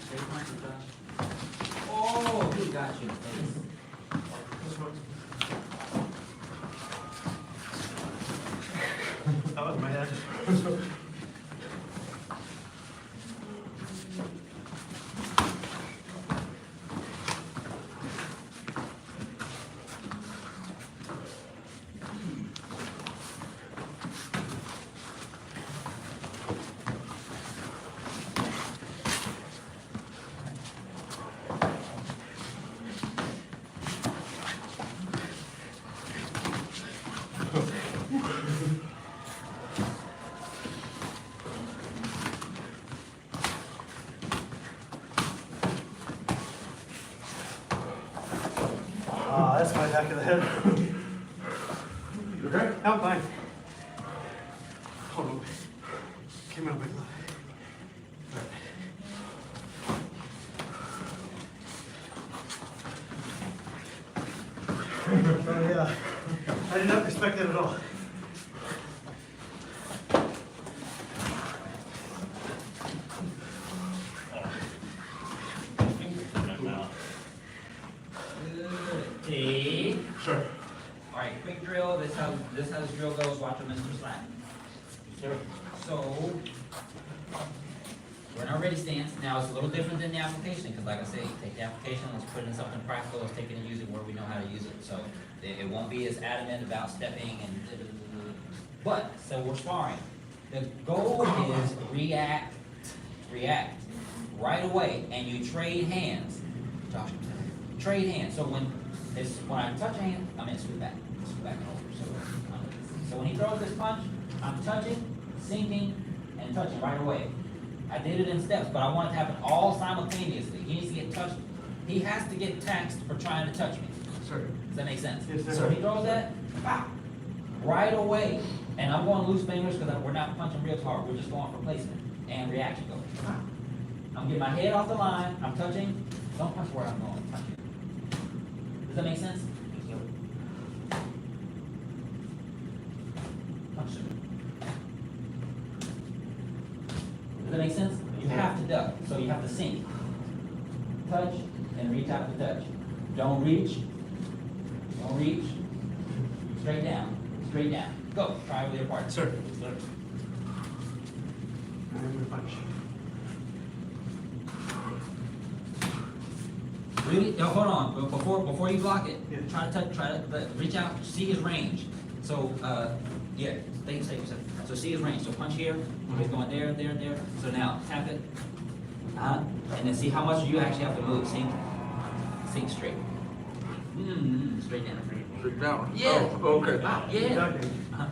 Straight punches, Josh. Oh, he got you in the face. That was my head. That's my back of the head. You okay? I'm fine. Hold on. Came out my glove. Oh yeah. I did not expect that at all. T. Sure. All right, quick drill. This how this drill goes. Watch him, Mr. Slack. Sure. So we're in our ready stance. Now it's a little different than the application because, like I say, take the application. Let's put it in something practical. Let's take it and use it where we know how to use it. So it won't be as adamant about stepping and. But so we're sparring. The goal is react right away, and you trade hands. Josh, trade hands. So when I touch a hand, I'm gonna scoot back and over. So when he throws this punch, I'm touching, sinking, and touching right away. I did it in steps, but I want it to happen all simultaneously. He needs to get touched. He has to get taxed for trying to touch me. Sure. Does that make sense? Yes, sir. So he throws that, pow, right away. And I'm going loose fingers because we're not punching real hard. We're just going for placement and reaction go. Pow. I'm getting my head off the line. I'm touching. Don't punch where I'm going. Touch it. Does that make sense? Punch it. Does that make sense? You have to duck, so you have to sink. Touch and reach out to touch. Don't reach. Don't reach. Straight down. Straight down. Go. Try it with your partner. Sir. I'm gonna punch. Really? No, hold on. Before you block it, Yeah. try to reach out, see his range. So, yeah, stay safe. So see his range, so punch here, he's going there, there, there. So now tap it, and then see how much you actually have to move, sink straight. Straight down. Straight down? Yeah. Oh, okay. Yeah.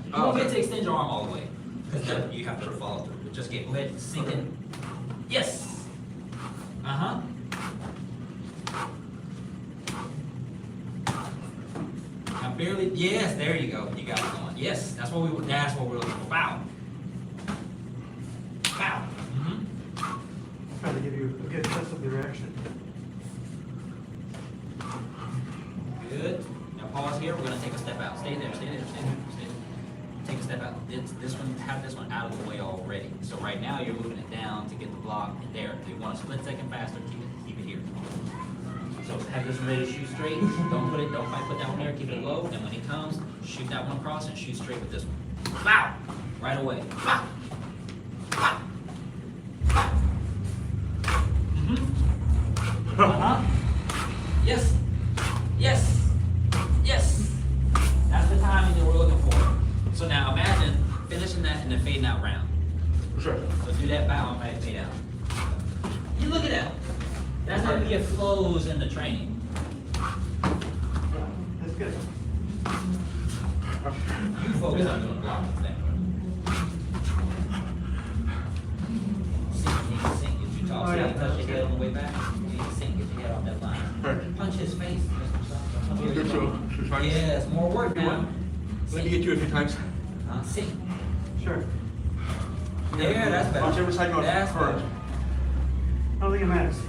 You won't get to extend your arm all the way, because you have to follow through. Just get, go ahead, sink in. Yes. Uh-huh. Now barely, yes, there you go. You got it going. Yes, that's what we're looking for. Wow. Wow. Trying to give you a good sense of the reaction. Good. Now pause here. We're gonna take a step out. Stay there. Stay there. Stay there. Stay there. Take a step out. This one, have this one out of the way already. So right now you're moving it down to get the block in there. If you want a split second faster, keep it here. So have this one ready to shoot straight. Don't quite put that one there. Keep it low. And when he comes, shoot that one across and shoot straight with this one. Wow! Right away. Wow! Wow! Yes. Yes. Yes. That's the timing that we're looking for. So now imagine finishing that and then fading out round. Sure. So do that bow and fade out. You look at that. That's how we get flows in the training. That's good. You focus on doing blocking thing. Sink. If you talk, touch your head on the way back. You need to sink, get your head off that line. Right. Punch his face. Good show. Yes, more work now. Let me get you a few times. Sink. Sure. There, that's better. Whichever side you want That's first. better. I don't think it matters.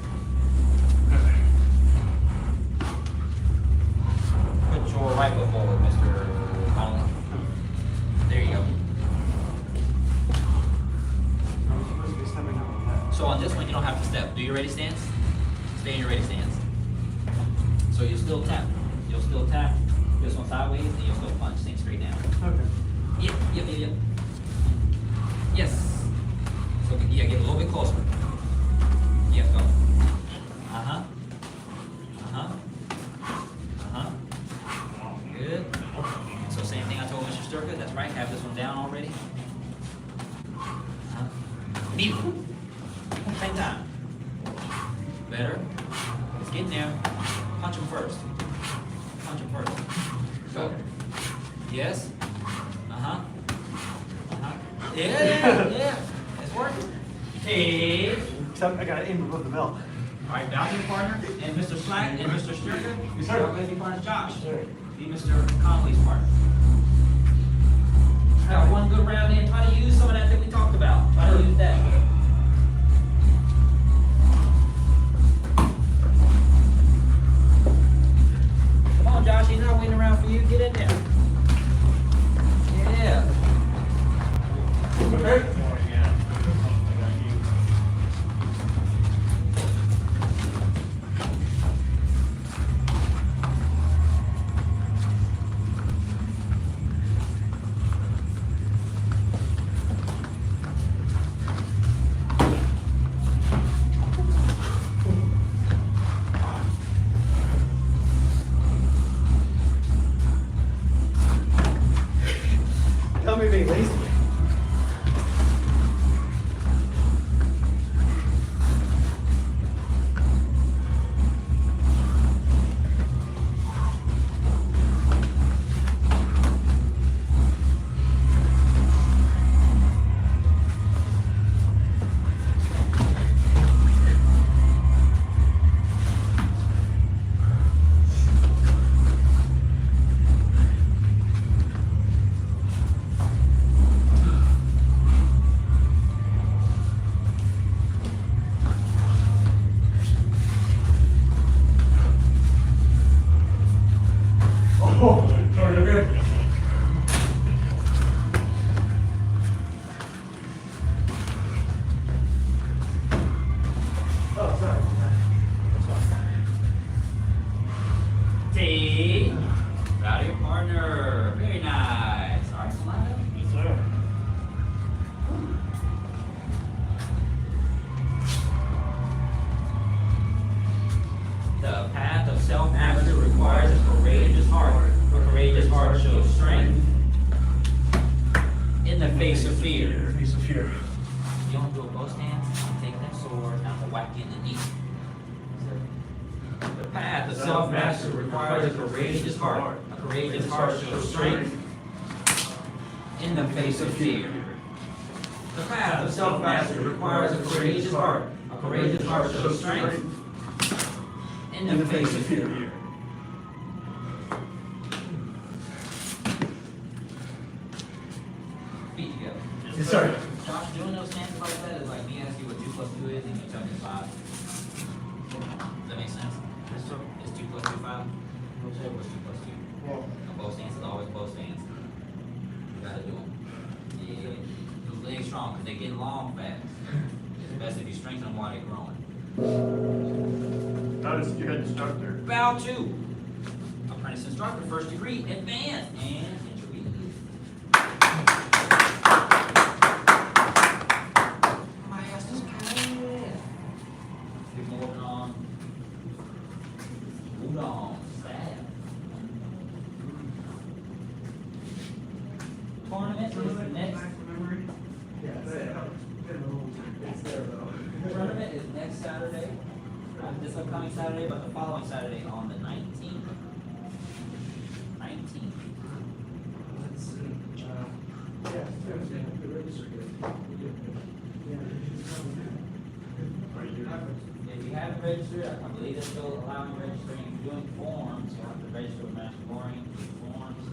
Put your right foot forward, Mr. Conlon. There you go. I'm supposed to be stepping up on that. So on this one, you don't have to step. Do your ready stance. Stay in your ready stance. So you'll still tap. You'll still tap this one sideways, and you'll still punch. Sink straight down. Okay. Yep. Yes. So yeah, get a little bit closer. Yep, go. Good. So same thing I told Mr. Sturka, that's right, have this one down already. Neat. Same time. Better. It's getting there. Punch him first. Go. Yes. Yeah. It's working. Hey. Except I gotta aim above the belt. All right, bounce your partner, and Mr. Slack and Mr. Sturka, Mr. Lady Partner Josh. Be Mr. Conley's partner. Got one good round in. Try to use some of that we talked about. Try to use that. Come on, Josh. He's not waiting around for you. Get in there. Yeah. Okay. Tell me being lazy. T. Rowdy your partner. Very nice. All right, slide up. Yes, sir. The path of self-mastery requires a courageous heart. A courageous heart shows strength in the face of fear. Face of fear. You don't do a bow stance, you take that sword, and I'm gonna whack you in the knee. The path of self-mastery requires a courageous heart. A courageous heart shows strength in the face of fear. The path of self-mastery requires a courageous heart. A courageous heart shows strength in the face of fear. Feet together. Yes, sir. Josh, doing those stances like that is like me asking you what 2 plus 2 is and you tell me 5. Does that make sense? It's 2 plus 2, 5? What's 2 plus 2? Well, A bow stance is always bow stance. You gotta do them. Yeah. Those legs strong because they're getting long fast. It's best if you strengthen them while they're growing. Notice your head instructor. Bow 2. Apprentice instructor, first degree, advanced, and intermediate. My ass is good. Keep moving on. Moving on. Stab. Tournament is the next. yeah, it's there though. Tournament is next Saturday. Not this upcoming Saturday, but the following Saturday on the 19th. 19th. Let's see, the register good. Yeah. If you haven't registered, I believe they're still allowing registering. If you're doing forms, you'll have to register with Master Gohring, do forms.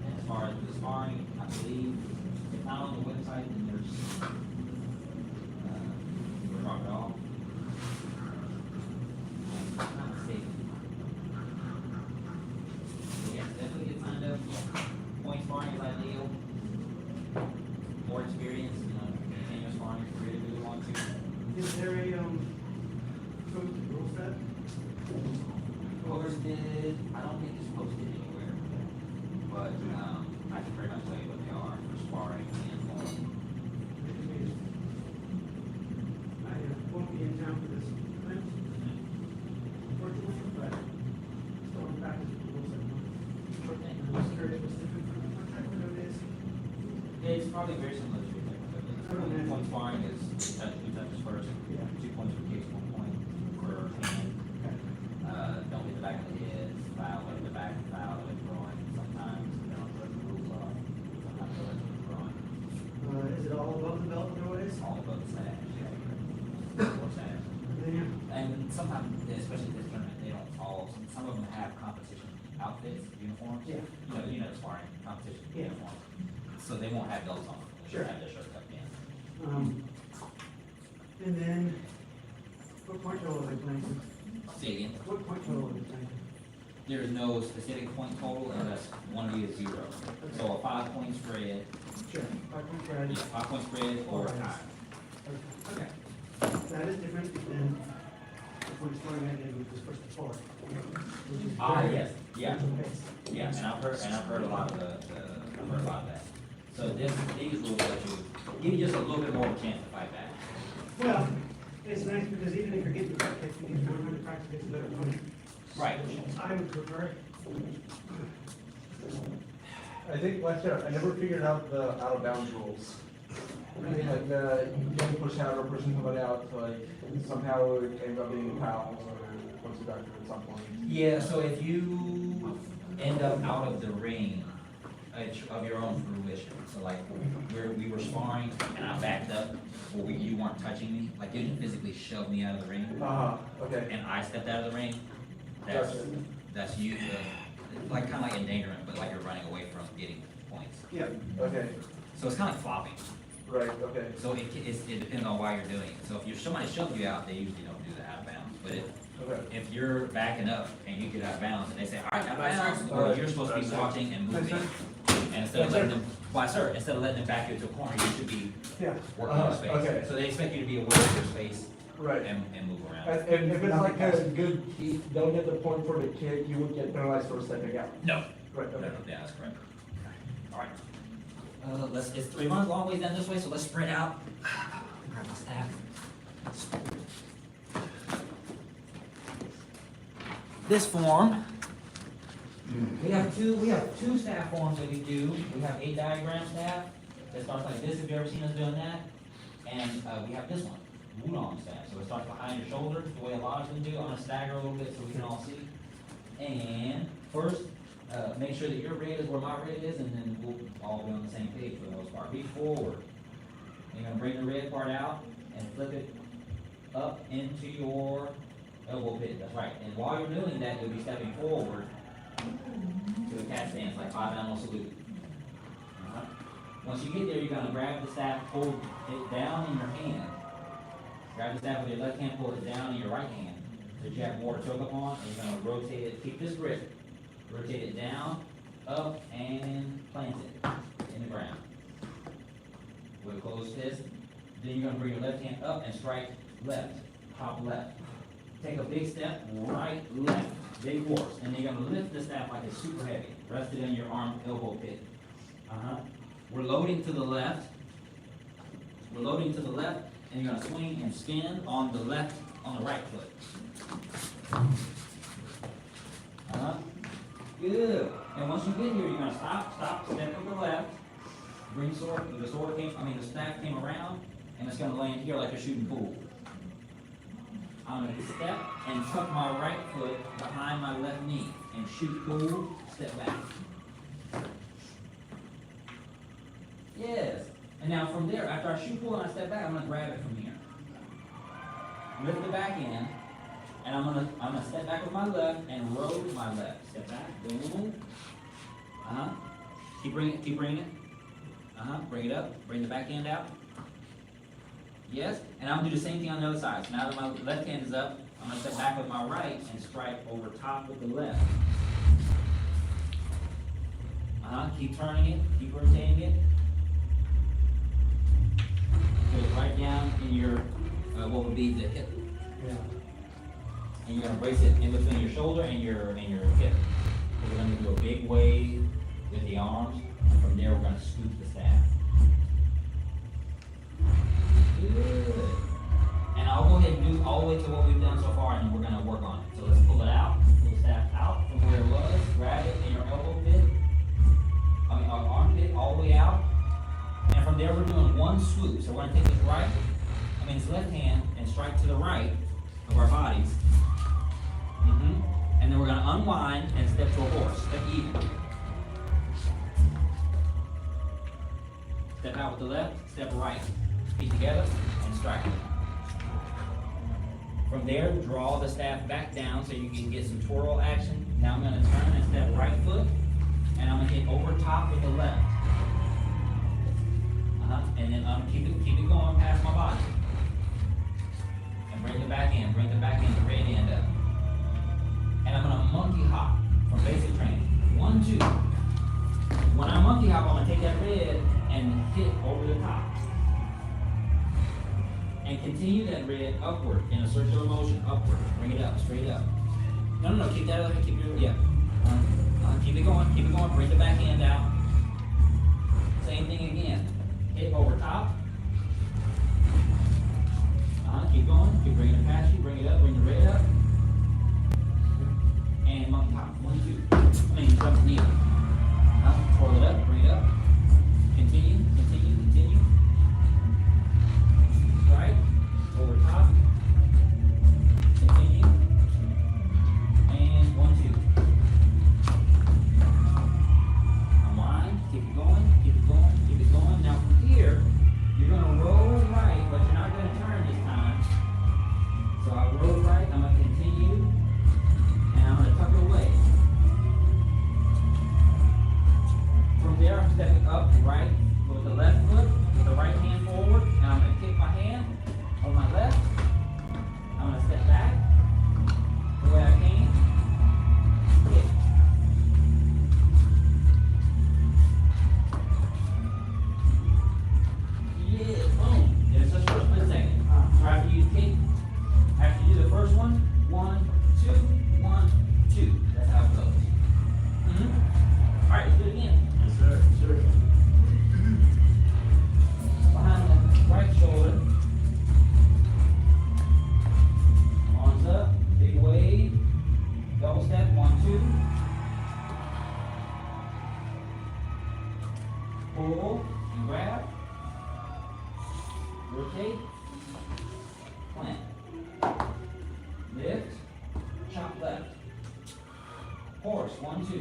And as far as the sparring, I believe, if not on the website, then there's, drop it off. If I'm not mistaken. So yeah, definitely get signed up. Point sparring is ideal. More experience, continuous sparring if you really want to. Is there a, posted rule set? Posted, I don't think it's posted anywhere, but, I can pretty much tell you what they are for sparring and form. I won't be in town for this event, unfortunately, but still in practice with the rules set. I'm just curious what's different from what type of it is. It's probably very similar to your technical. Point sparring is two touches first, 2 points for kicks, 1 point for hand. Don't hit the back of the head, foul at the back, foul at the groin. Sometimes, let the rules off. Sometimes they'll let you groin. Is it all above the belt otherwise? All above the sash, yeah. Or sash. And sometimes, especially this tournament, they don't all, some of them have competition outfits, uniforms. Yeah. You know, sparring competition Yeah. uniforms. So they won't have those on. Sure. They'll have their shirts tucked in. And then, what point total are they playing? Say again. What point total are they playing? There is no specific point total unless one of you is 0. So a 5-point spread, Sure. 5 point spread. yeah, 5-point spread or a tie. Okay. That is different than if we're starting at with this first 4. Yes, yeah, yeah, and I've heard a lot of I've heard a lot of that. So these rules let you, give you just a little bit more of a chance to fight back. Well, it's nice because even if you're getting the kick, you need to learn how to practice against a better opponent. Right. I would prefer. I think last year, I never figured out the out of bounds rules. I mean, like, you can push out or pushing somebody out, like, somehow it ends up being a foul or puts you back at some point. Yeah, so if you end up out of the ring of your own fruition, so like we were sparring and I backed up, or you weren't touching me, like you didn't physically shove me out of the ring. Okay. And I stepped out of the ring, Gotcha. that's you, like kind of like endangerment, but like you're running away from getting points. Yeah. Okay. So it's kind of like flopping. Right, okay. So it depends on why you're doing it. So if somebody shoves you out, they usually don't do the out of bounds. But if you're backing up and you get out of bounds and they say, all right, out of bounds, well, you're supposed to be watching and moving. And instead of letting them, instead of letting them back you into a corner, you should be working your space. Okay. So they expect you to be aware of your space Right. and move around. And if it's like a good, you don't get the point for the kick, you would get penalized for stepping out. No. Right, okay. Yeah, that's correct. All right. It's 3 months, long ways down this way, so let's spread out. Grab my staff. This form, we have two staff forms that we do. We have a diagram staff it starts like this, if you ever seen us doing that. And, we have this one, Wudong staff, so it starts behind your shoulders, the way a lot of them do. I'm gonna stagger a little bit so we can all see. And first, make sure that your red is where my red is, and then we'll all be on the same page for the most part. Be forward. You're gonna bring the red part out and flip it up into your elbow pit, that's right. And while you're doing that, you'll be stepping forward to the cat stance, like 5 animal salute. Uh-huh. Once you get there, you're gonna grab the staff, hold it down in your hand. Grab the staff with your left hand, pull it down in your right hand, that you have more to choke up on, and you're gonna rotate it, keep this grip. Rotate it down, up, and plant it in the ground. With a closed fist. Then you're gonna bring your left hand up and strike left, top left. Take a big step, right, left, big force. And then you're gonna lift the staff like it's super heavy. Rest it in your arm, elbow pit. We're loading to the left. We're loading to the left, and you're gonna swing and spin on the left, on the right foot. Good. And once you get here, you're gonna stop, step to the left. Bring the staff came around, and it's gonna land here like a shooting pool. I'm gonna step and tuck my right foot behind my left knee and shoot pool, step back. Yes. And now from there, after I shoot pool and I step back, I'm gonna grab it from here. Lift the back end, and I'm gonna step back with my left and roll with my left. Step back, boom. Keep bringing it. Bring it up, bring the back end out. Yes, and I'm gonna do the same thing on the other side. So now that my left hand is up, I'm gonna step back with my right and strike over top with the left. Keep turning it, keep rotating it. Put it right down in your, what would be the hip. Yeah. And you're gonna brace it in between your shoulder and your hip. We're gonna do a big wave with the arms, and from there we're gonna scoop the staff. Good. And I'll go ahead and do all the way to what we've done so far, and then we're gonna work on it. So let's pull it out, pull the staff out from where it was, grab it in your elbow pit, our armpit, all the way out. And from there we're doing one swoop. So we're gonna take this left hand and strike to the right of our bodies. And then we're gonna unwind and step to a horse, step even. Step out with the left, step right. Feet together and strike it. From there, draw the staff back down so you can get some twirl action. Now I'm gonna turn and step right foot, and I'm gonna hit over top with the left. And then keep it going past my body. And bring the back end, the red end up. And I'm gonna monkey hop from basic training. 1, 2. When I monkey hop, I'm gonna take that red and hit over the top. And continue that red upward in a circular motion, upward. Bring it up, straight up. No, keep that other, keep it going, bring the back hand out. Same thing again. Hit over top. Keep going, keep bringing it past you, bring it up, bring the red up. And monkey hop, 1, 2. Jump knee. Twirl it up, bring it up. Continue. Right, over top. Continue. And 1, 2. Unwind, keep it going. Now from here, you're gonna roll right, but you're not gonna turn this time. So I roll right, I'm gonna continue, and I'm gonna tuck it away. From there, I'm stepping up right with the left foot, rotate, plant, lift, chop left, horse, 1, 2,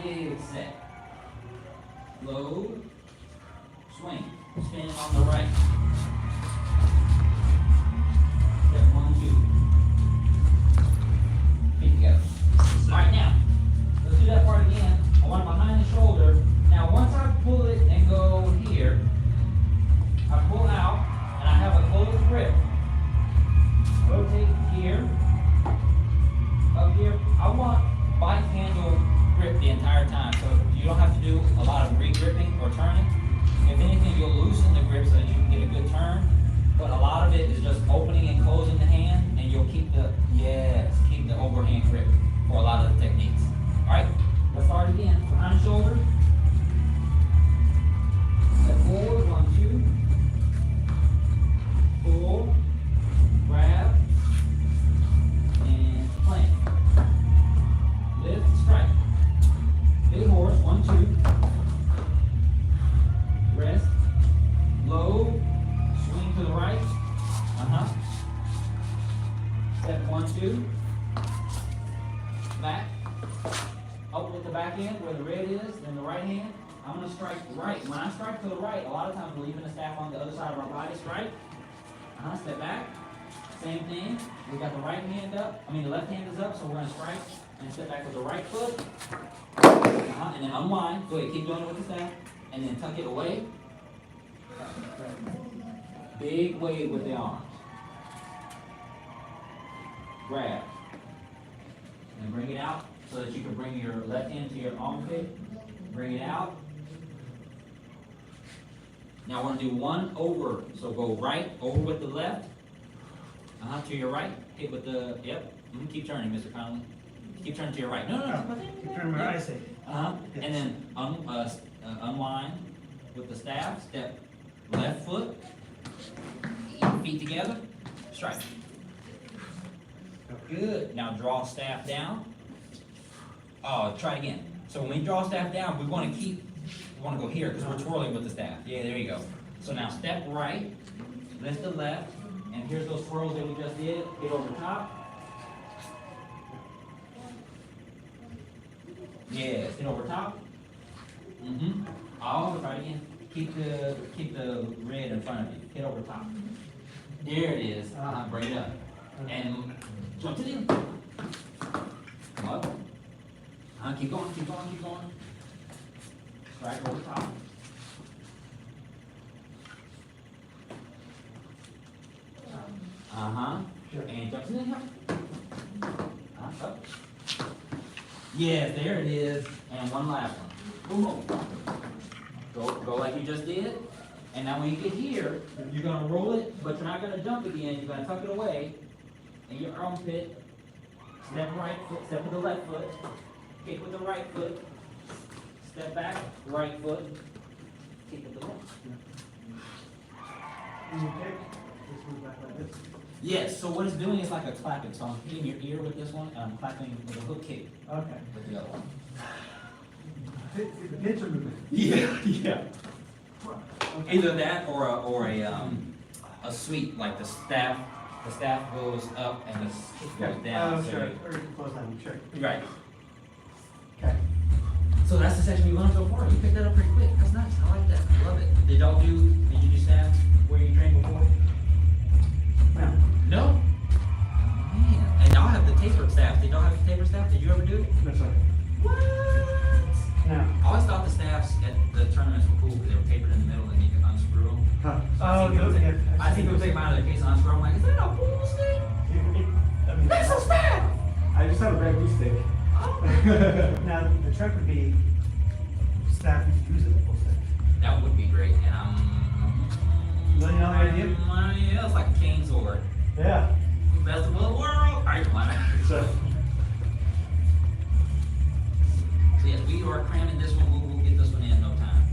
big set, load, swing, spin on the right, step 1, 2, feet together. All right, now, let's do that part again. I want it behind the shoulder. Now, once I pull it and go here, I pull out, and I have a closed grip. Rotate here, up here. I want bike handle grip the entire time, so you don't have to do a lot of re-gripping or turning. If anything, you'll loosen the grip so that you can get a good turn, but a lot of it is just opening and closing the hand, and you'll keep the overhand grip for a lot of the techniques. All right, let's start again. Behind the shoulder. Step forward, 1, 2. Pull, grab, and plant. Lift, strike. Big horse, 1, 2. Rest. Low. Swing to the right. Step 1, 2. Back. Up with the back end where the red is, then the right hand. I'm going to strike right. When I strike to the right, a lot of times we're leaving the staff on the other side of our body. Strike. Step back. Same thing. We got the right hand up. The left hand is up, so we're going to strike and step back with the right foot. And then unwind. Go ahead, keep doing it with the staff. And then tuck it away. Big wave with the arms. Grab. And bring it out so that you can bring your left hand to your armpit. Bring it out. Now I want to do one over. So go right, over with the left. To your right. Hit with the, yep. Keep turning, Mr. Connolly. Keep turning to your right. No. Keep turning my eyes. And then unwind with the staff. Step left foot. Feet together. Strike. Good. Now draw staff down. Oh, try it again. So when we draw staff down, we want to go here because we're twirling with the staff. Yeah, there you go. So now step right, lift the left, and here's those twirls that we just did. Get over top. Yes, get over top. Oh, try it again. Keep the red in front of you. Hit over top. There it is. Bring it up. And jump to the end. Come up. Keep going. Strike over top. And jump to the end. Up. Yes, there it is. And one last one. Boom. Go like you just did. And now when you get here, you're going to roll it, but you're not going to jump again. You're going to tuck it away in your armpit. Step right foot, step with the left foot. Kick with the right foot. Step back, right foot. Kick with the left. When you kick, just move back like this. Yes, so what it's doing is like a clapping. So I'm hitting your ear with this one, and I'm clapping with a hook kick. Okay. With the other one. The pincher movement. Yeah. Either that or a sweep, like the staff goes up and the kick goes down. Oh, so sure. you- Or you can close down, sure. Right. Okay. So that's the section we learned so far. You picked that up pretty quick. That's nice. I like that. I love it. Did you do staff where you trained before? Now, No? Oh, man. And y'all have the taper staff. Did y'all have the taper staff? Did you ever do it? that's right. What? Now. I always thought the staffs at the tournaments were cool because they were tapered in the middle and you could unscrew them. Huh. I see people those, take- yeah. I see people take them out of their case and unscrew them. I'm like, is that a pool stick? That's a staff! I just have a bamboo stick. Now, the trick would be staff you could use it full stick. That would be great. And $1 million idea? Yeah, it's like a cane sword. Yeah. Best of the world. All right, come on. So, So yes, we are cramming this one. We'll get this one in no time.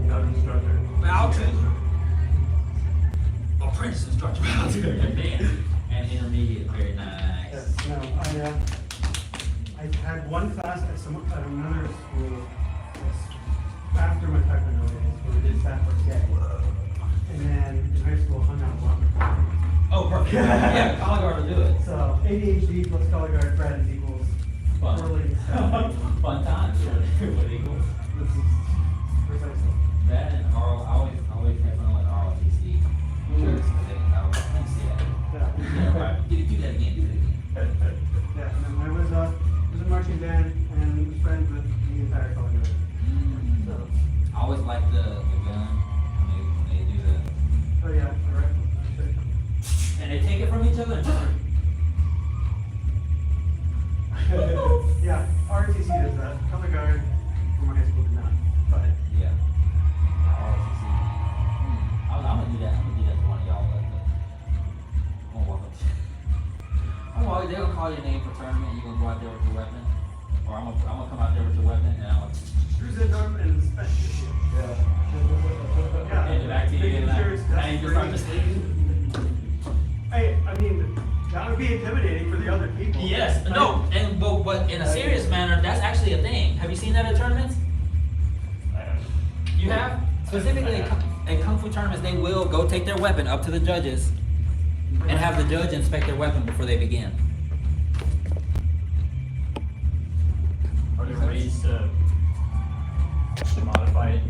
how to instructor. Bow to. Apprentice instructor. Bow to. Man. And intermediate. Very nice. Yes, no, I had one class at another school that's after my taekwondo days where we did staff work. Yeah. Yeah, color guard will do it. So ADHD plus color guard friends equals Fun. whirling stuff. Fun times for equals. This is precisely. That and RO, I always have fun with ROTC. Sure. Let me see that. Yeah, right. Do that again, do that again. Yeah, and then I was in marching band and was friends with the entire color guard. So, I always like the gun, when they do the, oh yeah, the rifle. and they take it from each other and Yeah, ROTC does that. Color guard for my high school did not, but yeah. ROTC. I'm gonna do that, I'm gonna do that to one of y'all, I'm gonna walk up to they're gonna call your name for tournament, you're gonna go out there with your weapon, or I'm gonna come out there with your weapon, and I'm gonna, screws in them and spec. Yeah. hand it back to you, Making and sure it's I ain't just start to I mean, that would be intimidating for the other people. Yes, no, and but in a serious manner, that's actually a thing. Have you seen that at tournaments? You have? Specifically at Kung Fu tournaments, they will go take their weapon up to the judges and have the judge inspect their weapon before they begin. Are there ways to modify it